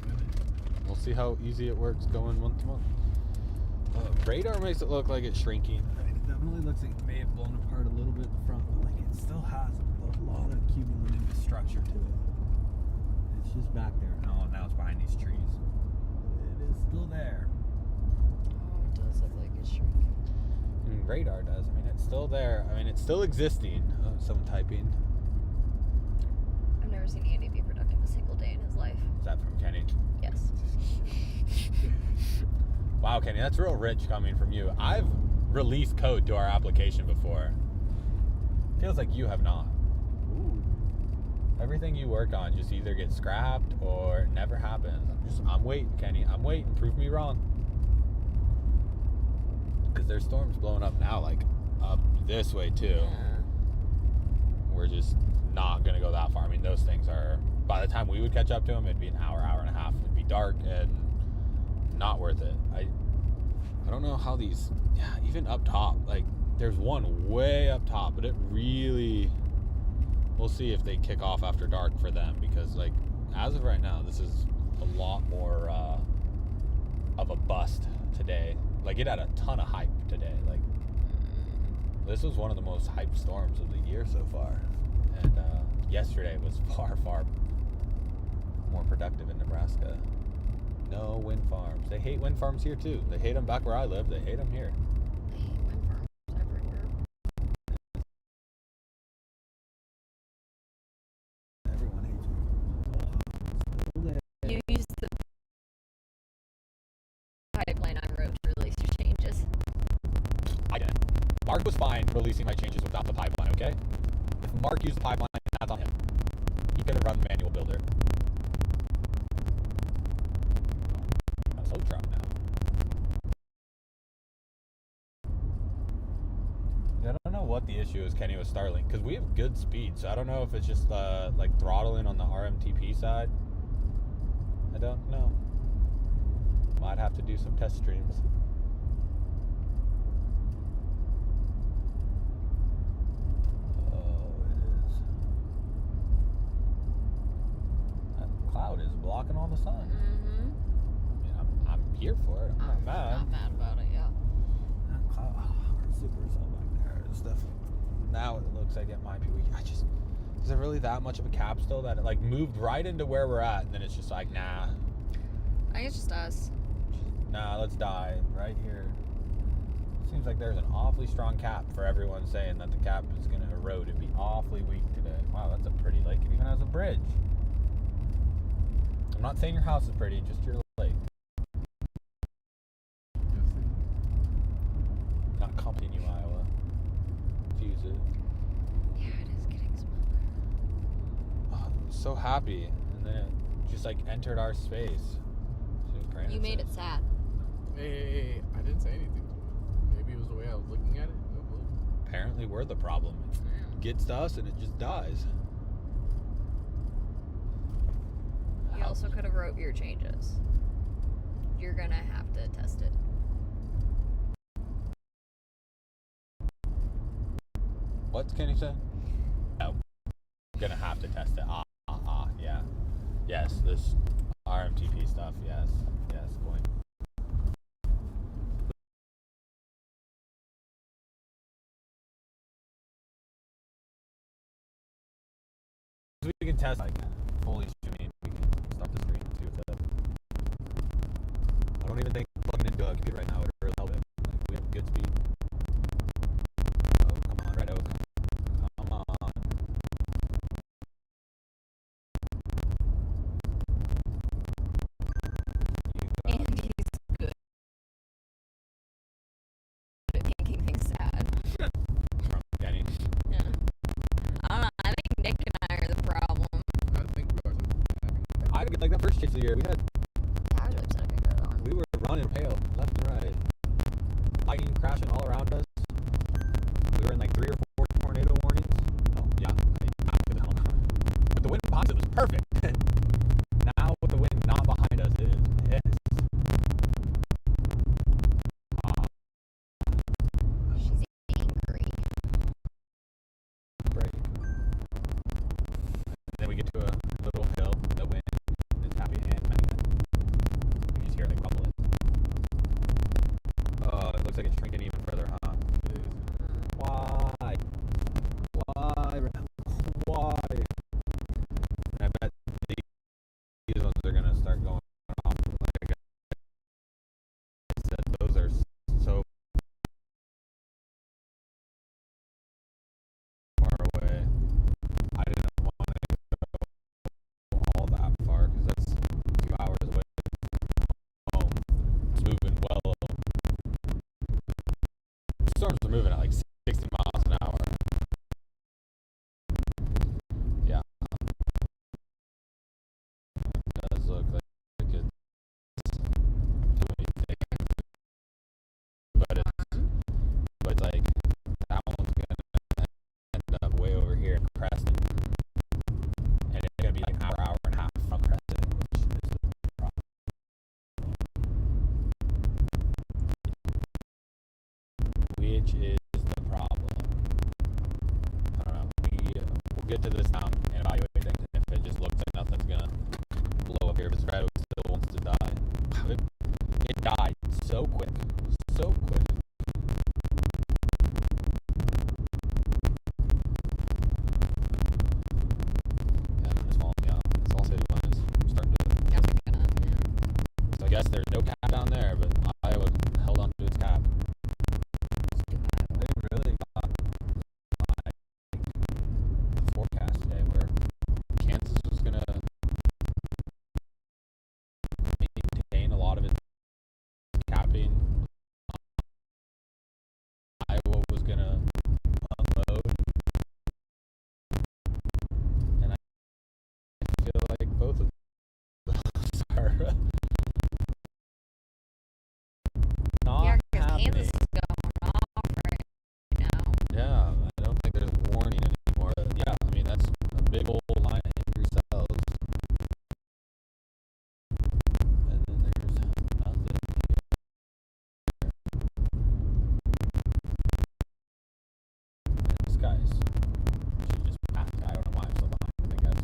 [SPEAKER 2] In a minute.
[SPEAKER 1] We'll see how easy it works going month to month. Radar makes it look like it's shrinking.
[SPEAKER 5] It definitely looks like it may have blown apart a little bit in the front, but like it still has a lot of cumulative structure to it. It's just back there. Oh, now it's behind these trees. It is still there.
[SPEAKER 3] Oh, it does look like it's shrinking.
[SPEAKER 1] Radar does. I mean, it's still there. I mean, it's still existing. Oh, someone typing.
[SPEAKER 3] I've never seen Andy be productive a single day in his life.
[SPEAKER 1] Is that from Kenny?
[SPEAKER 3] Yes.
[SPEAKER 1] Wow, Kenny, that's real rich coming from you. I've released code to our application before. Feels like you have not.
[SPEAKER 5] Ooh.
[SPEAKER 1] Everything you work on just either gets scrapped or never happens. I'm waiting, Kenny. I'm waiting. Prove me wrong. Because there's storms blowing up now, like up this way too.
[SPEAKER 3] Yeah.
[SPEAKER 1] We're just not gonna go that far. I mean, those things are. By the time we would catch up to them, it'd be an hour and a half. It'd be dark and not worth it. I don't know how these. Yeah, even up top, like there's one way up top, but it really. We'll see if they kick off after dark for them because, like, as of right now, this is a lot more of a bust today. Like, it had a ton of hype today. Like, this was one of the most hyped storms of the year so far. And yesterday was far, far more productive in Nebraska. No wind farms. They hate wind farms here, too. They hate them back where I live. They hate them here.
[SPEAKER 3] I hate wind farms everywhere.
[SPEAKER 5] Everyone hates me.
[SPEAKER 3] You use the pipeline on road to release your changes.
[SPEAKER 1] I didn't. Mark was fine releasing my changes without the pipeline, okay? If Mark used the pipeline, that's on him. He could have run the manual builder. A slow truck now. Yeah, I don't know what the issue is, Kenny, with Starlink, because we have good speed, so I don't know if it's just like throttling on the RMTP side. I don't know. Might have to do some test streams. Cloud is blocking all the sun.
[SPEAKER 3] Mm-hmm.
[SPEAKER 1] I mean, I'm here for it. I'm not mad.
[SPEAKER 3] Not mad about it, yeah.
[SPEAKER 5] That cloud, our super cell back there is definitely.
[SPEAKER 1] Now it looks like it might be weak. Is there really that much of a cap still that it like moved right into where we're at, and then it's just like, nah,
[SPEAKER 3] I think it's just us.
[SPEAKER 1] let's die right here. Seems like there's an awfully strong cap for everyone saying that the cap is going to erode and be awfully weak today. Wow, that's a pretty lake. It even has a bridge. I'm not saying your house is pretty, just your lake. Not comping you, Iowa. Fuse it.
[SPEAKER 3] Yeah, it is getting smaller.
[SPEAKER 1] Oh, I was so happy, and then it just like entered our space.
[SPEAKER 3] You made it sad.
[SPEAKER 2] Hey, I didn't say anything to it. Maybe it was the way I was looking at it. No clue.
[SPEAKER 1] Apparently, we're the problem. It gets to us and it just dies.
[SPEAKER 3] You also could have wrote your changes. You're gonna have to test it.
[SPEAKER 1] What can you say? No. Gonna have to test it. Yeah. Yes, this RMTP stuff, yes. Yes, going. We can test like fully streaming. We can start the screen and see what's up. I don't even think plugging into a computer right now would really help it. Like, we have good speed. Oh, come on, Red Oak. Come on. You got
[SPEAKER 3] And he's good at making things sad.
[SPEAKER 1] from Kenny.
[SPEAKER 5] like that first chase of the year, we had
[SPEAKER 3] Yeah, I was really upset I couldn't go to that one.
[SPEAKER 5] we were running hail left and right, lightning crashing all around us. We were in like 3 or 4 tornado warnings. Oh yeah, but the wind behind us was perfect. Now with the wind not behind us, it is pissed.
[SPEAKER 3] She's angry.
[SPEAKER 5] Break. And then we get to a little hill. The wind is happy and banging. You just hear it like rumbling. Oh, it looks like it's shrinking even further, huh?
[SPEAKER 2] It is.
[SPEAKER 5] Why? Why? And I bet these ones are gonna start going off. Like I said, those are so far away. I didn't want to go all that far because that's 2 hours away from home. It's moving well. Storms are moving at like 60 miles an hour. Yeah. It does look like it's doing anything. But it's like that one's gonna end up way over here in Creston. And it's gonna be like an hour and a half from Creston, which is the problem. Which is the problem. I don't know. We'll get to this town and evaluate things. If it just looks like nothing's gonna blow up here, if it's red, it still wants to die. It died so quick. So quick. Yeah, it's falling down. It's all city line is starting to.
[SPEAKER 3] Yeah, picking up, yeah.
[SPEAKER 5] So I guess there's no cap down there, but Iowa held on to its cap. They really got like the forecast today where Kansas was gonna maintain a lot of its capping. Iowa was gonna unload, and I feel like both of those are not
[SPEAKER 3] Yeah, because
[SPEAKER 5] happening.
[SPEAKER 3] Kansas is going off right now.
[SPEAKER 5] Yeah, I don't think there's a warning anymore. But yeah, I mean that's a big old line of angry cells. And then there's nothing here. And this guy's should just pass. I don't know why I'm so behind, I guess.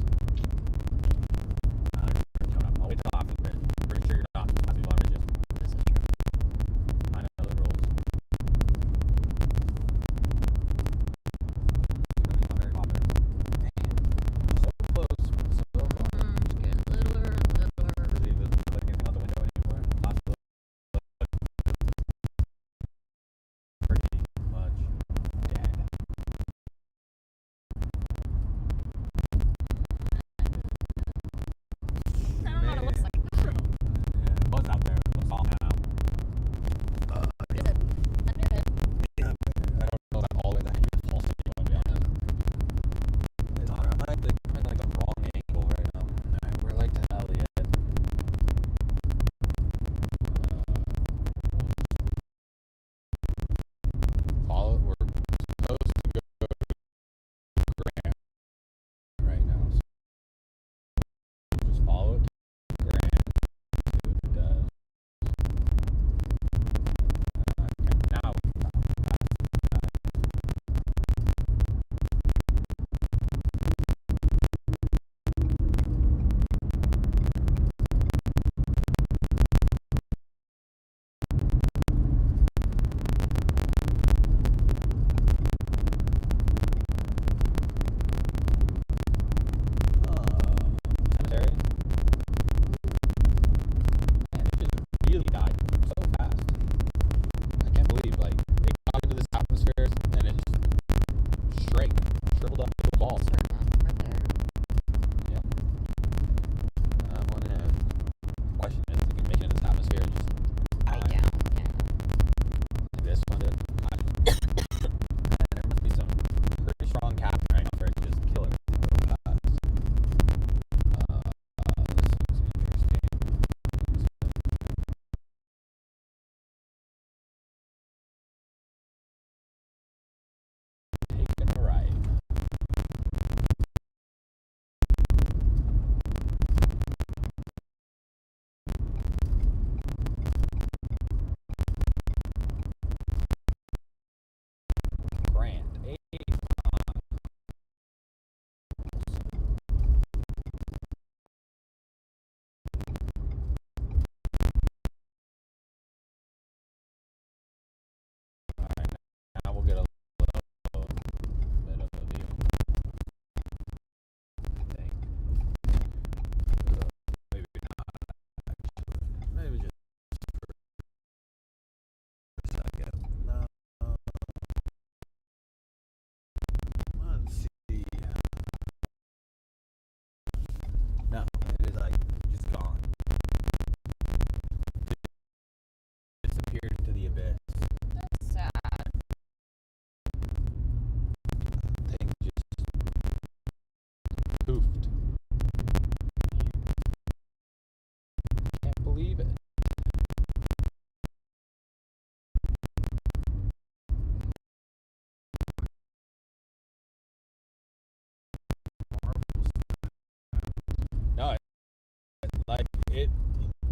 [SPEAKER 5] like it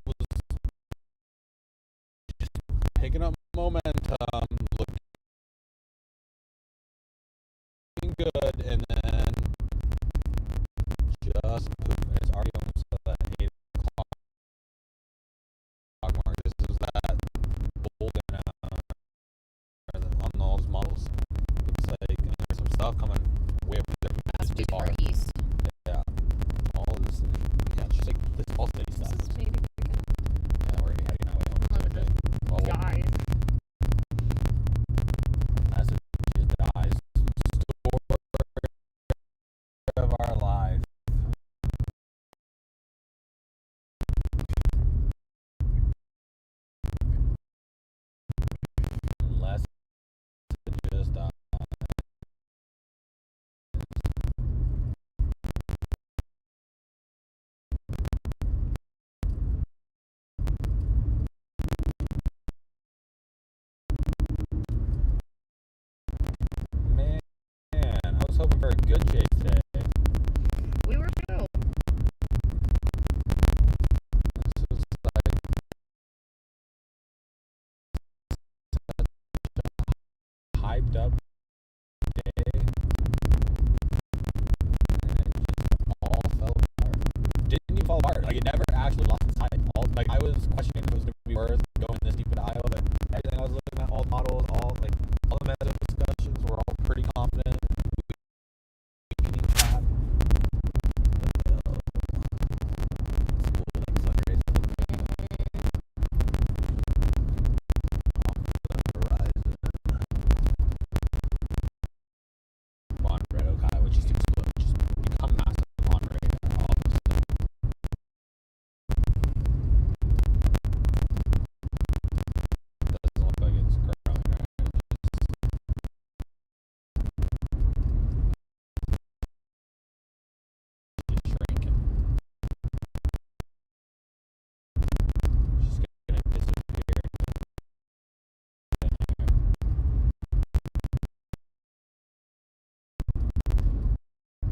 [SPEAKER 5] was just picking up momentum, looking good, and then just poof, and it's already almost at that 8 o'clock mark. This is that golden hour on all those models. Looks like there's some stuff coming way over there.
[SPEAKER 3] That's
[SPEAKER 5] Just
[SPEAKER 3] too
[SPEAKER 5] far.
[SPEAKER 3] far east.
[SPEAKER 5] Yeah, all of this. Yeah, it's just like this all city stuff.
[SPEAKER 3] This is maybe picking up.
[SPEAKER 5] Yeah, we're already heading that way home the other day. Well,
[SPEAKER 3] Guys.
[SPEAKER 5] as it just dies. Story of our life. Unless it just dies. Man, I was hoping for a good chase today.
[SPEAKER 3] We were too.
[SPEAKER 5] This was like hyped up day, and it just all fell apart. Didn't even fall apart. Like it never actually lost its height. All like I was questioning if it was going to be worth going this deep into Iowa, but everything I was looking at, all the models, all the meta discussions were all pretty confident. Weakening path. School like Sundays off the horizon. On Red Oak Iowa, which just explode, just become massive on radar. All of a sudden. Doesn't look like it's growing, right? It's just shrinking. Just gonna disappear into thin air.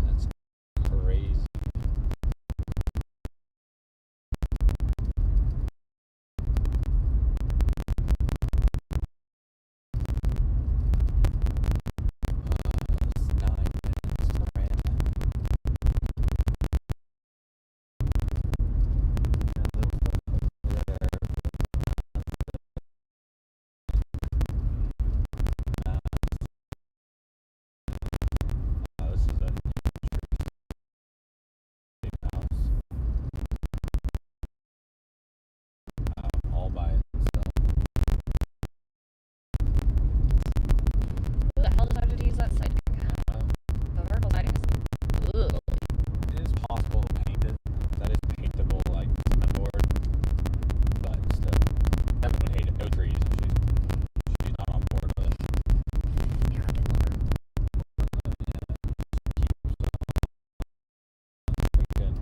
[SPEAKER 5] That's crazy. It's 9 minutes to rant. Yeah, little stuff over there. This is an interesting house. All by itself.
[SPEAKER 3] Who the hell decided to use that siding? The vertical siding is. Ugh.
[SPEAKER 5] It is possible to paint it. That is paintable, like cement board, but still, Devin would hate it. No trees. She's not on board with it.
[SPEAKER 3] Yeah, I didn't look.
[SPEAKER 5] Thinking,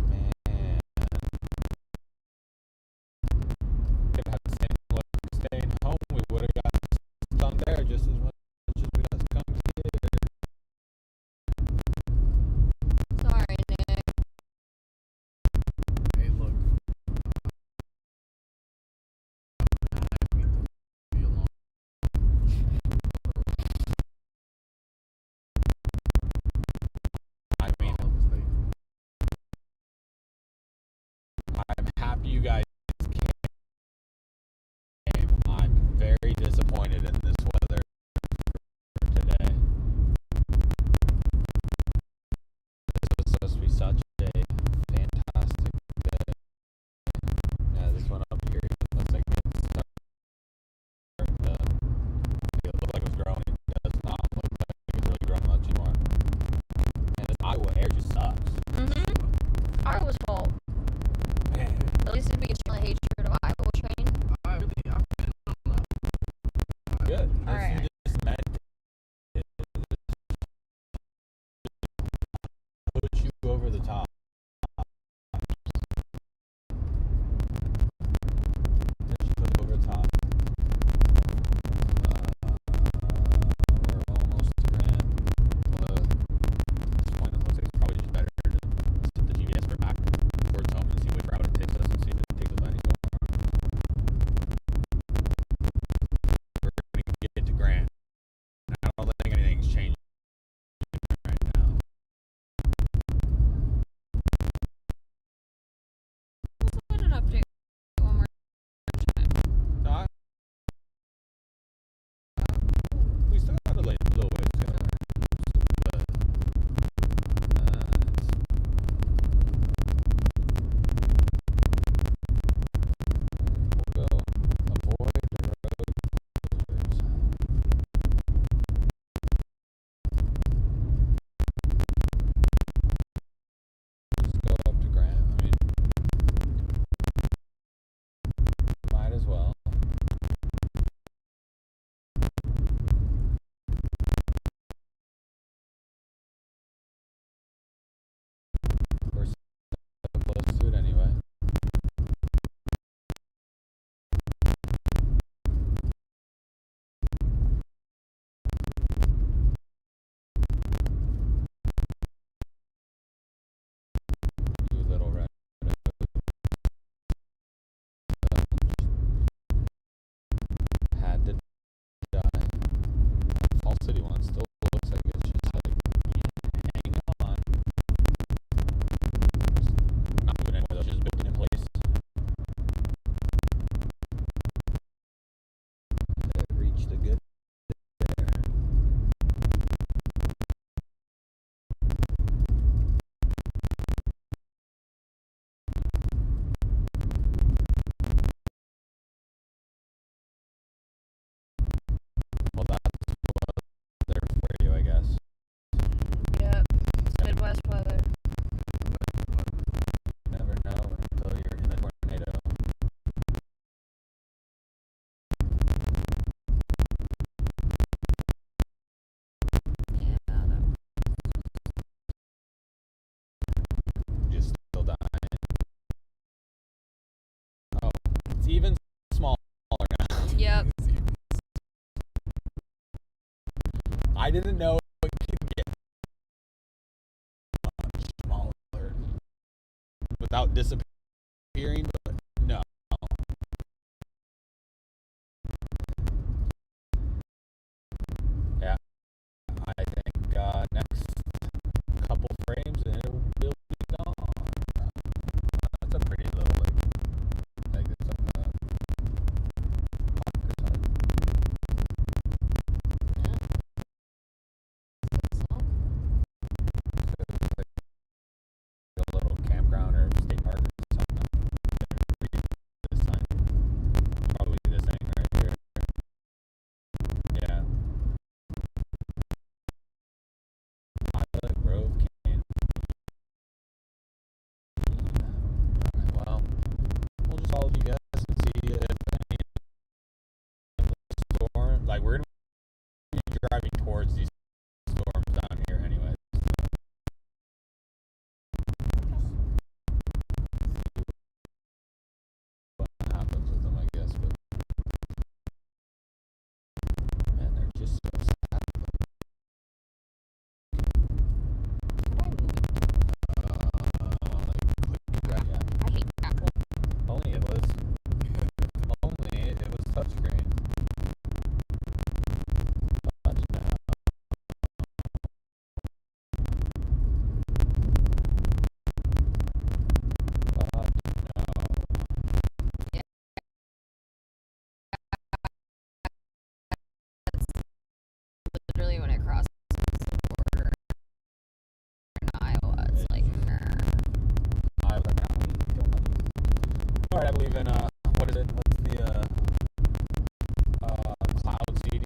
[SPEAKER 5] man, if I had the same look staying home, we would have got stung there just as much as we got stung here.
[SPEAKER 3] Sorry, Nick.
[SPEAKER 2] Hey, look. Happy to be along.
[SPEAKER 5] I mean,
[SPEAKER 2] All of us,
[SPEAKER 5] I'm happy you guys came. I'm very disappointed in this weather for today. This was supposed to be such a fantastic day. Yeah, this one up here looks like it's starting to. It looked like it was growing. It does not look like it's really growing much anymore. And this Iowa air just sucks.
[SPEAKER 3] Mm-hmm. Iowa's fault.
[SPEAKER 5] Man.
[SPEAKER 3] At least it'd be a hatred of Iowa train.
[SPEAKER 2] I've been on that.
[SPEAKER 5] Good.
[SPEAKER 3] All right.
[SPEAKER 5] You just meant it. Put you over the top. City one still looks like it's just like hanging on. It's not moving anywhere, though. It's just building in place. It reached a good there. Well, that's weather for you, I guess.
[SPEAKER 3] Yep. It's Midwest weather.
[SPEAKER 5] You never know until you're in a tornado.
[SPEAKER 3] Yeah.
[SPEAKER 5] Just still dying. Oh, it's even smaller now.
[SPEAKER 3] Yep.
[SPEAKER 5] I didn't know it could get much smaller without disappearing, but no. Yeah, I think next couple frames and it'll be gone. That's a pretty little like it's like a bunker type.
[SPEAKER 3] Yeah. So,
[SPEAKER 5] It's like a little campground or state park or something. This sign. Probably this thing right here. Yeah. Pilot Grove Canyon. Alright, well, we'll just follow you guys and see if any of the storm, like we're gonna be driving towards these storms down here anyway. What happens with them, I guess, but man, they're just so sad.
[SPEAKER 3] why move?
[SPEAKER 5] Like click, yeah.
[SPEAKER 3] I hate Apple.
[SPEAKER 5] Only it was touchscreen. But no. But no.
[SPEAKER 3] Yeah. That's literally when it crosses the border in Iowa. It's like,
[SPEAKER 5] I was like, no, don't let me. Alright, I believe in what is it? What's the cloud seeding?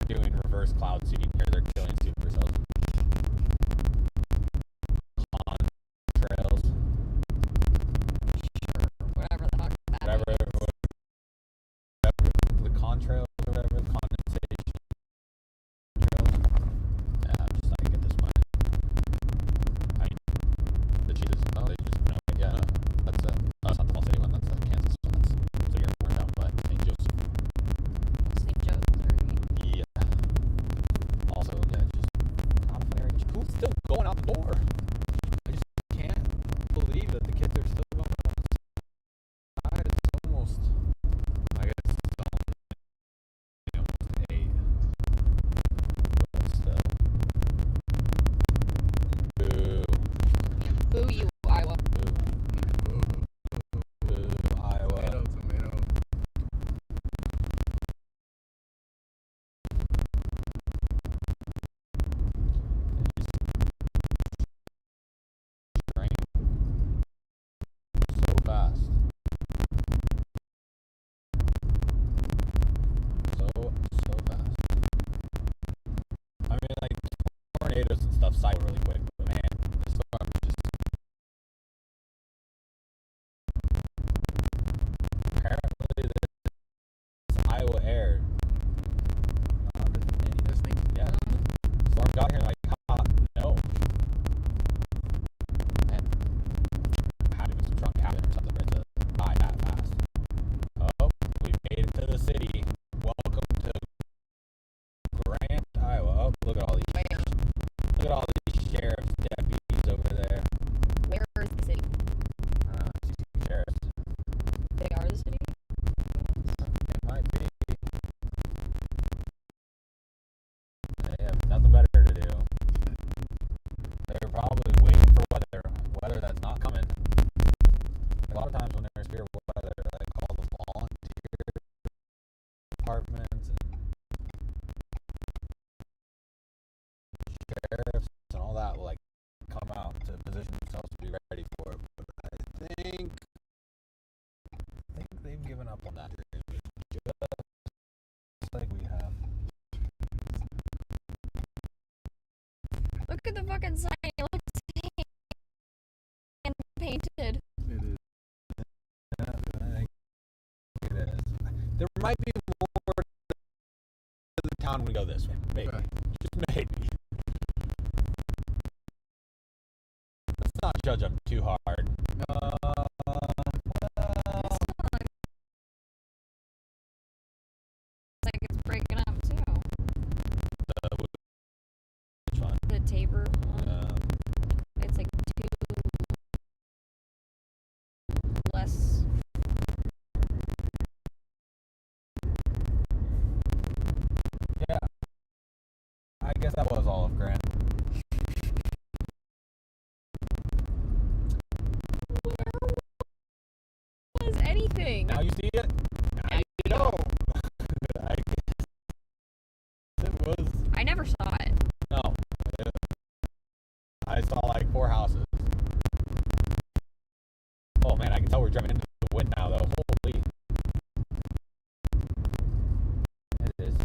[SPEAKER 5] They're doing reverse cloud seeding here. They're killing supercells. Contrails.
[SPEAKER 3] whatever the fuck that
[SPEAKER 5] Whatever,
[SPEAKER 3] means.
[SPEAKER 5] whatever. The contrails or whatever. The condensation trails. Yeah, I'm just like at this point. The cheeses. Oh, they just know. Yeah, no, that's that's not the Fall City one. That's the Kansas one. That's so you're burned out by St. Joseph.
[SPEAKER 3] St. Joe, Missouri.
[SPEAKER 5] Yeah. Also, yeah, just not a fun area. Who's still going out the door? I just can't believe that the kids are still going outside. It's almost, I guess it's only almost 8. But still. Boo.
[SPEAKER 3] Boo you, Iowa.
[SPEAKER 5] Boo. Boo, Iowa.
[SPEAKER 2] Tomato.
[SPEAKER 5] Drain so fast. So fast. I mean, like, tornadoes and stuff cycle really quick, but man, this storm just. Apparently, this Iowa air.
[SPEAKER 2] This thing.
[SPEAKER 5] Yeah. Storm got here like, no. Man, had to be some strong cabin or something for it to die that fast. Oh, we made it to the city. Welcome to Grant, Iowa. Oh, look at all these.
[SPEAKER 3] Where?
[SPEAKER 5] Look at all these sheriff's deputies over there.
[SPEAKER 3] Where is the city?
[SPEAKER 5] I see some sheriffs.
[SPEAKER 3] They are the city?
[SPEAKER 5] It might be. position themselves to be ready for it. But I think they've given up on that dream, just like we have.
[SPEAKER 3] Look at the fucking sign. It looks hand painted.
[SPEAKER 2] It is.
[SPEAKER 5] Yeah, I think it is. There might be more to the town when we go this way. Maybe.
[SPEAKER 2] Right.
[SPEAKER 5] Just maybe. Let's not judge them too hard.
[SPEAKER 3] It's like it's breaking up too.
[SPEAKER 5] Which one?
[SPEAKER 3] The Tabor one. It's like two less.
[SPEAKER 5] Yeah. I guess that was all of Grant.
[SPEAKER 3] Where was anything?
[SPEAKER 5] Now you see it? Now you know. I guess it was.
[SPEAKER 3] I never saw it.
[SPEAKER 5] No. I saw like 4 houses. Oh man, I can tell we're driving into the wind now though. Holy. It is.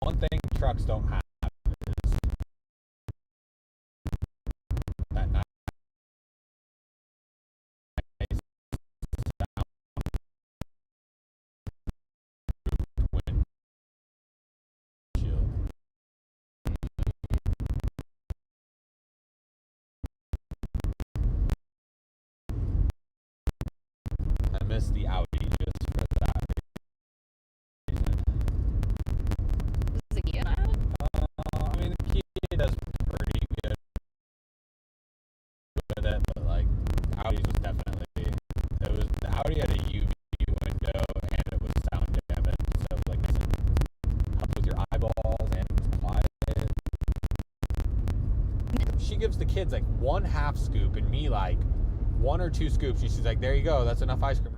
[SPEAKER 5] One thing trucks don't have is that nice sound windshield. I miss the Audi just for that reason.
[SPEAKER 3] Is it Kia now?
[SPEAKER 5] I mean, the Kia does pretty good with it, but like Audi's was definitely the Audi had a UV window and it was sound damage, so it was like nice and helped with your eyeballs and it was quiet. She gives the kids like 1/2 scoop and me like 1 or 2 scoops. She's like, there you go, that's enough ice cream.